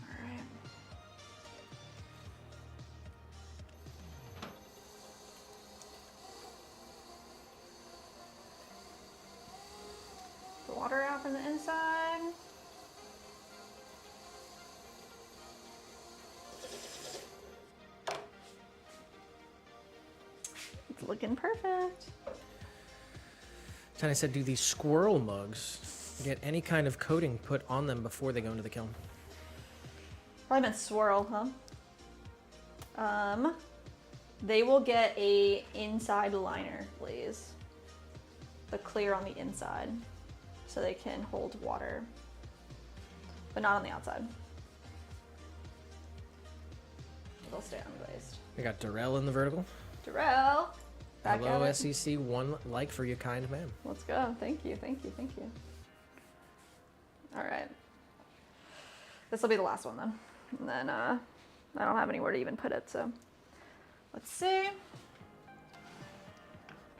All right. The water out from the inside. It's looking perfect. Tiny said, do these squirrel mugs get any kind of coating put on them before they go into the kiln? Probably meant swirl, huh? They will get a inside liner glaze. The clear on the inside. So they can hold water. But not on the outside. They'll stay unglazed. We got Darrell in the vertical. Darrell! Back Hello, at it. SEC. One like for you, kind man. Let's go. Thank you, thank you, thank you. All right. This will be the last one then. And then I don't have anywhere to even put it, so let's see.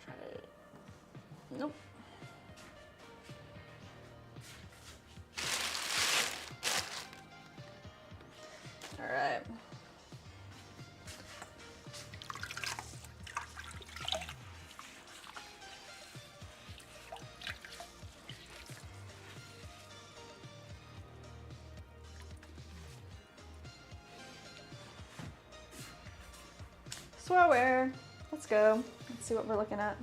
Try to... Nope. All right. Swimwear. Let's go. Let's see what we're looking at.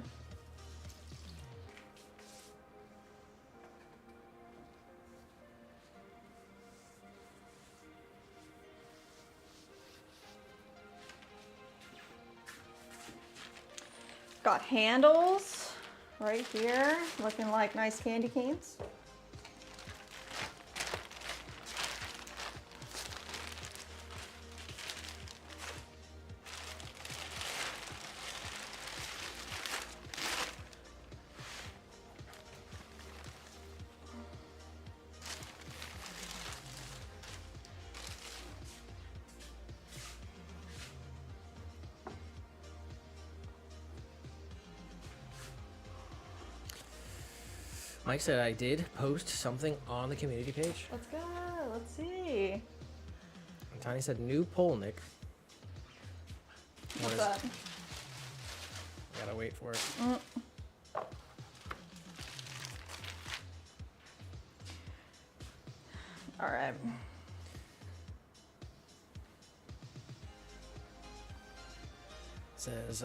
Got handles right here, looking like nice candy canes. Mike said I did post something on the community page. Let's go. Let's see. And Tiny said new poll, Nick. What's is- that? Gotta wait for it. All right. Says,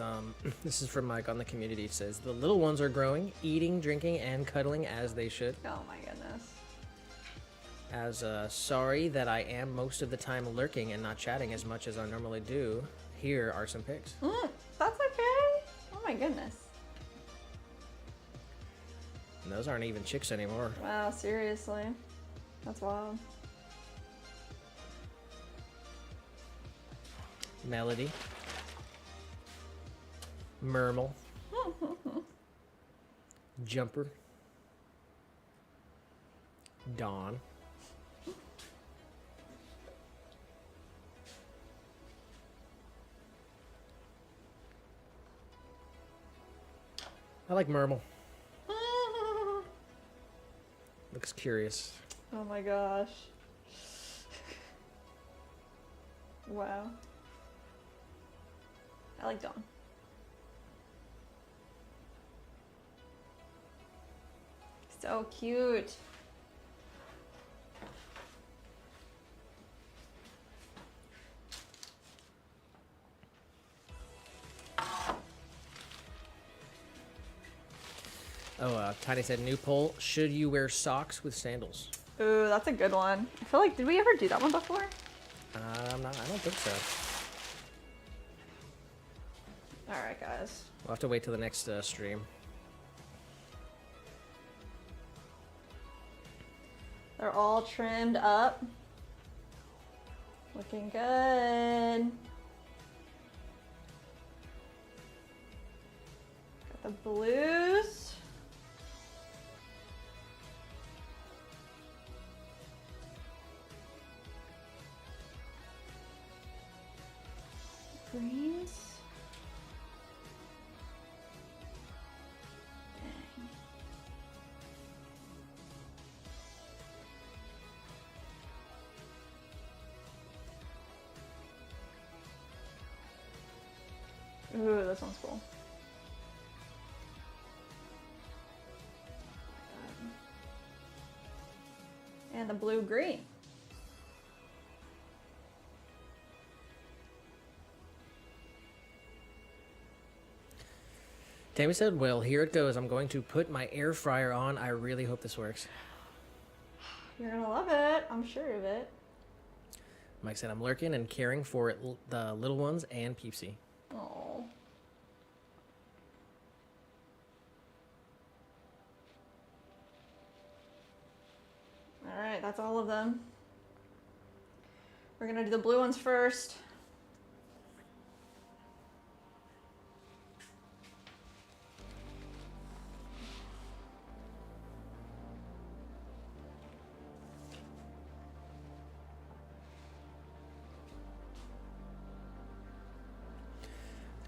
this is from Mike on the community. It says, the little ones are growing, eating, drinking, and cuddling as they should. Oh my goodness. As sorry that I am most of the time lurking and not chatting as much as I normally do. Here are some pics. That's okay. Oh my goodness. And those aren't even chicks anymore. Wow, seriously. That's wild. Melody. Mermal. Jumper. Dawn. I like Mermal. Looks curious. Oh my gosh. Wow. I like Dawn. So cute. Oh, Tiny said, new poll. Should you wear socks with sandals? Ooh, that's a good one. I feel like, did we ever do that one before? I don't think so. All right, guys. We'll have to wait till the next stream. They're all trimmed up. Looking good. Got the blues. Greens. Ooh, this one's cool. And the blue-green. Tammy said, well, here it goes. I'm going to put my air fryer on. I really hope this works. You're gonna love it. I'm sure of it. Mike said, I'm lurking and caring for the little ones and Peepsy. Oh. All right, that's all of them. We're gonna do the blue ones first.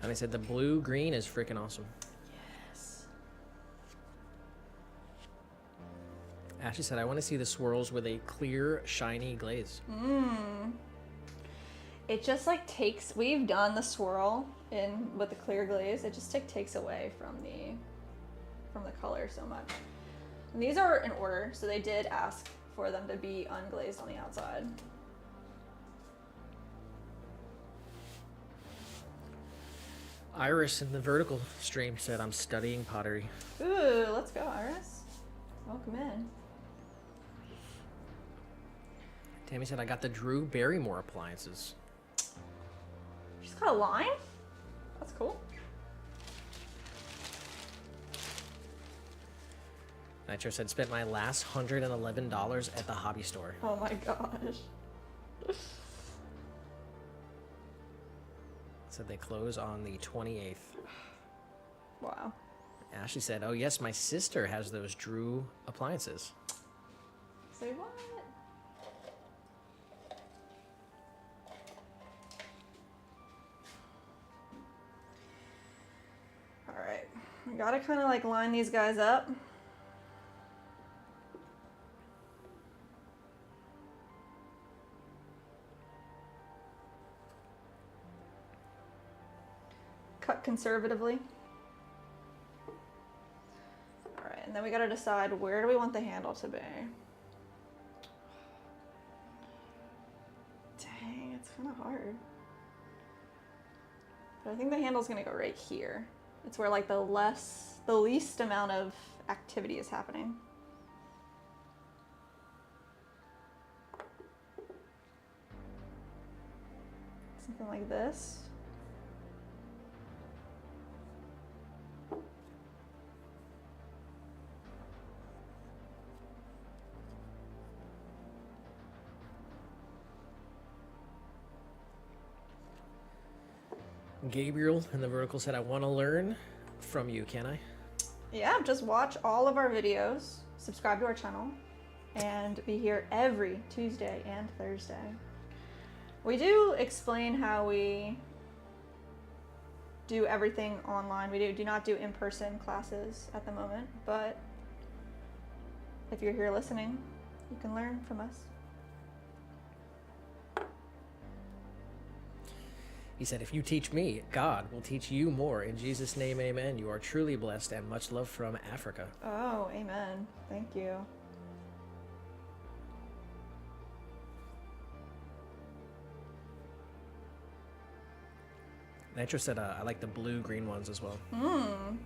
And I said the blue green is freaking awesome. Yes. Ashley said, I want to see the swirls with a clear, shiny glaze. It just like takes, we've done the swirl in with the clear glaze. It just takes away from the color so much. And these are in order, so they did ask for them to be unglazed on the outside. Iris in the vertical stream said, I'm studying pottery. Ooh, let's go, Iris. Welcome in. Tammy said, I got the Drew Barrymore appliances. She's got a line? That's cool. Nitro said, spent my last $111 at the hobby store. Oh my gosh. Said they close on the 28th. Wow. Ashley said, oh yes, my sister has those Drew appliances. Say what? All right, we gotta kind of like line these guys up. Cut conservatively. All right, and then we gotta decide where do we want the handle to be. Dang, it's kind of hard. But I think the handle's gonna go right here. It's where like the least amount of activity is happening. Something like this. Gabriel in the vertical said, I want to learn from you, can I? Yeah, just watch all of our videos, subscribe to our channel, and be here every Tuesday and Thursday. We do explain how we do everything online. We do not do in-person classes at the moment, but if you're here listening, you can learn from us. He said, if you teach me, God will teach you more. In Jesus' name, amen. You are truly blessed, and much love from Africa. Oh, amen. Thank you. Nitro said, I like the blue-green ones as well. Nice.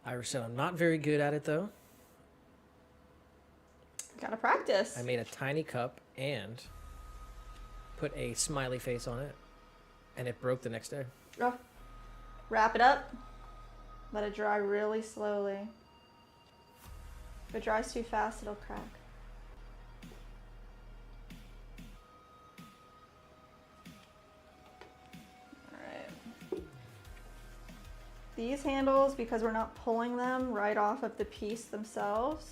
Iris said, I'm not very good at it, though. Gotta practice. I made a tiny cup and put a smiley face on it, and it broke the next day. Oh. Wrap it up. Let it dry really slowly. If it dries too fast, it'll crack. Alright. These handles, because we're not pulling them right off of the piece themselves,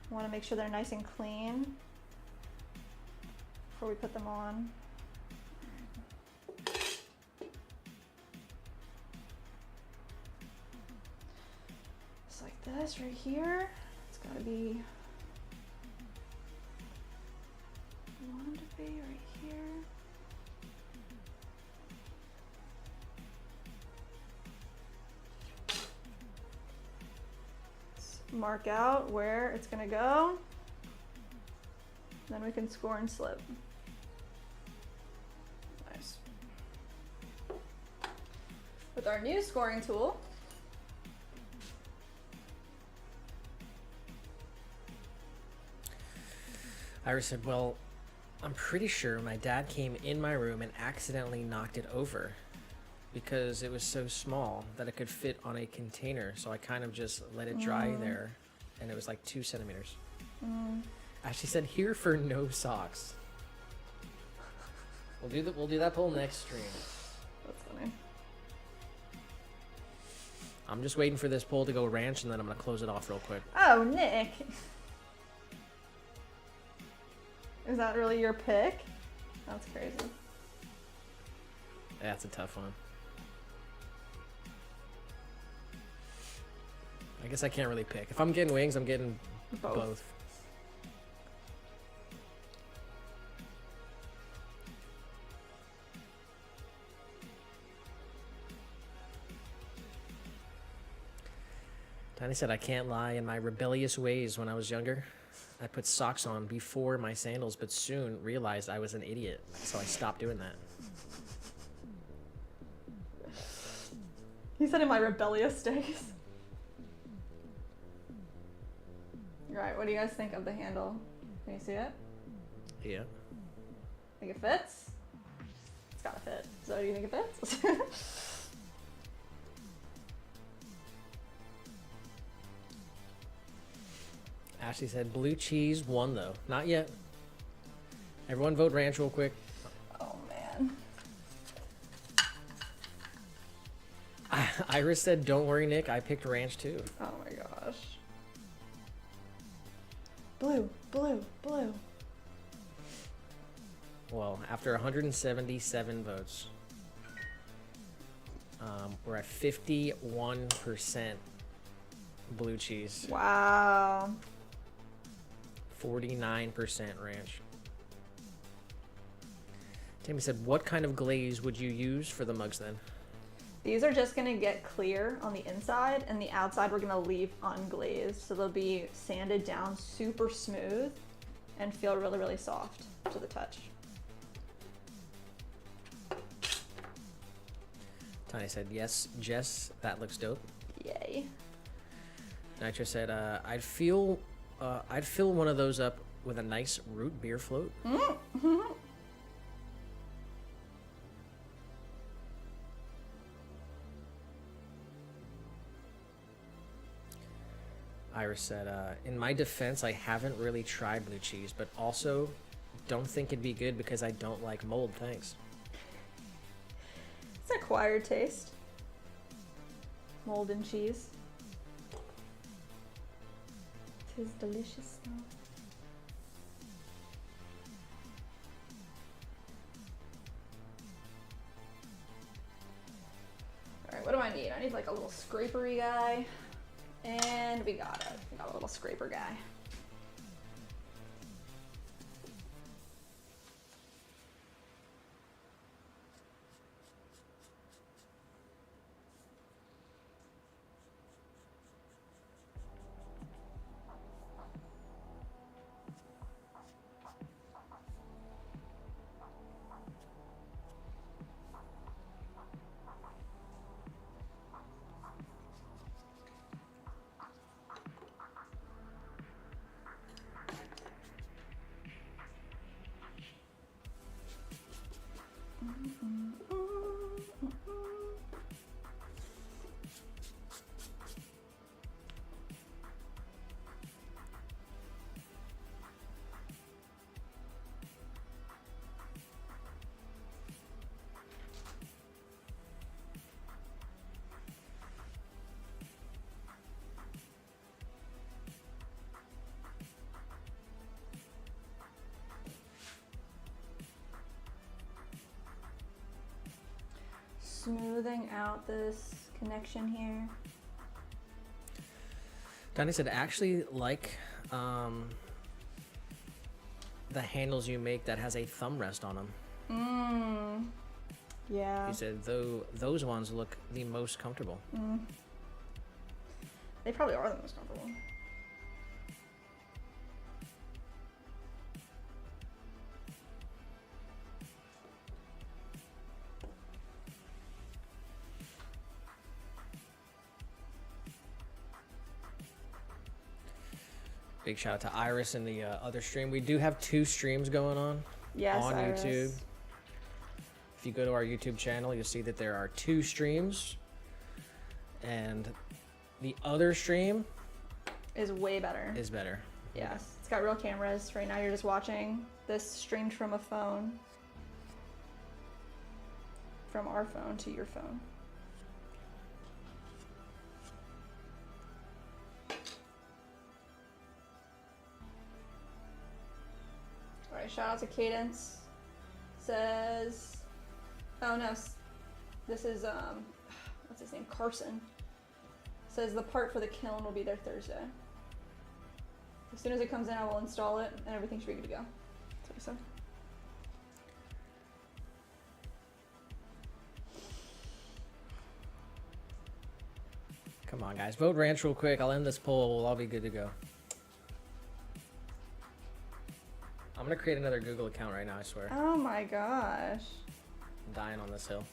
I want to make sure they're nice and clean before we put them on. Just like this right here. It's got to be be right here. Let's mark out where it's gonna go. Then we can score and slip. Nice. With our new scoring tool, Iris said, well, I'm pretty sure my dad came in my room and accidentally knocked it over because it was so small that it could fit on a container. So I kind of just let it dry there, and it was like 2 centimeters. Ashley said, here for no socks. We'll do that poll next stream. that's funny. I'm just waiting for this poll to go ranch, and then I'm gonna close it off real quick. Oh, Nick. Is that really your pick? That's crazy. That's a tough one. I guess I can't really pick. If I'm getting wings, I'm getting both. Tiny said, I can't lie. In my rebellious ways when I was younger, I put socks on before my sandals, but soon realized I was an idiot, so I stopped doing that. He said in my rebellious days. Right, what do you guys think of the handle? Can you see it? Yeah. Think it fits? It's gotta fit. So do you think it fits? Ashley said, blue cheese won though. Not yet. Everyone vote ranch real quick. Oh man. Iris said, don't worry, Nick. I picked ranch too. Oh my gosh. Blue, blue, blue. Well, after 177 votes, we're at 51% blue cheese. Wow. 49% ranch. Tammy said, what kind of glaze would you use for the mugs then? These are just gonna get clear on the inside, and the outside we're gonna leave unglazed. So they'll be sanded down super smooth and feel really, really soft to the touch. Tiny said, yes, Jess, that looks dope. Yay. Nitro said, I'd fill one of those up with a nice root beer float. Iris said, in my defense, I haven't really tried blue cheese, but also don't think it'd be good because I don't like mold. Thanks. It's an acquired taste. Mold and cheese. 'Tis delicious though. Alright, what do I need? I need like a little scrapery guy. And we got it. We got a little scraper guy. Smoothing out this connection here. Donnie said, actually like the handles you make that has a thumb rest on them. Yeah. He said those ones look the most comfortable. They probably are the most comfortable. Big shout out to Iris in the other stream. We do have 2 streams going on Iris. YouTube. If you go to our YouTube channel, you'll see that there are 2 streams. And the other stream Is way better. is better. Yes. It's got real cameras. Right now you're just watching this streamed from a phone. From our phone to your phone. Alright, shout out to Cadence. Says, oh no, this is, what's his name? Carson. Says the part for the kiln will be there Thursday. As soon as it comes in, I will install it and everything should be good to go. That's what he said. Come on, guys. Vote ranch real quick. I'll end this poll. We'll all be good to go. I'm going to create another Google account right now, I swear. Oh my gosh. I'm dying on this hill.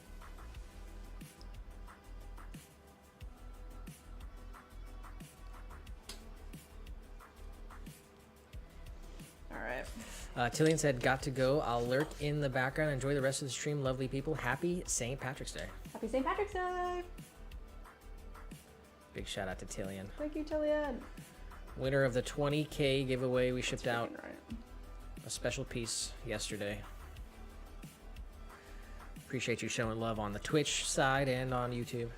Alright. Tillian said, got to go. I'll lurk in the background. Enjoy the rest of the stream. Lovely people. Happy St. Patrick's Day. Happy St. Patrick's Day! Big shout out to Tillian. Thank you, Tillian. Winner of the 20K giveaway. We shipped out Right. a special piece yesterday. Appreciate you showing love on the Twitch side and on YouTube.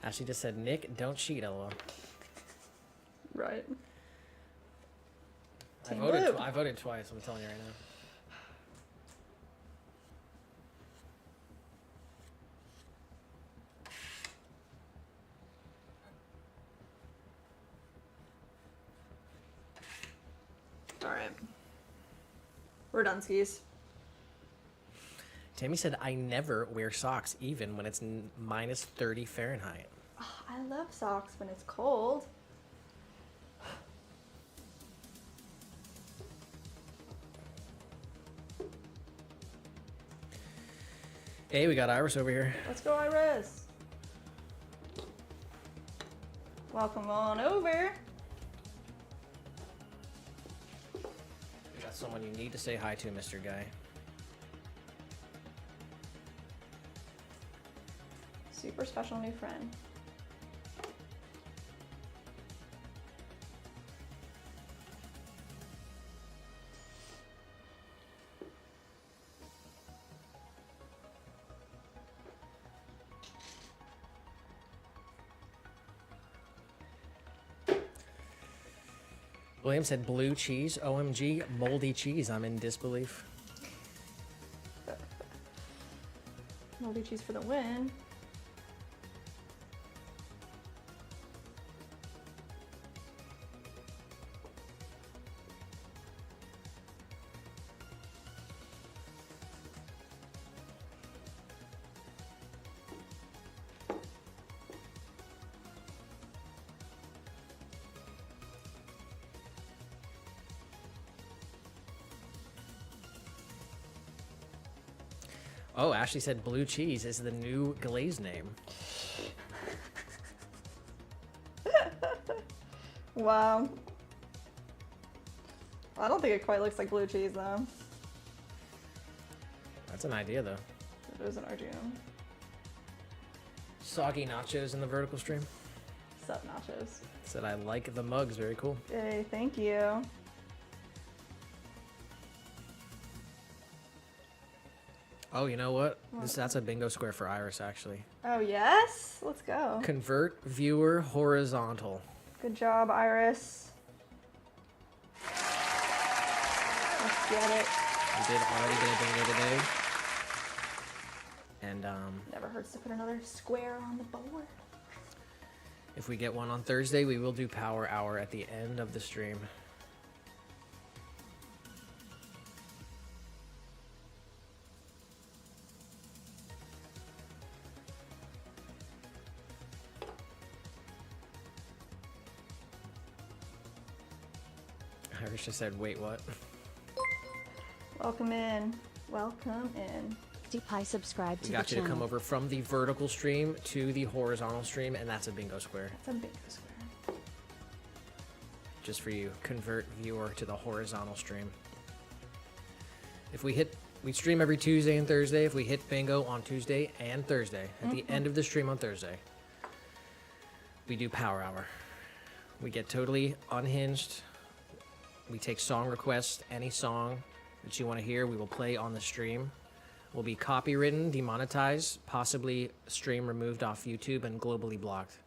Ashley just said, Nick, don't cheat, lol. Right. I Team voted, Blue. I voted twice, I'm telling you right now. Alright. We're done, skis. Tammy said, I never wear socks, even when it's minus 30 Fahrenheit. Oh, I love socks when it's cold. Hey, we got Iris over here. Let's go, Iris. Welcome on over. We got someone you need to say hi to, Mr. Guy. Super special new friend. William said blue cheese. OMG, moldy cheese. I'm in disbelief. Moldy cheese for the win. Oh, Ashley said blue cheese is the new glaze name. Wow. I don't think it quite looks like blue cheese though. That's an idea, though. It is an idea. Soggy nachos in the vertical stream. Sup, nachos. Said I like the mugs. Very cool. Yay, thank you. Oh, you know what? That's a bingo square for Iris, actually. Oh, yes? Let's go. Convert viewer horizontal. Good job, Iris. Let's get it. We did already get a bingo today. And never hurts to put another square on the board. if we get one on Thursday, we will do Power Hour at the end of the stream. Irish just said, wait, what? Welcome in. Welcome in. Deepie subscribe to We the got you channel. to come over from the vertical stream to the horizontal stream, and that's a bingo square. That's a bingo square. Just for you, convert viewer to the horizontal stream. If we stream every Tuesday and Thursday. If we hit bingo on Tuesday and Thursday, at the end of the stream on Thursday, we do Power Hour. We get totally unhinged. We take song requests, any song that you want to hear, we will play on the stream. Will be copywritten, demonetized, possibly stream removed off YouTube and globally blocked.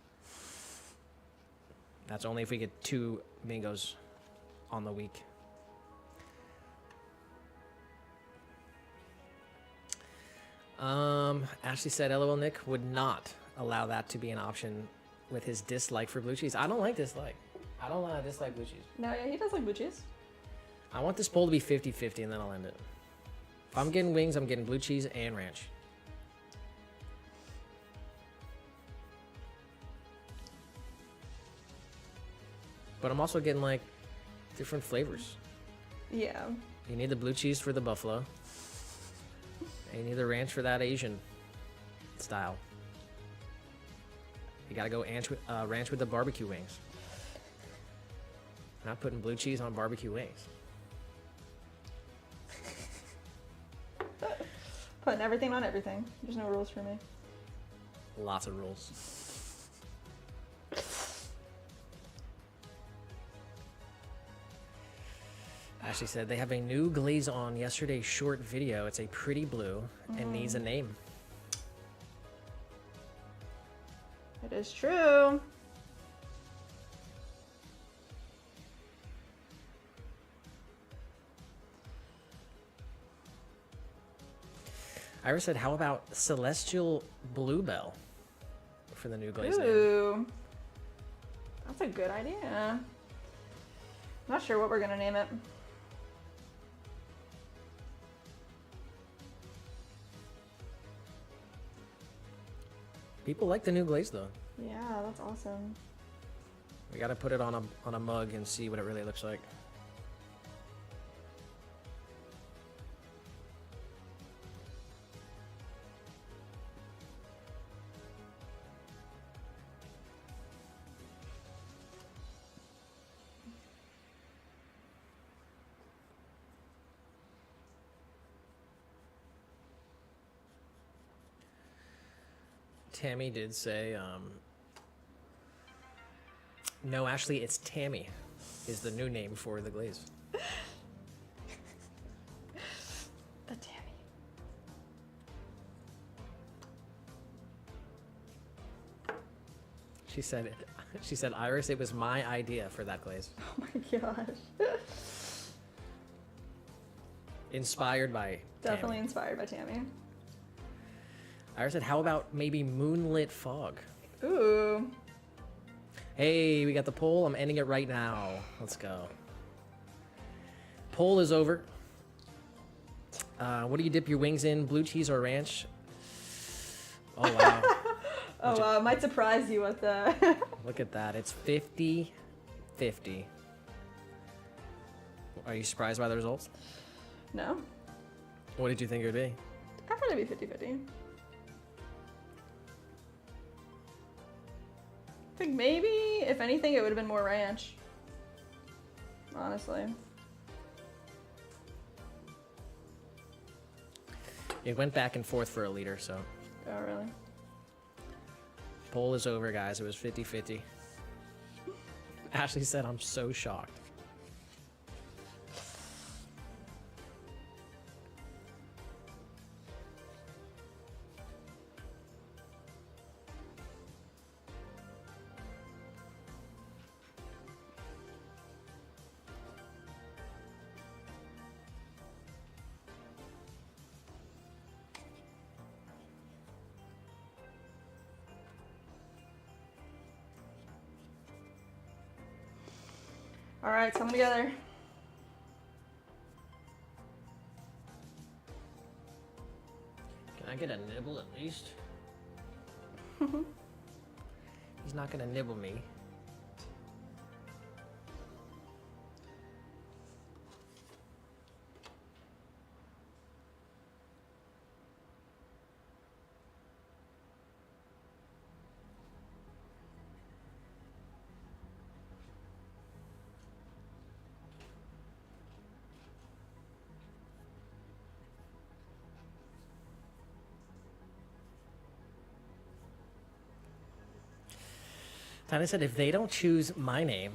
That's only if we get 2 bingos on the week. Ashley said, LOL Nick would not allow that to be an option with his dislike for blue cheese. I don't like dislike. I don't dislike blue cheese. No, yeah, he does like blue cheese. I want this poll to be 50-50 and then I'll end it. If I'm getting wings, I'm getting blue cheese and ranch. But I'm also getting like different flavors. Yeah. You need the blue cheese for the buffalo. And you need the ranch for that Asian style. You gotta go ranch with the barbecue wings. Not putting blue cheese on barbecue wings. Putting everything on everything. There's no rules for me. Lots of rules. Ashley said they have a new glaze on yesterday's short video. It's a pretty blue and needs a name. It is true. Iris said, how about Celestial Bluebell for the new glaze name? Ooh. That's a good idea. Not sure what we're gonna name it. People like the new glaze though. Yeah, that's awesome. We gotta put it on a mug and see what it really looks like. Tammy did say, no, Ashley, it's Tammy is the new name for the glaze. The Tammy. She said, Iris, it was my idea for that glaze. Oh my gosh. Inspired by Definitely Tammy. inspired by Tammy. Iris said, how about maybe Moonlit Fog? Ooh. Hey, we got the poll. I'm ending it right now. Let's go. Poll is over. What do you dip your wings in? Blue cheese or ranch? Oh, wow. Oh, wow. Might surprise you with the... Look at that. It's 50-50. Are you surprised by the results? No. What did you think it would be? I'd probably be 50-50. I think maybe, if anything, it would have been more ranch. Honestly. It went back and forth for a liter, so. Oh, really? Poll is over, guys. It was 50-50. Ashley said, I'm so shocked. All right, come together. Can I get a nibble at least? He's not gonna nibble me. Tanya said, if they don't choose my name,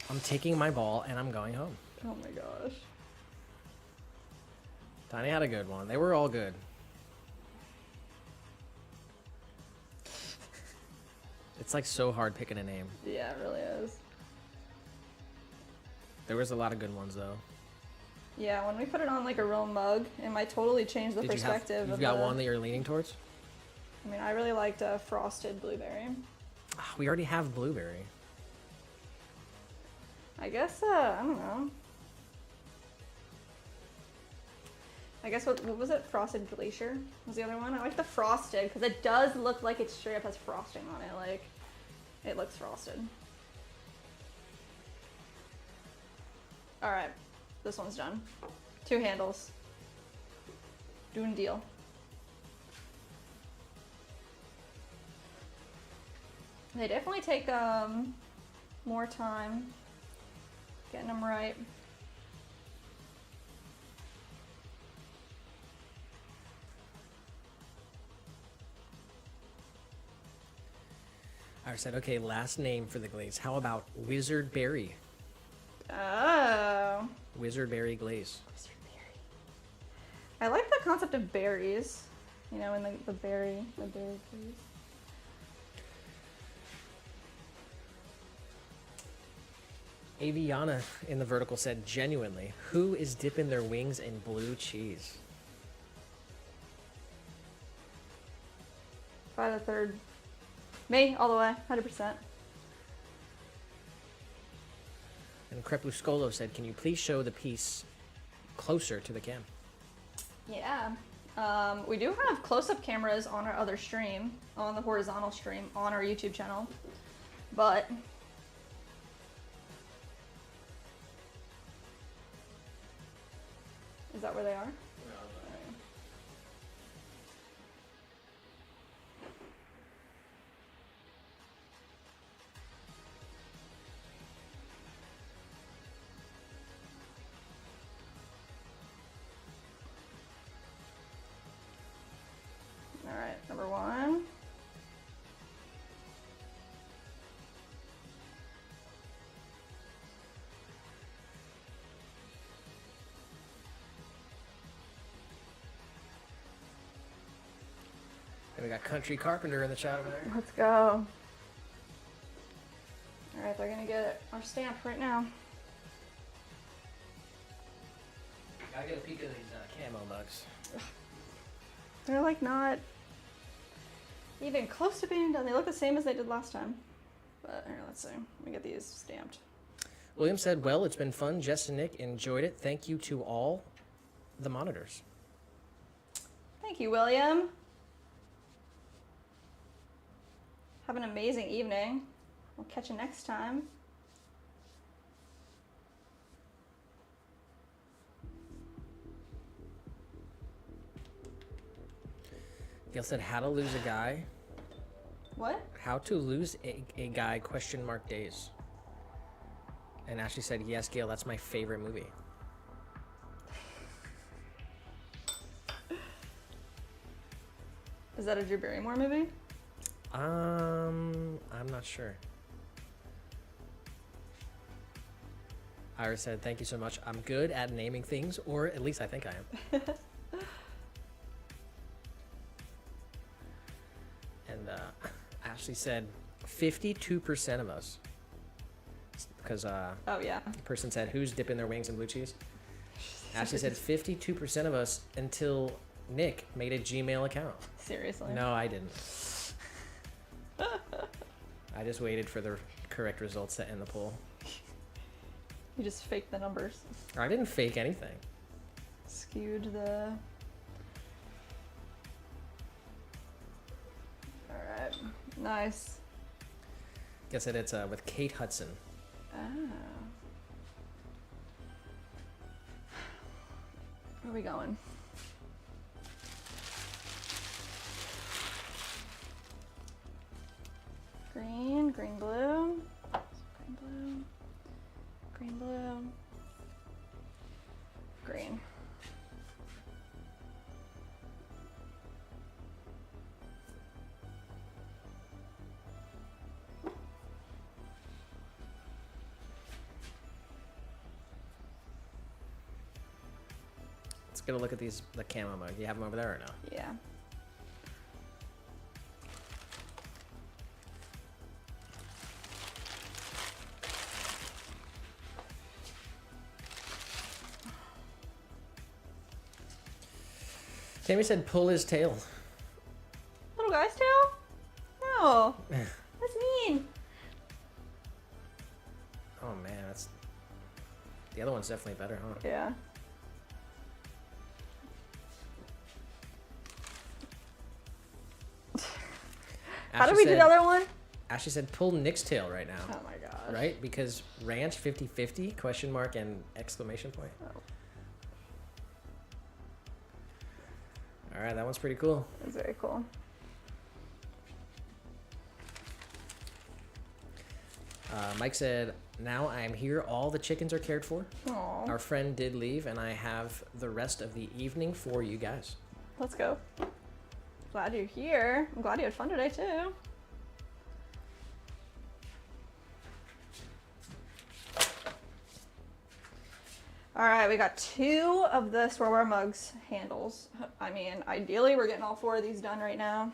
I'm taking my ball and I'm going home. Oh my gosh. Tanya had a good one. They were all good. It's like so hard picking a name. Yeah, it really is. There was a lot of good ones though. Yeah, when we put it on like a real mug, it might totally change the perspective. You've got one that you're leaning towards? I mean, I really liked frosted blueberry. We already have blueberry. I guess, I don't know. I guess what was it? Frosted Glacier was the other one. I like the frosted because it does look like it straight up has frosting on it. Like, it looks frosted. All right, this one's done. 2 handles. Doing deal. They definitely take more time getting them right. I said, okay, last name for the glaze. How about Wizard Berry? Oh. Wizard Berry glaze. Wizard berry. I like the concept of berries. You know, in the berry glaze. Aviana in the vertical said, genuinely, who is dipping their wings in blue cheese? By the third. Me, all the way, 100%. And Crepuscolo said, can you please show the piece closer to the cam? Yeah. We do have close-up cameras on our other stream, on the horizontal stream, on our YouTube channel. But is that where they are? All right, number 1. And we got Country Carpenter in the chat over there. Let's go. All right, they're gonna get our stamp right now. Gotta get a peek of these camo mugs. They're like not even close to being done. They look the same as they did last time. But here, let's see. Let me get these stamped. William said, well, it's been fun. Jess and Nick enjoyed it. Thank you to all the monitors. Thank you, William. Have an amazing evening. We'll catch you next time. Gail said, how to lose a guy. What? How to lose a guy, question mark days. And Ashley said, yes, Gail, that's my favorite movie. Is that a Drew Barrymore movie? I'm not sure. Iris said, thank you so much. I'm good at naming things, or at least I think I am. And Ashley said, 52% of us. Because Oh, yeah. the person said, who's dipping their wings in blue cheese? Ashley said, 52% of us until Nick made a Gmail account. Seriously? No, I didn't. I just waited for the correct results to end the poll. You just faked the numbers. I didn't fake anything. Skewed the... Alright. Nice. Guess it, it's with Kate Hudson. Oh. Where are we going? Green, green, blue. Green, blue. Green, blue. Green. Let's get a look at these, the camo mug. You have them over there or no? Yeah. Tammy said pull his tail. Little guy's tail? No. That's mean. Oh man, that's... The other one's definitely better, huh? Yeah. How did we do the other one? Ashley said pull Nick's tail right now. Oh my gosh. Right? Because ranch 50-50, question mark and exclamation point. Oh. Alright, that one's pretty cool. That's very cool. Mike said, now I'm here, all the chickens are cared for. Aww. Our friend did leave and I have the rest of the evening for you guys. Let's go. Glad you're here. I'm glad you had fun today too. All right, we got 2 of the Swareware mugs handles. I mean, ideally we're getting all 4 of these done right now.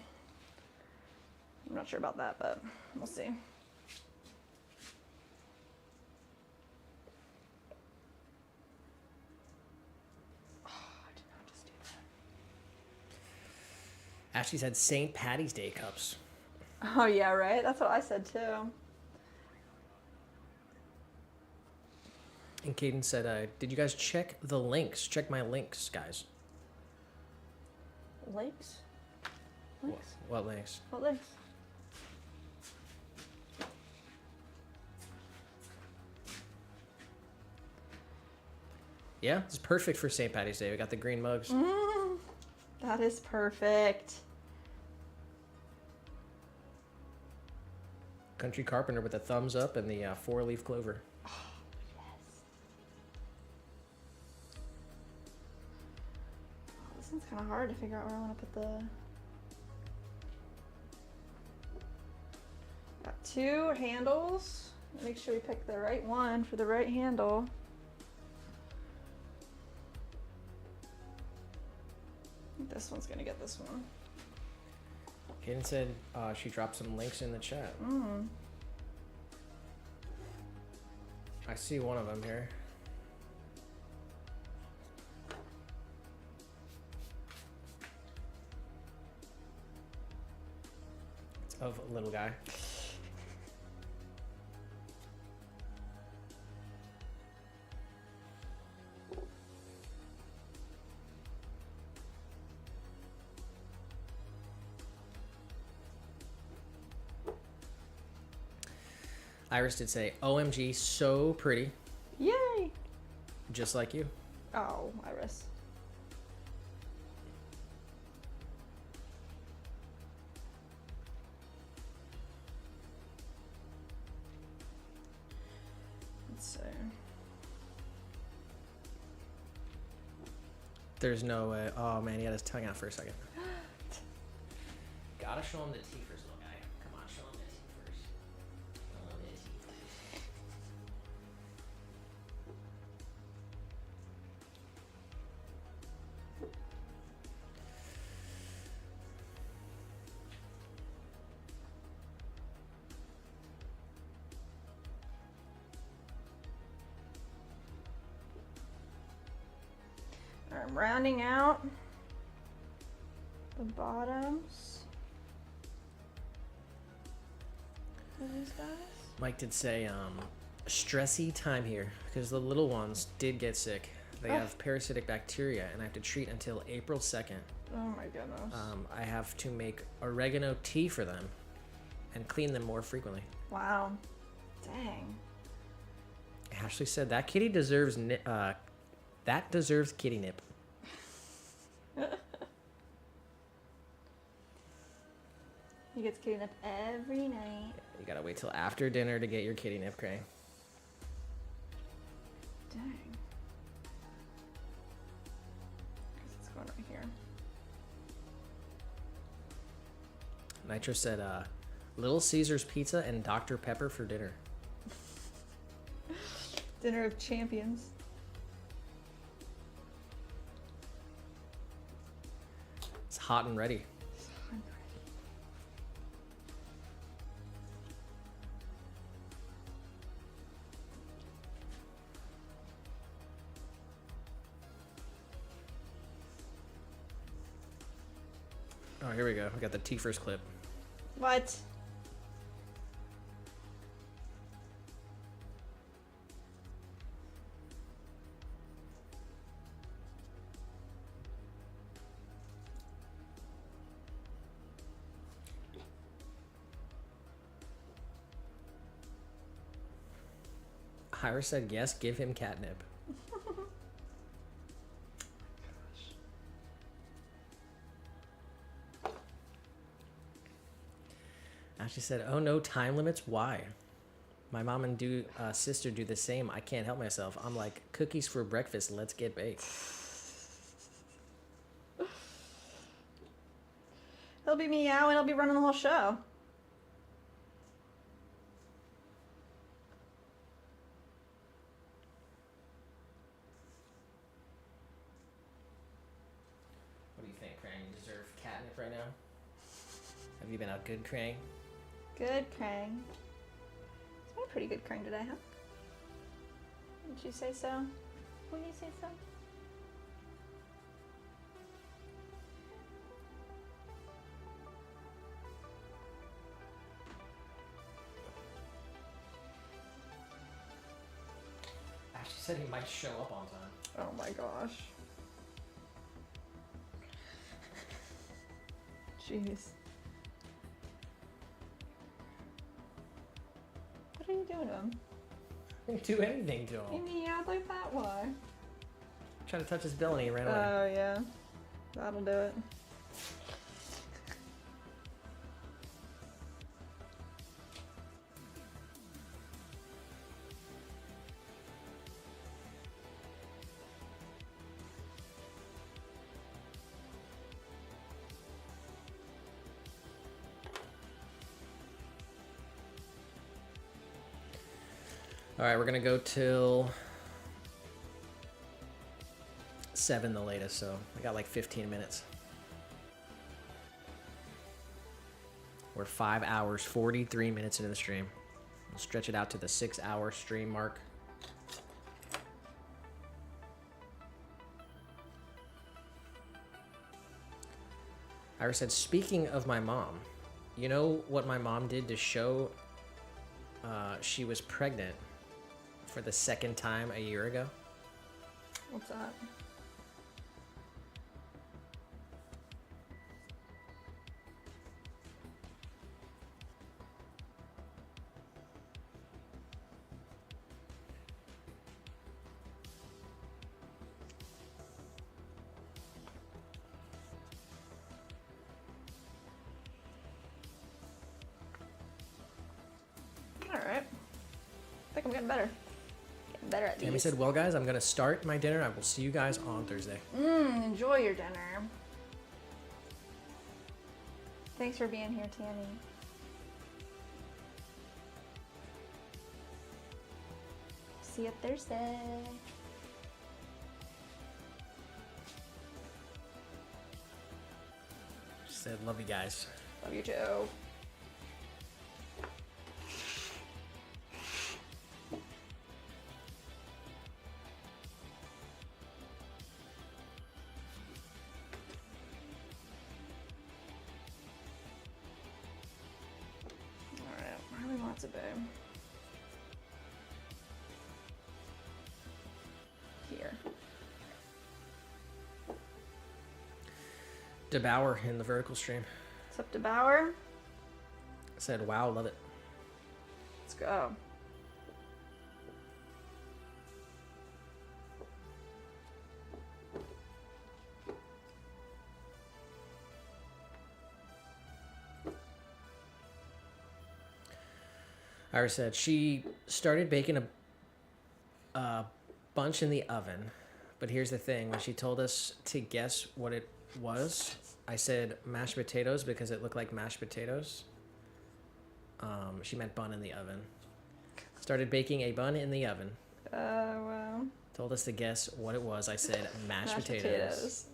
I'm not sure about that, but we'll see. Oh, I did not just do that. Ashley said St. Patty's Day cups. Oh yeah, right? That's what I said too. And Caden said, did you guys check the links? Check my links, guys. Links? Links? What links? What links? Yeah, it's perfect for St. Patty's Day. We got the green mugs. That is perfect. Country Carpenter with the thumbs up and the 4-leaf clover. This one's kind of hard to figure out where I want to put the... Got 2 handles. Make sure we pick the right one for the right handle. I think this one's gonna get this one. Caden said she dropped some links in the chat. I see one of them here. It's of a little guy. Iris did say, OMG, so pretty. Yay! Just like you. Oh, Iris. Let's see. There's no way. Oh man, he had his tongue out for a second. Gotta show him the teeth first, little guy. Come on, show him the teeth first. Show him the teeth. I'm rounding out the bottoms of these guys. Mike did say stressy time here because the little ones did get sick. They have parasitic bacteria, and I have to treat until April 2nd. Oh my goodness. I have to make oregano tea for them and clean them more frequently. Wow. Dang. Ashley said that kitty deserves that deserves kitty nip. He gets kitty nip every night. You gotta wait till after dinner to get your kitty nip, Cray. Dang. Guess it's going right here. Nitro said, Little Caesars pizza and Dr. Pepper for dinner. Dinner of champions. It's hot and ready. Oh, here we go. We got the T-first clip. What? Iris said, yes, give him catnip. Ashley said, oh no, time limits? Why? My mom and sister do the same. I can't help myself. I'm like, cookies for breakfast, let's get baked. He'll be meowing, he'll be running the whole show. What do you think, Krang? You deserve catnip right now? Have you been a good Krang? Good Krang. It's been a pretty good Krang today, huh? Didn't you say so? Wouldn't you say so? Ashley said he might show up on time. Oh my gosh. Jeez. What are you doing to him? I didn't do anything to He him. meowed like that? Why? Trying to touch his belly and he ran away. Oh yeah. That'll do it. All right, we're gonna go till 7 the latest, so I got like 15 minutes. We're 5 hours, 43 minutes into the stream. We'll stretch it out to the 6-hour stream mark. Iris said, speaking of my mom, you know what my mom did to show she was pregnant for the second time a year ago? What's that? Alright. I think I'm getting better. Getting better at these. Tammy said, well guys, I'm gonna start my dinner. I will see you guys on Thursday. Enjoy your dinner. Thanks for being here, Tammy. See you Thursday. She said, love you guys. Love you too. Alright, where do we want to be? DeBauer in the vertical stream. What's up, DeBauer? Said, wow, love it. Let's go. Iris said she started baking a bunch in the oven, but here's the thing: when she told us to guess what it was, I said mashed potatoes because it looked like mashed potatoes. She meant bun in the oven. Started baking a bun in the oven. Wow. Told us to guess what it was. I said mashed potatoes.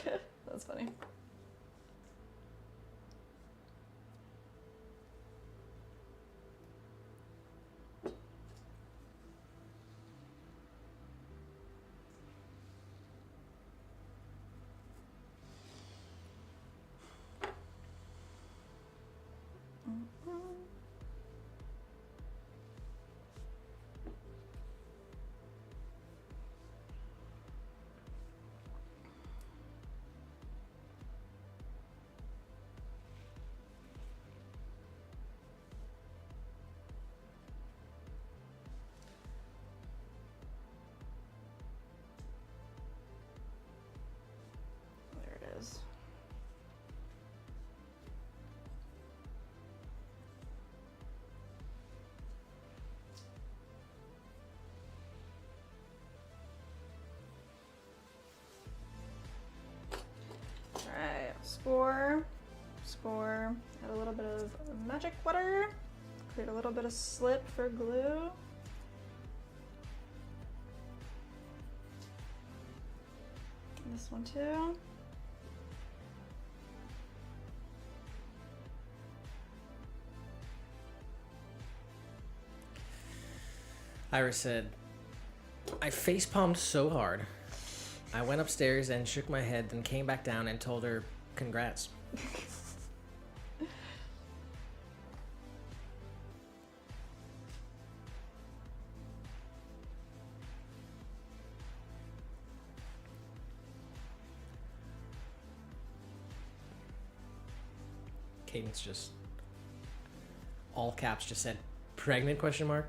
That's funny. Alright, score, add a little bit of magic water, create a little bit of slip for glue. This one too. Iris said, I facepalmed so hard. I went upstairs and shook my head, then came back down and told her, congrats. Cadence just, all caps just said, pregnant question mark?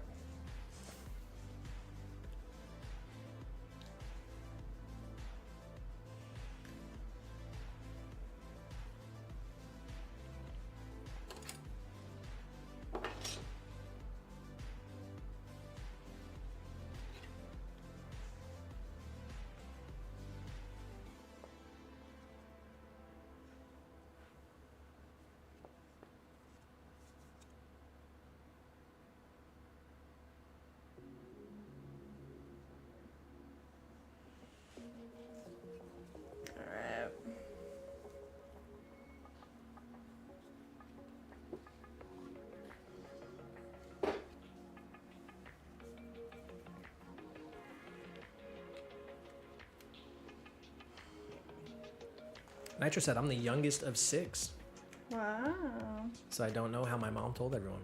Nitro said, I'm the youngest of 6. Wow. So I don't know how my mom told everyone.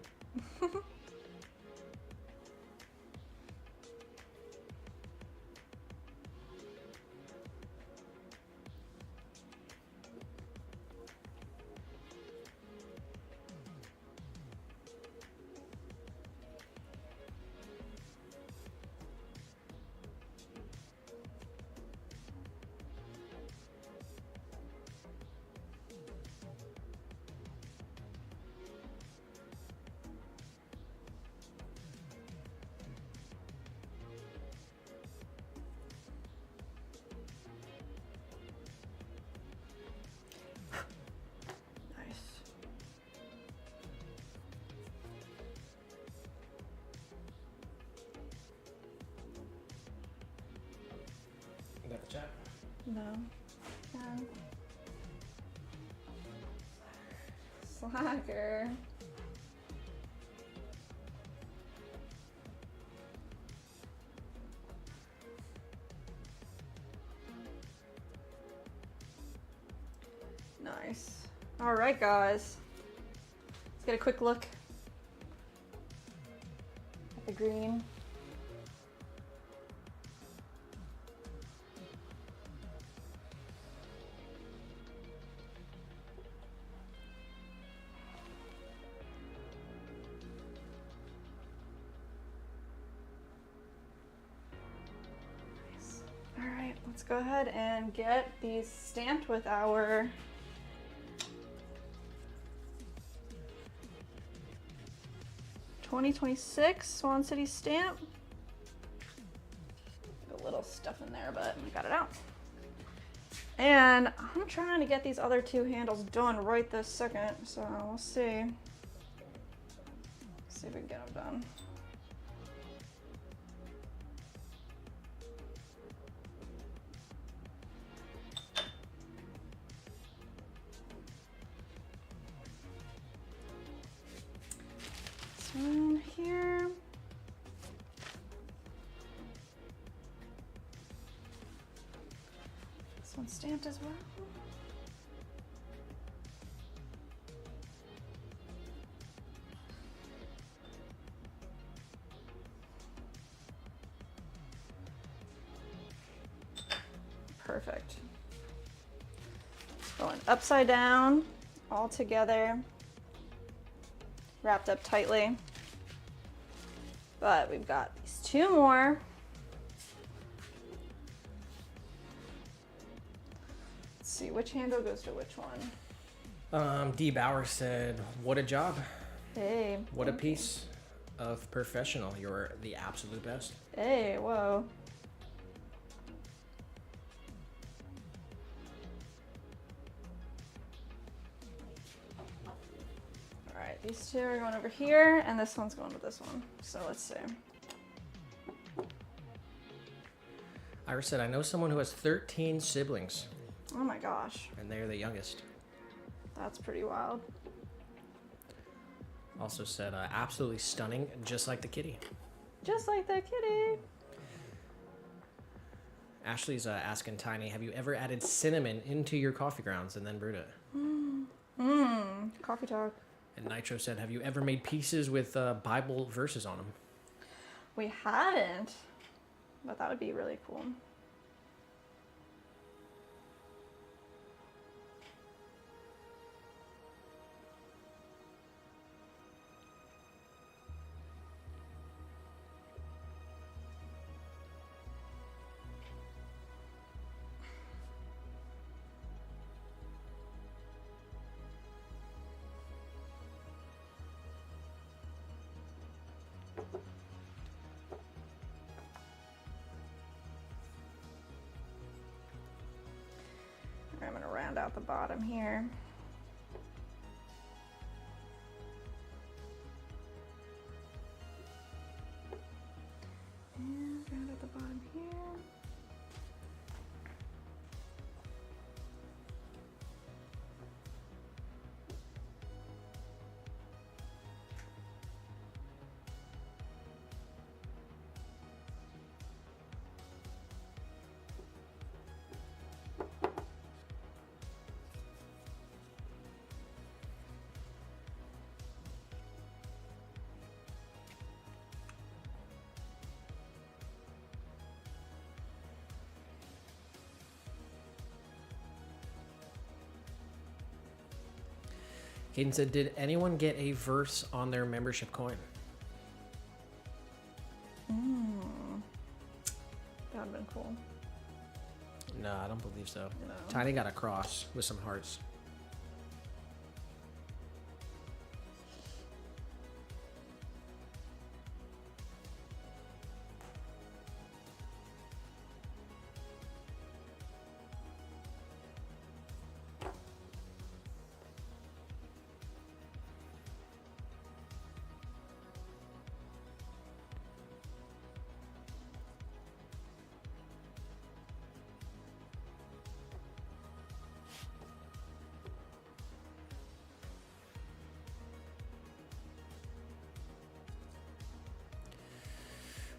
Got the chat? No. Slacker. Nice. All right, guys. Let's get a quick look at the green. go ahead and get these stamped with our '26 Swan City stamp. A little stuff in there, but I got it out. And I'm trying to get these other two handles done right this second, so we'll see. See if we can get them done. This one here. This one's stamped as well. Perfect. Going upside down, all together, wrapped up tightly. But we've got these two more. Let's see which handle goes to which one. D. Bauer said, "What a job! Hey. What a piece of professional! You're the absolute best." Hey, whoa. All right, these two are going over here, and this one's going with this one. So let's see. Iris said, "I know someone who has 13 siblings, Oh my gosh, and they're the youngest." that's pretty wild. Also said, "Absolutely stunning, just like the kitty." Just like the kitty. Ashley's asking Tiny, "Have you ever added cinnamon into your coffee grounds and then brewed it?" Coffee talk. And Nitro said, "Have you ever made pieces with Bible verses on them?" We haven't, but that would be really cool. I'm gonna round out the bottom here. And round out the bottom here. Hayden said, "Did anyone get a verse on their membership coin?" That would've been cool. No, I don't believe so. No. Tiny got a cross with some hearts.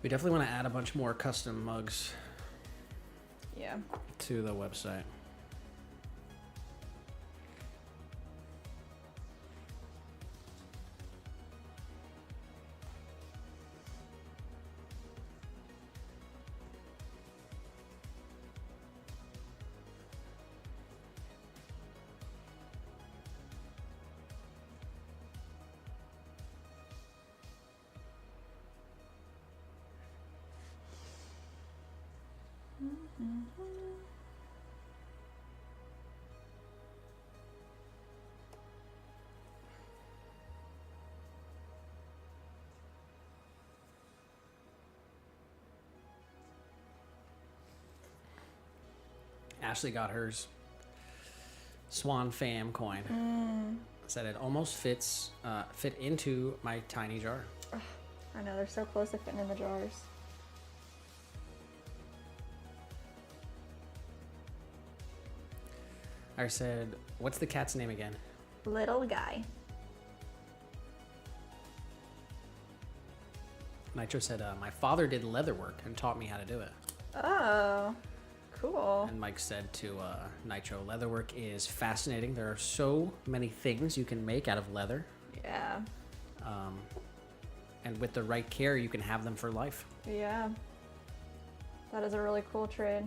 We definitely want to add a bunch more custom mugs Yeah. to the website. Ashley got hers. Swan fam coin. Said it almost fit into my tiny jar. I know, they're so close to fitting in the jars. I said, what's the cat's name again? Little guy. Nitro said, my father did leather work and taught me how to do it. Oh, cool. And Mike said to Nitro, leatherwork is fascinating. There are so many things you can make out of leather. Yeah. And with the right care, you can have them for life. Yeah. That is a really cool trade.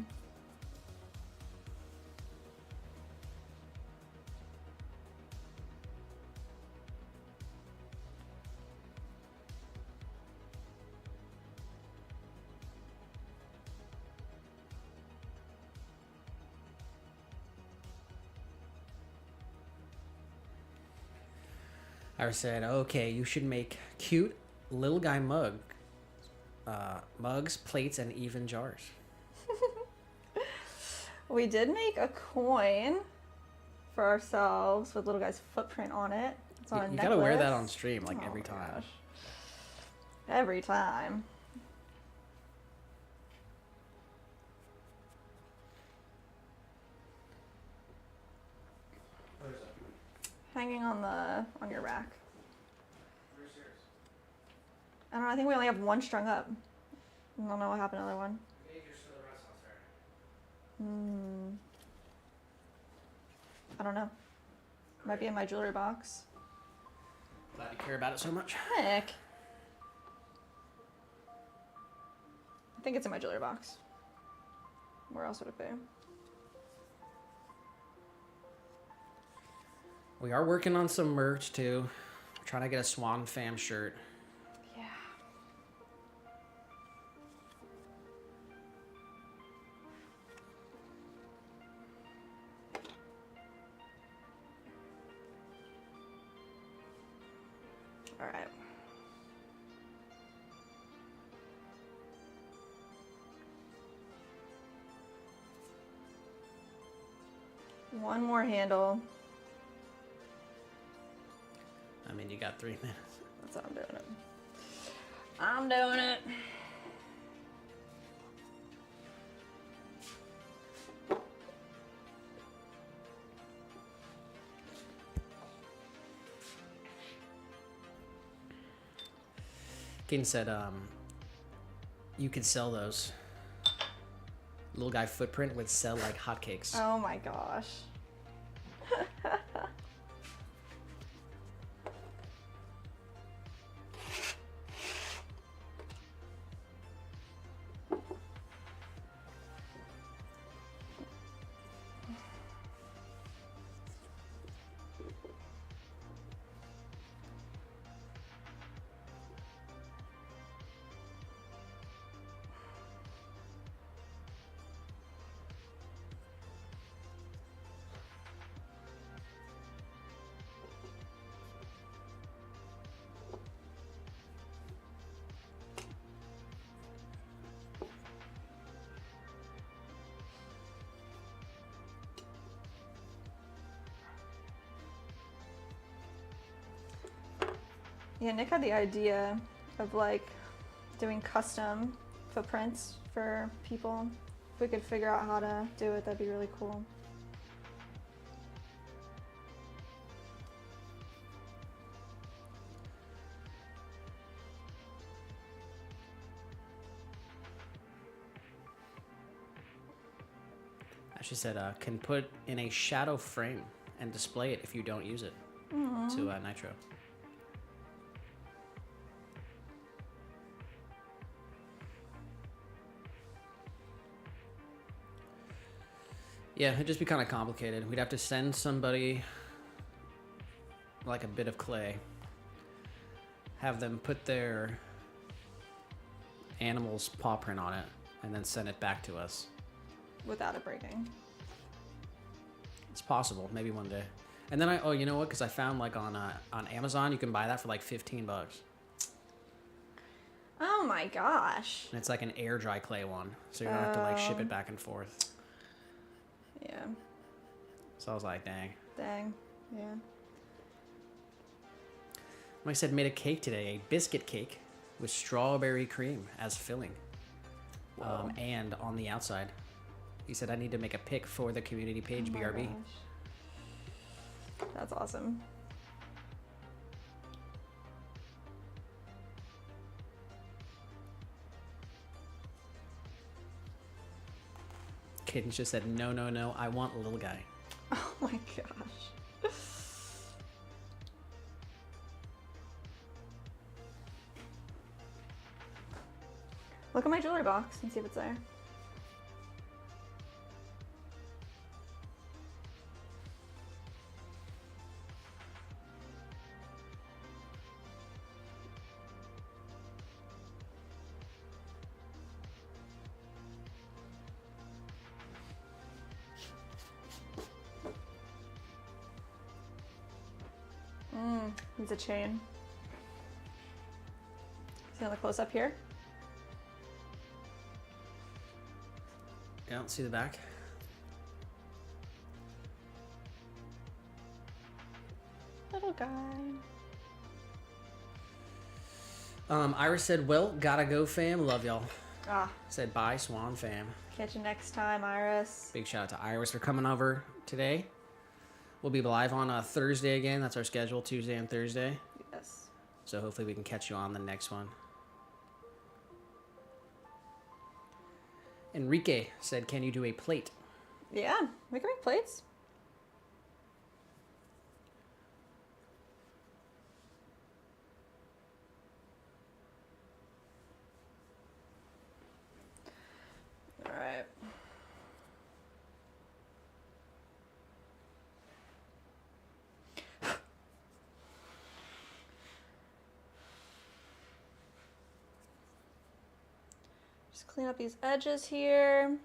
I said, okay, you should make cute little guy mugs, plates, and even jars. We did make a coin for ourselves with little guy's footprint on it. It's on a You necklace. gotta wear that on stream, like every my time. gosh. Every time. Hanging on your rack. Where's yours? I don't know, I think we only have one strung up. I don't know what happened to the other one. I don't know. Might be in my jewelry box. Glad you care about it so much. Heck. I think it's in my jewelry box. Where else would it be? We are working on some merch too. We're trying to get a Swan fam shirt. Yeah. All right. One more handle. I mean, you got 3 minutes. That's how I'm doing it. I'm doing it. King said, you could sell those. Little guy footprint would sell like hotcakes. Oh my gosh. Yeah, Nick had the idea of like doing custom footprints for people. If we could figure out how to do it, that'd be really cool. She said, can put in a shadow frame and display it if you don't use it. To Nitro. Yeah, it'd just be kind of complicated. We'd have to send somebody like a bit of clay, have them put their animal's paw print on it, and then send it back to us. without it breaking. It's possible, maybe one day. And then oh, you know what? Because I found like on Amazon, you can buy that for like $15. Oh my gosh. And it's like an air dry clay one, so you don't have to like ship it back and forth. Yeah. So I was like, dang. Dang. Yeah. Mike said made a cake today, a biscuit cake with strawberry cream as filling, and on the outside. He said I need to make a pic for the community page, Oh my BRB. gosh. That's awesome. Kittens just said no, no, no. I want a little guy. Oh my gosh. Look at my jewelry box and see if it's there. Needs a chain. See on the close up here? Yeah, let's see the back. Little guy. Iris said, well, gotta go fam. Love y'all. Ah, Said bye, Swan fam. catch you next time, Iris. Big shout out to Iris for coming over today. We'll be live on Thursday again. That's our schedule, Tuesday and Thursday. Yes. So hopefully we can catch you on the next one. Enrique said, can you do a plate? Yeah, we can make plates. All right. Just clean up these edges here.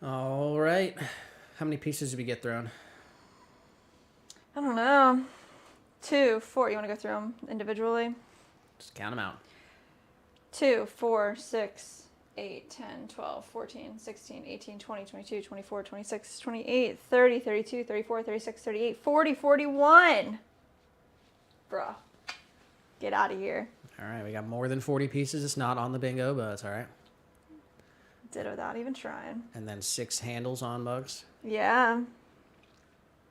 All right. How many pieces did we get thrown? I don't know. 2, 4. You want to go through them individually? Just count them out. 2, 4, 6, 8, 10, 12, 14, 16, 18, 20, 22, 24, 26, 28, 30, 32, 34, 36, 38, 40, 41. Bruh. Get out of here. All right, we got more than 40 pieces. It's not on the bingo, but it's all right. Did it without even trying. And then 6 handles on mugs. Yeah.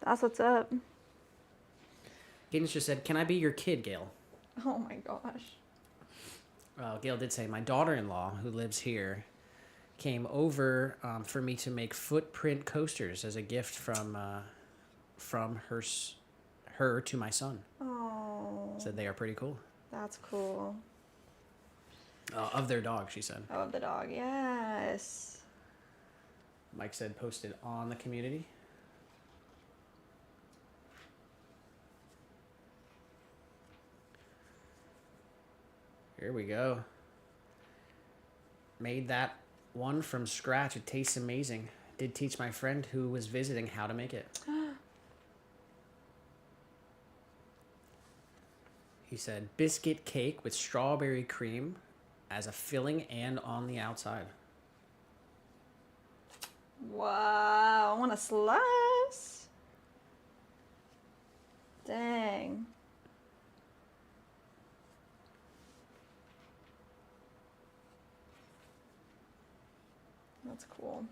That's what's up. Cadence just said, can I be your kid, Gail? Oh my gosh. Gail did say, my daughter-in-law, who lives here, came over for me to make footprint coasters as a gift from her to my son. Oh. Said they are pretty cool. That's cool. Of their dog, she said. Oh, of the dog. Yes. Mike said posted on the community. Here we go. Made that one from scratch. It tastes amazing. Did teach my friend who was visiting how to make it. He said biscuit cake with strawberry cream as a filling and on the outside. Wow. I want a slice. Dang. That's cool.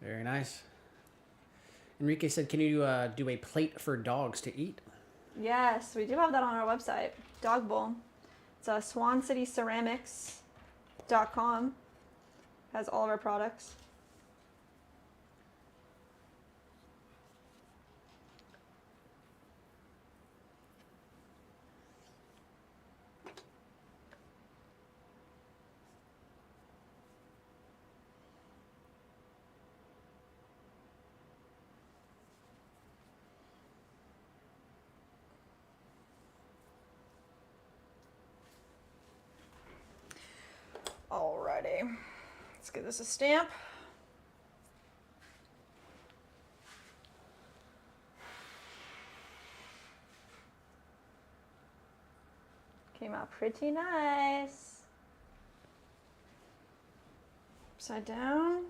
Very nice. Enrique said, can you do a plate for dogs to eat? Yes, we do have that on our website. Dog bowl. It's swancityceramics.com. Has all of our products. Okay. Let's give this a stamp. Came out pretty nice. Upside down.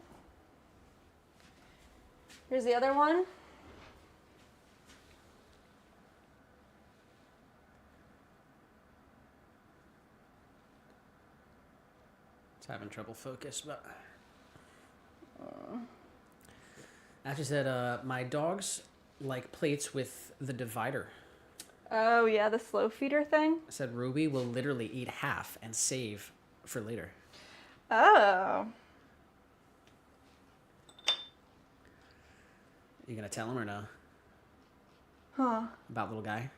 Here's the other one. It's having trouble focus, but Ashley said my dogs like plates with the divider. Oh yeah, the slow feeder thing. I said Ruby will literally eat half and save for later. Oh. You gonna tell him or no? Huh. About little guy?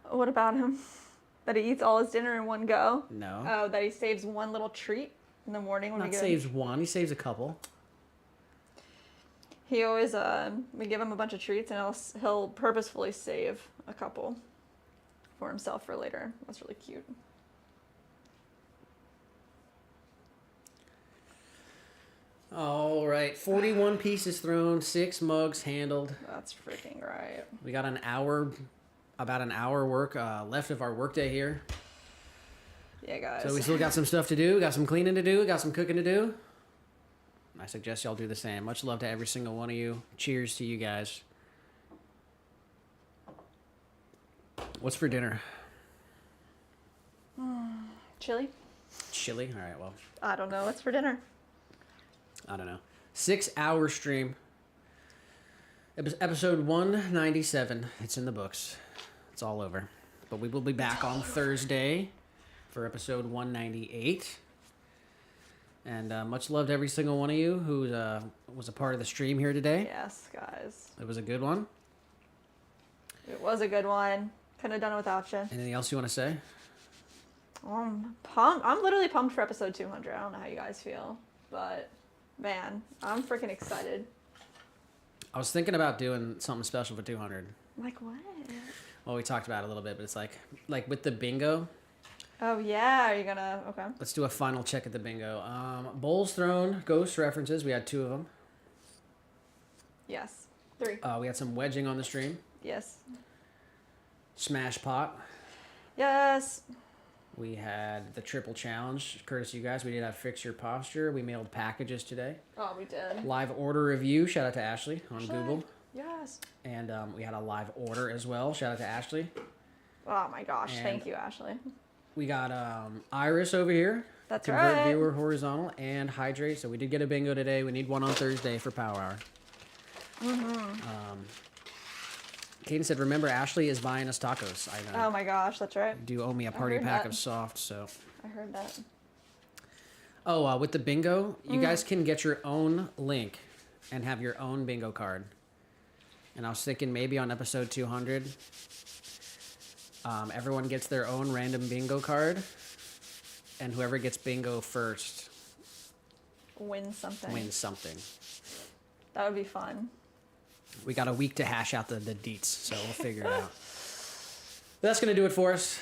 What about him? That he eats all his dinner in one go? No. Oh, that he saves one little treat in the morning when Not we give saves him. one, he saves a couple. He always we give him a bunch of treats and he'll purposefully save a couple for himself for later. That's really cute. All right, 41 pieces thrown, 6 mugs handled. That's freaking right. We got about an hour work left of our workday here. Yeah, guys. So we still got some stuff to do, got some cleaning to do, got some cooking to do. I suggest y'all do the same. Much love to every single one of you. Cheers to you guys. What's for dinner? Chili? Chili? All right, well, I don't know. What's for dinner? I don't know. 6-hour stream. Episode 197. It's in the books. It's all over. But we will be back on Thursday for episode 198. And much love to every single one of you who was a part of the stream here today. Yes, guys. It was a good one. It was a good one. Couldn't have done it without you. Anything else you want to say? Pumped. I'm literally pumped for episode 200. I don't know how you guys feel, but man, I'm freaking excited. I was thinking about doing something special for 200. Like what? Well, we talked about it a little bit, but it's like with the bingo. Oh yeah, are you gonna? Okay. Let's do a final check at the bingo. Bowls thrown, ghost references. We had 2 of them. Yes. 3. We had some wedging on the stream. Yes. Smash pot. Yes. We had the triple challenge, courtesy you guys. We did have Fix Your Posture. We mailed packages today. Oh, we did. Live order review. Shout out to Ashley on Google. Yes. And we had a live order as well. Shout out to Ashley. Oh my gosh, And thank you, Ashley. We got Iris over here. That's Convert right. viewer horizontal and hydrate. So we did get a bingo today. We need one on Thursday for Power Hour. Kaden said, remember, Ashley is buying us tacos. I know. Oh my gosh, that's right. You do owe me a party heard pack that. of soft, so. I heard that. Oh, with the bingo, you guys can get your own link and have your own bingo card. And I was thinking maybe on episode 200, everyone gets their own random bingo card, and whoever gets bingo first Win something. wins something. That would be fun. We got a week to hash out the deets, so we'll figure it out. But that's going to do it for us.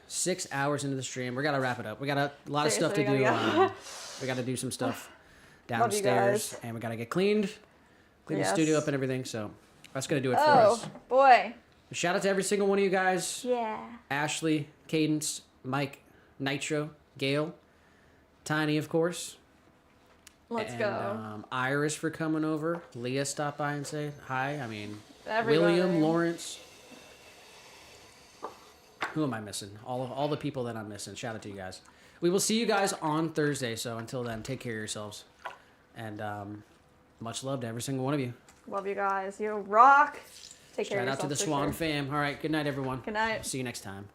6 hours into the stream. We got to wrap it up. We got a lot of stuff to do. Seriously, we gotta We got to do some stuff Love you downstairs, guys. and we got to get clean the Yes. studio up and everything. So that's going to do it for Oh us. boy. Shout out to every single one of you guys. Yeah. Ashley, Cadence, Mike, Nitro, Gail, Tiny, of course. Let's and, go. Iris for coming over. Leah stopped by and say hi. I mean, Everybody. William, Lawrence. Who am I missing? All the people that I'm missing. Shout out to you guys. We will see you guys on Thursday. So until then, take care of yourselves. And much love to every single one of you. Love you guys. You rock. Take care Shout of out to yourself the for Swan sure. fam. All right. Good night, everyone. Good night. See you next time.